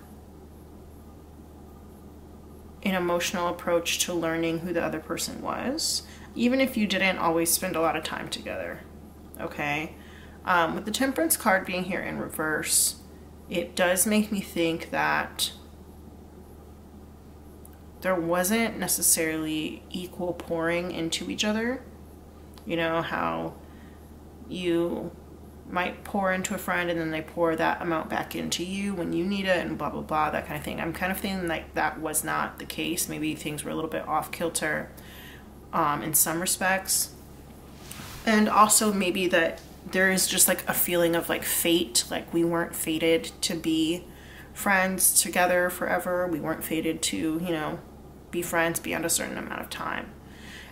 an emotional approach to learning who the other person was, even if you didn't always spend a lot of time together. Okay? With the Temperance card being here in reverse, it does make me think that there wasn't necessarily equal pouring into each other. You know, how you might pour into a friend and then they pour that amount back into you when you need it and blah, blah, blah, that kind of thing. I'm kind of thinking like that was not the case. Maybe things were a little bit off kilter in some respects. And also maybe that there is just like a feeling of like fate, like we weren't fated to be friends together forever. We weren't fated to, you know, be friends beyond a certain amount of time.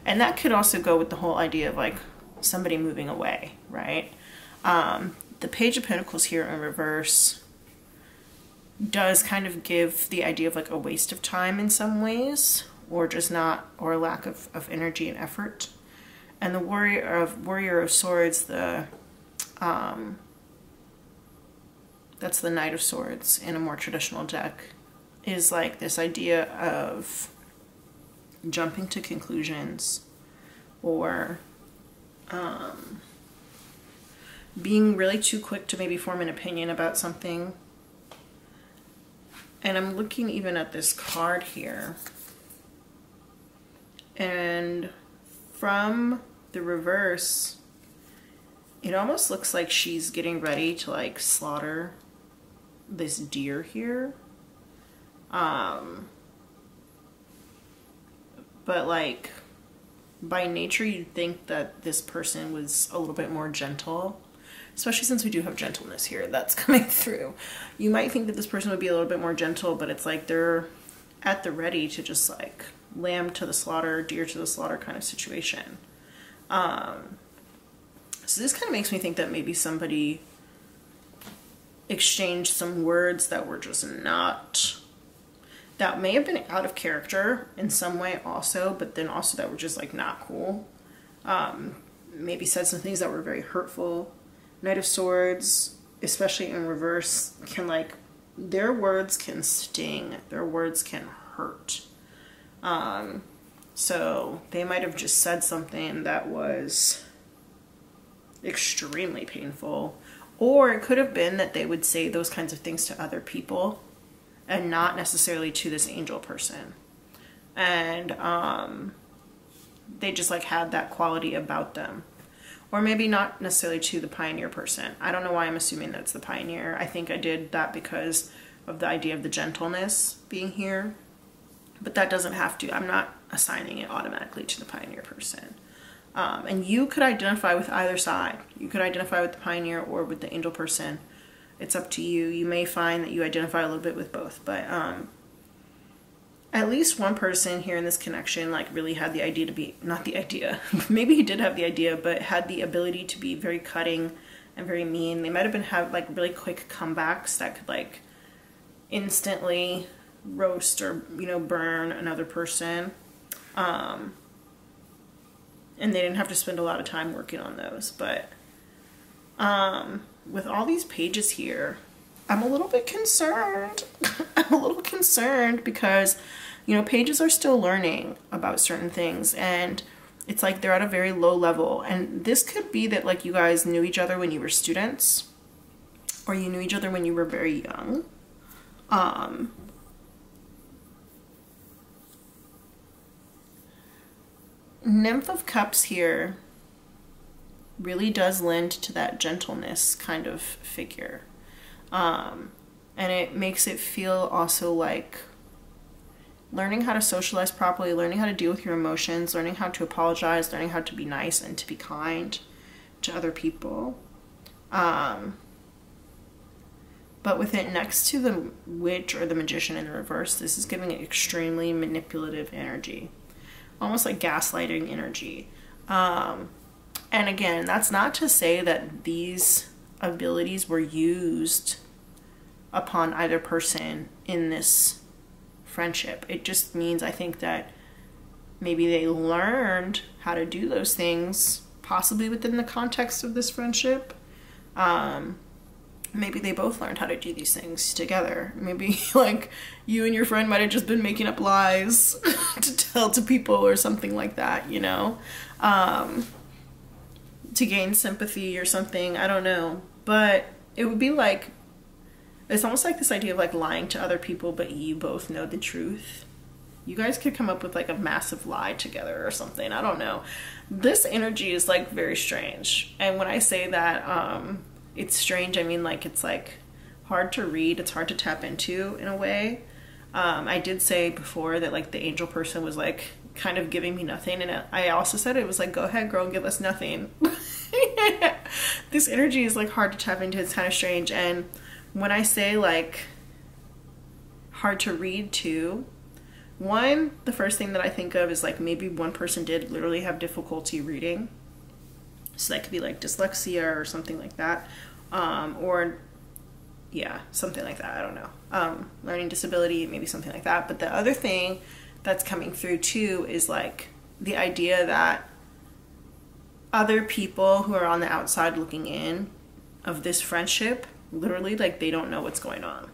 And that could also go with the whole idea of like somebody moving away, right? The Page of Pentacles here in reverse does kind of give the idea of like a waste of time in some ways, or just not, or a lack of energy and effort. And the Warrior of Swords, the that's the Knight of Swords in a more traditional deck, is like this idea of jumping to conclusions or being really too quick to maybe form an opinion about something. And I'm looking even at this card here, and from the reverse, it almost looks like she's getting ready to like slaughter this deer here. But like by nature you'd think that this person was a little bit more gentle, especially since we do have gentleness here that's coming through. You might think that this person would be a little bit more gentle, but it's like they're at the ready to just like lamb to the slaughter, deer to the slaughter kind of situation. So this kind of makes me think that maybe somebody exchanged some words that were just not, that may have been out of character in some way also, but then also that were just like not cool. Maybe said some things that were very hurtful. Knight of Swords, especially in reverse, can like, their words can sting, their words can hurt. So they might have just said something that was extremely painful, or it could have been that they would say those kinds of things to other people and not necessarily to this angel person. And they just like had that quality about them. Or maybe not necessarily to the Pioneer person. I don't know why I'm assuming that's the Pioneer. I think I did that because of the idea of the gentleness being here. But that doesn't have to. I'm not assigning it automatically to the Pioneer person. And you could identify with either side. You could identify with the Pioneer or with the angel person. It's up to you. You may find that you identify a little bit with both. But at least one person here in this connection like really had the idea to be, not the idea, maybe he did have the idea, but had the ability to be very cutting and very mean. They might have been have like really quick comebacks that could like instantly roast or, you know, burn another person. And they didn't have to spend a lot of time working on those. But with all these pages here, I'm a little bit concerned. I'm a little concerned because, you know, pages are still learning about certain things, and it's like they're at a very low level. And this could be that like you guys knew each other when you were students, or you knew each other when you were very young. Nymph of Cups here really does lend to that gentleness kind of figure. And it makes it feel also like learning how to socialize properly, learning how to deal with your emotions, learning how to apologize, learning how to be nice and to be kind to other people. But with it next to the witch or the magician in the reverse, this is giving it extremely manipulative energy, almost like gaslighting energy. And again, that's not to say that these abilities were used upon either person in this friendship. It just means, I think, that maybe they learned how to do those things, possibly within the context of this friendship. Maybe they both learned how to do these things together. Maybe like you and your friend might have just been making up lies to tell to people or something like that, you know, to gain sympathy or something. I don't know. But it would be like, it's almost like this idea of like lying to other people, but you both know the truth. You guys could come up with like a massive lie together or something. I don't know. This energy is like very strange. And when I say that, it's strange, I mean like it's like hard to read. It's hard to tap into in a way. I did say before that like the angel person was like kind of giving me nothing. And I also said it was like, go ahead girl, give us nothing. This energy is like hard to tap into. It's kind of strange. And when I say like hard to read too, one, the first thing that I think of is like maybe one person did literally have difficulty reading. So that could be like dyslexia or something like that. Or yeah, something like that. I don't know. Learning disability, maybe something like that. But the other thing that's coming through too is like the idea that other people who are on the outside looking in of this friendship, literally like they don't know what's going on.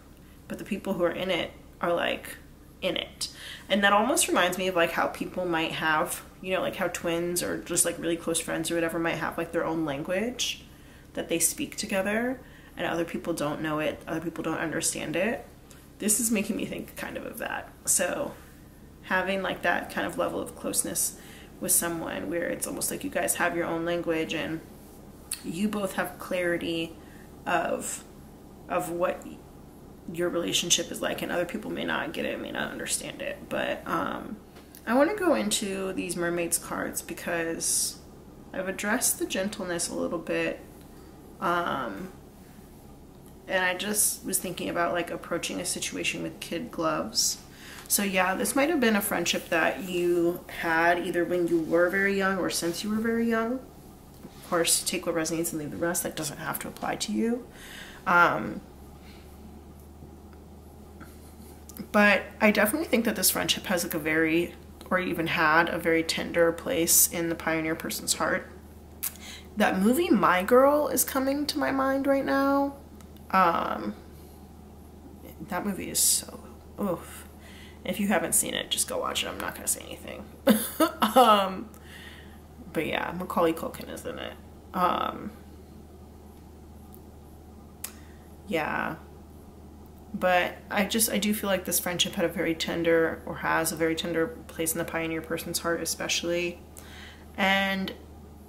But the people who are in it are like in it. And that almost reminds me of like how people might have, you know, like how twins or just like really close friends or whatever might have like their own language that they speak together and other people don't know it, other people don't understand it. This is making me think kind of that. So having like that kind of level of closeness with someone where it's almost like you guys have your own language and you both have clarity of what your relationship is like, and other people may not get it, may not understand it. But I want to go into these mermaids cards because I've addressed the gentleness a little bit, and I just was thinking about like approaching a situation with kid gloves. So yeah, this might have been a friendship that you had either when you were very young or since you were very young. Of course, take what resonates and leave the rest. That doesn't have to apply to you. But I definitely think that this friendship has like a very, or even had a very tender place in the pioneer person's heart. That movie My Girl is coming to my mind right now. That movie is so, oof. If you haven't seen it, just go watch it. I'm not gonna say anything. But yeah, Macaulay Culkin is in it. Yeah. But I do feel like this friendship had a very tender, or has a very tender place in the pioneer person's heart especially. And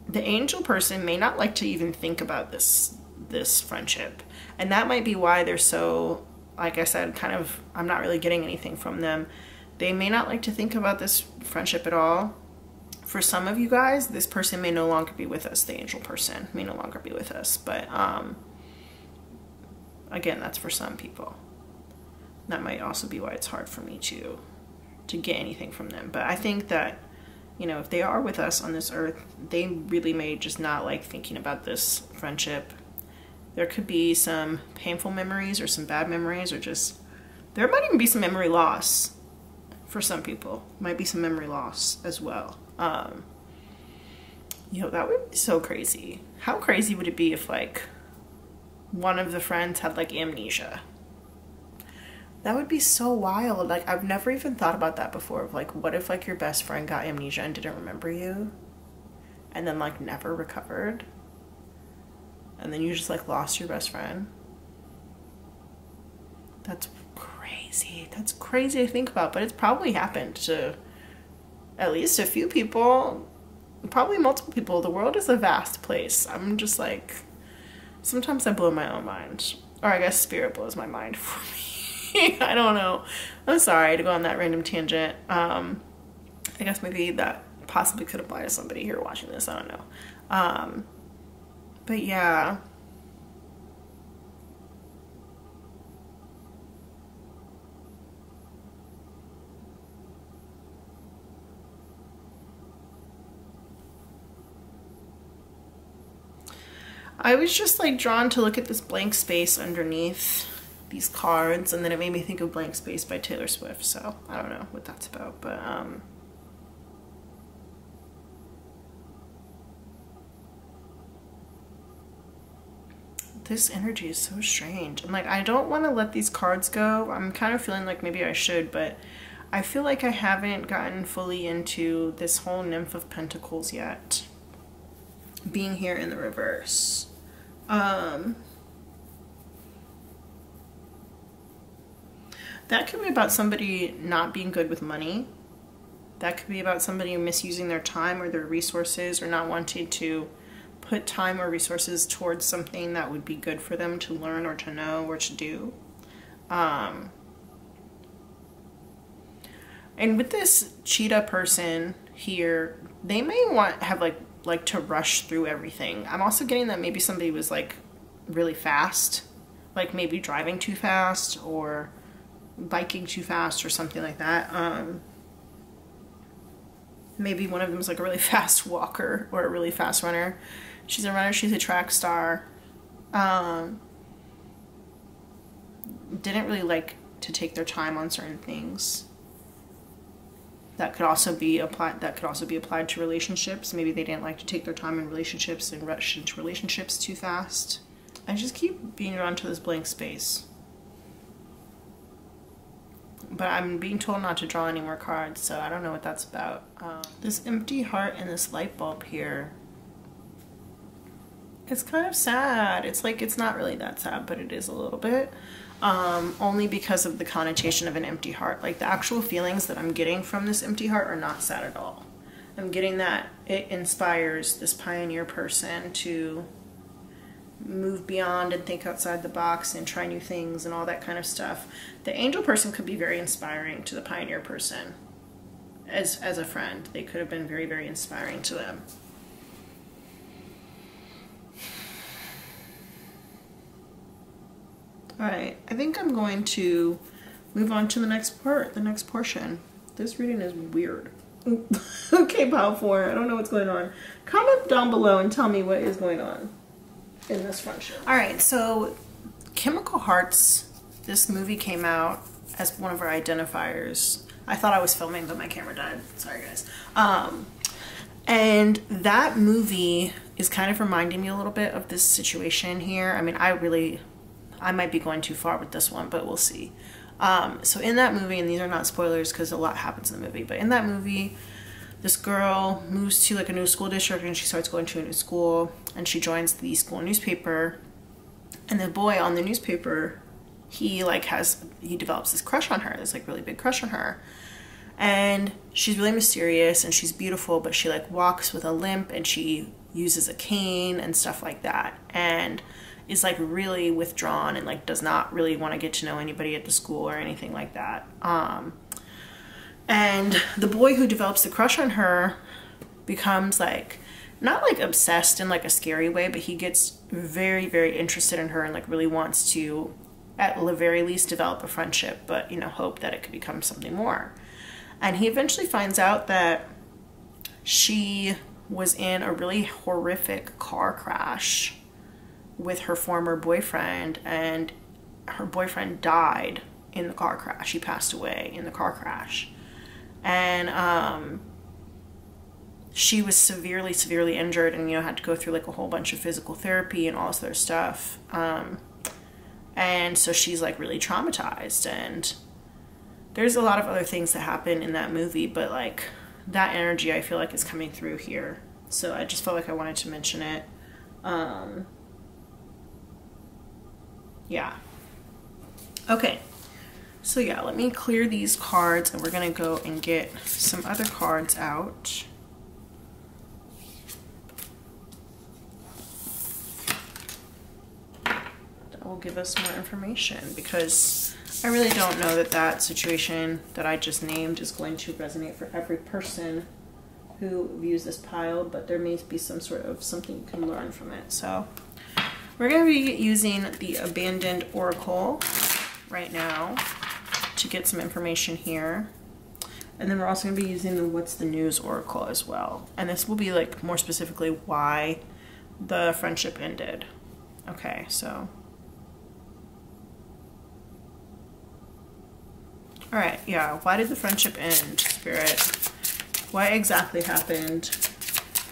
the angel person may not like to even think about this friendship. And that might be why they're so, like I said, kind of, I'm not really getting anything from them. They may not like to think about this friendship at all. For some of you guys, this person may no longer be with us. The angel person may no longer be with us. But again, that's for some people. That might also be why it's hard for me to get anything from them. But I think that, you know, if they are with us on this earth, they really may just not like thinking about this friendship. There could be some painful memories or some bad memories, or just, there might even be some memory loss for some people. Might be some memory loss as well. You know, that would be so crazy. How crazy would it be if like one of the friends had like amnesia? That would be so wild. Like, I've never even thought about that before. Like, what if like your best friend got amnesia and didn't remember you, and then like never recovered, and then you just like lost your best friend? That's crazy. That's crazy to think about, but it's probably happened to at least a few people. probably multiple people. The world is a vast place. I'm just like, sometimes I blow my own mind. Or I guess spirit blows my mind for me. I don't know. I'm sorry to go on that random tangent. I guess maybe that possibly could apply to somebody here watching this. I don't know. But yeah. I was just like drawn to look at this blank space underneath these cards, and then it made me think of Blank Space by Taylor Swift, so I don't know what that's about, but this energy is so strange. And like, I don't want to let these cards go. I'm kind of feeling like maybe I should, but I feel like I haven't gotten fully into this whole Nymph of Pentacles yet, being here in the reverse. That could be about somebody not being good with money. That could be about somebody misusing their time or their resources, or not wanting to put time or resources towards something that would be good for them to learn or to know or to do. And with this cheetah person here, they may have like to rush through everything. I'm also getting that maybe somebody was like really fast, like maybe driving too fast or biking too fast or something like that. Maybe one of them is like a really fast walker or a really fast runner. She's a runner, she's a track star. Didn't really like to take their time on certain things. That could also be applied to relationships. Maybe they didn't like to take their time in relationships and rush into relationships too fast. I just keep being drawn to this blank space. But I'm being told not to draw any more cards, so I don't know what that's about. This empty heart and this light bulb here. It's kind of sad. It's like, it's not really that sad, but it is a little bit. Only because of the connotation of an empty heart. Like, the actual feelings that I'm getting from this empty heart are not sad at all. I'm getting that it inspires this pioneer person to move beyond and think outside the box and try new things and all that kind of stuff. The angel person could be very inspiring to the pioneer person. As a friend, they could have been very, very inspiring to them. Alright, I think I'm going to move on to the next part, the next portion. This reading is weird. Okay, Pile 4, I don't know what's going on. Comment down below and tell me what is going on in this friendship. Alright, so Chemical Hearts, this movie came out as one of our identifiers. I thought I was filming, but my camera died. Sorry, guys. And that movie is kind of reminding me a little bit of this situation here. I mean, I might be going too far with this one, but we'll see. So in that movie, and these are not spoilers because a lot happens in the movie, but in that movie, this girl moves to like a new school district and she starts going to a new school, and she joins the school newspaper, and the boy on the newspaper, he develops this crush on her, this like really big crush on her. And she's really mysterious and she's beautiful, but she like walks with a limp and she uses a cane and stuff like that, and is like really withdrawn and like does not really want to get to know anybody at the school or anything like that. And the boy who develops the crush on her becomes like, not like obsessed in like a scary way, but he gets very, very interested in her and like really wants to, at the very least, develop a friendship, but, you know, hope that it could become something more. And he eventually finds out that she was in a really horrific car crash with her former boyfriend, and her boyfriend died in the car crash. He passed away in the car crash. And she was severely, severely injured and, you know, had to go through like a whole bunch of physical therapy and all this other stuff. And so she's like really traumatized, and there's a lot of other things that happen in that movie, but like that energy I feel like is coming through here. So I just felt like I wanted to mention it. Yeah. Okay. So yeah, let me clear these cards and we're gonna go and get some other cards out. will give us more information, because I really don't know that that situation that I just named is going to resonate for every person who views this pile, but there may be some sort of something you can learn from it. So we're going to be using the Abandoned Oracle right now to get some information here. And then we're also going to be using the What's the News Oracle as well. And this will be like more specifically why the friendship ended. Okay, so. All right, yeah, why did the friendship end, Spirit? What exactly happened?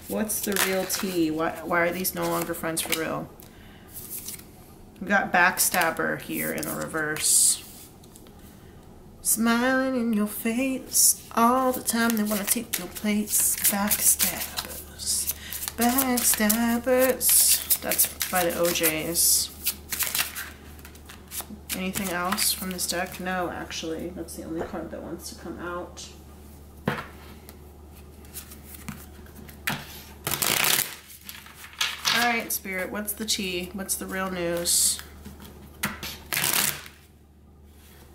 What's the real tea? Why are these no longer friends for real? We got Backstabber here in the reverse. Smiling in your face all the time, they want to take your place. Backstabbers, backstabbers. That's by the OJs. Anything else from this deck? No, actually, that's the only card that wants to come out. All right, Spirit, what's the tea? What's the real news?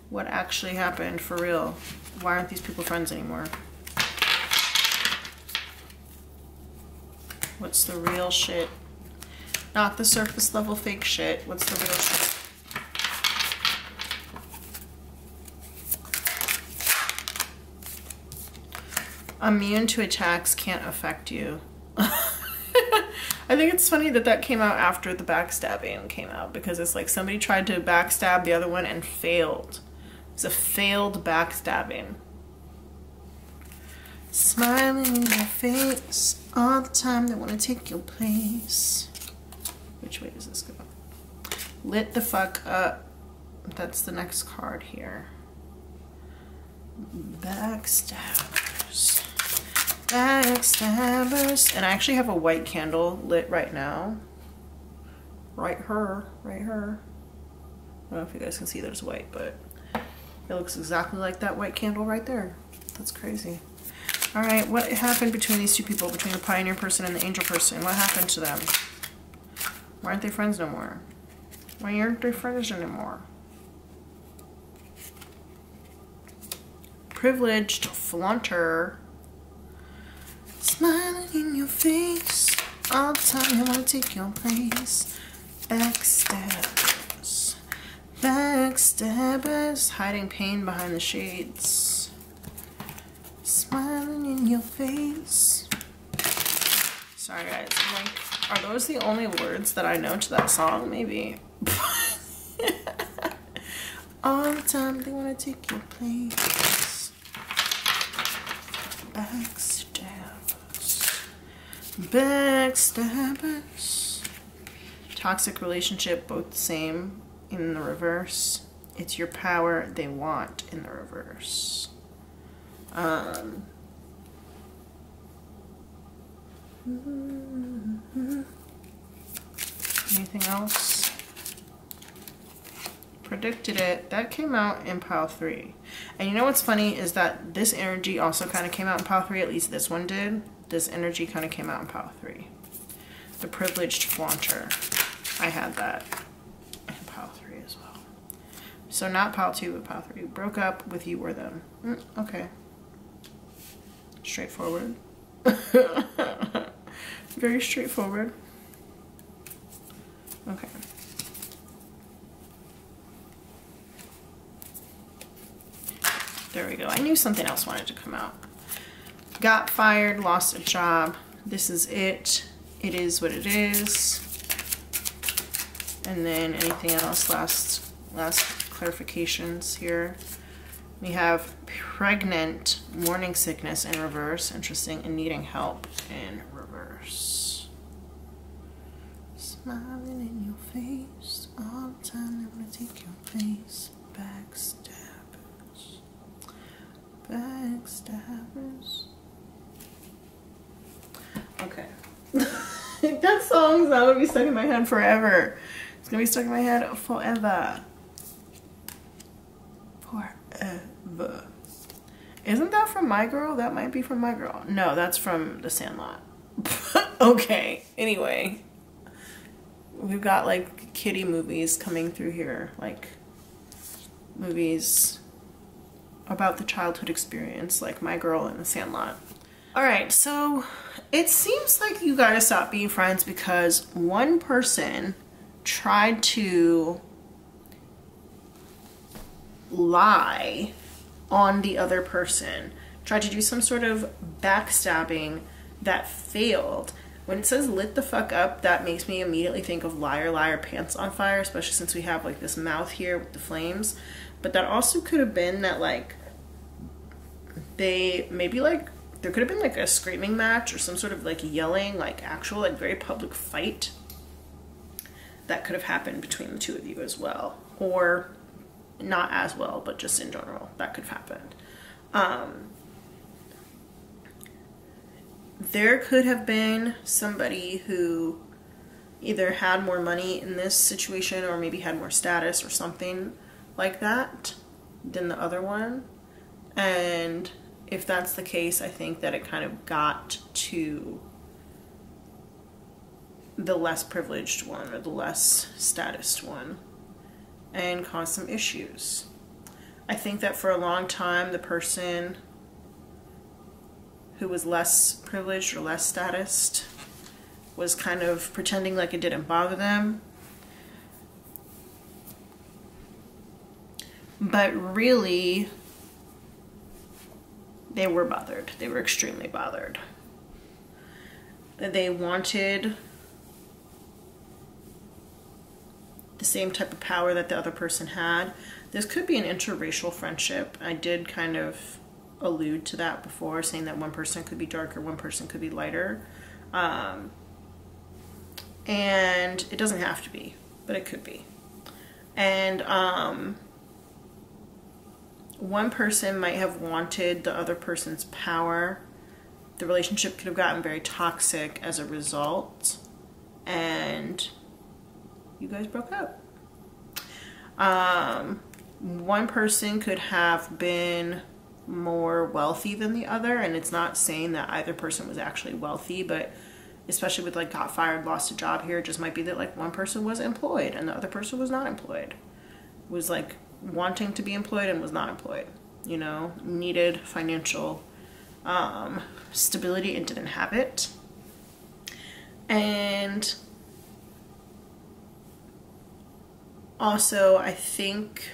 What actually happened for real? Why aren't these people friends anymore? What's the real shit? Not the surface level fake shit. What's the real shit? Immune to attacks, can't affect you. I think it's funny that that came out after the backstabbing came out, because it's like somebody tried to backstab the other one and failed. It's a failed backstabbing. Smiling in your face all the time, they want to take your place. Which way does this go? Lit the fuck up. That's the next card here. Backstabbers. Backstabbers. And I actually have a white candle lit right now. Right here. I don't know if you guys can see there's white, but it looks exactly like that white candle right there. That's crazy. All right, what happened between these two people, between the Pioneer person and the Angel person? What happened to them? Why aren't they friends no more? Why aren't they friends anymore? Privileged flaunter. Smiling in your face all the time, they want to take your place. Backstabbers. Backstabbers, hiding pain behind the shades. Smiling in your face. Sorry guys, I'm like, are those the only words that I know to that song? Maybe. All the time they want to take your place. Backstabbers. Backstabbers. Toxic relationship, both the same. In the reverse, it's your power they want in the reverse. Anything else? Predicted it. That came out in pile 3. And you know what's funny is that this energy also kind of came out in pile 3, at least this one did. This energy kind of came out in pile 3. The privileged flaunter. I had that. As well. So not pile 2, but pile 3. Broke up with you or them. Okay. Straightforward. Very straightforward. Okay. There we go. I knew something else wanted to come out. Got fired, lost a job. This is it. It is what it is. And then anything else, last clarifications here. We have pregnant, morning sickness in reverse, interesting, and needing help in reverse. Smiling in your face all the time, they want to take your place. Backstabbers. Backstabbers. Okay. That song's not gonna be stuck in my head forever. It's gonna be stuck in my head forever. Forever. Isn't that from My Girl? That might be from My Girl. No, that's from The Sandlot. Okay, anyway. we've got like kiddie movies coming through here, like movies about the childhood experience, like My Girl and The Sandlot. All right, so it seems like you gotta stop being friends because one person tried to lie on the other person, tried to do some sort of backstabbing that failed. When it says lit the fuck up, that makes me immediately think of liar, liar, pants on fire, especially since we have like this mouth here with the flames. But that also could have been that like they maybe like there could have been like a screaming match or some sort of like yelling, like actual like very public fight that could have happened between the two of you as well, or not as well, but just in general that could have happened. There could have been somebody who either had more money in this situation or maybe had more status or something like that than the other one. And if that's the case, I think that it kind of got to the less privileged one or the less statused one and caused some issues. I think that for a long time, the person who was less privileged or less statused was kind of pretending like it didn't bother them. But really, they were bothered. They were extremely bothered. They wanted the same type of power that the other person had. This could be an interracial friendship. I did kind of allude to that before, saying that one person could be darker, one person could be lighter. And it doesn't have to be, but it could be. And one person might have wanted the other person's power. The relationship could have gotten very toxic as a result, and you guys broke up. One person could have been more wealthy than the other, and it's not saying that either person was actually wealthy, but especially with like got fired, lost a job here, it just might be that like one person was employed and the other person was not employed. Was like wanting to be employed and was not employed, you know, needed financial stability and didn't have it. And also, I think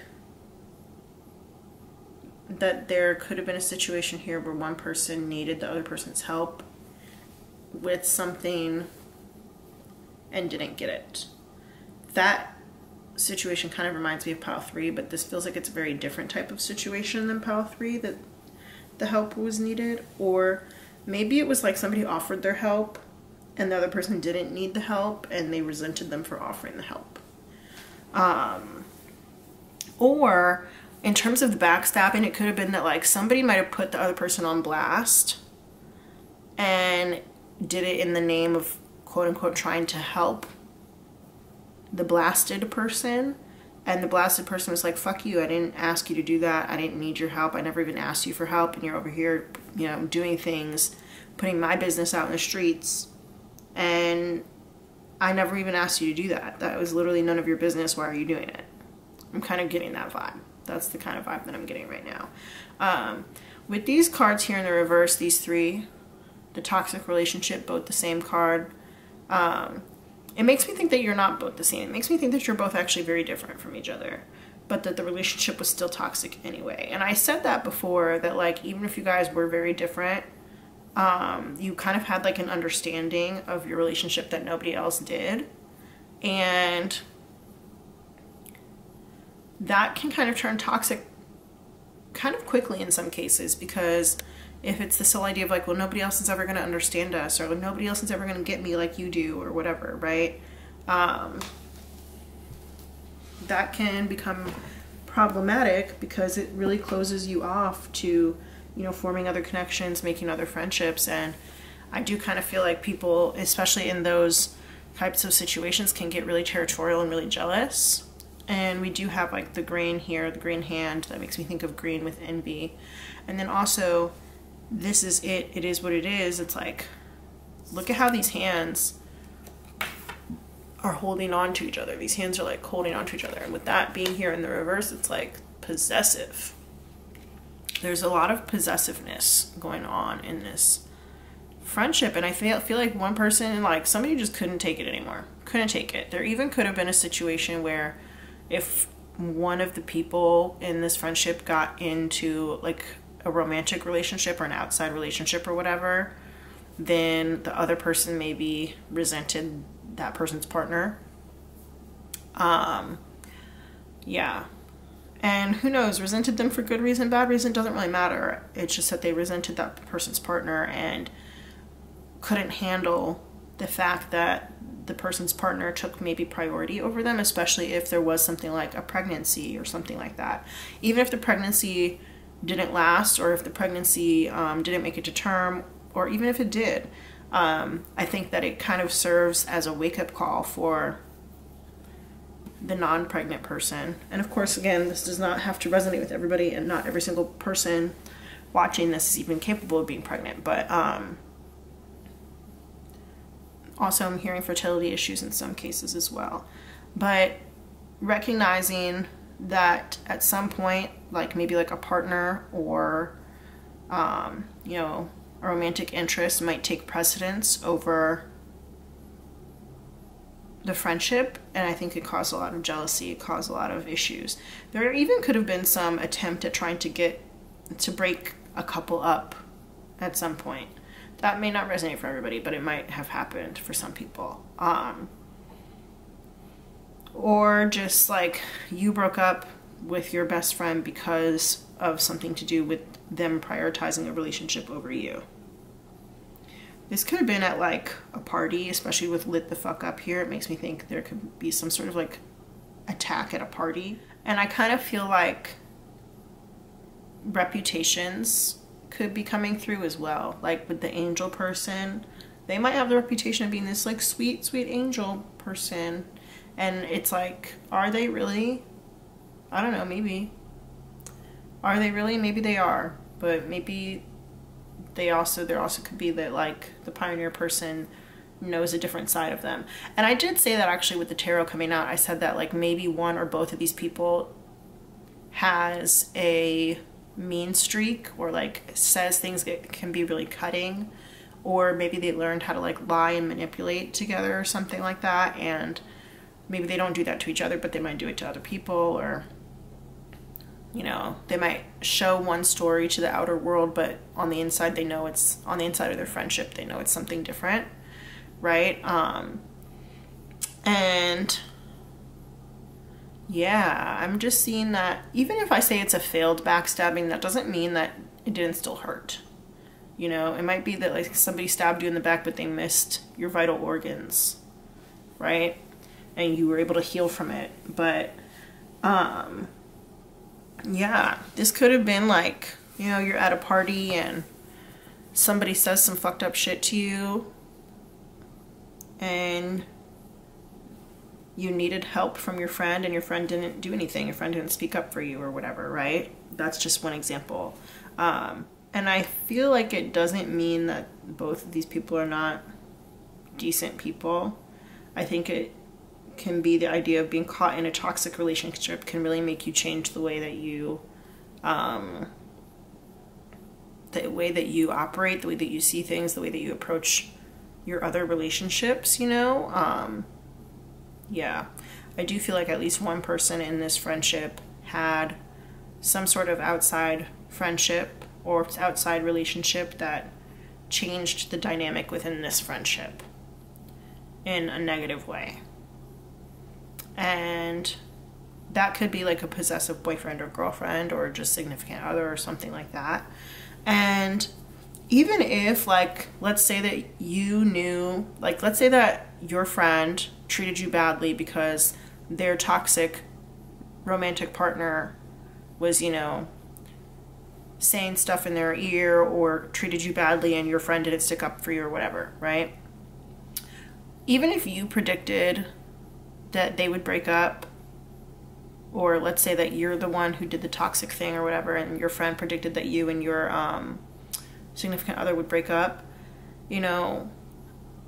that there could have been a situation here where one person needed the other person's help with something and didn't get it. That situation kind of reminds me of Pile 3, but this feels like it's a very different type of situation than Pile 3, that the help was needed. Or maybe it was like somebody offered their help and the other person didn't need the help and they resented them for offering the help. Or in terms of the backstabbing, it could have been that like somebody might have put the other person on blast and did it in the name of quote unquote trying to help the blasted person, and the blasted person was like, fuck you, I didn't ask you to do that, I didn't need your help, I never even asked you for help, and you're over here, you know, doing things, putting my business out in the streets, and I never even asked you to do that. That was literally none of your business, why are you doing it? I'm kind of getting that vibe. That's the kind of vibe that I'm getting right now. With these cards here in the reverse, these three, the toxic relationship, both the same card, it makes me think that you're not both the same. It makes me think that you're both actually very different from each other, but that the relationship was still toxic anyway. And I said that before, that like even if you guys were very different, you kind of had like an understanding of your relationship that nobody else did. And that can kind of turn toxic kind of quickly in some cases, because if it's this whole idea of like, well, nobody else is ever going to understand us, or like, nobody else is ever going to get me like you do, or whatever, right? That can become problematic because it really closes you off to, you know, forming other connections, making other friendships. And I do kind of feel like people, especially in those types of situations, can get really territorial and really jealous. And we do have like the green here, the green hand, that makes me think of green with envy. And then also, this is it. It is what it is. It's like, look at how these hands are holding on to each other. These hands are like holding on to each other. And with that being here in the reverse, it's like possessive. There's a lot of possessiveness going on in this friendship. And I feel like one person, like somebody just couldn't take it anymore. Couldn't take it. There even could have been a situation where if one of the people in this friendship got into like a romantic relationship or an outside relationship or whatever, then the other person maybe resented that person's partner. Yeah. And who knows, resented them for good reason, bad reason, doesn't really matter. It's just that they resented that person's partner and couldn't handle the fact that the person's partner took maybe priority over them, especially if there was something like a pregnancy or something like that. Even if the pregnancy didn't last, or if the pregnancy didn't make it to term, or even if it did, I think that it kind of serves as a wake-up call for the non-pregnant person. And of course, again, this does not have to resonate with everybody, and not every single person watching this is even capable of being pregnant, but also I'm hearing fertility issues in some cases as well. But recognizing that at some point, like maybe like a partner or you know, a romantic interest might take precedence over the friendship, and I think it caused a lot of jealousy, it caused a lot of issues. There even could have been some attempt at trying to break a couple up at some point. That may not resonate for everybody, but it might have happened for some people. Or just like you broke up with your best friend because of something to do with them prioritizing a relationship over you. This could have been at like a party, especially with lit the fuck up here. It makes me think there could be some sort of like attack at a party. And I kind of feel like reputations could be coming through as well. Like with the angel person, they might have the reputation of being this like sweet, sweet angel person. And it's like, are they really? I don't know, maybe. Are they really? Maybe they are. But maybe there also could be that like the pioneer person knows a different side of them. And I did say that actually with the tarot coming out. I said that like maybe one or both of these people has a mean streak, or like says things that can be really cutting, or maybe they learned how to like lie and manipulate together or something like that, and maybe they don't do that to each other, but they might do it to other people, or you know, they might show one story to the outer world, but on the inside they know it's, on the inside of their friendship they know it's something different, right? And yeah, I'm just seeing that even if I say it's a failed backstabbing, that doesn't mean that it didn't still hurt. You know, it might be that like somebody stabbed you in the back, but they missed your vital organs, right? And you were able to heal from it. But yeah, this could have been like, you know, you're at a party and somebody says some fucked up shit to you and you needed help from your friend, and your friend didn't do anything. Your friend didn't speak up for you or whatever, right? That's just one example. And I feel like it doesn't mean that both of these people are not decent people. I think it can be the idea of being caught in a toxic relationship can really make you change the way that you operate, the way that you see things, the way that you approach your other relationships, you know? Yeah, I do feel like at least one person in this friendship had some sort of outside friendship or outside relationship that changed the dynamic within this friendship in a negative way. And that could be like a possessive boyfriend or girlfriend or just significant other or something like that. And even if, like, let's say that you knew, like, let's say that your friend treated you badly because their toxic romantic partner was, you know, saying stuff in their ear or treated you badly and your friend didn't stick up for you or whatever, right? Even if you predicted that they would break up, or let's say that you're the one who did the toxic thing or whatever, and your friend predicted that you and your significant other would break up, you know,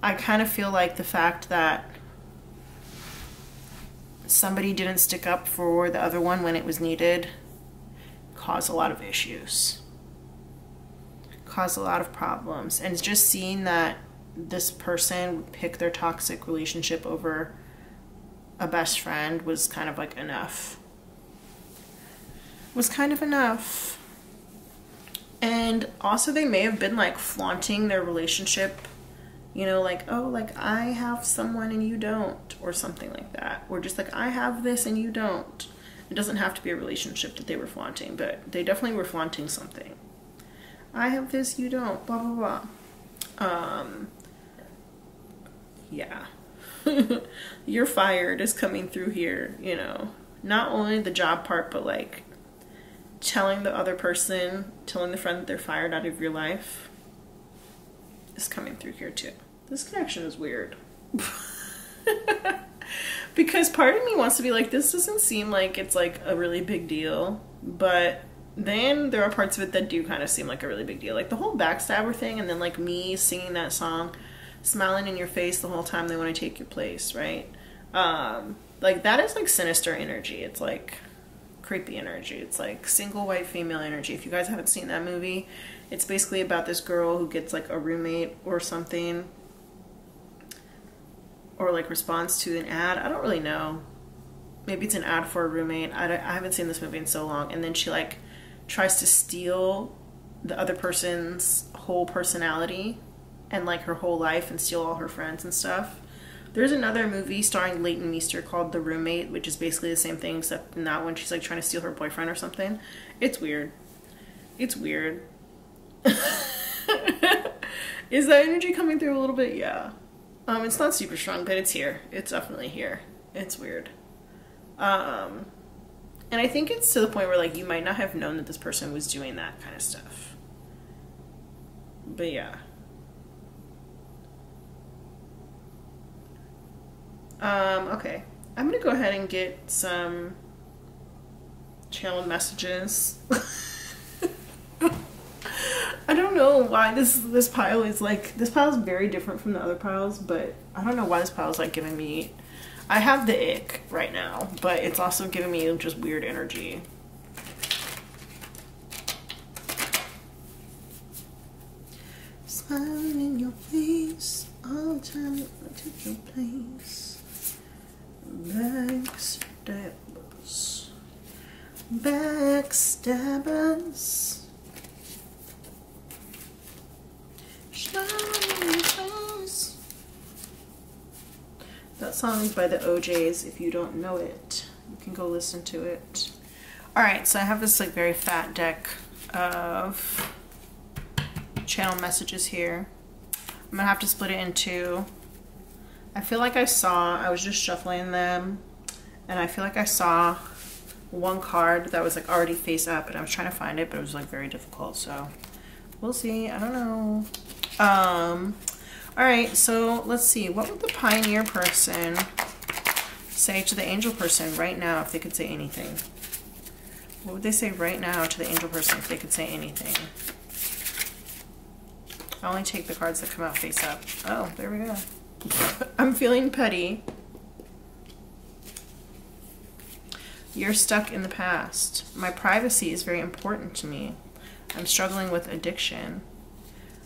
I kind of feel like the fact that somebody didn't stick up for the other one when it was needed, caused a lot of issues, caused a lot of problems. And just seeing that this person would pick their toxic relationship over a best friend was kind of like enough. Was kind of enough. And also they may have been like flaunting their relationship, you know, like, oh, like I have someone and you don't, or something like that. Or just like, I have this and you don't. It doesn't have to be a relationship that they were flaunting, but they definitely were flaunting something. I have this, you don't, blah, blah, blah. Yeah. You're fired is coming through here, you know. Not only the job part, but like telling the other person, telling the friend that they're fired out of your life is coming through here too. This connection is weird. Because part of me wants to be like, this doesn't seem like it's like a really big deal, but then there are parts of it that do kind of seem like a really big deal. Like the whole backstabber thing, and then like me singing that song, smiling in your face the whole time they want to take your place, right? Like that is like sinister energy. It's like creepy energy. It's like single white female energy. If you guys haven't seen that movie, it's basically about this girl who gets like a roommate or something, or like responds to an ad. I don't really know. Maybe it's an ad for a roommate. I haven't seen this movie in so long. And then she like tries to steal the other person's whole personality and like her whole life and steal all her friends and stuff. There's another movie starring Leighton Meester called The Roommate, which is basically the same thing, except in that one she's like trying to steal her boyfriend or something. It's weird. It's weird. Is that energy coming through a little bit? Yeah. It's not super strong, but it's here. It's definitely here. It's weird. And I think it's to the point where like you might not have known that this person was doing that kind of stuff. But yeah. Okay. I'm gonna go ahead and get some channeled messages. I don't know why this pile is like, this pile is very different from the other piles, but I don't know why this pile is like giving me, I have the ick right now, but it's also giving me just weird energy. Smiling in your face all the time, I took your place. Backstabbers. Backstabbers. That song is by the OJs. If you don't know it, you can go listen to it. Alright, so I have this like very fat deck of channel messages here. I'm gonna have to split it in two. I feel like I was just shuffling them, and I feel like I saw one card that was like already face up, and I was trying to find it, but it was like very difficult, so we'll see. I don't know. Alright, so let's see. What would the pioneer person say to the angel person right now if they could say anything? What would they say right now to the angel person if they could say anything? I only take the cards that come out face up. Oh, there we go. I'm feeling petty. You're stuck in the past. My privacy is very important to me. I'm struggling with addiction.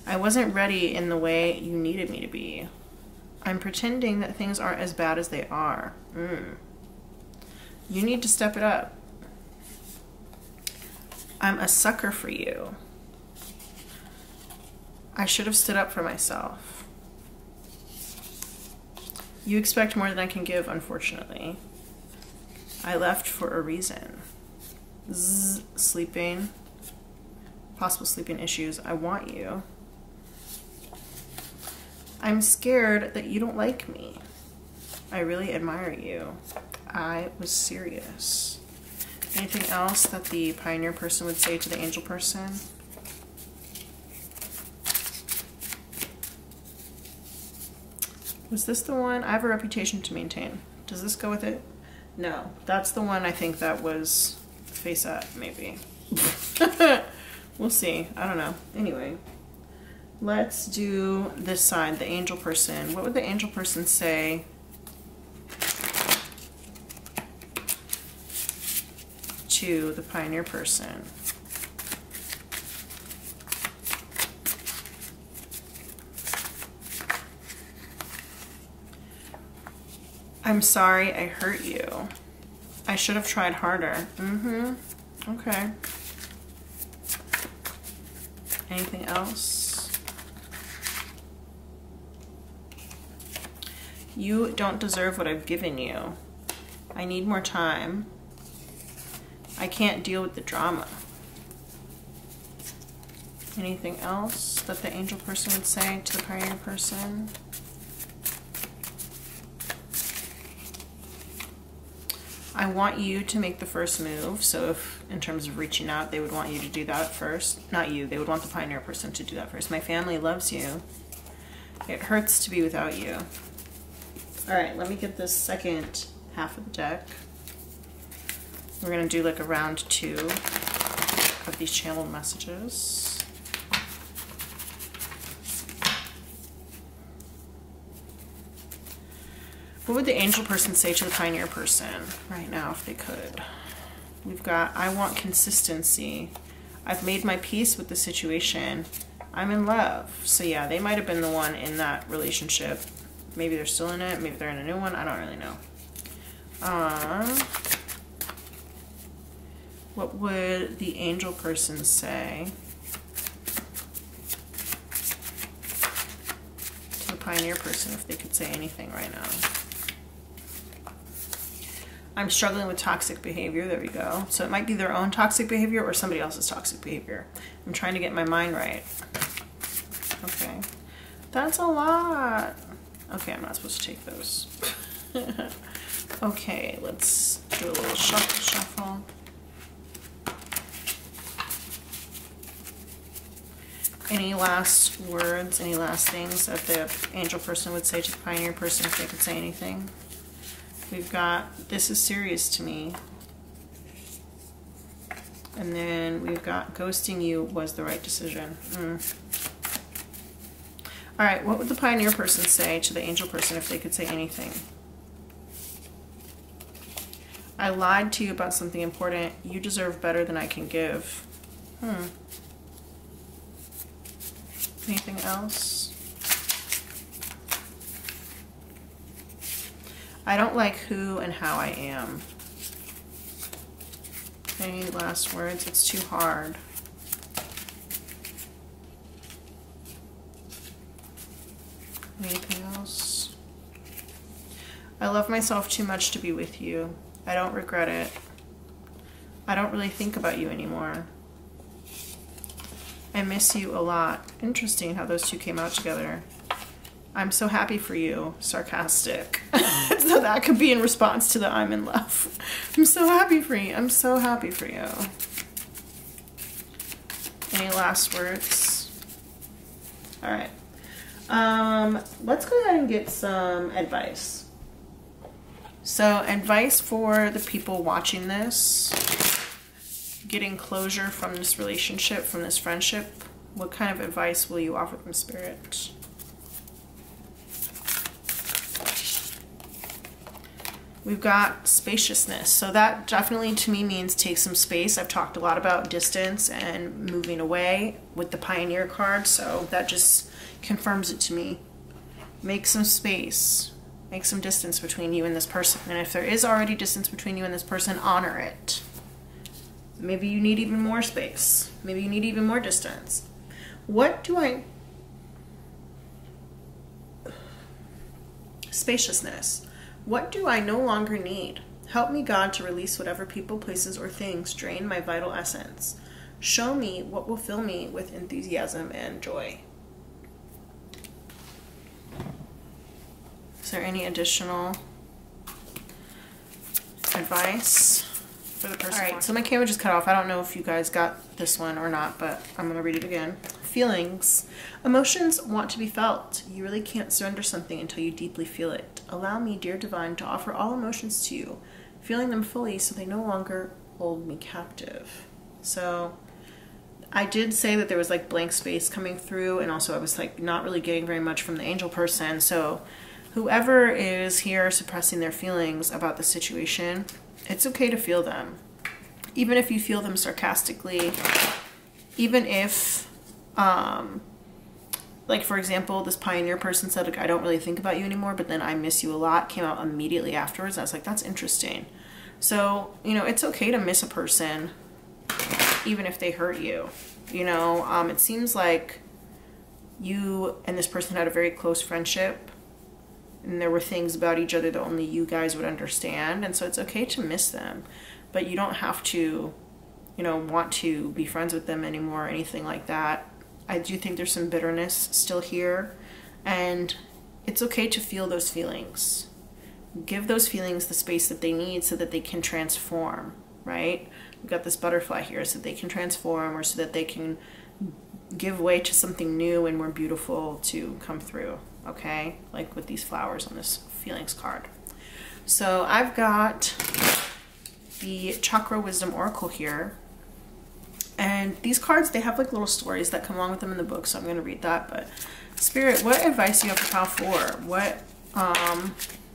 I wasn't ready in the way you needed me to be. I'm pretending that things aren't as bad as they are. You need to step it up. I'm a sucker for you. I should have stood up for myself. You expect more than I can give, unfortunately. I left for a reason. Sleeping. Possible sleeping issues. I want you. I'm scared that you don't like me. I really admire you. I was serious. Anything else that the pioneer person would say to the angel person? Was this the one? I have a reputation to maintain. Does this go with it? No. That's the one I think that was face up, maybe. We'll see. I don't know. Anyway. Let's do this side, the angel person. What would the angel person say to the pioneer person. I'm sorry I hurt you. I should have tried harder. Okay. Anything else? You don't deserve what I've given you. I need more time. I can't deal with the drama. Anything else that the angel person would say to the pioneer person? I want you to make the first move. So if in terms of reaching out, they would want you to do that first. Not you, they would want the pioneer person to do that first. My family loves you. It hurts to be without you. All right, let me get this second half of the deck. We're gonna do like a round 2 of these channeled messages. What would the angel person say to the pioneer person right now if they could? We've got, I want consistency. I've made my peace with the situation. I'm in love. So yeah, they might have been the one in that relationship. Maybe they're still in it. Maybe they're in a new one. I don't really know. What would the angel person say to the pioneer person if they could say anything right now? I'm struggling with toxic behavior. There we go. So it might be their own toxic behavior or somebody else's toxic behavior. I'm trying to get my mind right. Okay. That's a lot. Okay, I'm not supposed to take those. Okay, let's do a little shuffle. Any last words, any last things that the angel person would say to the pioneer person if they could say anything? We've got, this is serious to me. And then we've got, ghosting you was the right decision. All right, what would the pioneer person say to the angel person if they could say anything? I lied to you about something important. You deserve better than I can give. Anything else? I don't like who and how I am. Any last words? It's too hard. Anything else? I love myself too much to be with you. I don't regret it. I don't really think about you anymore. I miss you a lot. Interesting how those two came out together. I'm so happy for you. Sarcastic. So that could be in response to the I'm in love. I'm so happy for you. I'm so happy for you. Any last words? All right. Let's go ahead and get some advice. So advice for the people watching this, getting closure from this relationship, from this friendship. What kind of advice will you offer from Spirit? We've got spaciousness. So that definitely to me means take some space. I've talked a lot about distance and moving away with the Pioneer card, so that just confirms it to me. Make some space. Make some distance between you and this person. And if there is already distance between you and this person, honor it. Maybe you need even more space. Maybe you need even more distance. What do I... Spaciousness. What do I no longer need? Help me, God, to release whatever people, places, or things drain my vital essence. Show me what will fill me with enthusiasm and joy. Is there any additional advice for the person? All right, so my camera just cut off. I don't know if you guys got this one or not, but I'm going to read it again. Feelings. Emotions want to be felt. You really can't surrender something until you deeply feel it. Allow me, dear divine, to offer all emotions to you, feeling them fully so they no longer hold me captive. So I did say that there was like blank space coming through, and also I was like not really getting very much from the angel person. So whoever is here suppressing their feelings about the situation, it's okay to feel them. even if you feel them sarcastically, even if, like for example, this pioneer person said, like, I don't really think about you anymore, but then I miss you a lot came out immediately afterwards. I was like, that's interesting. So, you know, it's okay to miss a person, even if they hurt you. You know, it seems like you and this person had a very close friendship, and there were things about each other that only you guys would understand. And so it's okay to miss them, but you don't have to, you know, want to be friends with them anymore or anything like that. I do think there's some bitterness still here, and it's okay to feel those feelings. Give those feelings the space that they need so that they can transform, right? We've got this butterfly here so that they can transform, or so that they can give way to something new and more beautiful to come through, okay? Like with these flowers on this feelings card. So I've got the Chakra Wisdom Oracle here. And these cards, they have like little stories that come along with them in the book, so I'm going to read that. But Spirit, what advice do you have for pile 4? What,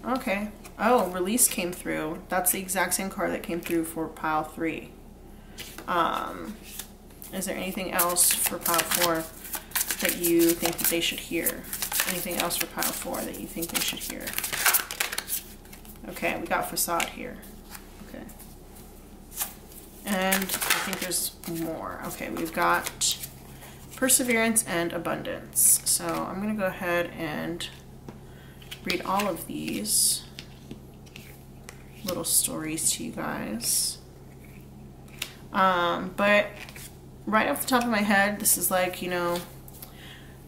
okay. Oh, release came through. That's the exact same card that came through for pile 3. Is there anything else for pile 4 that you think that they should hear? Anything else for pile 4 that you think they should hear? Okay, we got facade here. Okay. And I think there's more. Okay, we've got perseverance and abundance. So I'm going to go ahead and read all of these little stories to you guys. But right off the top of my head, this is like, you know,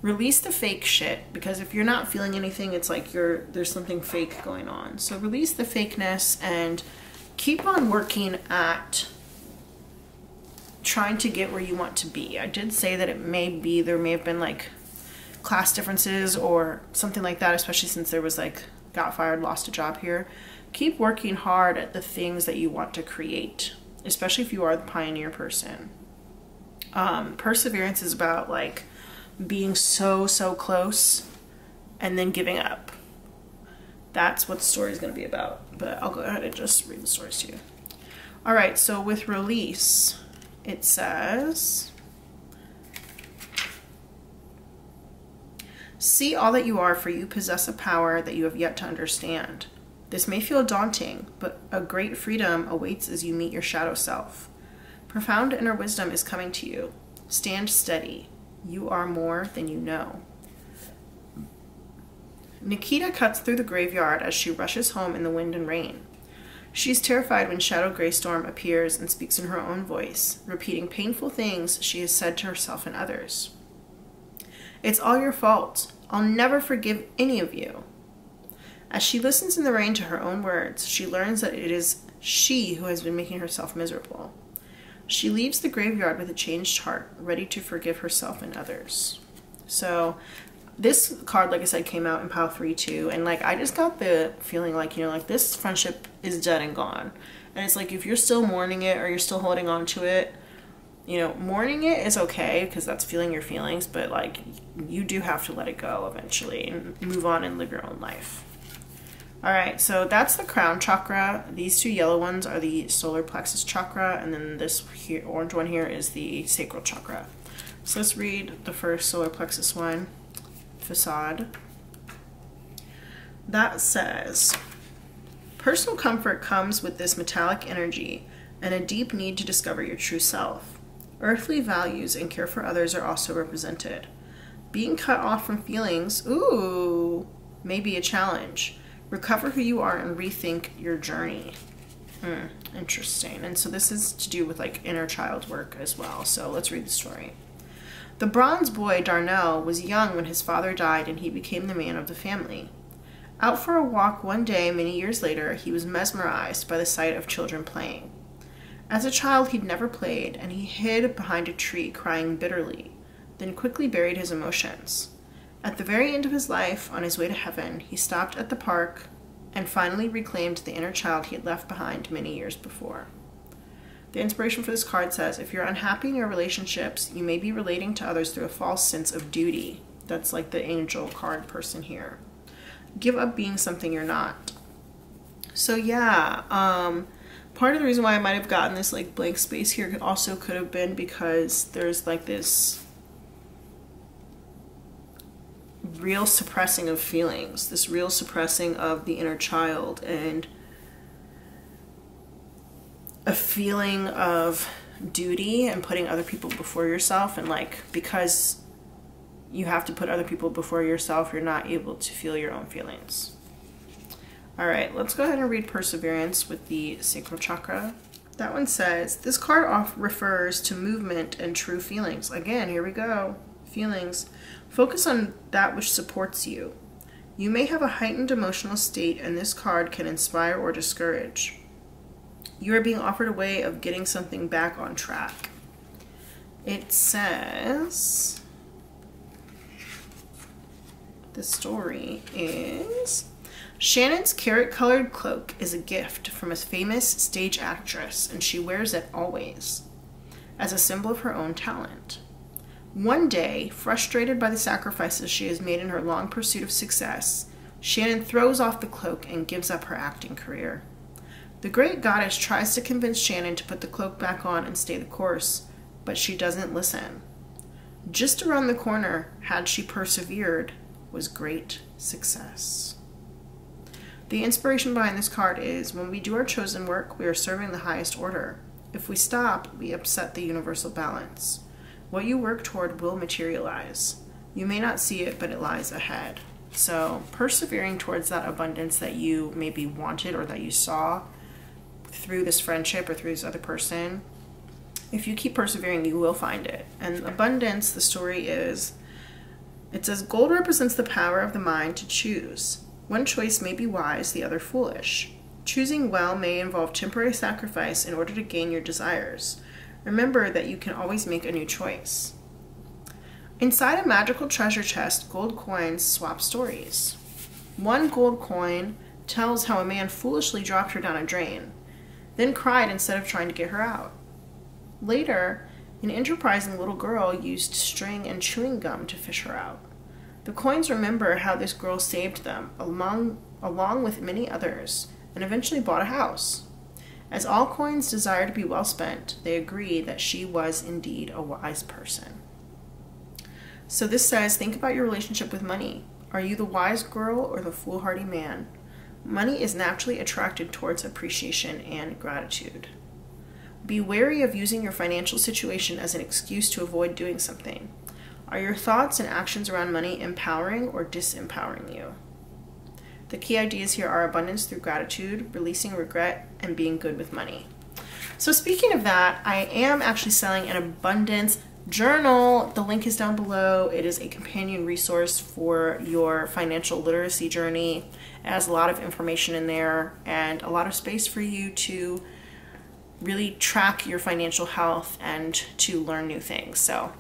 release the fake shit, because if you're not feeling anything, it's like there's something fake going on. So release the fakeness and keep on working at trying to get where you want to be. I did say that there may have been like class differences or something like that, especially since there was like got fired, lost a job here. Keep working hard at the things that you want to create, especially if you are the pioneer person. Perseverance is about like being so close and then giving up. That's what the story is going to be about, but I'll go ahead and just read the stories to you. All right, so with release, it says, see all that you are, for you possess a power that you have yet to understand. This may feel daunting, but a great freedom awaits as you meet your shadow self. Profound inner wisdom is coming to you. Stand steady. You are more than you know. Nikita cuts through the graveyard as she rushes home in the wind and rain. She's terrified when Shadow Greystorm appears and speaks in her own voice, repeating painful things she has said to herself and others. It's all your fault. I'll never forgive any of you. As she listens in the rain to her own words, she learns that it is she who has been making herself miserable. She leaves the graveyard with a changed heart, ready to forgive herself and others. So this card, like I said, came out in pile 3 too. And like, I just got the feeling like, you know, like this friendship is dead and gone. And it's like, if you're still mourning it or you're still holding on to it, you know, mourning it is okay because that's feeling your feelings, but like you do have to let it go eventually and move on and live your own life. All right, so that's the crown chakra. These 2 yellow ones are the solar plexus chakra, and then this here, orange one here is the sacral chakra. So let's read the first solar plexus one, facade. That says, personal comfort comes with this metallic energy and a deep need to discover your true self. Earthly values and care for others are also represented. Being cut off from feelings, may be a challenge. Recover who you are and rethink your journey. Interesting. And so this is to do with like inner child work as well. So let's read the story. The bronze boy, Darnell, was young when his father died and he became the man of the family. Out for a walk one day many years later, he was mesmerized by the sight of children playing. As a child, he'd never played, and he hid behind a tree crying bitterly, then quickly buried his emotions. At the very end of his life, on his way to heaven, he stopped at the park and finally reclaimed the inner child he had left behind many years before. The inspiration for this card says, if you're unhappy in your relationships, you may be relating to others through a false sense of duty. That's like the angel card person here. Give up being something you're not. So yeah, Part of the reason why I might have gotten this like blank space here also could have been because there's like this real suppressing of feelings, this real suppressing of the inner child, and a feeling of duty and putting other people before yourself. And like, because you have to put other people before yourself, you're not able to feel your own feelings. All right, let's go ahead and read Perseverance with the sacral chakra. That one says, this card refers to movement and true feelings. Again, here we go. Feelings. Focus on that which supports you. You may have a heightened emotional state, and this card can inspire or discourage. You are being offered a way of getting something back on track. It says, the story is, Shannon's carrot-colored cloak is a gift from a famous stage actress, and she wears it always, as a symbol of her own talent. One day, frustrated by the sacrifices she has made in her long pursuit of success, Shannon throws off the cloak and gives up her acting career. The great goddess tries to convince Shannon to put the cloak back on and stay the course, but she doesn't listen. Just around the corner, had she persevered, was great success. The inspiration behind this card is, when we do our chosen work, we are serving the highest order. If we stop, we upset the universal balance. What you work toward will materialize. You may not see it, but it lies ahead. So persevering towards that abundance that you maybe wanted or that you saw through this friendship or through this other person, if you keep persevering, you will find it. And abundance, the story is, it says, gold represents the power of the mind to choose. One choice may be wise, the other foolish. Choosing well may involve temporary sacrifice in order to gain your desires. Remember that you can always make a new choice. Inside a magical treasure chest, gold coins swap stories. One gold coin tells how a man foolishly dropped her down a drain, then cried instead of trying to get her out. Later, an enterprising little girl used string and chewing gum to fish her out. The coins remember how this girl saved them, along with many others, and eventually bought a house. As all coins desire to be well spent, they agree that she was indeed a wise person. So this says, think about your relationship with money. Are you the wise girl or the foolhardy man? Money is naturally attracted towards appreciation and gratitude. Be wary of using your financial situation as an excuse to avoid doing something. Are your thoughts and actions around money empowering or disempowering you? The key ideas here are abundance through gratitude, releasing regret, and being good with money. So speaking of that, I am actually selling an abundance journal. The link is down below. It is a companion resource for your financial literacy journey. It has a lot of information in there and a lot of space for you to really track your financial health and to learn new things. So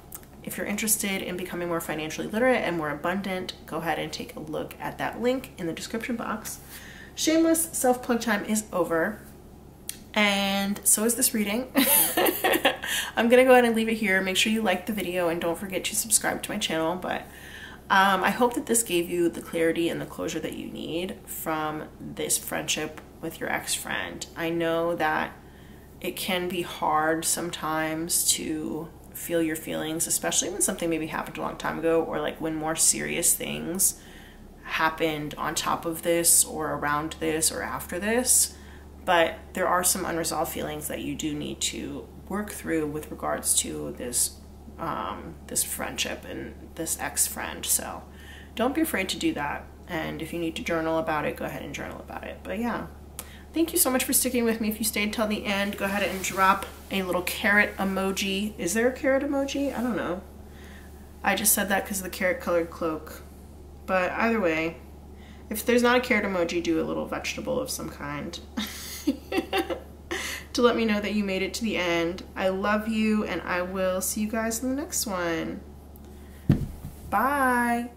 if you're interested in becoming more financially literate and more abundant, go ahead and take a look at that link in the description box. Shameless self-plug time is over, and so is this reading. I'm gonna go ahead and leave it here. Make sure you like the video and don't forget to subscribe to my channel. But I hope that this gave you the clarity and the closure that you need from this friendship with your ex-friend. I know that it can be hard sometimes to feel your feelings, especially when something maybe happened a long time ago, or like when more serious things happened on top of this or around this or after this. But there are some unresolved feelings that you do need to work through with regards to this this friendship and this ex-friend. So don't be afraid to do that, and if you need to journal about it, go ahead and journal about it. But yeah, thank you so much for sticking with me. If you stayed till the end, go ahead and drop a little carrot emoji. Is there a carrot emoji? I don't know. I just said that because of the carrot colored cloak. But either way, if there's not a carrot emoji, do a little vegetable of some kind to let me know that you made it to the end. I love you, and I will see you guys in the next one. Bye.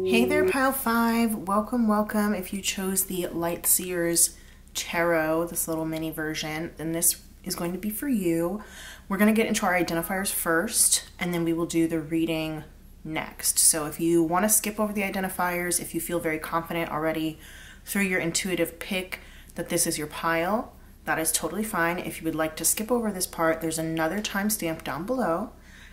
Hey there, Pile 5. Welcome, welcome. If you chose the Light Seers Tarot, this little mini version, then this is going to be for you. We're going to get into our identifiers first, and then we will do the reading next. So if you want to skip over the identifiers, if you feel very confident already through your intuitive pick that this is your pile, that is totally fine. If you would like to skip over this part, there's another timestamp down below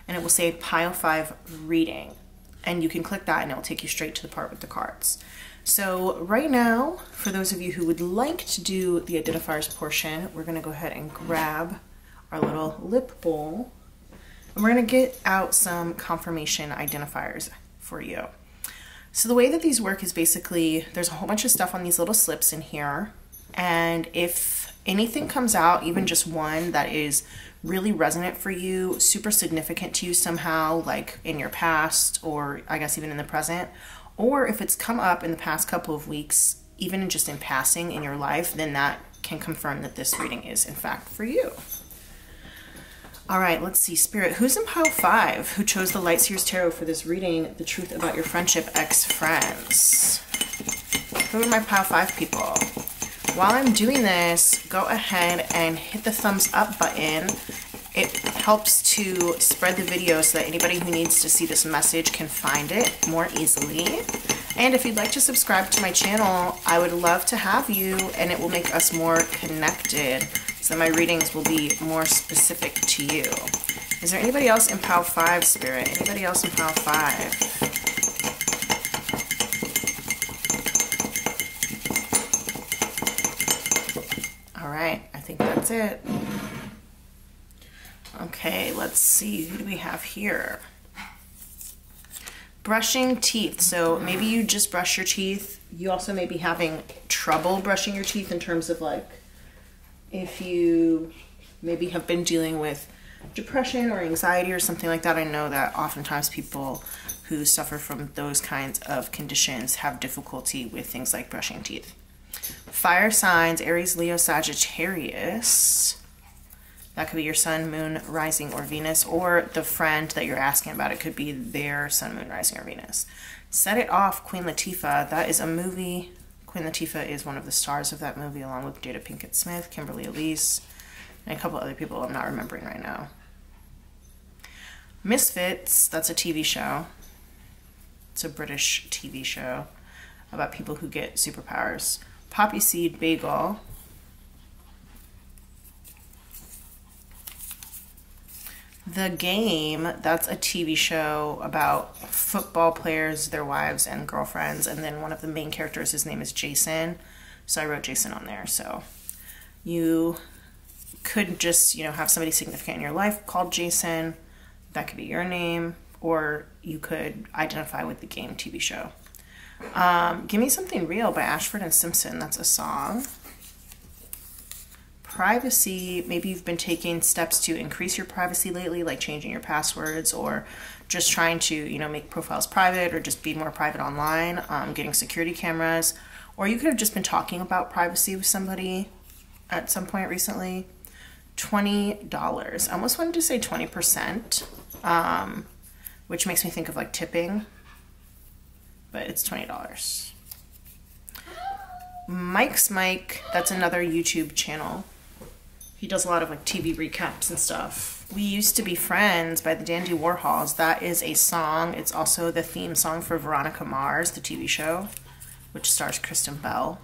and it will say pile 5 reading. And you can click that and it will take you straight to the part with the cards. So right now, for those of you who would like to do the identifiers portion, we're gonna go ahead and grab our little lip bowl and we're gonna get out some confirmation identifiers for you. So the way that these work is basically, there's a whole bunch of stuff on these little slips in here. And if anything comes out, even just one that is really resonant for you, super significant to you somehow, like in your past, or I guess even in the present, or if it's come up in the past couple of weeks, even just in passing in your life, then that can confirm that this reading is in fact for you. All right, let's see, Spirit, who's in pile 5 who chose the Light Seers Tarot for this reading, The Truth About Your Friendship, Ex-Friends? Who are my pile 5 people? While I'm doing this, go ahead and hit the thumbs up button. It helps to spread the video so that anybody who needs to see this message can find it more easily. And if you'd like to subscribe to my channel, I would love to have you, and it will make us more connected so my readings will be more specific to you. Is there anybody else in pile 5, Spirit? Anybody else in pile 5? All right, I think that's it. Okay, let's see, who do we have here? Brushing teeth. So maybe you just brush your teeth. You also may be having trouble brushing your teeth in terms of like, if you maybe have been dealing with depression or anxiety or something like that. I know that oftentimes people who suffer from those kinds of conditions have difficulty with things like brushing teeth. Fire signs, Aries, Leo, Sagittarius. That could be your sun, moon, rising, or Venus, or the friend that you're asking about. It could be their sun, moon, rising, or Venus. Set It Off, Queen Latifah. That is a movie. Queen Latifah is one of the stars of that movie, along with Jada Pinkett Smith, Kimberly Elise, and a couple other people I'm not remembering right now. Misfits, that's a TV show. It's a British TV show about people who get superpowers. Poppy Seed, Bagel. The Game, that's a TV show about football players, their wives and girlfriends, and then one of the main characters, his name is Jason, so I wrote Jason on there. So you could just, you know, have somebody significant in your life called Jason, that could be your name, or you could identify with The Game TV show. Give Me Something Real by Ashford and Simpson, that's a song. Privacy, maybe you've been taking steps to increase your privacy lately, like changing your passwords or just trying to, you know, make profiles private or just be more private online, getting security cameras, or you could have just been talking about privacy with somebody at some point recently. $20. I almost wanted to say 20%, which makes me think of like tipping, but it's $20. Mike's Mike, that's another YouTube channel. He does a lot of like TV recaps and stuff. We Used to Be Friends by the Dandy Warhols. That is a song. It's also the theme song for Veronica Mars, the TV show, which stars Kristen Bell.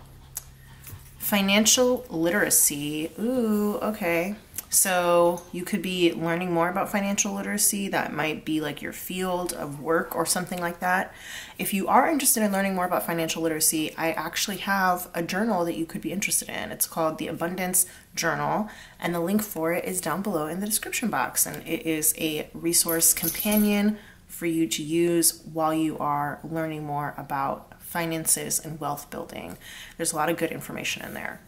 Financial literacy. Ooh, okay. So you could be learning more about financial literacy. That might be like your field of work or something like that. If you are interested in learning more about financial literacy, I actually have a journal that you could be interested in. It's called the Abundance Journal, and the link for it is down below in the description box. And it is a resource companion for you to use while you are learning more about finances and wealth building. There's a lot of good information in there.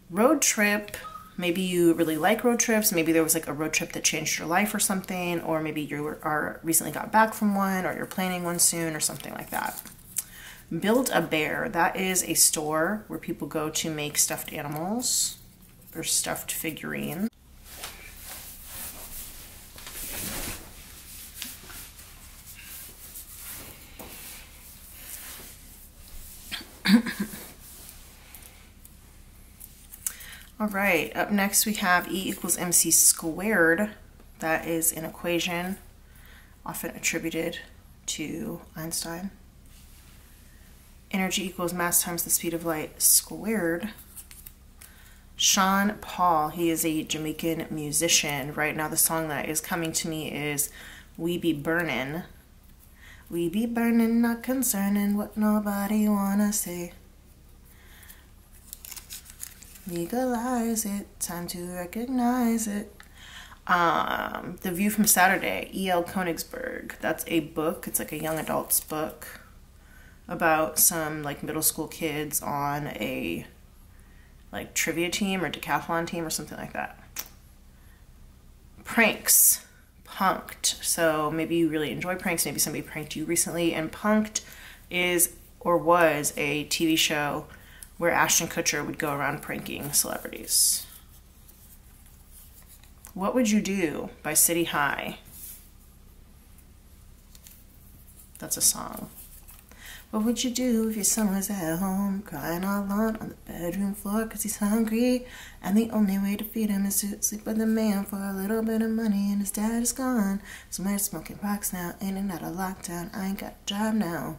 Road trip. Maybe you really like road trips. Maybe there was like a road trip that changed your life or something, or maybe you are recently got back from one, or you're planning one soon or something like that. Build a Bear. That is a store where people go to make stuffed animals or stuffed figurines. All right, up next we have E equals MC squared. That is an equation often attributed to Einstein. Energy equals mass times the speed of light squared. Sean Paul, he is a Jamaican musician. Right now the song that is coming to me is We Be Burnin'. We be burning, not concerning what nobody wanna say. Legalize it, time to recognize it. The View from Saturday, E.L. Konigsberg. That's a book. It's like a young adult's book about some like middle school kids on a like trivia team or decathlon team or something like that. Pranks. Punked. So maybe you really enjoy pranks. Maybe somebody pranked you recently. And Punked is or was a TV show where Ashton Kutcher would go around pranking celebrities. What Would You Do by City High. That's a song. What would you do if your son was at home crying all alone on the bedroom floor because he's hungry and the only way to feed him is to sleep with a man for a little bit of money and his dad is gone somewhere smoking rocks now, in and out of lockdown, I ain't got a job now.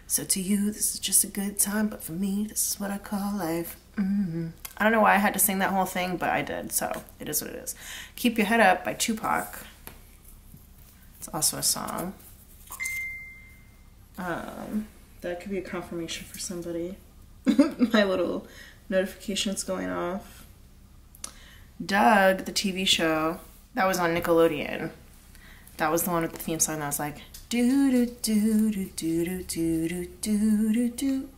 So to you this is just a good time, but for me this is what I call life. I don't know why I had to sing that whole thing, but I did, so it is what it is. Keep Your Head Up by Tupac. It's also a song. That could be a confirmation for somebody. My little notification's going off. Doug, the TV show, that was on Nickelodeon. That was the one with the theme song that was like do do do do do do do do do do.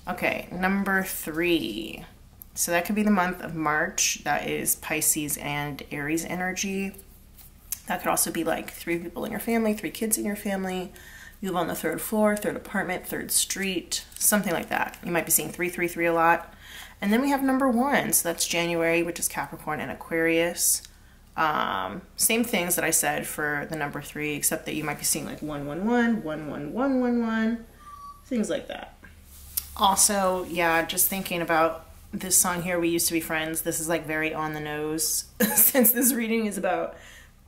Okay, number 3. So that could be the month of March. That is Pisces and Aries energy. That could also be like 3 people in your family, 3 kids in your family. You live on the 3rd floor, 3rd apartment, 3rd street, something like that. You might be seeing 333 a lot. And then we have number 1, so that's January, which is Capricorn and Aquarius. Same things that I said for the number 3, except that you might be seeing like 111, 11111, things like that. Also, yeah, just thinking about this song here, We Used to Be Friends. This is like very on the nose since this reading is about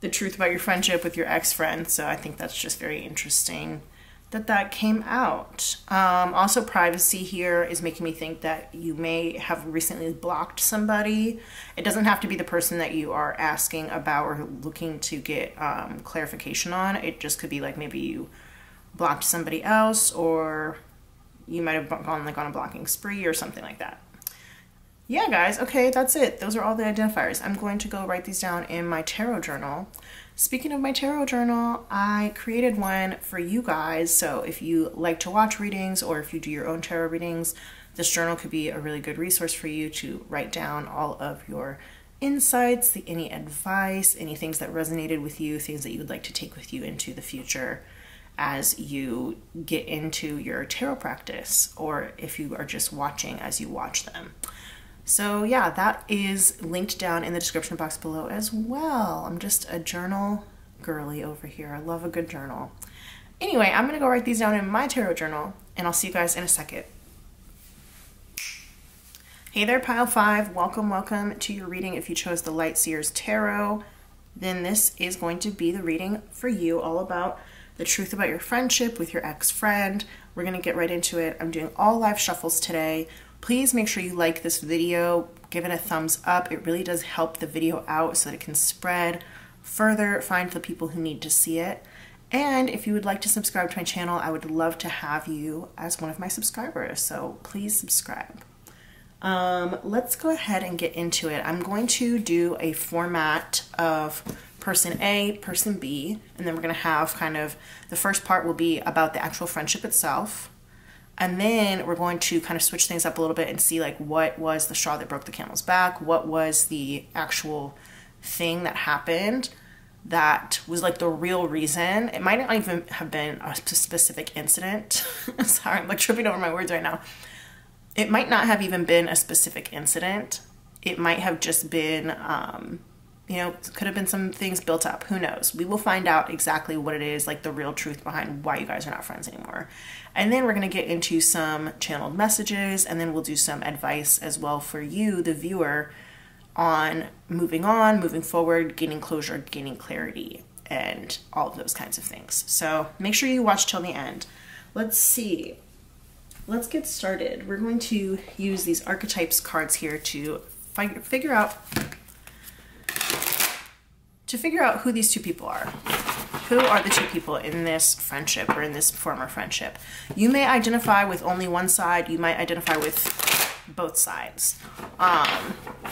the truth about your friendship with your ex-friend, so I think that's just very interesting that that came out. Also, privacy here is making me think that you may have recently blocked somebody. It doesn't have to be the person that you are asking about or looking to get clarification on. It just could be like maybe you blocked somebody else, or you might have gone like on a blocking spree or something like that. Yeah, guys, okay, that's it. Those are all the identifiers. I'm going to go write these down in my tarot journal. Speaking of my tarot journal, I created one for you guys. So if you like to watch readings or if you do your own tarot readings, this journal could be a really good resource for you to write down all of your insights, any advice, any things that resonated with you, things that you would like to take with you into the future as you get into your tarot practice, or if you are just watching as you watch them. So yeah, that is linked down in the description box below as well. I'm just a journal girly over here. I love a good journal. Anyway, I'm gonna go write these down in my tarot journal, and I'll see you guys in a second. Hey there, Pile 5. Welcome, welcome to your reading. If you chose the Light Seers Tarot, then this is going to be the reading for you, all about the truth about your friendship with your ex-friend. We're gonna get right into it. I'm doing all live shuffles today. Please make sure you like this video, give it a thumbs up. It really does help the video out so that it can spread further, find the people who need to see it. And if you would like to subscribe to my channel, I would love to have you as one of my subscribers. So please subscribe. Let's go ahead and get into it. I'm going to do a format of person A, person B, and then we're going to have kind of, the first part will be about the actual friendship itself. And then we're going to kind of switch things up a little bit and see like what was the straw that broke the camel's back, what was the actual thing that happened that was like the real reason. It might not even have been a specific incident. Sorry, I'm like tripping over my words right now. It might not have even been a specific incident. It might have just been, you know, could have been some things built up. Who knows? We will find out exactly what it is, like the real truth behind why you guys are not friends anymore. And then we're going to get into some channeled messages, and then we'll do some advice as well for you, the viewer, on, moving forward, gaining closure, gaining clarity. and all of those kinds of things. So make sure you watch till the end. Let's see. Let's get started. We're going to use these archetypes cards here to figure out who these two people are. Who are the two people in this friendship or in this former friendship? You may identify with only one side. You might identify with both sides.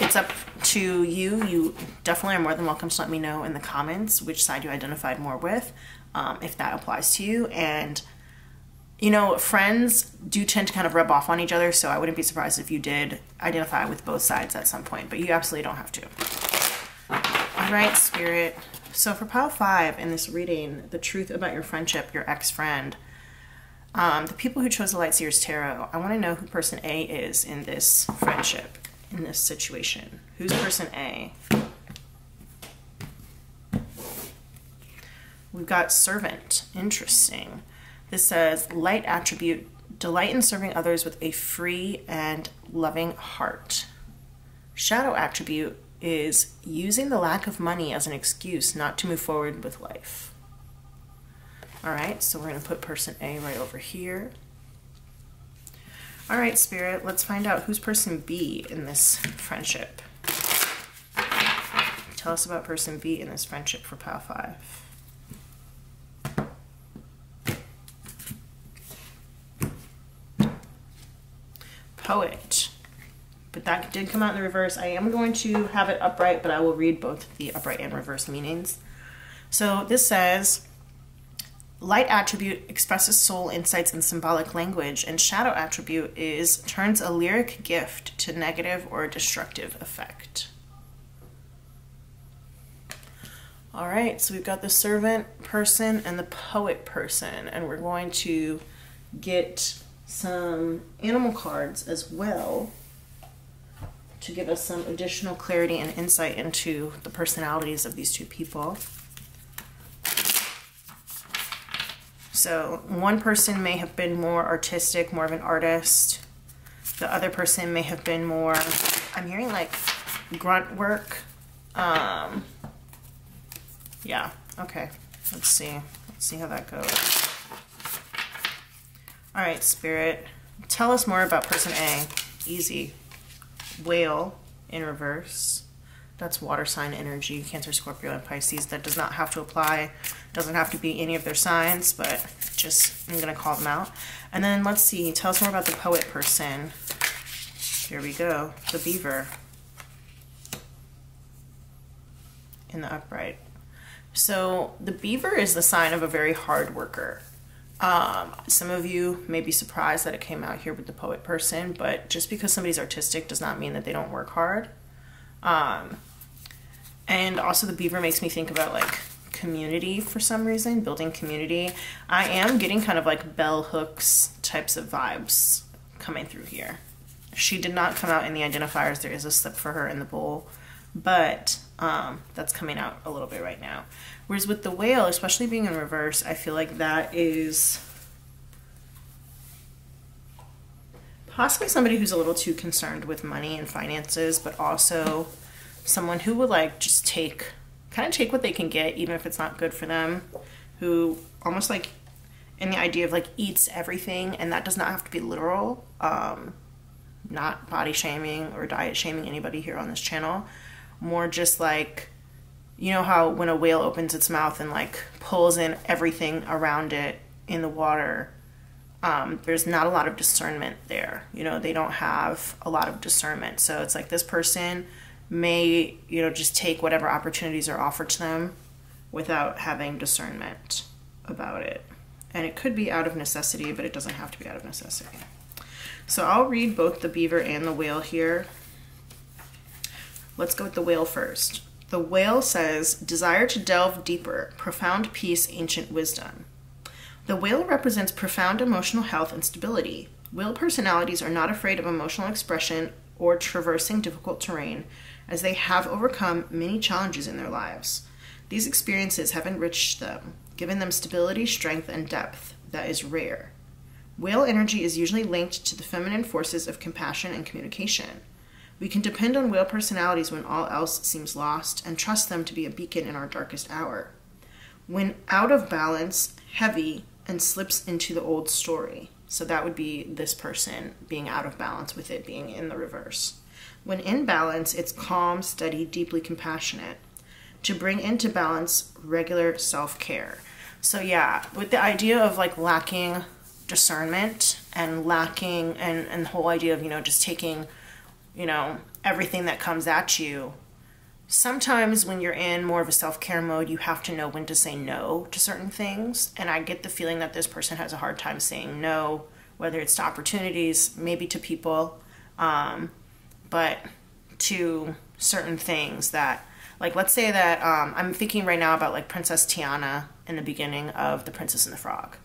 It's up to you. You definitely are more than welcome to let me know in the comments which side you identified more with, if that applies to you. And you know, friends do tend to kind of rub off on each other, so I wouldn't be surprised if you did identify with both sides at some point, but you absolutely don't have to. All right, Spirit. So for pile 5 in this reading, the truth about your friendship, your ex-friend, the people who chose the Light Seers Tarot, I want to know who person A is in this friendship, in this situation. Who's person A? We've got Servant. Interesting. This says, light attribute, delight in serving others with a free and loving heart. Shadow attribute is using the lack of money as an excuse not to move forward with life. All right, so we're going to put person A right over here. All right, Spirit, let's find out who's person B in this friendship. Tell us about person B in this friendship for pile 5. Poet, but that did come out in the reverse. I am going to have it upright, but I will read both the upright and reverse meanings. So this says, light attribute expresses soul insights in symbolic language, and shadow attribute is turns a lyric gift to negative or destructive effect. All right, so we've got the servant person and the poet person, and we're going to get some animal cards as well to give us some additional clarity and insight into the personalities of these two people. So one person may have been more artistic, more of an artist. The other person may have been more, I'm hearing like grunt work. Yeah, okay, let's see how that goes. All right, Spirit, tell us more about person A. Easy. Whale in reverse. That's water sign energy, Cancer, Scorpio, and Pisces. That does not have to apply. Doesn't have to be any of their signs, but just, I'm going to call them out. And then let's see, tell us more about the poet person. Here we go. The beaver in the upright. So the beaver is the sign of a very hard worker. Some of you may be surprised that it came out here with the poet person, but just because somebody's artistic does not mean that they don't work hard. And also the beaver makes me think about like community for some reason, building community. I am getting kind of like bell hooks types of vibes coming through here. She did not come out in the identifiers. There is a slip for her in the bowl, but that's coming out a little bit right now. Whereas with the whale, especially being in reverse, I feel like that is possibly somebody who's a little too concerned with money and finances, but also someone who would like just kind of take what they can get, even if it's not good for them, who almost like in the idea of like eats everything, and that does not have to be literal. Not body shaming or diet shaming anybody here on this channel. More just like, you know how when a whale opens its mouth and like pulls in everything around it in the water, there's not a lot of discernment there. You know, they don't have a lot of discernment. So it's like this person may, you know, just take whatever opportunities are offered to them without having discernment about it. And it could be out of necessity, but it doesn't have to be out of necessity. So I'll read both the beaver and the whale here. Let's go with the whale first. The whale says, desire to delve deeper, profound peace, ancient wisdom. The whale represents profound emotional health and stability. Whale personalities are not afraid of emotional expression or traversing difficult terrain, as they have overcome many challenges in their lives. These experiences have enriched them, given them stability, strength, and depth that is rare. Whale energy is usually linked to the feminine forces of compassion and communication. We can depend on whale personalities when all else seems lost and trust them to be a beacon in our darkest hour. When out of balance, heavy, and slips into the old story. So that would be this person being out of balance with it being in the reverse. When in balance, it's calm, steady, deeply compassionate. To bring into balance, regular self-care. So yeah, with the idea of like lacking discernment and lacking, and the whole idea of, you know, just taking, you know, everything that comes at you. Sometimes when you're in more of a self-care mode, you have to know when to say no to certain things. And I get the feeling that this person has a hard time saying no, whether it's to opportunities, maybe to people, but to certain things that, like, let's say that I'm thinking right now about like Princess Tiana in the beginning of The Princess and the Frog,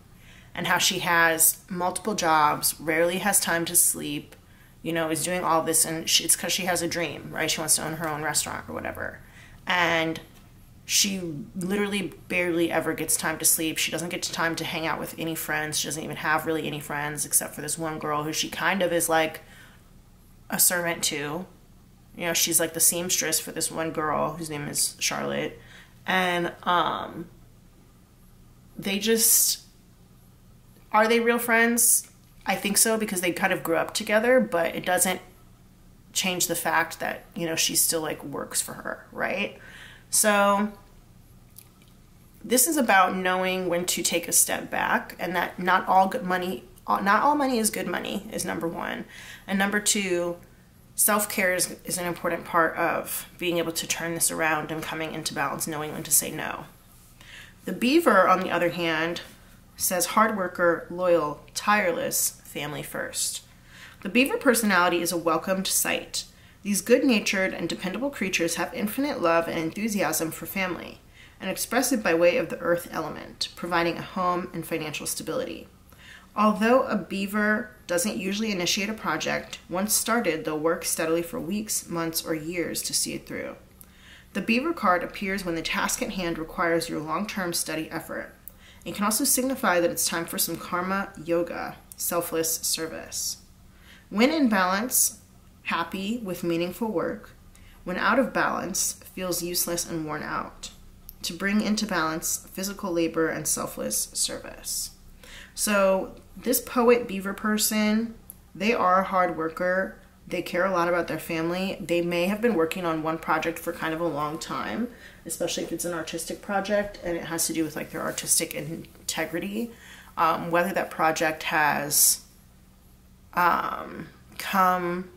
and how she has multiple jobs, rarely has time to sleep, you know, is doing all this, and it's because she has a dream, right? She wants to own her own restaurant or whatever. And she literally barely ever gets time to sleep. She doesn't get time to hang out with any friends. She doesn't even have really any friends except for this one girl who she kind of is like a servant to. You know, she's like the seamstress for this one girl whose name is Charlotte. And they just, are they real friends? I think so, because they kind of grew up together, but it doesn't change the fact that, you know, she still like works for her, right? So this is about knowing when to take a step back, and that not all money is good money is number one. And number two, self-care is an important part of being able to turn this around and coming into balance, knowing when to say no. The beaver, on the other hand, says hard worker, loyal, tireless, family first. The beaver personality is a welcomed sight. These good-natured and dependable creatures have infinite love and enthusiasm for family, and express it by way of the earth element, providing a home and financial stability. Although a beaver doesn't usually initiate a project, once started, they'll work steadily for weeks, months, or years to see it through. The beaver card appears when the task at hand requires your long-term steady effort. It can also signify that it's time for some karma yoga, selfless service. When in balance, happy with meaningful work. When out of balance, feels useless and worn out. To bring into balance, physical labor and selfless service. So this poet beaver person, they are a hard worker. They care a lot about their family. They may have been working on one project for kind of a long time, especially if it's an artistic project and it has to do with like their artistic integrity. Whether that project has come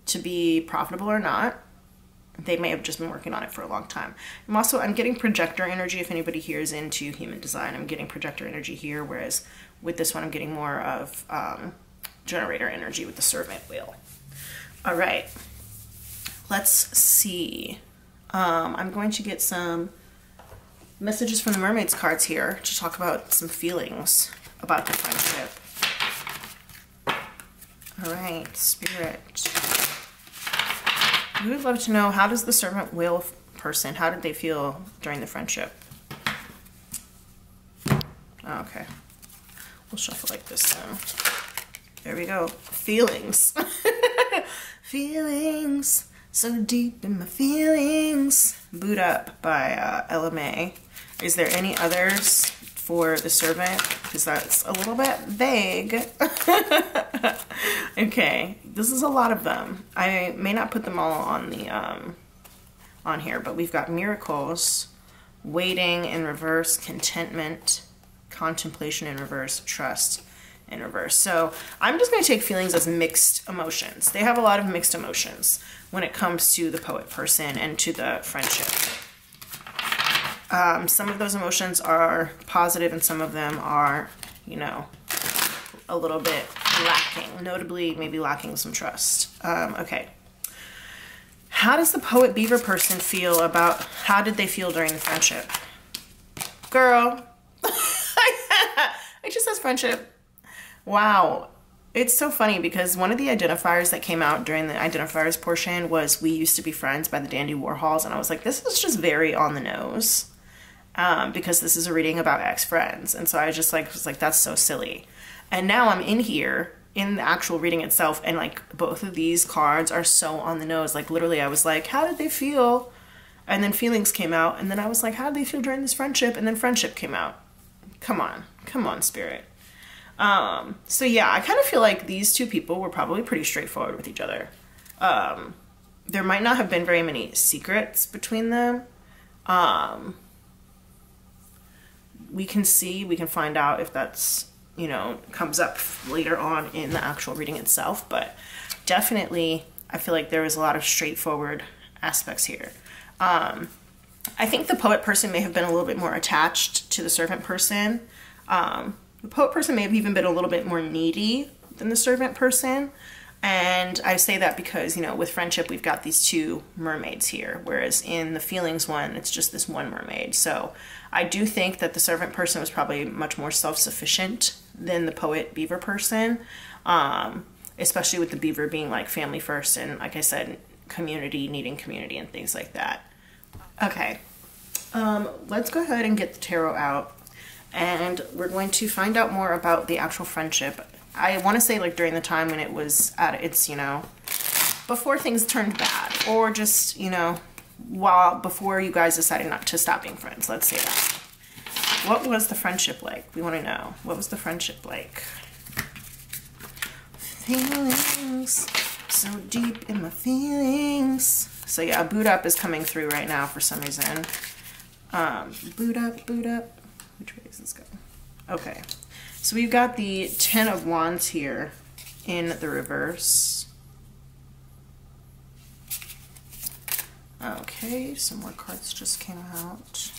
to be profitable or not, they may have just been working on it for a long time. I'm getting projector energy. If anybody here is into human design, I'm getting projector energy here, whereas with this one I'm getting more of generator energy with the servant wheel. All right, let's see. I'm going to get some messages from the mermaids cards here to talk about some feelings about the friendship. All right, Spirit. We would love to know, how does the servant wheel person, how did they feel during the friendship? Okay, we'll shuffle like this then. There we go. Feelings. Feelings. So deep in my feelings. Boot Up by LMA. Is there any others for the servant? Because that's a little bit vague. Okay, this is a lot of them. I may not put them all on the on here, but we've got miracles, waiting in reverse, contentment, contemplation in reverse, trust in reverse. So I'm just going to take feelings as mixed emotions. They have a lot of mixed emotions when it comes to the poet person and to the friendship. Some of those emotions are positive and some of them are, you know, a little bit lacking, notably maybe lacking some trust. Okay. How does the poet beaver person feel about, how did they feel during the friendship? Girl. It just says friendship. Wow. It's so funny because one of the identifiers that came out during the identifiers portion was "We Used to Be Friends" by the Dandy Warhols. And I was like, this is just very on the nose. Because this is a reading about ex-friends. And so I just like was like, that's so silly. And now I'm in here in the actual reading itself, and like both of these cards are so on the nose. Like literally I was like, how did they feel And then feelings came out, and then I was like, how do they feel during this friendship? And then friendship came out. Come on, spirit. So yeah, I kind of feel like these two people were probably pretty straightforward with each other. There might not have been very many secrets between them. We can find out if that's, you know, comes up later on in the actual reading itself, but definitely I feel like there was a lot of straightforward aspects here. I think the poet person may have been a little bit more attached to the servant person. The poet person may have even been a little bit more needy than the servant person. And I say that because, you know, with friendship, we've got these two mermaids here, whereas in the feelings one, it's just this one mermaid. So I do think that the servant person was probably much more self-sufficient than the poet beaver person, especially with the beaver being like family first and, like I said, community, needing community and things like that. Okay, let's go ahead and get the tarot out, and we're going to find out more about the actual friendship. I want to say like during the time when it was at its, you know, before things turned bad, or just, you know, before you guys decided not to stop being friends. Let's say that. What was the friendship like? We want to know. What was the friendship like? Feelings, so deep in my feelings. So yeah, boot up is coming through right now for some reason. Boot up. Which way does this go? Okay. So we've got the Ten of Wands here in the reverse. Okay, some more cards just came out.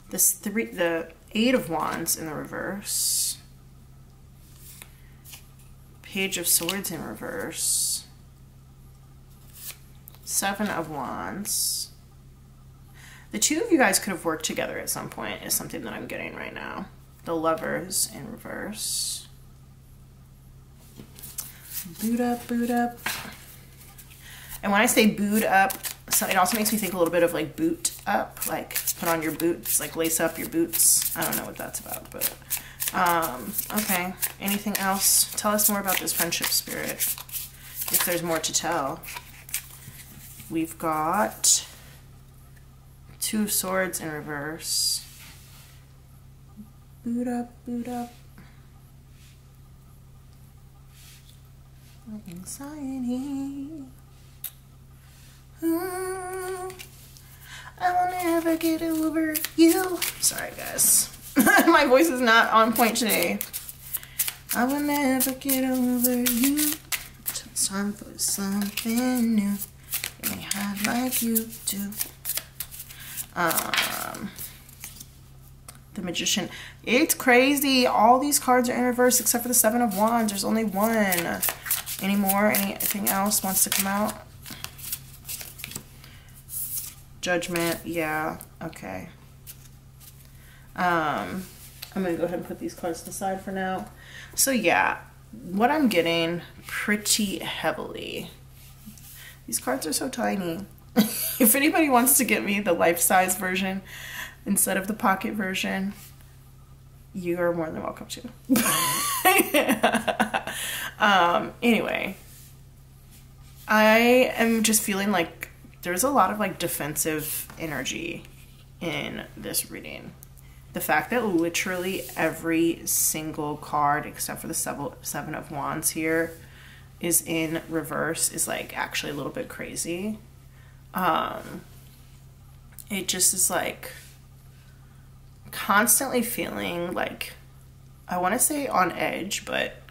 The Eight of Wands in the reverse. Page of Swords in reverse. Seven of Wands. The two of you guys could have worked together at some point is something that I'm getting right now. The Lovers in reverse. Boot up. And when I say boot up, so it also makes me think a little bit of like boot up, like put on your boots, like lace up your boots. I don't know what that's about, but okay. Anything else? Tell us more about this friendship spirit, if there's more to tell. We've got Two of Swords in reverse. Boot up. Anxiety. I will never get over you. Sorry, guys. My voice is not on point today. I will never get over you. It's time for something new. It may hide like you do. The Magician. It's crazy. All these cards are in reverse except for the Seven of Wands. There's only one. Any more? Anything else wants to come out? Judgment. Yeah. Okay. I'm going to go ahead and put these cards to the side for now. So yeah, what I'm getting pretty heavily. These cards are so tiny. If anybody wants to get me the life-size version instead of the pocket version, you are more than welcome to. Anyway, I am just feeling like there's a lot of like defensive energy in this reading. The fact that literally every single card except for the Seven of Wands here is in reverse is like actually a little bit crazy. It just is like constantly feeling like, I want to say on edge, but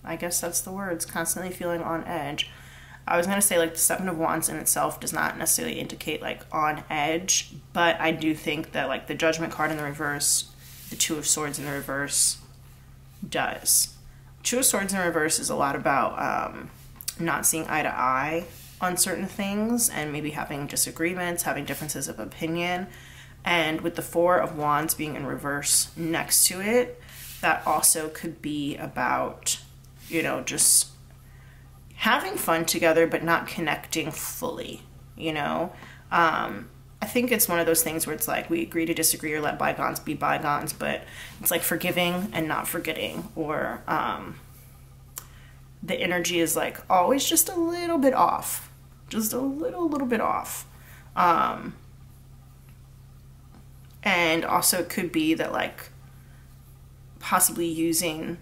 I guess that's the words, constantly feeling on edge. I was going to say like the Seven of Wands in itself does not necessarily indicate like on edge, but I do think that like the Judgment card in the reverse, the Two of Swords in the reverse does. Two of Swords in the reverse is a lot about not seeing eye to eye on certain things and maybe having disagreements, having differences of opinion. And with the Four of Wands being in reverse next to it, that also could be about, you know, just having fun together but not connecting fully, you know? I think it's one of those things where it's like we agree to disagree or let bygones be bygones, but it's like forgiving and not forgetting, or the energy is like always just a little bit off, just a little bit off. And also it could be that like possibly using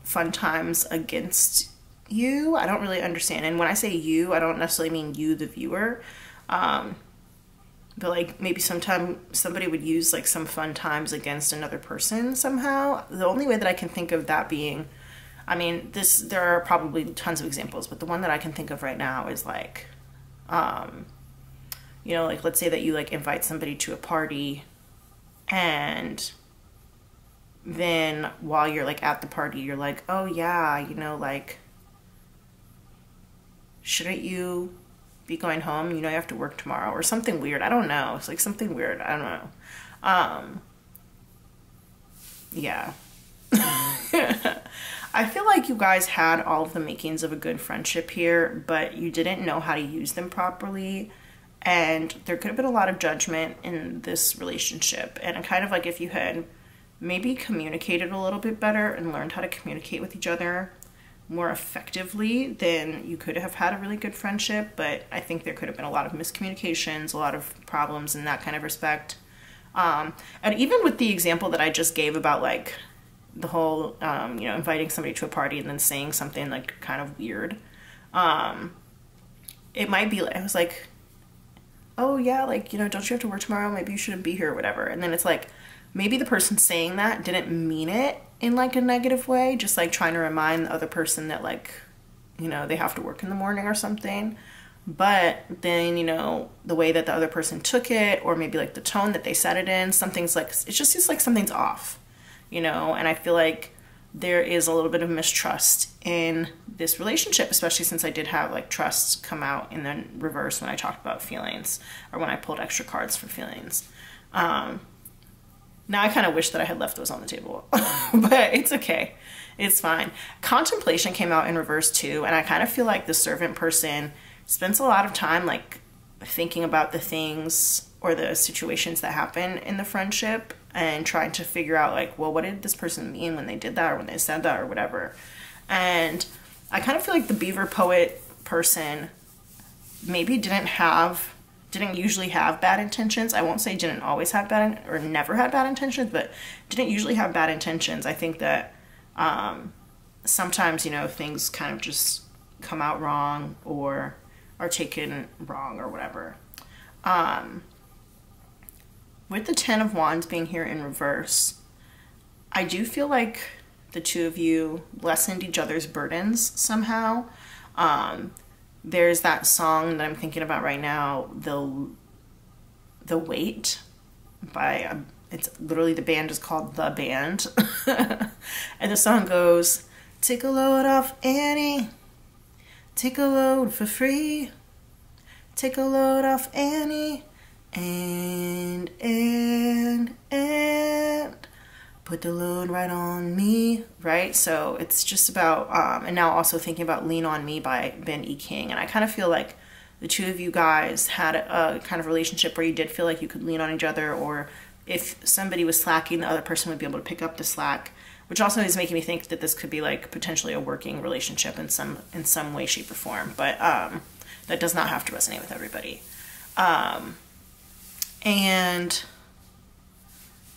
fun times against you. I don't really understand. And when I say you, I don't necessarily mean you, the viewer. But like maybe sometime somebody would use like some fun times against another person somehow. The only way that I can think of that being, I mean, there are probably tons of examples, but the one that I can think of right now is like, you know, like let's say that you like invite somebody to a party, and then while you're like at the party, you're like, oh yeah, you know, like, shouldn't you be going home? You know, you have to work tomorrow, or something weird. I don't know. It's like something weird. I don't know. Yeah. I feel like you guys had all of the makings of a good friendship here, but you didn't know how to use them properly. And there could have been a lot of judgment in this relationship. And kind of like if you had maybe communicated a little bit better and learned how to communicate with each other more effectively, then you could have had a really good friendship. But I think there could have been a lot of miscommunications, a lot of problems in that kind of respect. And even with the example that I just gave about like the whole, you know, inviting somebody to a party and then saying something like kind of weird, it might be like, I was like, oh yeah, like, you know, don't you have to work tomorrow? Maybe you shouldn't be here or whatever. And then it's like, maybe the person saying that didn't mean it in like a negative way, just like trying to remind the other person that like, you know, they have to work in the morning or something. But then, you know, the way that the other person took it, or maybe like the tone that they said it in, something's like, it just seems like something's off, you know? And I feel like there is a little bit of mistrust in this relationship, especially since I did have like trust come out in the reverse when I talked about feelings, or when I pulled extra cards for feelings. Now I kind of wish that I had left those on the table, but it's okay. It's fine. Contemplation came out in reverse too, and I kind of feel like the servant person spends a lot of time like thinking about the things or the situations that happen in the friendship and trying to figure out like, well, what did this person mean when they did that or when they said that or whatever. And I kind of feel like the beaver poet person maybe didn't usually have bad intentions. I won't say didn't always have bad or never had bad intentions, but didn't usually have bad intentions. I think that sometimes, you know, things kind of just come out wrong or are taken wrong or whatever. With the Ten of Wands being here in reverse, I do feel like the two of you lessened each other's burdens somehow. There's that song that I'm thinking about right now, The Weight by, it's literally, the band is called The Band. And the song goes, take a load off Annie, take a load for free, take a load off Annie, and put the load right on me, right? So it's just about, and now also thinking about Lean on Me by Ben E. King. And I kind of feel like the two of you guys had a kind of relationship where you did feel like you could lean on each other, or if somebody was slacking, the other person would be able to pick up the slack, which also is making me think that this could be like potentially a working relationship in some way, shape, or form. But that does not have to resonate with everybody. And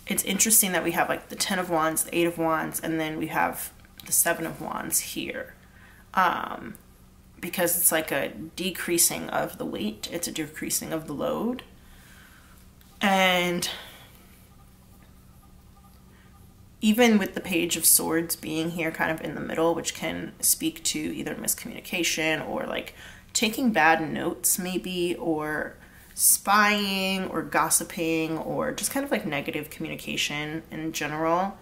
it's interesting that we have like the Ten of Wands, the Eight of Wands, and then we have the Seven of Wands here. Because it's like a decreasing of the weight. It's a decreasing of the load. And even with the Page of Swords being here kind of in the middle, which can speak to either miscommunication or like taking bad notes maybe, or spying or gossiping, or just kind of like negative communication in general.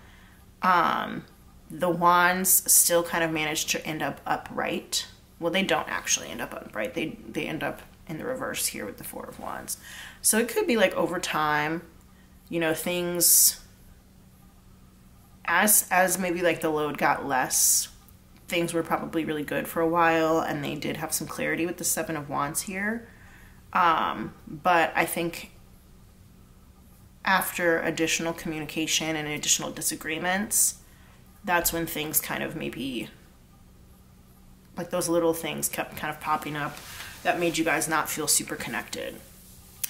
The wands still kind of manage to end up upright. Well, they don't actually end up upright. They end up in the reverse here with the Four of Wands. So it could be like over time, you know, things as maybe like the load got less, things were probably really good for a while, and they did have some clarity with the Seven of Wands here. But I think after additional communication and additional disagreements, that's when things kind of maybe like those little things kept kind of popping up that made you guys not feel super connected.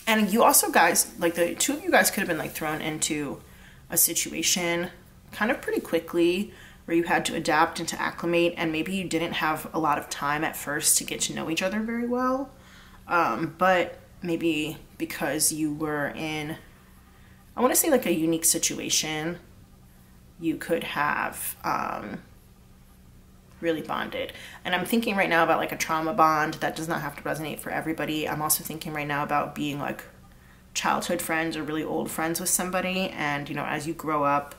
And you also guys, like the two of you guys could have been like thrown into a situation kind of pretty quickly where you had to adapt and to acclimate, and maybe you didn't have a lot of time at first to get to know each other very well. But maybe because you were in, I want to say like a unique situation, you could have really bonded. And I'm thinking right now about like a trauma bond. That does not have to resonate for everybody. I'm also thinking right now about being like childhood friends or really old friends with somebody, and you know, as you grow up,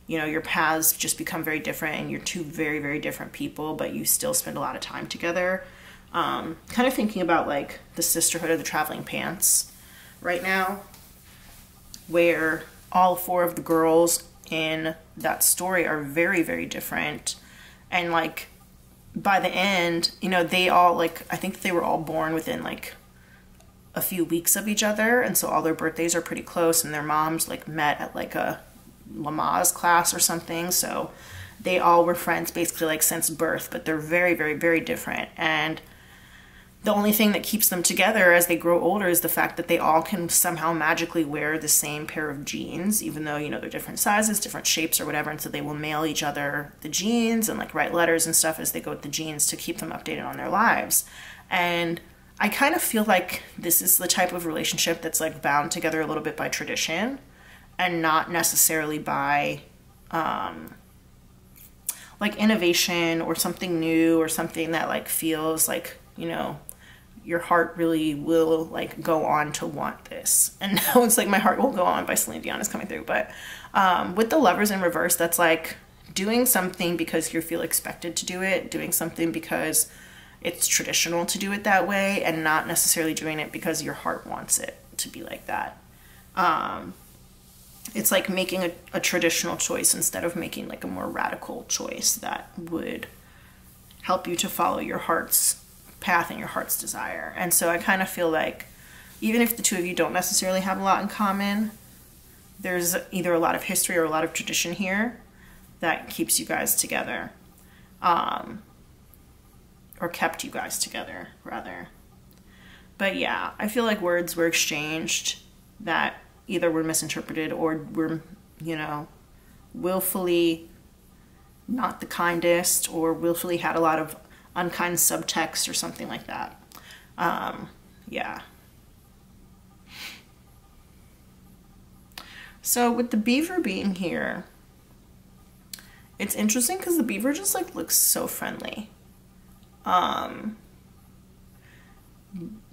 you know, your paths just become very different and you're two very, very different people, but you still spend a lot of time together. Kind of thinking about like the Sisterhood of the Traveling Pants right now, where all four of the girls in that story are very, very different. And like by the end, you know, they all like, I think they were all born within like a few weeks of each other. And so all their birthdays are pretty close, and their moms like met at like a Lamaze class or something. So they all were friends basically like since birth, but they're very, very, very different. And the only thing that keeps them together as they grow older is the fact that they all can somehow magically wear the same pair of jeans, even though, you know, they're different sizes, different shapes or whatever. And so they will mail each other the jeans and like write letters and stuff as they go with the jeans to keep them updated on their lives. And I kind of feel like this is the type of relationship that's like bound together a little bit by tradition and not necessarily by like innovation or something new or something that like feels like, you know, your heart really will like go on to want this. And now it's like My Heart Will Go On by Celine Dion is coming through. But with the Lovers in reverse, that's like doing something because you feel expected to do it, doing something because it's traditional to do it that way, and not necessarily doing it because your heart wants it to be like that. It's like making a traditional choice instead of making like a more radical choice that would help you to follow your heart's path and your heart's desire. And so I kind of feel like even if the two of you don't necessarily have a lot in common, there's either a lot of history or a lot of tradition here that keeps you guys together, or kept you guys together rather. But yeah, I feel like words were exchanged that either were misinterpreted or were, you know, willfully not the kindest, or willfully had a lot of unkind subtext or something like that. Yeah. So with the beaver being here, it's interesting because the beaver just like looks so friendly.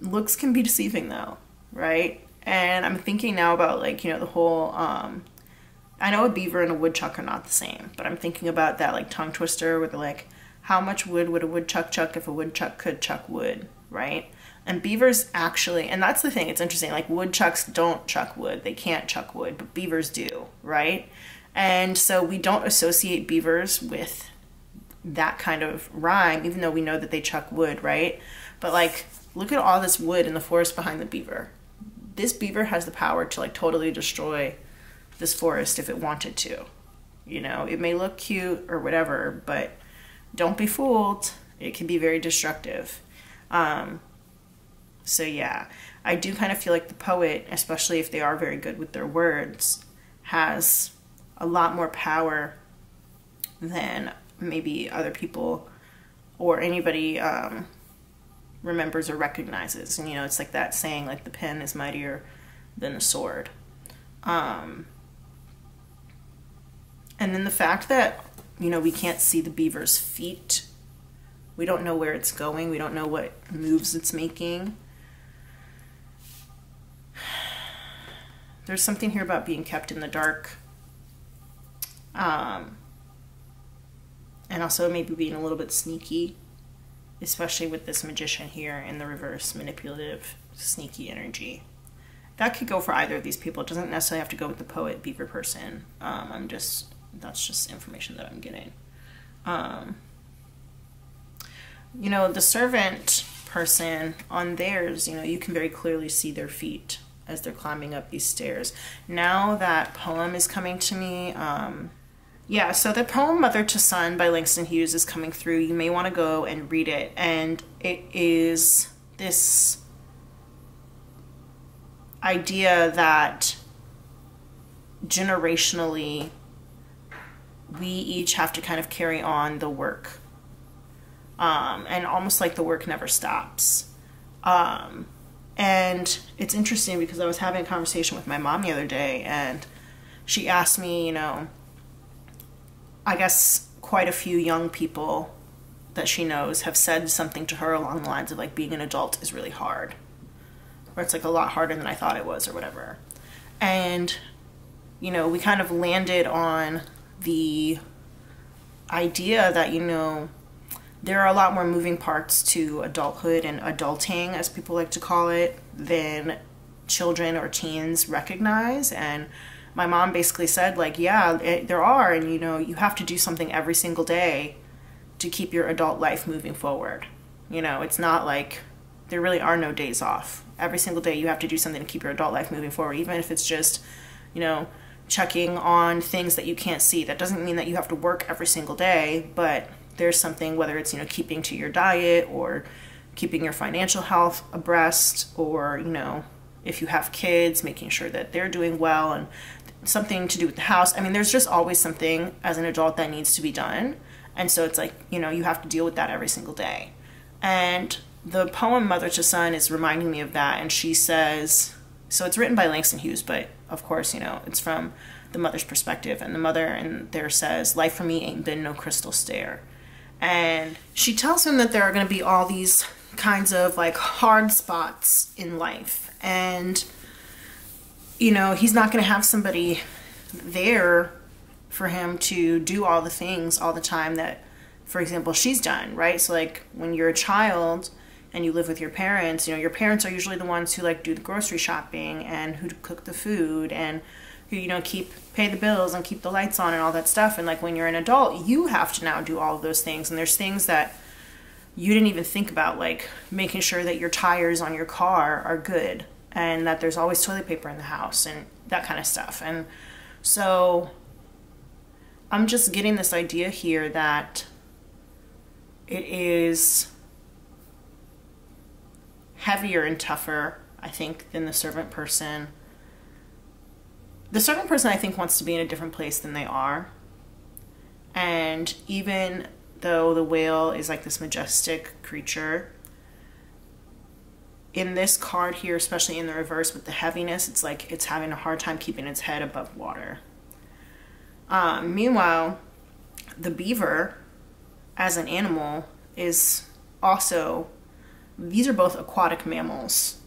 Looks can be deceiving though, right? And I'm thinking now about like, you know, the whole, I know a beaver and a woodchuck are not the same, but I'm thinking about that like tongue twister where they're like, how much wood would a woodchuck chuck if a woodchuck could chuck wood, right? And beavers actually, and that's the thing, it's interesting, like woodchucks don't chuck wood, they can't chuck wood, but beavers do, right? And so we don't associate beavers with that kind of rhyme, even though we know that they chuck wood, right? But like, look at all this wood in the forest behind the beaver. This beaver has the power to like totally destroy this forest if it wanted to. You know, it may look cute or whatever, but don't be fooled. It can be very destructive. So yeah, I do kind of feel like the poet, especially if they are very good with their words, has a lot more power than maybe other people or anybody remembers or recognizes. And you know, it's like that saying, like the pen is mightier than the sword. And then the fact that, you know, we can't see the beaver's feet. We don't know where it's going. We don't know what moves it's making. There's something here about being kept in the dark. And also maybe being a little bit sneaky, especially with this magician here in the reverse, manipulative, sneaky energy. That could go for either of these people. It doesn't necessarily have to go with the poet beaver person. That's just information that I'm getting. You know, the servant person on theirs, you know, you can very clearly see their feet as they're climbing up these stairs. Now that poem is coming to me, Yeah, so the poem Mother to Son by Langston Hughes is coming through. You may want to go and read it. And it is this idea that generationally we each have to kind of carry on the work. And almost like the work never stops. And it's interesting because I was having a conversation with my mom the other day, and she asked me, you know, I guess quite a few young people that she knows have said something to her along the lines of like, being an adult is really hard, or it's like a lot harder than I thought it was, or whatever. And, you know, we kind of landed on the idea that, you know, there are a lot more moving parts to adulthood and adulting, as people like to call it, than children or teens recognize. And my mom basically said, like, yeah, there are, and, you know, you have to do something every single day to keep your adult life moving forward. You know, it's not like there really are no days off. Every single day you have to do something to keep your adult life moving forward, even if it's just, you know, checking on things that you can't see. That doesn't mean that you have to work every single day, but there's something, whether it's, you know, keeping to your diet or keeping your financial health abreast, or, you know, if you have kids, making sure that they're doing well, and something to do with the house. I mean, there's just always something as an adult that needs to be done. And so it's like, you know, you have to deal with that every single day. And the poem Mother to Son is reminding me of that. And she says, so it's written by Langston Hughes, but of course, you know, it's from the mother's perspective. And the mother in there says, life for me ain't been no crystal stair. And she tells him that there are going to be all these kinds of like hard spots in life. And, you know, he's not going to have somebody there for him to do all the things all the time that, for example, she's done, right? So like when you're a child and you live with your parents, you know, your parents are usually the ones who like do the grocery shopping and who cook the food and who, you know, pay the bills and keep the lights on and all that stuff. And like when you're an adult, you have to now do all of those things. And there's things that you didn't even think about, like making sure that your tires on your car are good and that there's always toilet paper in the house and that kind of stuff. And so I'm just getting this idea here that it is heavier and tougher, I think, than the servant person. The servant person, I think, wants to be in a different place than they are. And even though the whale is like this majestic creature, in this card here, especially in the reverse with the heaviness, it's like it's having a hard time keeping its head above water. Meanwhile, the beaver as an animal is also, these are both aquatic mammals,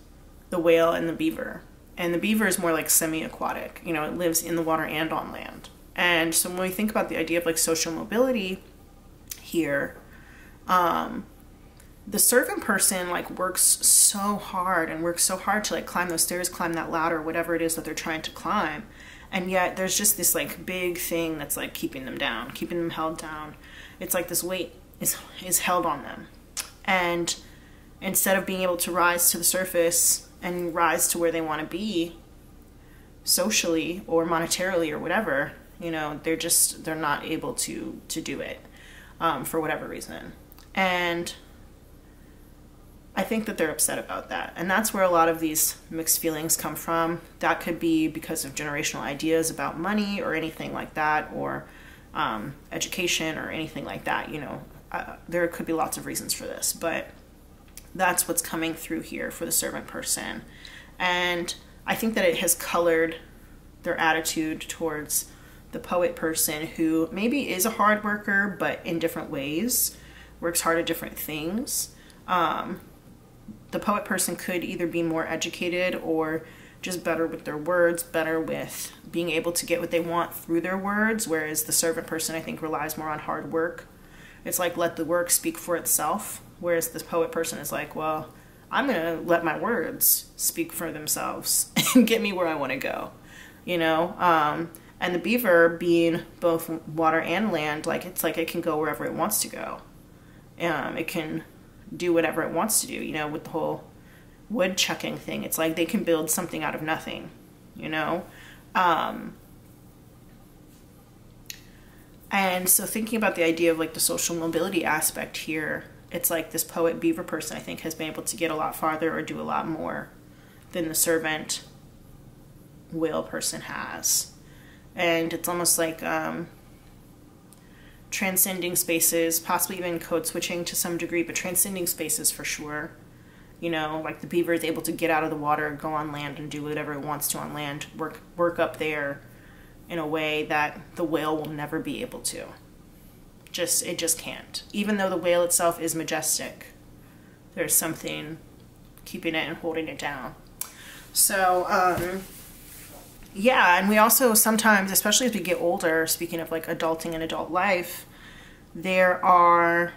the whale and the beaver. And the beaver is more like semi-aquatic, you know, it lives in the water and on land. And so when we think about the idea of like social mobility here, the servant person like works so hard to like climb those stairs, climb that ladder, whatever it is that they're trying to climb. And yet there's just this like big thing that's like keeping them down, keeping them held down. It's like this weight is held on them. And instead of being able to rise to the surface and rise to where they want to be socially or monetarily or whatever, you know, they're not able to do it for whatever reason. And I think that they're upset about that. And that's where a lot of these mixed feelings come from. That could be because of generational ideas about money or anything like that, or education or anything like that. You know, there could be lots of reasons for this, but that's what's coming through here for the servant person. And I think that it has colored their attitude towards the poet person, who maybe is a hard worker, but in different ways, works hard at different things. The poet person could either be more educated or just better with their words, better with being able to get what they want through their words, whereas the servant person, I think, relies more on hard work. It's like, let the work speak for itself, whereas this poet person is like, well, I'm gonna let my words speak for themselves and get me where I want to go, you know? And the beaver, being both water and land, like it's like it can go wherever it wants to go. It can do whatever it wants to do, you know, with the whole woodchucking thing. It's like they can build something out of nothing, you know? And so thinking about the idea of like the social mobility aspect here, it's like this poet beaver person, I think, has been able to get a lot farther or do a lot more than the servant whale person has. And it's almost like transcending spaces, possibly even code switching to some degree, but transcending spaces for sure. You know, like the beaver is able to get out of the water, go on land and do whatever it wants to on land, work up there in a way that the whale will never be able to. It just can't. Even though the whale itself is majestic, there's something keeping it and holding it down. So, yeah, and we also sometimes, especially as we get older, speaking of like adulting and adult life, there are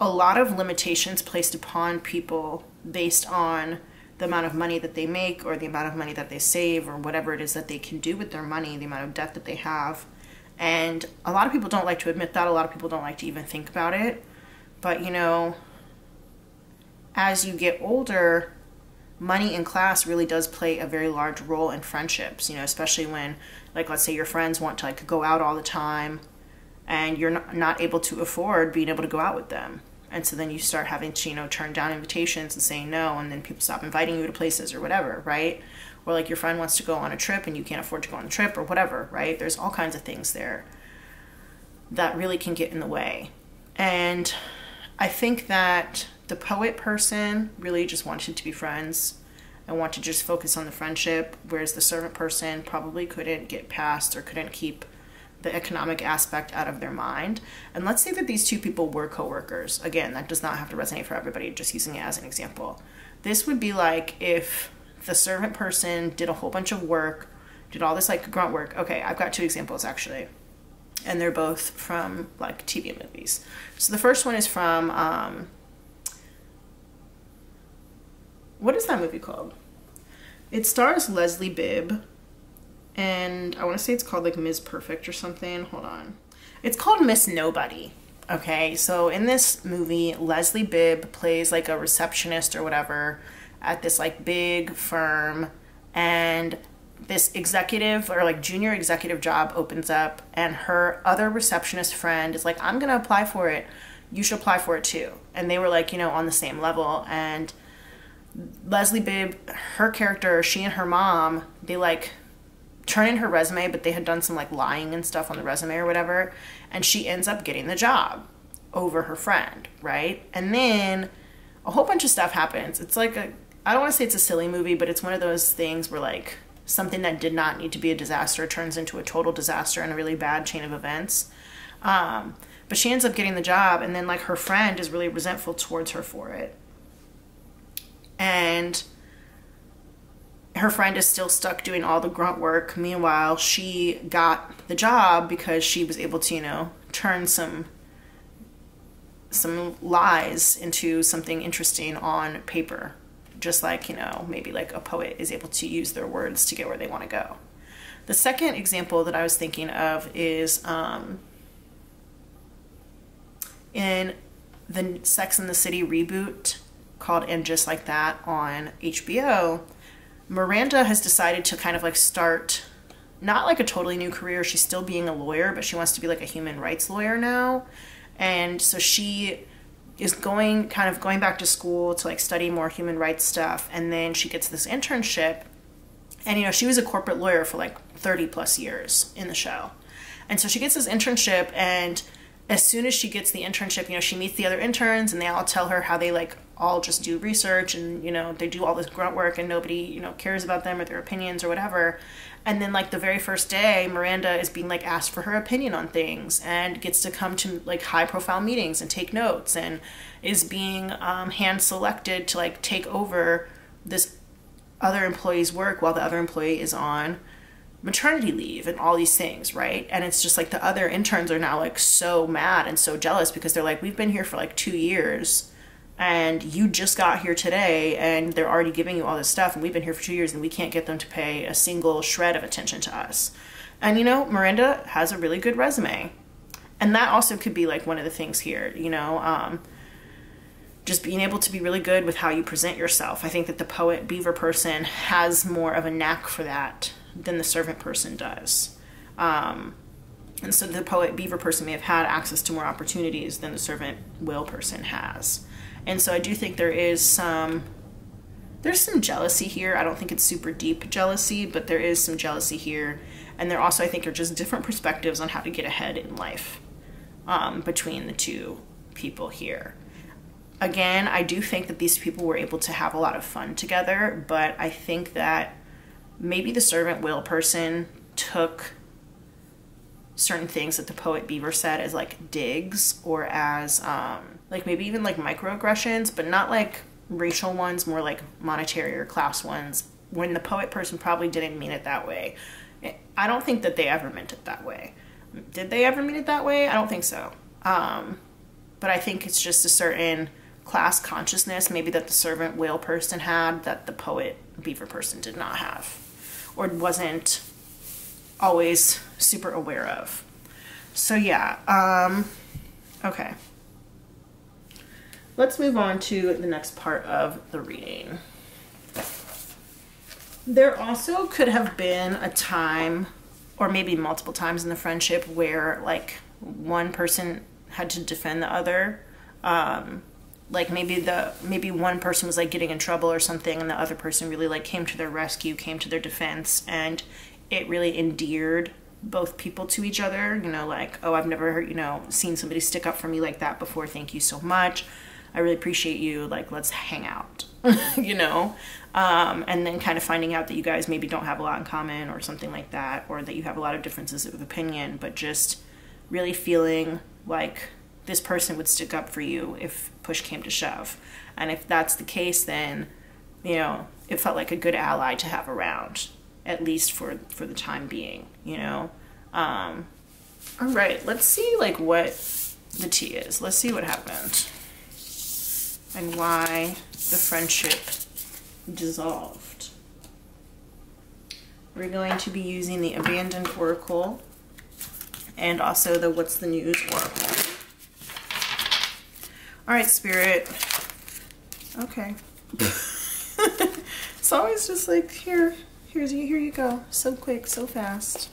a lot of limitations placed upon people based on the amount of money that they make or the amount of money that they save or whatever it is that they can do with their money, the amount of debt that they have. And a lot of people don't like to admit that. A lot of people don't like to even think about it. But, you know, as you get older, money and class really does play a very large role in friendships, you know, especially when, like, let's say your friends want to, like, go out all the time and you're not able to afford being able to go out with them. And so then you start having to, you know, turn down invitations and saying no, and then people stop inviting you to places or whatever, right? Or like your friend wants to go on a trip and you can't afford to go on the trip or whatever, right? There's all kinds of things there that really can get in the way. And I think that the poet person really just wanted to be friends and want to just focus on the friendship, whereas the servant person probably couldn't get past or couldn't keep the economic aspect out of their mind. And let's say that these two people were co-workers. Again, that does not have to resonate for everybody, just using it as an example. This would be like if the servant person did a whole bunch of work, did all this like grunt work. Okay, I've got two examples actually. And they're both from like TV and movies. So the first one is from, what is that movie called? It stars Leslie Bibb. And I want to say it's called like Ms. Perfect or something. Hold on. It's called Miss Nobody. Okay, so in this movie, Leslie Bibb plays like a receptionist or whatever at this like big firm, and this executive or like junior executive job opens up, and her other receptionist friend is like, I'm gonna apply for it. You should apply for it too. And they were like, you know, on the same level. And Leslie Bibb, her character, she and her mom, they like turn in her resume, but they had done some like lying and stuff on the resume or whatever, and she ends up getting the job over her friend, right? And then a whole bunch of stuff happens. It's like I don't want to say it's a silly movie, but it's one of those things where like something that did not need to be a disaster turns into a total disaster and a really bad chain of events. But she ends up getting the job, and then like her friend is really resentful towards her for it. And her friend is still stuck doing all the grunt work. Meanwhile, she got the job because she was able to, you know, turn some lies into something interesting on paper. Just like, you know, maybe like a poet is able to use their words to get where they want to go. The second example that I was thinking of is in the Sex and the City reboot called And Just Like That on HBO. Miranda has decided to kind of like start not like a totally new career. She's still being a lawyer, but she wants to be like a human rights lawyer now. And so she is going back to school to like study more human rights stuff. And then she gets this internship, and, you know, she was a corporate lawyer for like 30 plus years in the show. And so she gets this internship, and as soon as she gets the internship, you know, she meets the other interns, and they all tell her how they like all just do research, and, you know, they do all this grunt work and nobody, you know, cares about them or their opinions or whatever. And then like the very first day, Miranda is being like asked for her opinion on things and gets to come to like high profile meetings and take notes, and is being hand selected to like take over this other employee's work while the other employee is on maternity leave and all these things, right? And it's just like the other interns are now like so mad and so jealous because they're like, we've been here for like 2 years and you just got here today and they're already giving you all this stuff, and we've been here for 2 years and we can't get them to pay a single shred of attention to us. And, you know, Miranda has a really good resume, and that also could be like one of the things here, you know, just being able to be really good with how you present yourself. I think that the poet beaver person has more of a knack for that than the servant person does. And so the poet beaver person may have had access to more opportunities than the servant whale person has. And so I do think there's some jealousy here. I don't think it's super deep jealousy, but there is some jealousy here. And there also, I think, are just different perspectives on how to get ahead in life between the two people here. Again, I do think that these people were able to have a lot of fun together, but I think that maybe the servant whale person took certain things that the poet beaver said as like digs, or as like maybe even like microaggressions, but not like racial ones, more like monetary or class ones, when the poet person probably didn't mean it that way. I don't think that they ever meant it that way. Did they ever mean it that way? I don't think so. But I think it's just a certain class consciousness maybe that the servant whale person had that the poet beaver person did not have, or wasn't always super aware of. So yeah, okay. Let's move on to the next part of the reading. There also could have been a time, or maybe multiple times in the friendship, where like one person had to defend the other. Like maybe one person was like getting in trouble or something, and the other person really like came to their rescue, came to their defense, and it really endeared both people to each other. You know, like, oh, I've never, seen somebody stick up for me like that before. Thank you so much. I really appreciate you. Like, let's hang out, and then kind of finding out that you guys maybe don't have a lot in common or something like that, or that you have a lot of differences of opinion, but just really feeling like this person would stick up for you if push came to shove. And if that's the case, then, it felt like a good ally to have around, at least for the time being, All right, let's see like what the tea is. Let's see what happened and why the friendship dissolved. We're going to be using the Abandoned Oracle and also the What's the News Oracle. All right, Spirit. Okay. It's always just like, here you go. So quick, so fast.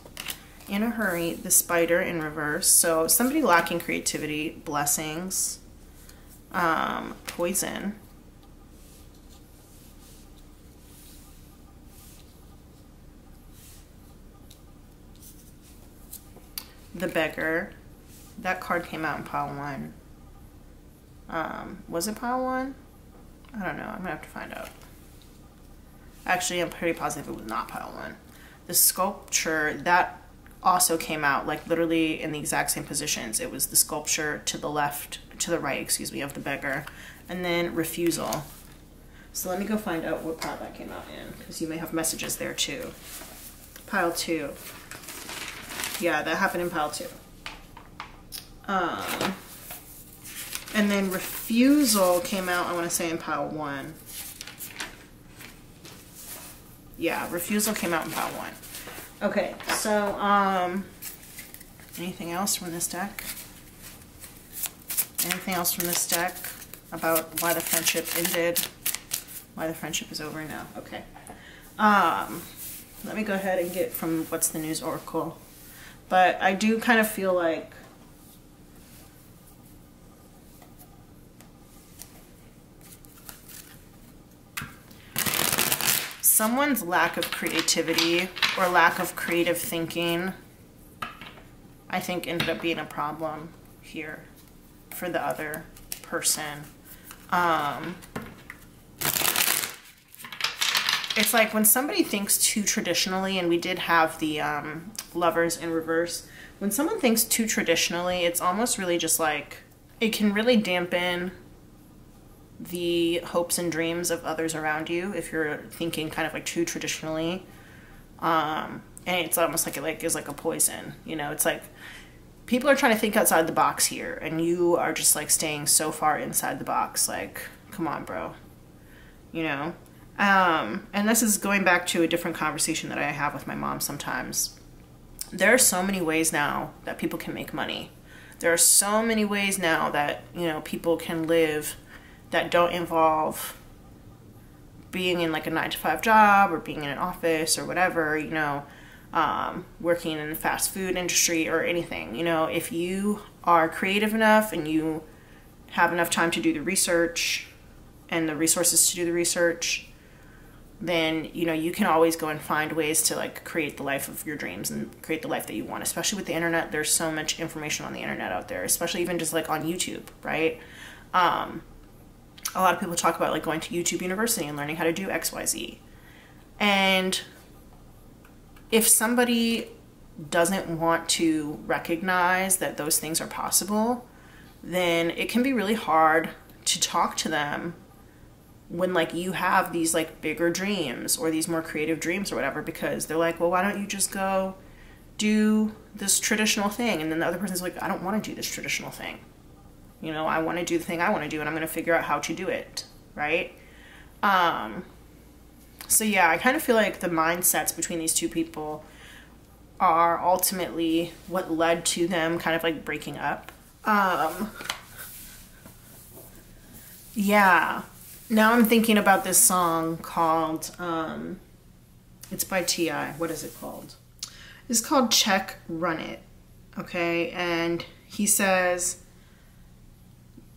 In a hurry. The Spider in reverse. So somebody lacking creativity. Blessings. Poison. The Beggar. That card came out in pile 1. Was it pile 1? I don't know. I'm gonna have to find out. Actually, I'm pretty positive it was not pile 1. The Sculpture, that also came out like literally in the exact same positions. It was the Sculpture to the left, to the right, excuse me, of the Beggar. And then Refusal. So let me go find out what pile that came out in, because you may have messages there too. Pile 2. Yeah, that happened in pile 2. And then Refusal came out, I want to say, in pile 1. Yeah, Refusal came out in pile 1. Okay, so, anything else from this deck? Anything else from this deck about why the friendship ended? Why the friendship is over now? Okay. Let me go ahead and get from What's the News Oracle. But I do kind of feel like someone's lack of creativity or lack of creative thinking, I think, ended up being a problem here for the other person. It's like when somebody thinks too traditionally, and we did have the Lovers in reverse. When someone thinks too traditionally, it's almost really just like, it can really dampen the hopes and dreams of others around you if you're thinking kind of like too traditionally. And it's almost like it is like a poison, it's like people are trying to think outside the box here, and you are just like staying so far inside the box. Like, come on, bro, and this is going back to a different conversation that I have with my mom sometimes. There are so many ways now that people can make money. There are so many ways now that, people can live that don't involve being in like a 9-to-5 job or being in an office or whatever, working in the fast food industry or anything. You know, if you are creative enough and you have enough time to do the research and the resources to do the research, then, you know, you can always go and find ways to like create the life of your dreams and create the life that you want. Especially with the internet, there's so much information on the internet out there, especially even just like on YouTube, right? A lot of people talk about like going to YouTube University and learning how to do XYZ. And if somebody doesn't want to recognize that those things are possible, then it can be really hard to talk to them when like you have these like bigger dreams or these more creative dreams or whatever, because they're like, well, why don't you just go do this traditional thing? And then the other person's like, I don't want to do this traditional thing. You know, I want to do the thing I want to do, and I'm going to figure out how to do it, right? So yeah, I kind of feel like the mindsets between these two people are ultimately what led to them kind of like breaking up. Yeah. Now I'm thinking about this song called, it's by T.I. What is it called? It's called Check, Run It. Okay. And he says,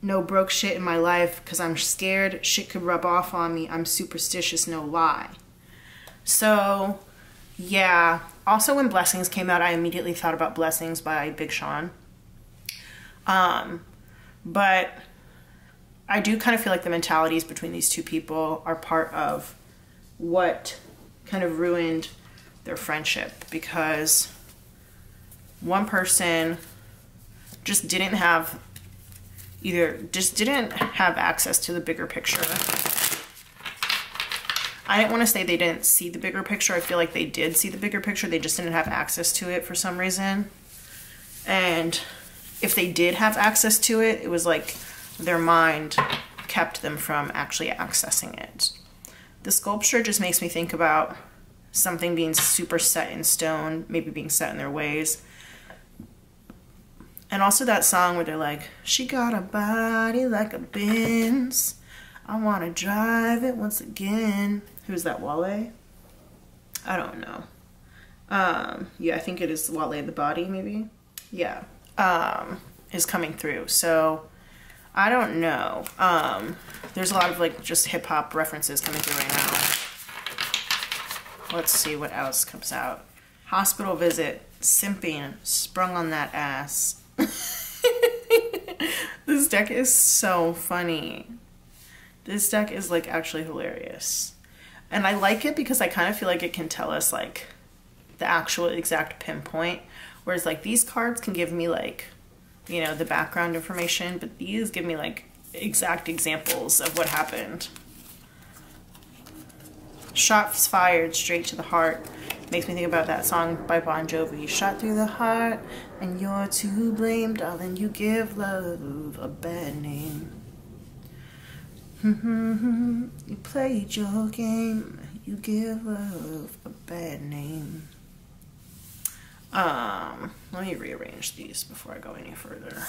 no broke shit in my life because I'm scared shit could rub off on me. I'm superstitious, no lie. So, yeah. Also, when Blessings came out, I immediately thought about Blessings by Big Sean. But I do kind of feel like the mentalities between these two people are part of what kind of ruined their friendship, because one person just didn't have access to the bigger picture. I didn't want to say they didn't see the bigger picture. I feel like they did see the bigger picture. They just didn't have access to it for some reason. And if they did have access to it, it was like their mind kept them from actually accessing it. The sculpture just makes me think about something being super set in stone, maybe being set in their ways. And also that song where they're like, she got a body like a Benz. I want to drive it once again. Who's that, Wale? I don't know. Yeah, I think it is Wale the Body, maybe. Yeah. Is coming through. So, I don't know. There's a lot of like just hip hop references coming through right now. Let's see what else comes out. Hospital visit. Simping. Sprung on that ass. This deck is so funny. This deck is like actually hilarious. And I like it because I kind of feel like it can tell us like the actual exact pinpoint. Whereas like these cards can give me like, you know, the background information, but these give me like exact examples of what happened. Shots fired straight to the heart. Makes me think about that song by Bon Jovi. Shot through the heart and you're to blame, darling. You give love a bad name. You played your game. You give love a bad name. Let me rearrange these before I go any further.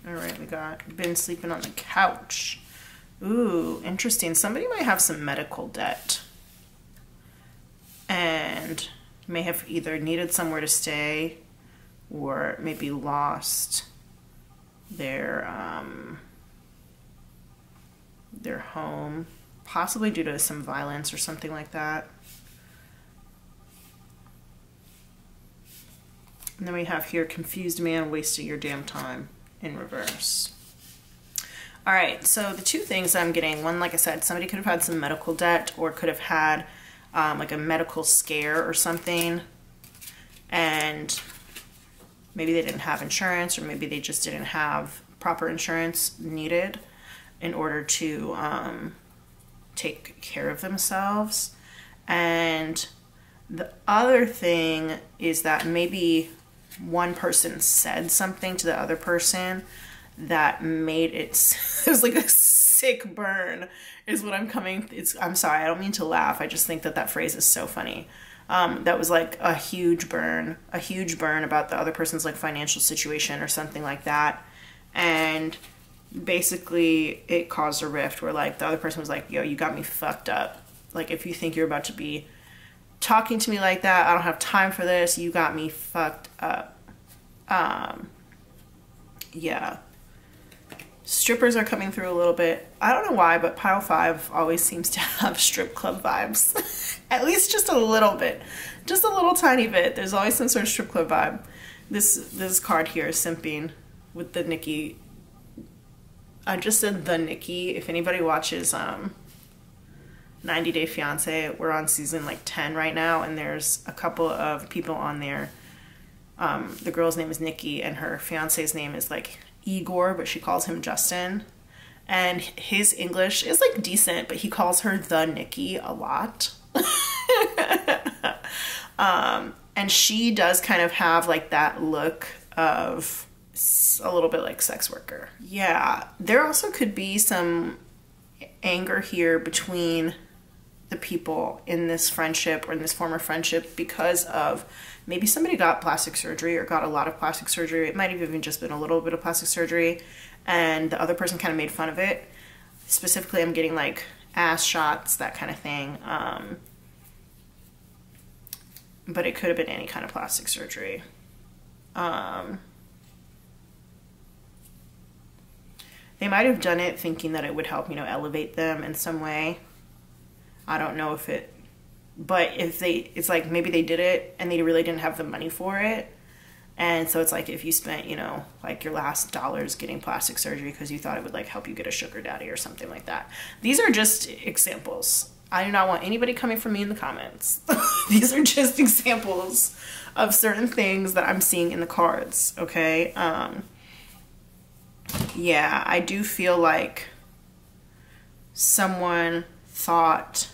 All right, we got been sleeping on the couch. Ooh, interesting. Somebody might have some medical debt and may have either needed somewhere to stay or maybe lost their home, possibly due to some violence or something like that. And then we have here, confused man wasting your damn time in reverse. All right, so the two things I'm getting, one, like I said, somebody could have had some medical debt or could have had like a medical scare or something, and maybe they didn't have insurance, or maybe they just didn't have proper insurance needed in order to take care of themselves. And the other thing is that maybe one person said something to the other person that made it, it was like a sick burn is what I'm sorry, I don't mean to laugh. I just think that that phrase is so funny. That was like a huge burn about the other person's like financial situation or something like that. And basically it caused a rift where like the other person was like, yo, you got me fucked up. Like if you think you're about to be talking to me like that. I don't have time for this. You got me fucked up. Yeah. Strippers are coming through a little bit. I don't know why, but pile 5 always seems to have strip club vibes. At least just a little bit. Just a little tiny bit. There's always some sort of strip club vibe. This card here is simping with the Nikki. I just said the Nikki. If anybody watches 90 Day Fiancé, we're on season like 10 right now, and there's a couple of people on there. The girl's name is Nikki, and her fiance's name is like Igor, but she calls him Justin. And his English is like decent, but he calls her the Nikki a lot. And she does kind of have like that look of a little bit like sex worker. Yeah, there also could be some anger here between the people in this friendship or in this former friendship because of maybe somebody got plastic surgery or got a lot of plastic surgery. It might have even just been a little bit of plastic surgery, and the other person kind of made fun of it. Specifically, I'm getting like ass shots, that kind of thing. But it could have been any kind of plastic surgery. They might have done it thinking that it would help, you know, elevate them in some way. I don't know if it, but if it's like maybe they did it and they really didn't have the money for it. And so it's like if you spent, you know, like your last dollars getting plastic surgery because you thought it would like help you get a sugar daddy or something like that. These are just examples. I do not want anybody coming for me in the comments. These are just examples of certain things that I'm seeing in the cards, okay? Yeah, I do feel like someone thought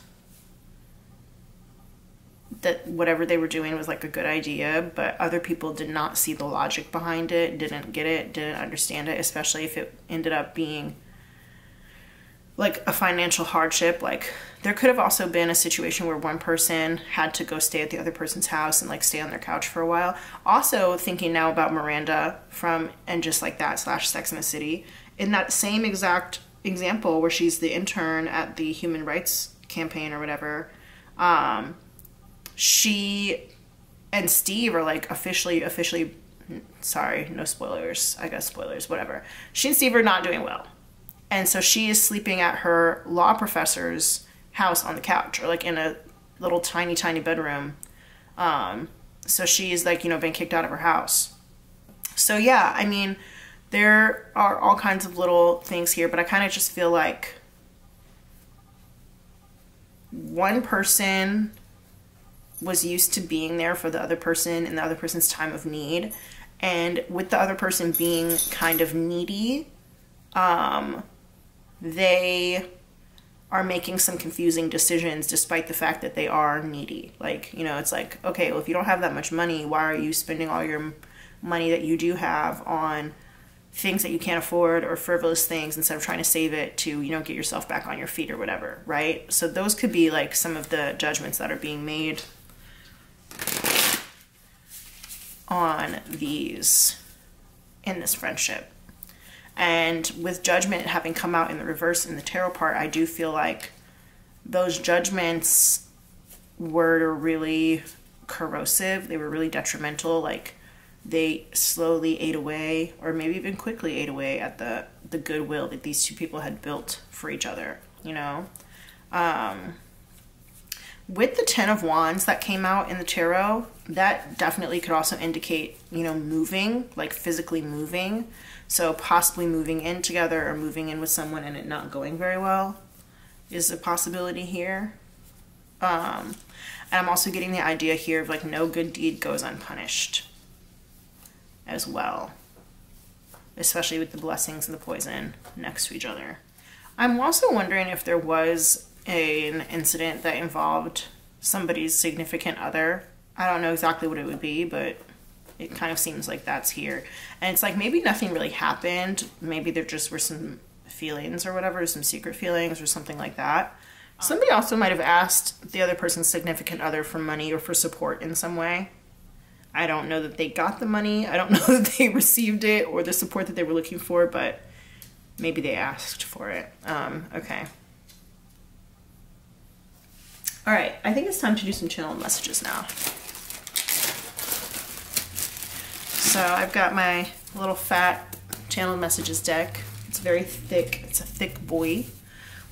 that whatever they were doing was like a good idea, but other people did not see the logic behind it, didn't get it, didn't understand it, especially if it ended up being like a financial hardship. Like there could have also been a situation where one person had to go stay at the other person's house and like stay on their couch for a while. Also thinking now about Miranda from And Just Like That / Sex and the City, in that same exact example where she's the intern at the human rights campaign or whatever, she and Steve are like officially, sorry, no spoilers, I guess spoilers, whatever. She and Steve are not doing well. And so she is sleeping at her law professor's house on the couch, or like in a little tiny bedroom. So she's like, you know, been kicked out of her house. So yeah, I mean, there are all kinds of little things here, but I kind of just feel like one person was used to being there for the other person in the other person's time of need. And with the other person being kind of needy, they are making some confusing decisions despite the fact that they are needy. Like, you know, it's like, okay, well, if you don't have that much money, why are you spending all your money that you do have on things that you can't afford or frivolous things instead of trying to save it to, you know, get yourself back on your feet or whatever, right? So those could be like some of the judgments that are being made on these in this friendship. And with judgment having come out in the reverse in the tarot part, I do feel like those judgments were really corrosive. They were really detrimental. Like they slowly ate away, or maybe even quickly ate away at the goodwill that these two people had built for each other, you know? With the 10 of Wands that came out in the tarot, that definitely could also indicate, you know, moving, like physically moving. So possibly moving in together or moving in with someone and it not going very well is a possibility here. And I'm also getting the idea here of like no good deed goes unpunished as well, especially with the blessings and the poison next to each other. I'm also wondering if there was an incident that involved somebody's significant other. I don't know exactly what it would be, but it kind of seems like that's here. And it's like maybe nothing really happened. Maybe there just were some feelings or whatever, some secret feelings or something like that. Somebody also might have asked the other person's significant other for money or for support in some way. I don't know that they got the money. I don't know that they received it or the support that they were looking for, but maybe they asked for it. Okay. All right, I think it's time to do some channel messages now. So I've got my little fat channel messages deck. It's very thick. It's a thick boy.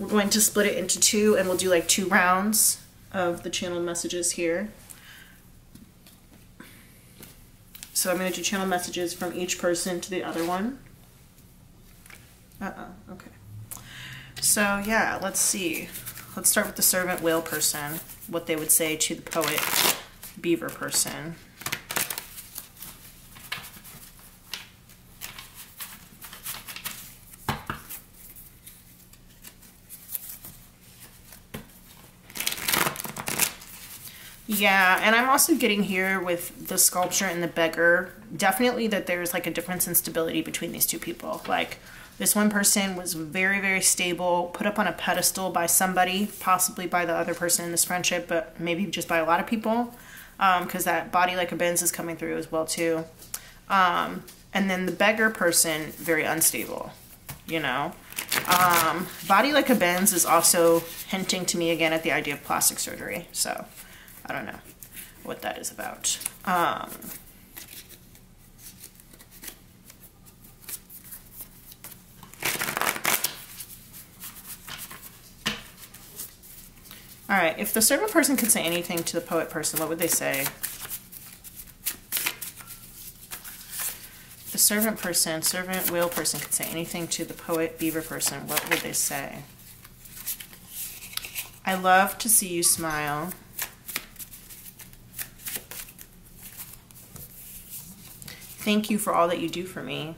We're going to split it into two, and we'll do like 2 rounds of the channel messages here. So I'm going to do channel messages from each person to the other one. Okay. So yeah, let's see. Let's start with the servant whale person, what they would say to the poet beaver person. Yeah, and I'm also getting here with the sculpture and the beggar, definitely that there's like a difference in stability between these two people. Like, this one person was very, very stable, put up on a pedestal by somebody, possibly by the other person in this friendship, but maybe just by a lot of people, because that body like a Benz is coming through as well too. And then the beggar person, very unstable, you know. Body like a Benz is also hinting to me again at the idea of plastic surgery, so I don't know what that is about. All right, if the servant person could say anything to the poet person, what would they say? The servant person, servant whale person could say anything to the poet beaver person, what would they say? I love to see you smile. Thank you for all that you do for me.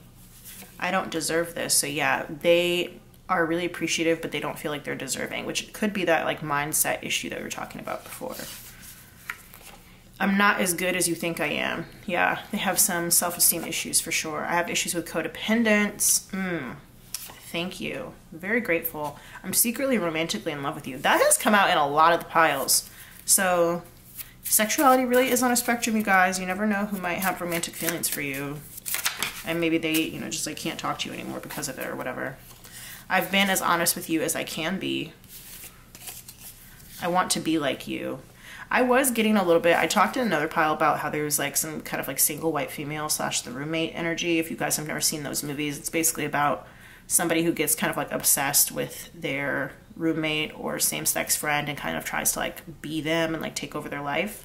I don't deserve this. So yeah, they are really appreciative, but they don't feel like they're deserving, which could be that like mindset issue that we were talking about before. I'm not as good as you think I am. Yeah, they have some self-esteem issues for sure. I have issues with codependence. Thank you. Very grateful. I'm secretly romantically in love with you. That has come out in a lot of the piles. So sexuality really is on a spectrum, you guys. You never know who might have romantic feelings for you. And maybe they, you know, just like can't talk to you anymore because of it or whatever. I've been as honest with you as I can be. I want to be like you. I was getting a little bit, I talked in another pile about how there's like some kind of like single white female / the roommate energy. If you guys have never seen those movies, it's basically about somebody who gets kind of like obsessed with their roommate or same-sex friend and kind of tries to like be them and like take over their life.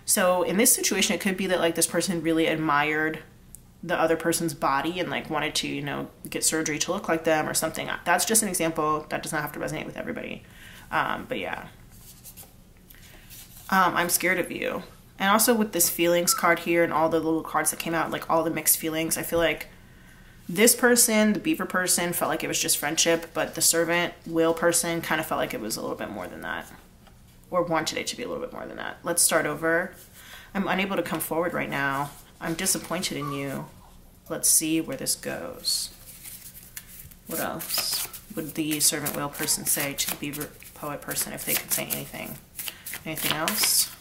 So in this situation, it could be that like this person really admired the other person's body and like wanted to, you know, get surgery to look like them or something. That's just an example. That does not have to resonate with everybody. But yeah. I'm scared of you. And also with this feelings card here and all the little cards that came out, like all the mixed feelings, I feel like this person, the beaver person, felt like it was just friendship, but the servant whale person kind of felt like it was a little bit more than that, or wanted it to be a little bit more than that. Let's start over. I'm unable to come forward right now. I'm disappointed in you. Let's see where this goes. What else would the servant whale person say to the beaver poet person if they could say anything? Anything else?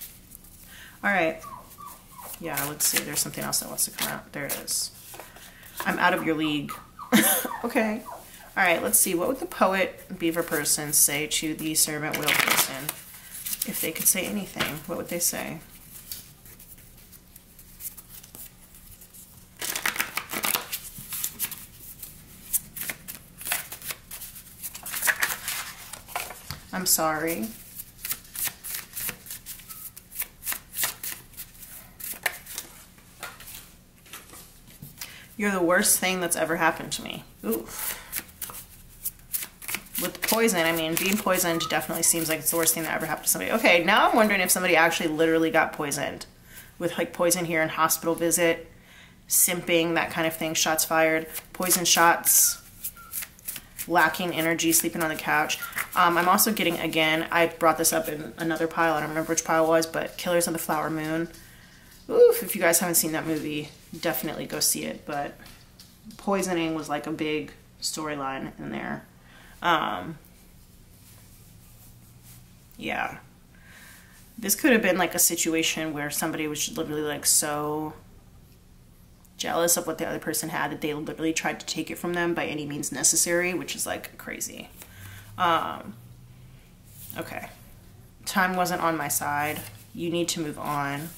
All right. Yeah, let's see. There's something else that wants to come out. There it is. I'm out of your league. Okay. All right, let's see. What would the poet beaver person say to the servant whale person if they could say anything? What would they say? I'm sorry. You're the worst thing that's ever happened to me. Oof. With poison, I mean, being poisoned definitely seems like it's the worst thing that ever happened to somebody. Okay, now I'm wondering if somebody actually literally got poisoned. With like poison here in hospital visit, simping, that kind of thing, shots fired, poison shots, lacking energy, sleeping on the couch. I'm also getting, again, I brought this up in another pile, I don't remember which pile it was, but Killers of the Flower Moon. Oof, if you guys haven't seen that movie, definitely go see it, but poisoning was like a big storyline in there. Yeah. This could have been like a situation where somebody was literally like so jealous of what the other person had that they literally tried to take it from them by any means necessary, which is like crazy. Okay. Time wasn't on my side. You need to move on.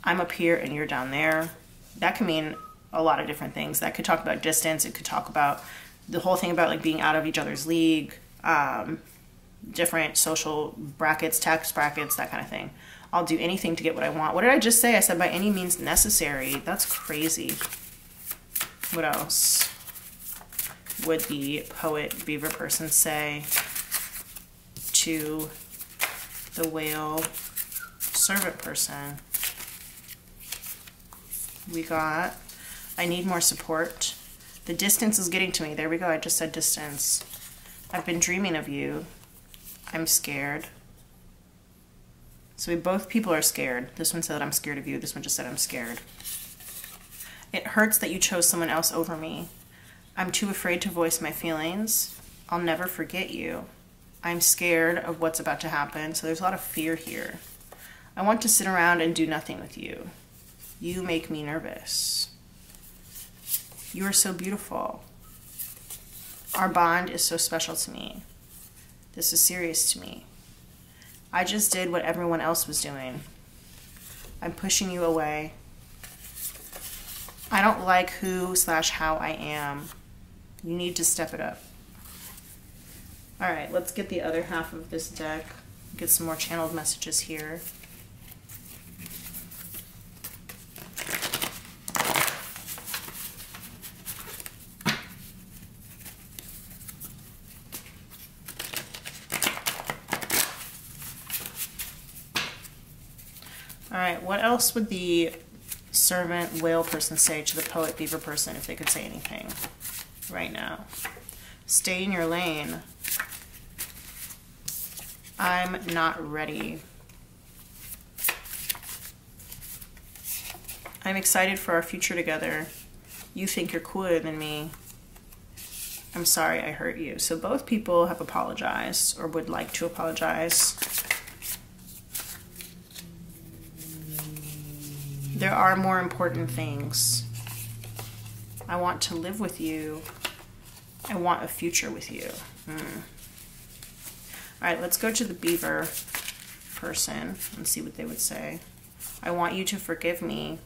I'm up here and you're down there. That can mean a lot of different things. That could talk about distance. It could talk about the whole thing about like being out of each other's league, different social brackets, tax brackets, that kind of thing. I'll do anything to get what I want. What did I just say? I said by any means necessary. That's crazy. What else would the poet beaver person say to the whale servant person? We got, I need more support. The distance is getting to me. There we go. I just said distance. I've been dreaming of you. I'm scared. So both people are scared. This one said I'm scared of you. This one just said I'm scared. It hurts that you chose someone else over me. I'm too afraid to voice my feelings. I'll never forget you. I'm scared of what's about to happen. So there's a lot of fear here. I want to sit around and do nothing with you. You make me nervous. You are so beautiful. Our bond is so special to me. This is serious to me. I just did what everyone else was doing. I'm pushing you away. I don't like who/how I am. You need to step it up. All right, let's get the other half of this deck. Get some more channeled messages here. All right, what else would the servant whale person say to the poet beaver person if they could say anything right now? Stay in your lane. I'm not ready. I'm excited for our future together. You think you're cooler than me. I'm sorry I hurt you. So both people have apologized or would like to apologize. There are more important things. I want to live with you. I want a future with you. All right, let's go to the beaver person and see what they would say. I want you to forgive me.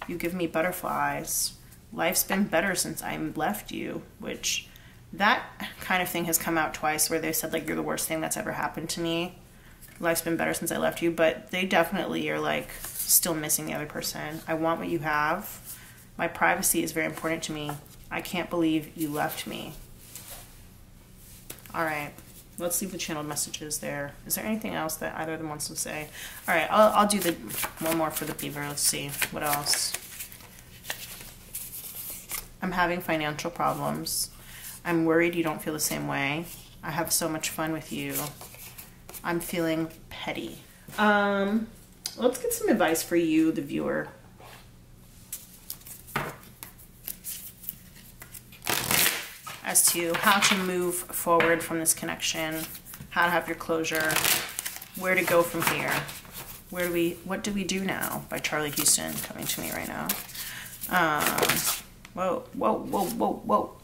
You give me butterflies. Life's been better since I left you, which that kind of thing has come out twice where they said like, you're the worst thing that's ever happened to me. Life's been better since I left you, but they definitely are like still missing the other person. I want what you have. My privacy is very important to me. I can't believe you left me. All right, let's leave the channeled messages there. Is there anything else that either of them wants to say? All right, I'll do the one more for the beaver. Let's see what else. I'm having financial problems. I'm worried you don't feel the same way. I have so much fun with you. I'm feeling petty. Let's get some advice for you, the viewer. As to how to move forward from this connection, how to have your closure, where to go from here. What do we do now? By Charlie Houston coming to me right now. Whoa, whoa, whoa, whoa, whoa.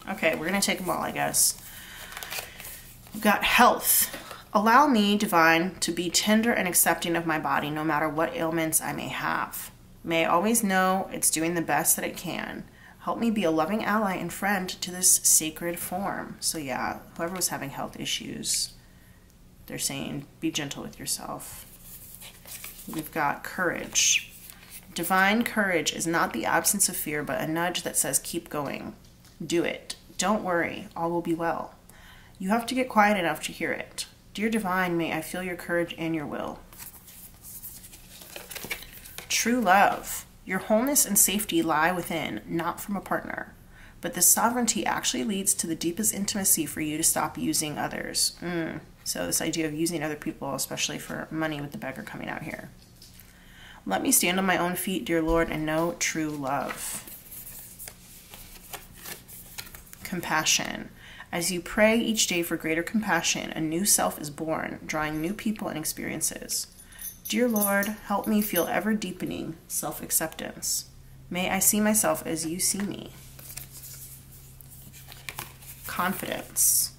Okay, we're gonna take them all, I guess. We've got health. Allow me, divine, to be tender and accepting of my body, no matter what ailments I may have. May I always know it's doing the best that it can. Help me be a loving ally and friend to this sacred form. So yeah, whoever was having health issues, they're saying be gentle with yourself. We've got courage. Divine courage is not the absence of fear, but a nudge that says keep going. Do it. Don't worry. All will be well. You have to get quiet enough to hear it. Dear divine, may I feel your courage and your will. True love. Your wholeness and safety lie within, not from a partner. But this sovereignty actually leads to the deepest intimacy for you to stop using others. So this idea of using other people, especially for money with the beggar coming out here. Let me stand on my own feet, dear Lord, and know true love. Compassion. As you pray each day for greater compassion, a new self is born, drawing new people and experiences. Dear Lord, help me feel ever deepening self-acceptance. May I see myself as you see me. Confidence.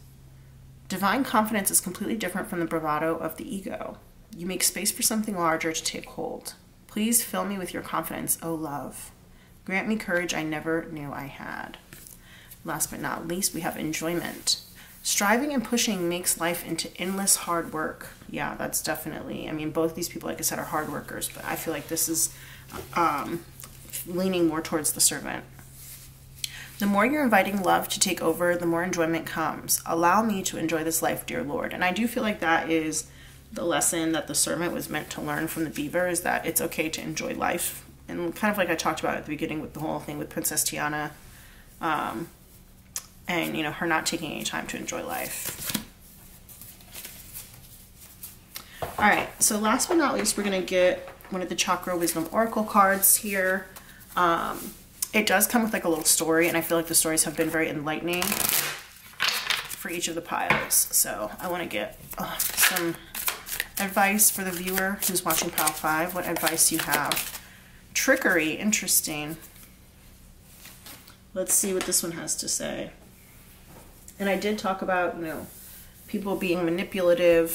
Divine confidence is completely different from the bravado of the ego. You make space for something larger to take hold. Please fill me with your confidence, O love. Grant me courage I never knew I had. Last but not least, we have enjoyment. Striving and pushing makes life into endless hard work. Yeah, that's definitely, I mean, both these people, like I said, are hard workers, but I feel like this is leaning more towards the servant. The more you're inviting love to take over, the more enjoyment comes. Allow me to enjoy this life, dear Lord. And I do feel like that is the lesson that the servant was meant to learn from the beaver, is that it's okay to enjoy life. And kind of like I talked about at the beginning with the whole thing with Princess Tiana, and, you know, her not taking any time to enjoy life. All right, so last but not least, we're going to get one of the Chakra Wisdom Oracle cards here. It does come with like a little story, and I feel like the stories have been very enlightening for each of the piles. So I want to get some advice for the viewer who's watching pile 5. What advice do you have? Trickery, interesting. Let's see what this one has to say. And I did talk about, you know, people being manipulative,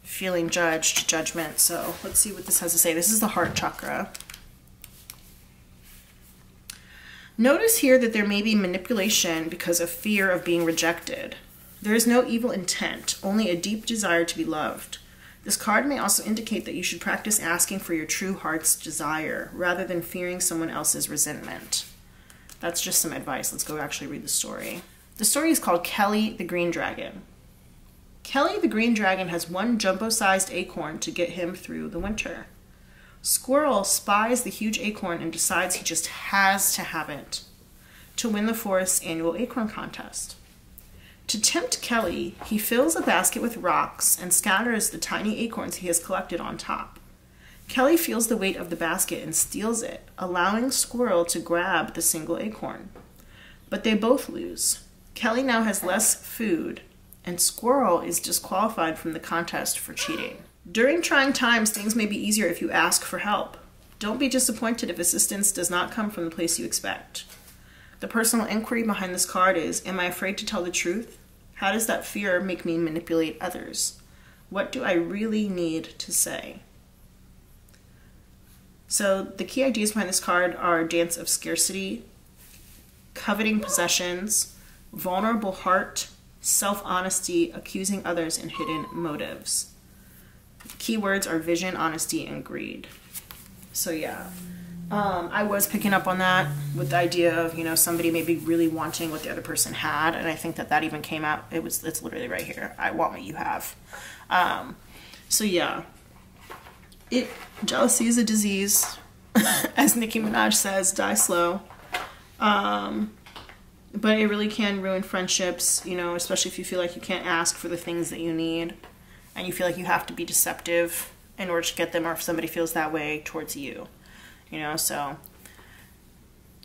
feeling judged, judgment. So let's see what this has to say. This is the heart chakra. Notice here that there may be manipulation because of fear of being rejected. There is no evil intent, only a deep desire to be loved. This card may also indicate that you should practice asking for your true heart's desire rather than fearing someone else's resentment. That's just some advice. Let's go actually read the story. The story is called Kelly the Green Dragon. Kelly the Green Dragon has one jumbo-sized acorn to get him through the winter. Squirrel spies the huge acorn and decides he just has to have it to win the forest's annual acorn contest. To tempt Kelly, he fills a basket with rocks and scatters the tiny acorns he has collected on top. Kelly feels the weight of the basket and steals it, allowing Squirrel to grab the single acorn. But they both lose. Kelly now has less food, and Squirrel is disqualified from the contest for cheating. During trying times, things may be easier if you ask for help. Don't be disappointed if assistance does not come from the place you expect. The personal inquiry behind this card is, am I afraid to tell the truth? How does that fear make me manipulate others? What do I really need to say? So the key ideas behind this card are dance of scarcity, coveting possessions, vulnerable heart, self-honesty, accusing others, and hidden motives. Keywords are vision, honesty, and greed. So yeah, I was picking up on that with the idea of, you know, somebody maybe really wanting what the other person had, and I think that that even came out. It's literally right here. I want what you have. So yeah, jealousy is a disease, as Nicki Minaj says. Die slow. But it really can ruin friendships, you know, especially if you feel like you can't ask for the things that you need, and you feel like you have to be deceptive in order to get them, or if somebody feels that way towards you, you know. So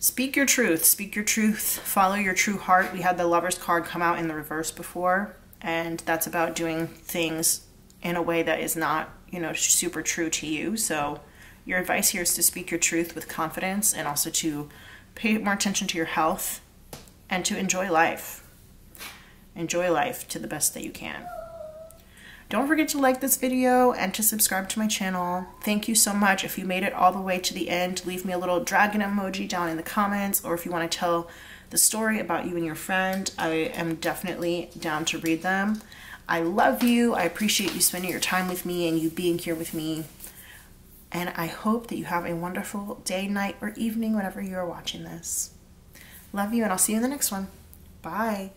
speak your truth, follow your true heart. We had the Lover's card come out in the reverse before, and that's about doing things in a way that is not, you know, super true to you. So your advice here is to speak your truth with confidence, and also to pay more attention to your health and to enjoy life. Enjoy life to the best that you can. Don't forget to like this video and to subscribe to my channel. Thank you so much. If you made it all the way to the end, leave me a little dragon emoji down in the comments, or if you want to tell the story about you and your friend, I am definitely down to read them. I love you. I appreciate you spending your time with me and you being here with me. And I hope that you have a wonderful day, night, or evening whenever you are watching this. Love you, and I'll see you in the next one. Bye.